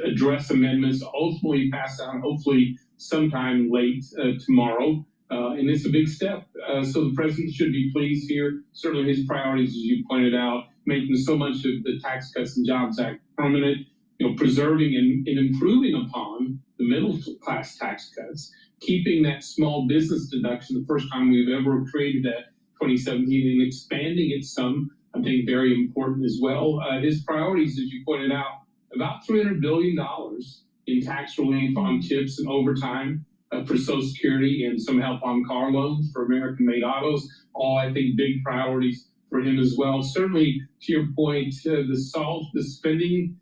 address amendments, ultimately pass out, hopefully sometime late tomorrow. And it's a big step. So the president should be pleased here. Certainly his priorities, as you pointed out, making so much of the Tax Cuts and Jobs Act permanent, preserving and improving upon the middle class tax cuts, keeping that small business deduction, the first time we've ever created that, 2017, and expanding it some, I think very important as well. His priorities, as you pointed out, about $300 billion in tax relief on tips and overtime for Social Security, and some help on car loans for American-made autos, all, I think, big priorities for him as well. Certainly, to your point, the spending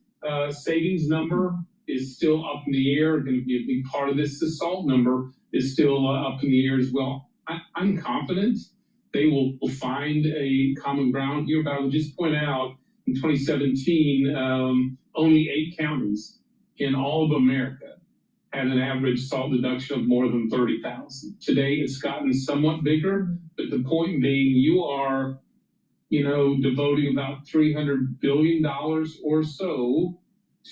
savings number is still up in the air, going to be a big part of this. The SALT number is still up in the air as well. I'm confident they will find a common ground here, but I would just point out, in 2017, only 8 counties in all of America had an average SALT deduction of more than $30,000. Today, it's gotten somewhat bigger, but the point being, you are devoting about $300 billion or so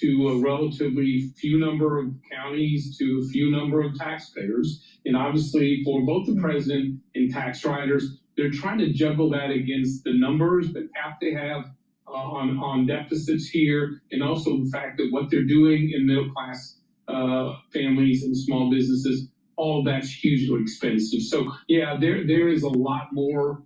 to a relatively few number of counties, to a few number of taxpayers. And obviously, for both the president and tax writers, they're trying to juggle that against the numbers, the cap they have on deficits here, and also the fact that what they're doing in middle class families and small businesses, all of that's hugely expensive. So yeah, there is a lot more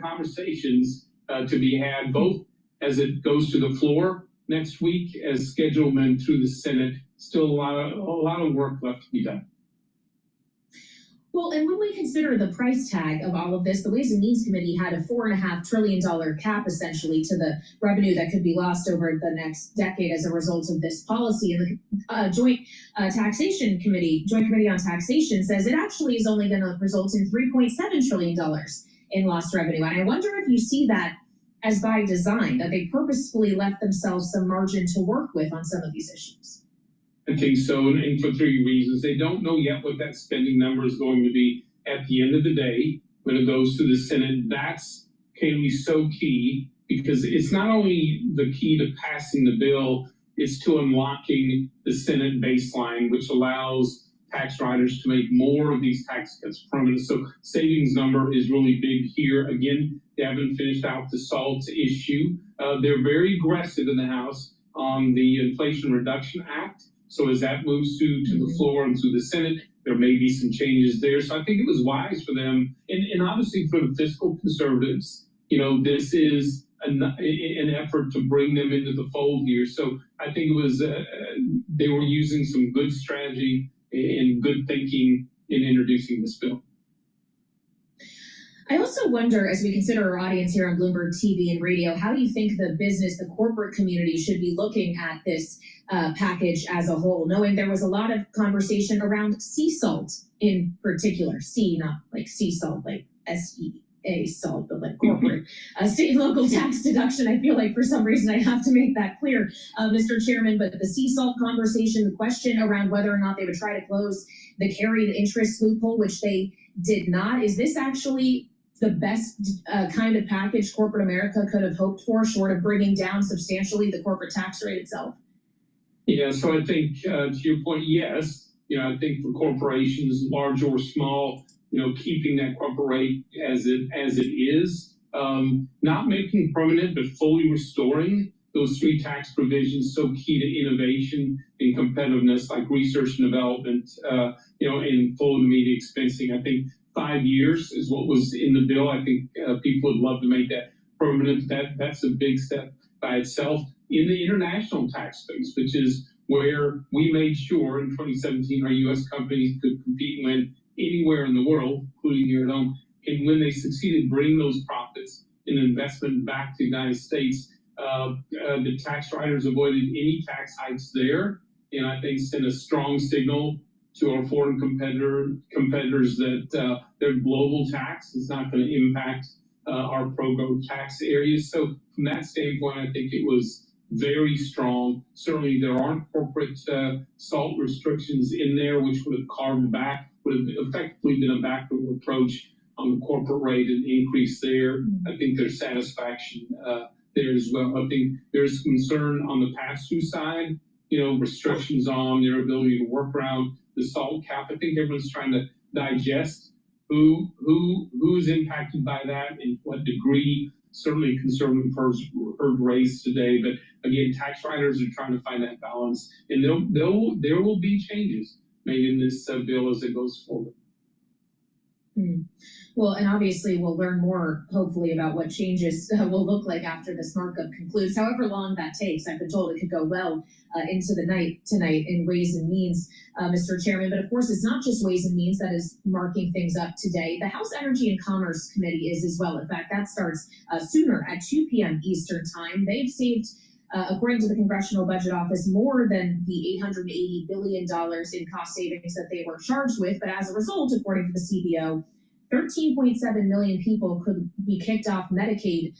conversations to be had, both as it goes to the floor next week as scheduled and through the Senate. Still a lot of work left to be done. Well, and when we consider the price tag of all of this, the Ways and Means Committee had a $4.5 trillion cap essentially to the revenue that could be lost over the next decade as a result of this policy. And the Joint Committee on Taxation says it actually is only going to result in $3.7 trillion in lost revenue. And I wonder if you see that as by design, that they purposefully left themselves some margin to work with on some of these issues. I think so, and for 3 reasons. They don't know yet what that spending number is going to be at the end of the day when it goes to the Senate. That's, Kaylee, so key, because it's not only the key to passing the bill, is to unlocking the Senate baseline, which allows tax riders to make more of these tax cuts permanent. So savings number is really big here. Again, they haven't finished out the SALT issue. They're very aggressive in the House on the Inflation Reduction Act. So as that moves to the floor and to the Senate, there may be some changes there. So I think it was wise for them. And obviously for the fiscal conservatives, this is an effort to bring them into the fold here. So I think it was, they were using some good strategy and good thinking in introducing this bill. I also wonder, as we consider our audience here on Bloomberg TV and radio, how do you think the business, the corporate community should be looking at this package as a whole, knowing there was a lot of conversation around sea salt in particular, sea, not like sea salt, like SEA salt, but like corporate state and local tax deduction. I feel like for some reason I have to make that clear, Mr. Chairman, but the sea salt conversation, the question around whether or not they would try to close the carried interest loophole, which they did not. Is this actually the best kind of package corporate America could have hoped for, short of bringing down substantially the corporate tax rate itself? Yeah, so I think to your point, yes. I think for corporations, large or small, keeping that corporate rate as it is, not making permanent, but fully restoring those three tax provisions so key to innovation and competitiveness, like research and development, and full and immediate expensing. I think 5 years is what was in the bill. I think people would love to make that permanent. That's a big step by itself. In the international tax space, which is where we made sure in 2017 our U.S. companies could compete and win anywhere in the world, including here at home. And when they succeeded bringing those profits and investment back to the United States, the tax riders avoided any tax hikes there. And I think sent a strong signal to our foreign competitors that their global tax is not going to impact our pro-growth tax areas. So from that standpoint, I think it was very strong. Certainly there aren't corporate SALT restrictions in there, which would have carved back, would have effectively been a backward approach on the corporate rate and increase there. I think there's satisfaction there as well. I think there's concern on the pass-through side, restrictions on their ability to work around the SALT cap. I think everyone's trying to digest who's impacted by that and what degree. Certainly conservative heard raised today, but again, tax riders are trying to find that balance, and there will be changes made in this bill as it goes forward. Well, and obviously we'll learn more, hopefully, about what changes will look like after this markup concludes, however long that takes. I've been told it could go well into the night tonight in Ways and Means, Mr. Chairman. But of course, it's not just Ways and Means that is marking things up today. The House Energy and Commerce Committee is as well. In fact, that starts sooner at 2 p.m. Eastern Time. They've saved, according to the Congressional Budget Office, more than the $880 billion in cost savings that they were charged with. But as a result, according to the CBO, 13.7 million people could be kicked off Medicaid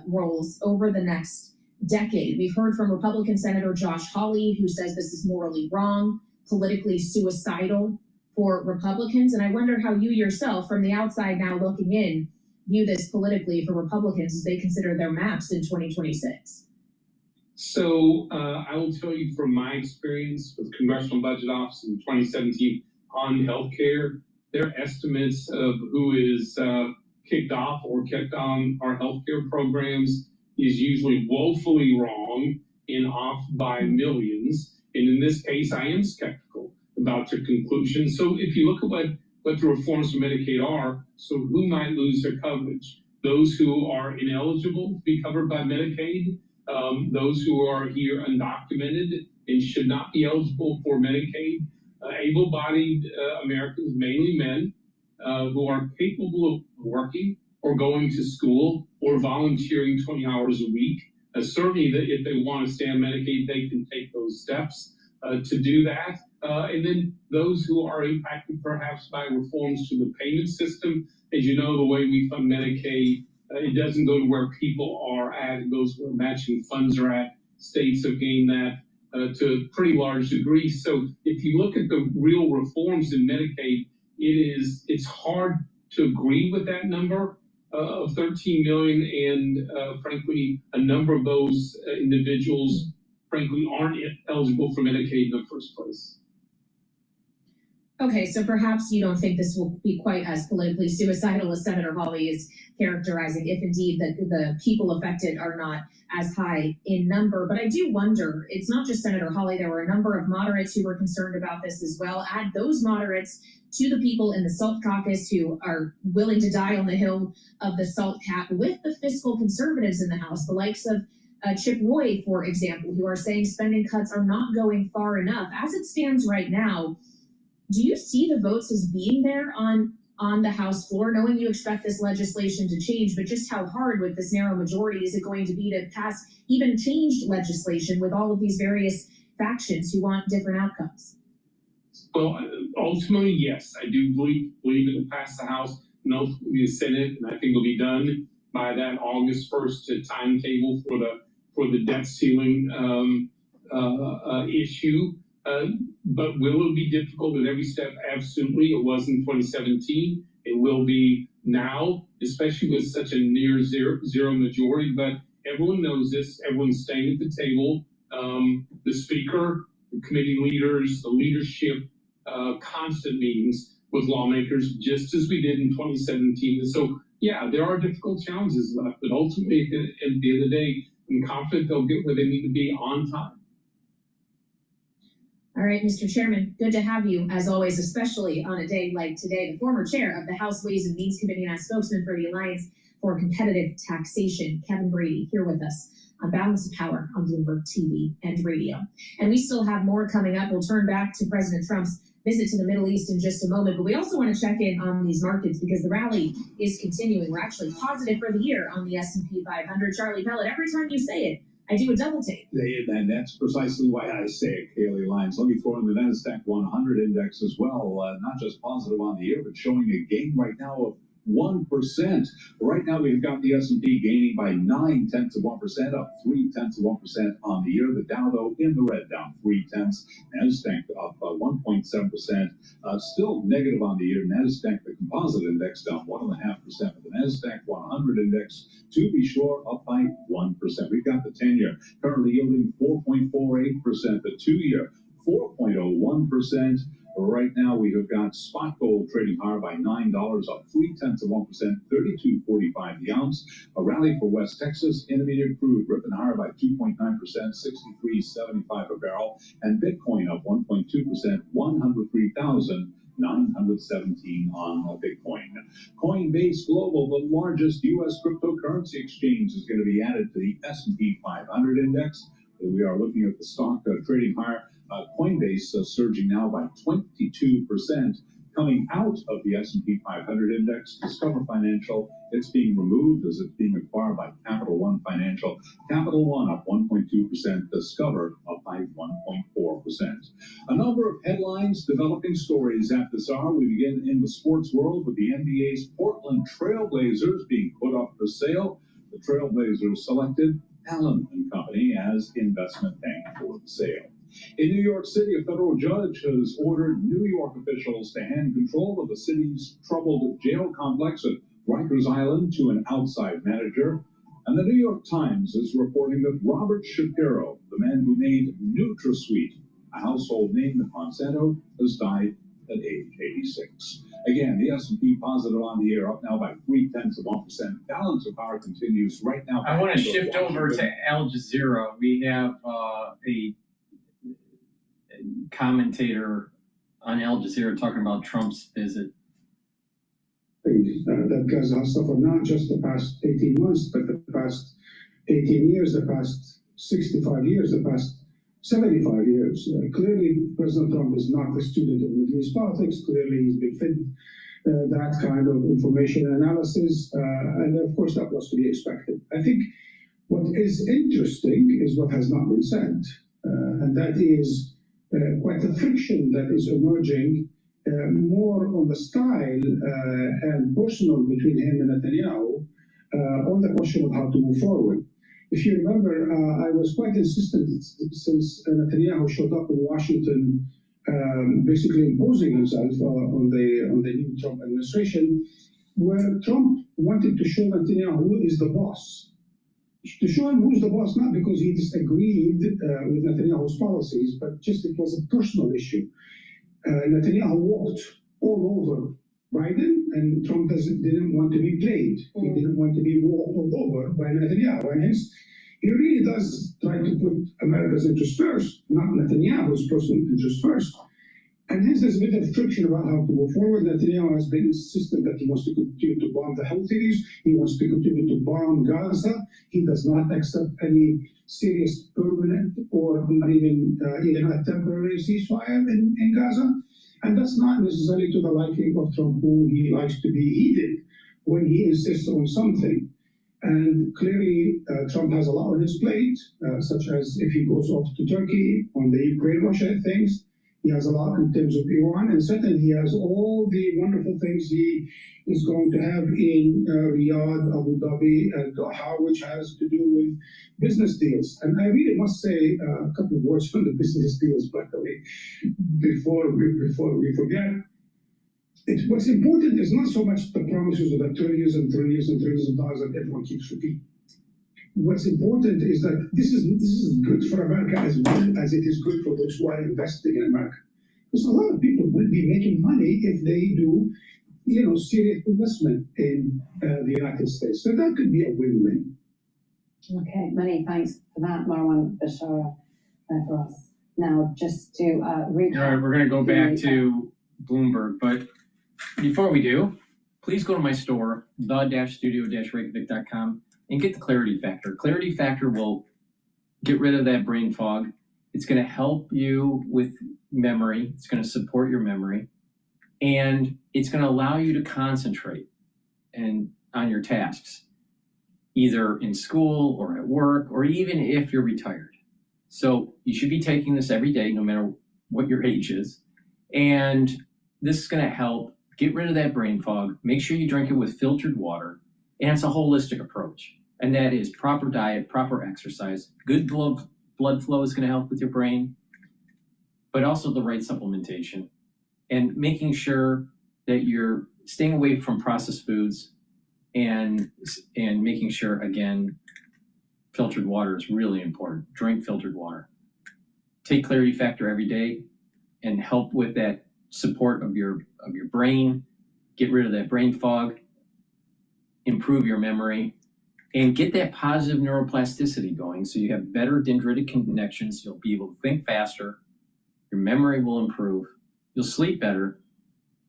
rolls over the next decade. We've heard from Republican Senator Josh Hawley, who says this is morally wrong, politically suicidal for Republicans. And I wonder how you yourself, from the outside now looking in, view this politically for Republicans as they consider their maps in 2026. So I will tell you from my experience with Congressional Budget Office in 2017 on healthcare, their estimates of who is kicked off or kept on our healthcare programs is usually woefully wrong and off by millions. And in this case, I am skeptical about your conclusion. So if you look at what the reforms for Medicaid are, so who might lose their coverage? Those who are ineligible to be covered by Medicaid, those who are here undocumented and should not be eligible for Medicaid, able-bodied Americans, mainly men, who are capable of working or going to school or volunteering 20 hours a week. Certainly, if they want to stay on Medicaid, they can take those steps to do that. And then those who are impacted perhaps by reforms to the payment system. As you know, the way we fund Medicaid, it doesn't go to where people are at, it goes where matching funds are at. States have gained that to a pretty large degree. So if you look at the real reforms in Medicaid, it's hard to agree with that number of 13 million, and frankly, a number of those individuals frankly aren't eligible for Medicaid in the first place. Okay, so perhaps you don't think this will be quite as politically suicidal as Senator Hawley is characterizing, if indeed the people affected are not as high in number. But I do wonder, it's not just Senator Hawley, there were a number of moderates who were concerned about this as well. Add those moderates to the people in the SALT caucus who are willing to die on the hill of the SALT cap with the fiscal conservatives in the House, the likes of Chip Roy, for example, who are saying spending cuts are not going far enough. As it stands right now, do you see the votes as being there on the House floor, knowing you expect this legislation to change, but just how hard with this narrow majority is it going to be to pass even changed legislation with all of these various factions who want different outcomes? Well, ultimately, yes, I do believe it will pass the House and ultimately the Senate, and I think it'll be done by that August 1st timetable for the debt ceiling issue. But will it be difficult at every step? Absolutely. It was in 2017. It will be now, especially with such a near zero majority. But everyone knows this. Everyone's staying at the table. The speaker, the committee leaders, the leadership, constant meetings with lawmakers, just as we did in 2017. And so, yeah, there are difficult challenges left. But ultimately, at the end of the day, I'm confident they'll get where they need to be on time. All right, Mr. Chairman, good to have you, as always, especially on a day like today. The former chair of the House Ways and Means Committee and as spokesman for the Alliance for Competitive Taxation, Kevin Brady, here with us on Balance of Power on Bloomberg TV and radio. And we still have more coming up. We'll turn back to President Trump's visit to the Middle East in just a moment, but we also want to check in on these markets because the rally is continuing. We're actually positive for the year on the S&P 500. Charlie Pellet, every time you say it, I do a double take. And that's precisely why I say it, Kaylee Lyons. Let me throw in the NASDAQ 100 index as well, not just positive on the year, but showing a gain right now of 1%. Right now, we've got the S&P gaining by 0.9%, up 0.3% on the year. The Dow, though, in the red, down 0.3. NASDAQ up 1.7%, still negative on the year. NASDAQ, the composite index, down 1.5%. But the NASDAQ 100 index, to be sure, up by 1%. We've got the 10-year currently yielding 4.48%. The 2-year, 4.01%. Right now, we have got spot gold trading higher by $9, up 0.3%, $32.45 the ounce. A rally for West Texas Intermediate crude ripping higher by 2.9%, $63.75 a barrel. And Bitcoin up 1.2%, 103,917 on Bitcoin. Coinbase Global, the largest U.S. cryptocurrency exchange, is going to be added to the S&P 500 index. We are looking at the stock trading higher. Coinbase surging now by 22%. Coming out of the S&P 500 index, Discover Financial, it's being removed as it's being acquired by Capital One Financial. Capital One up 1.2%, Discover up by 1.4%. A number of headlines, developing stories at this hour. We begin in the sports world with the NBA's Portland Trailblazers being put up for sale. The Trailblazers selected Allen & Company as investment bank for the sale. In New York City, a federal judge has ordered New York officials to hand control of the city's troubled jail complex at Rikers Island to an outside manager. And the New York Times is reporting that Robert Shapiro, the man who made NutraSweet, a household name at Monsanto, has died at age 86. Again, the S&P positive on the year, up now by 0.3%. Balance of power continues right now. I want to shift over to Al Jazeera. We have a commentator on Al Jazeera talking about Trump's visit. That Gaza suffered not just the past 18 months, but the past 18 years, the past 65 years, the past 75 years. Clearly, President Trump is not a student of Middle East politics. Clearly, he's been fed that kind of information and analysis, and of course, that was to be expected. I think what is interesting is what has not been said, and that is quite a friction that is emerging more on the style and personal between him and Netanyahu on the question of how to move forward. If you remember, I was quite insistent since Netanyahu showed up in Washington, basically imposing himself on the new Trump administration, where Trump wanted to show Netanyahu who is the boss. to show him who's the boss, not because he disagreed with Netanyahu's policies, but just it was a personal issue. Netanyahu walked all over Biden, and Trump didn't want to be played. He didn't want to be walked all over by Netanyahu. And hence, he really does try to put America's interest first, not Netanyahu's personal interest first. And hence, there's a bit of friction about how to move forward. Netanyahu has been insistent that he wants to continue to bomb the Houthis. He wants to continue to bomb Gaza. He does not accept any serious permanent or not even a temporary ceasefire in Gaza. And that's not necessarily to the liking of Trump, who he likes to be heated when he insists on something. And clearly, Trump has a lot on his plate, such as if he goes off to Turkey on the Ukraine-Russia things. He has a lot in terms of Iran, and certainly he has all the wonderful things he is going to have in Riyadh, Abu Dhabi, and Doha, which has to do with business deals. And I really must say a couple of words on the business deals, by the way, before we forget. What's important is not so much the promises of the trillions and trillions and trillions of dollars that everyone keeps repeating. What's important is that this is good for America as well as it is good for those who are investing in America. Because a lot of people will be making money if they do, serious investment in the United States. So that could be a win-win. Okay, many thanks for that, Marwan Bashara, for us. Now, just to recap. All right, we're going to go back to Bloomberg, but before we do, please go to my store, the-studio-reykjavik.com, and get the Clarity Factor. Clarity Factor will get rid of that brain fog. It's going to help you with memory. It's going to support your memory. And it's going to allow you to concentrate on your tasks, either in school or at work, or even if you're retired. So you should be taking this every day, no matter what your age is. And this is going to help get rid of that brain fog. Make sure you drink it with filtered water. And it's a holistic approach. And that is proper diet, proper exercise, good blood flow is going to help with your brain, but also the right supplementation. And making sure that you're staying away from processed foods and making sure, again, filtered water is really important. Drink filtered water. Take Clarity Factor every day and help with that support of your brain, get rid of that brain fog, improve your memory, and get that positive neuroplasticity going so you have better dendritic connections. You'll be able to think faster, your memory will improve, you'll sleep better,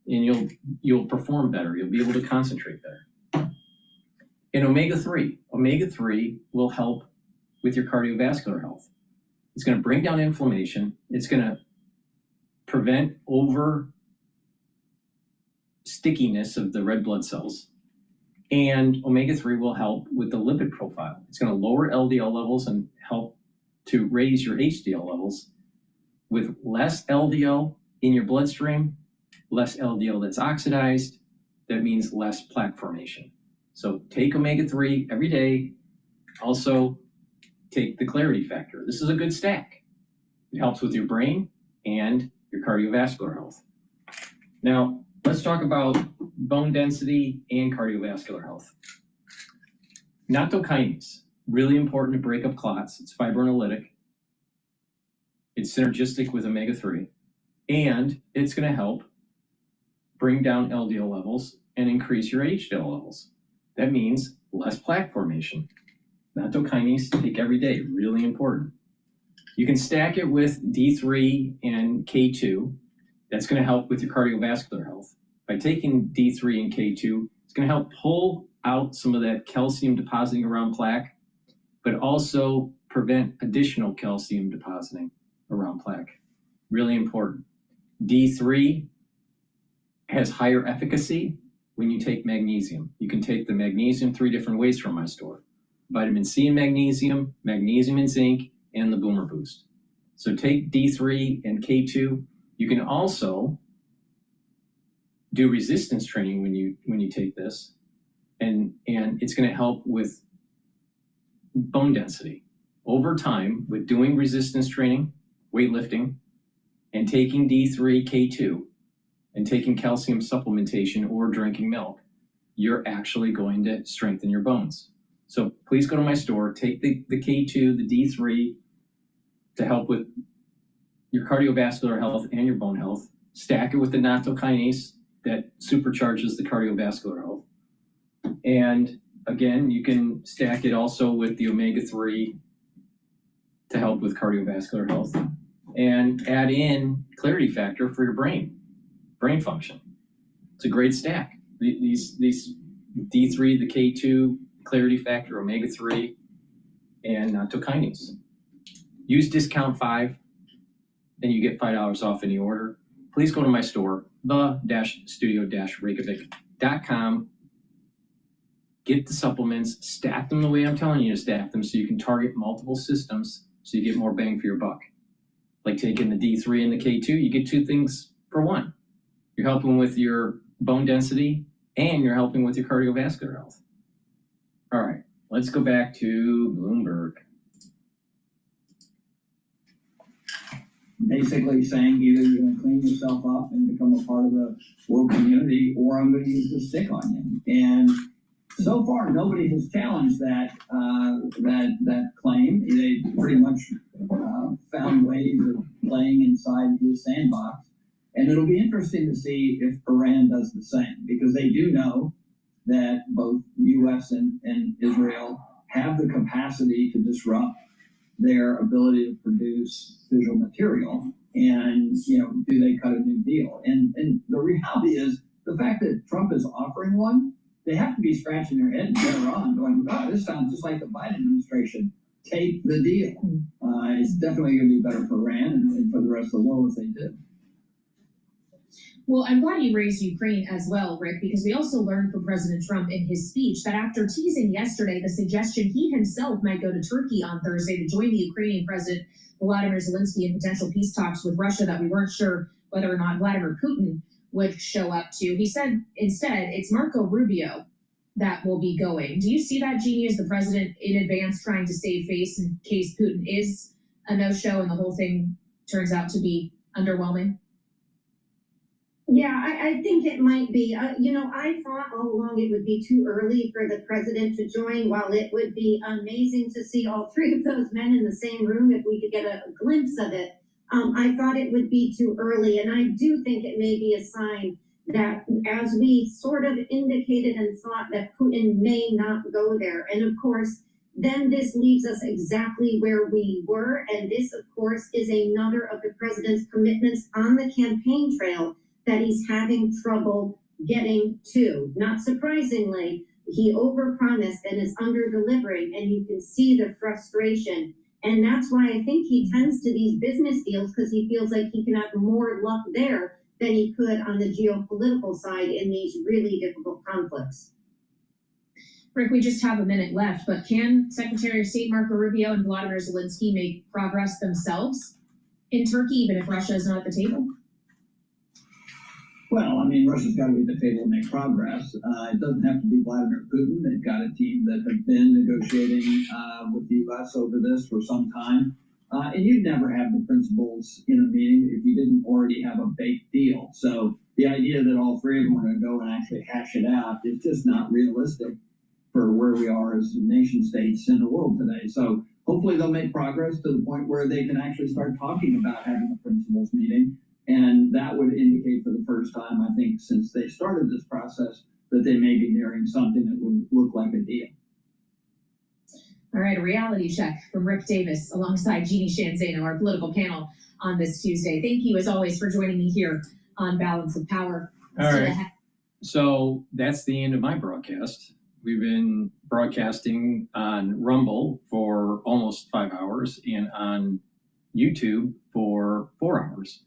and you'll perform better. You'll be able to concentrate better. And omega-3 will help with your cardiovascular health. It's going to bring down inflammation. It's going to prevent over stickiness of the red blood cells. And omega-3 will help with the lipid profile. It's going to lower LDL levels and help to raise your HDL levels. With less LDL in your bloodstream, less LDL that's oxidized, that means less plaque formation. So take omega-3 every day. Also, take the Clarity Factor. This is a good stack. It helps with your brain and your cardiovascular health. Now, let's talk about bone density and cardiovascular health. Nattokinase, really important to break up clots. It's fibrinolytic. It's synergistic with omega-3. And it's going to help bring down LDL levels and increase your HDL levels. That means less plaque formation. Nattokinase, take every day, really important. You can stack it with D3 and K2. That's going to help with your cardiovascular health. By taking D3 and K2, it's going to help pull out some of that calcium depositing around plaque, but also prevent additional calcium depositing around plaque. Really important. D3 has higher efficacy when you take magnesium. You can take the magnesium 3 different ways from my store. Vitamin C and magnesium and zinc, and the Boomer Boost. So take D3 and K2. You can also do resistance training when you take this, and it's going to help with bone density over time with doing resistance training, weightlifting, and taking D3, K2, and taking calcium supplementation or drinking milk. You're actually going to strengthen your bones. So please go to my store, take the K2, the D3 to help with your cardiovascular health and your bone health. Stack it with the nattokinase that supercharges the cardiovascular health. And again, you can stack it also with the omega-3 to help with cardiovascular health. And add in clarity factor for your brain function. It's a great stack. These D3, the K2, clarity factor, omega-3, and nattokinase. Use discount 5, and you get $5 off any order. Please go to my store, the-studio-reykjavik.com. Get the supplements, stack them the way I'm telling you to stack them so you can target multiple systems so you get more bang for your buck. Like taking the D3 and the K2, you get 2 things for 1. You're helping with your bone density and you're helping with your cardiovascular health. All right, let's go back to Bloomberg. Basically saying either you're going to clean yourself up and become a part of the world community, or I'm going to use the stick on you. And so far, nobody has challenged that claim. They pretty much found ways of playing inside his sandbox. And it'll be interesting to see if Iran does the same, because they do know that both U.S. and Israel have the capacity to disrupt their ability to produce fissile material. And, do they cut a new deal? And the reality is the fact that Trump is offering one, they have to be scratching their head better on, going, oh, this sounds just like the Biden administration. Take the deal. It's definitely going to be better for Iran and for the rest of the world if they do. Well, I'm glad you raised Ukraine as well, Rick, because we also learned from President Trump in his speech that after teasing yesterday the suggestion he himself might go to Turkey on Thursday to join the Ukrainian President Volodymyr Zelensky in potential peace talks with Russia that we weren't sure whether or not Vladimir Putin would show up to, he said instead it's Marco Rubio that will be going. Do you see that, Jeannie, as the president in advance trying to save face in case Putin is a no-show and the whole thing turns out to be underwhelming? Yeah, I think it might be. I thought all along it would be too early for the president to join, while it would be amazing to see all 3 of those men in the same room if we could get a glimpse of it. I thought it would be too early, and I do think it may be a sign that, as we sort of indicated and thought, that Putin may not go there. And of course, then this leaves us exactly where we were, and this, of course, is another of the president's commitments on the campaign trail that he's having trouble getting to. Not surprisingly, he overpromised and is under-delivering, and you can see the frustration. And that's why I think he tends to these business deals, because he feels like he can have more luck there than he could on the geopolitical side in these really difficult conflicts. Rick, we just have a minute left, but can Secretary of State Marco Rubio and Volodymyr Zelensky make progress themselves in Turkey, even if Russia is not at the table? Well, Russia's got to be at the table to make progress. It doesn't have to be Vladimir Putin. They've got a team that have been negotiating with the U.S. over this for some time. And you'd never have the principals in a meeting if you didn't already have a baked deal. So the idea that all 3 of them are going to go and actually hash it out is just not realistic for where we are as nation states in the world today. So hopefully they'll make progress to the point where they can actually start talking about having a principals meeting. And that would indicate for the first time, I think, since they started this process, that they may be nearing something that would look like a deal. All right, a reality check from Rick Davis alongside Jeannie Shanzano, our political panel on this Tuesday. Thank you, as always, for joining me here on Balance of Power. All right. So that's the end of my broadcast. We've been broadcasting on Rumble for almost 5 hours and on YouTube for 4 hours.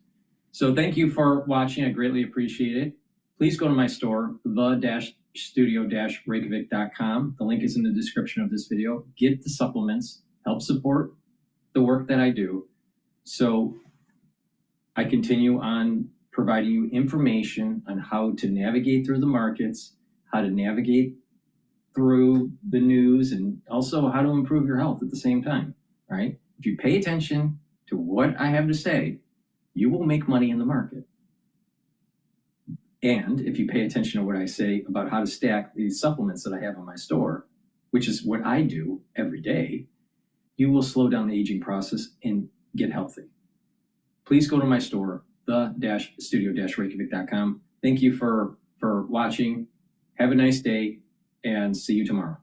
So thank you for watching. I greatly appreciate it. Please go to my store, the-studio-reykjavik.com. The link is in the description of this video. Get the supplements, help support the work that I do. So I continue on providing you information on how to navigate through the markets, how to navigate through the news, and also how to improve your health at the same time, right? If you pay attention to what I have to say, you will make money in the market. And if you pay attention to what I say about how to stack these supplements that I have in my store, which is what I do every day, you will slow down the aging process and get healthy. Please go to my store, the-studio-reykjavik.com. Thank you for watching. Have a nice day and see you tomorrow.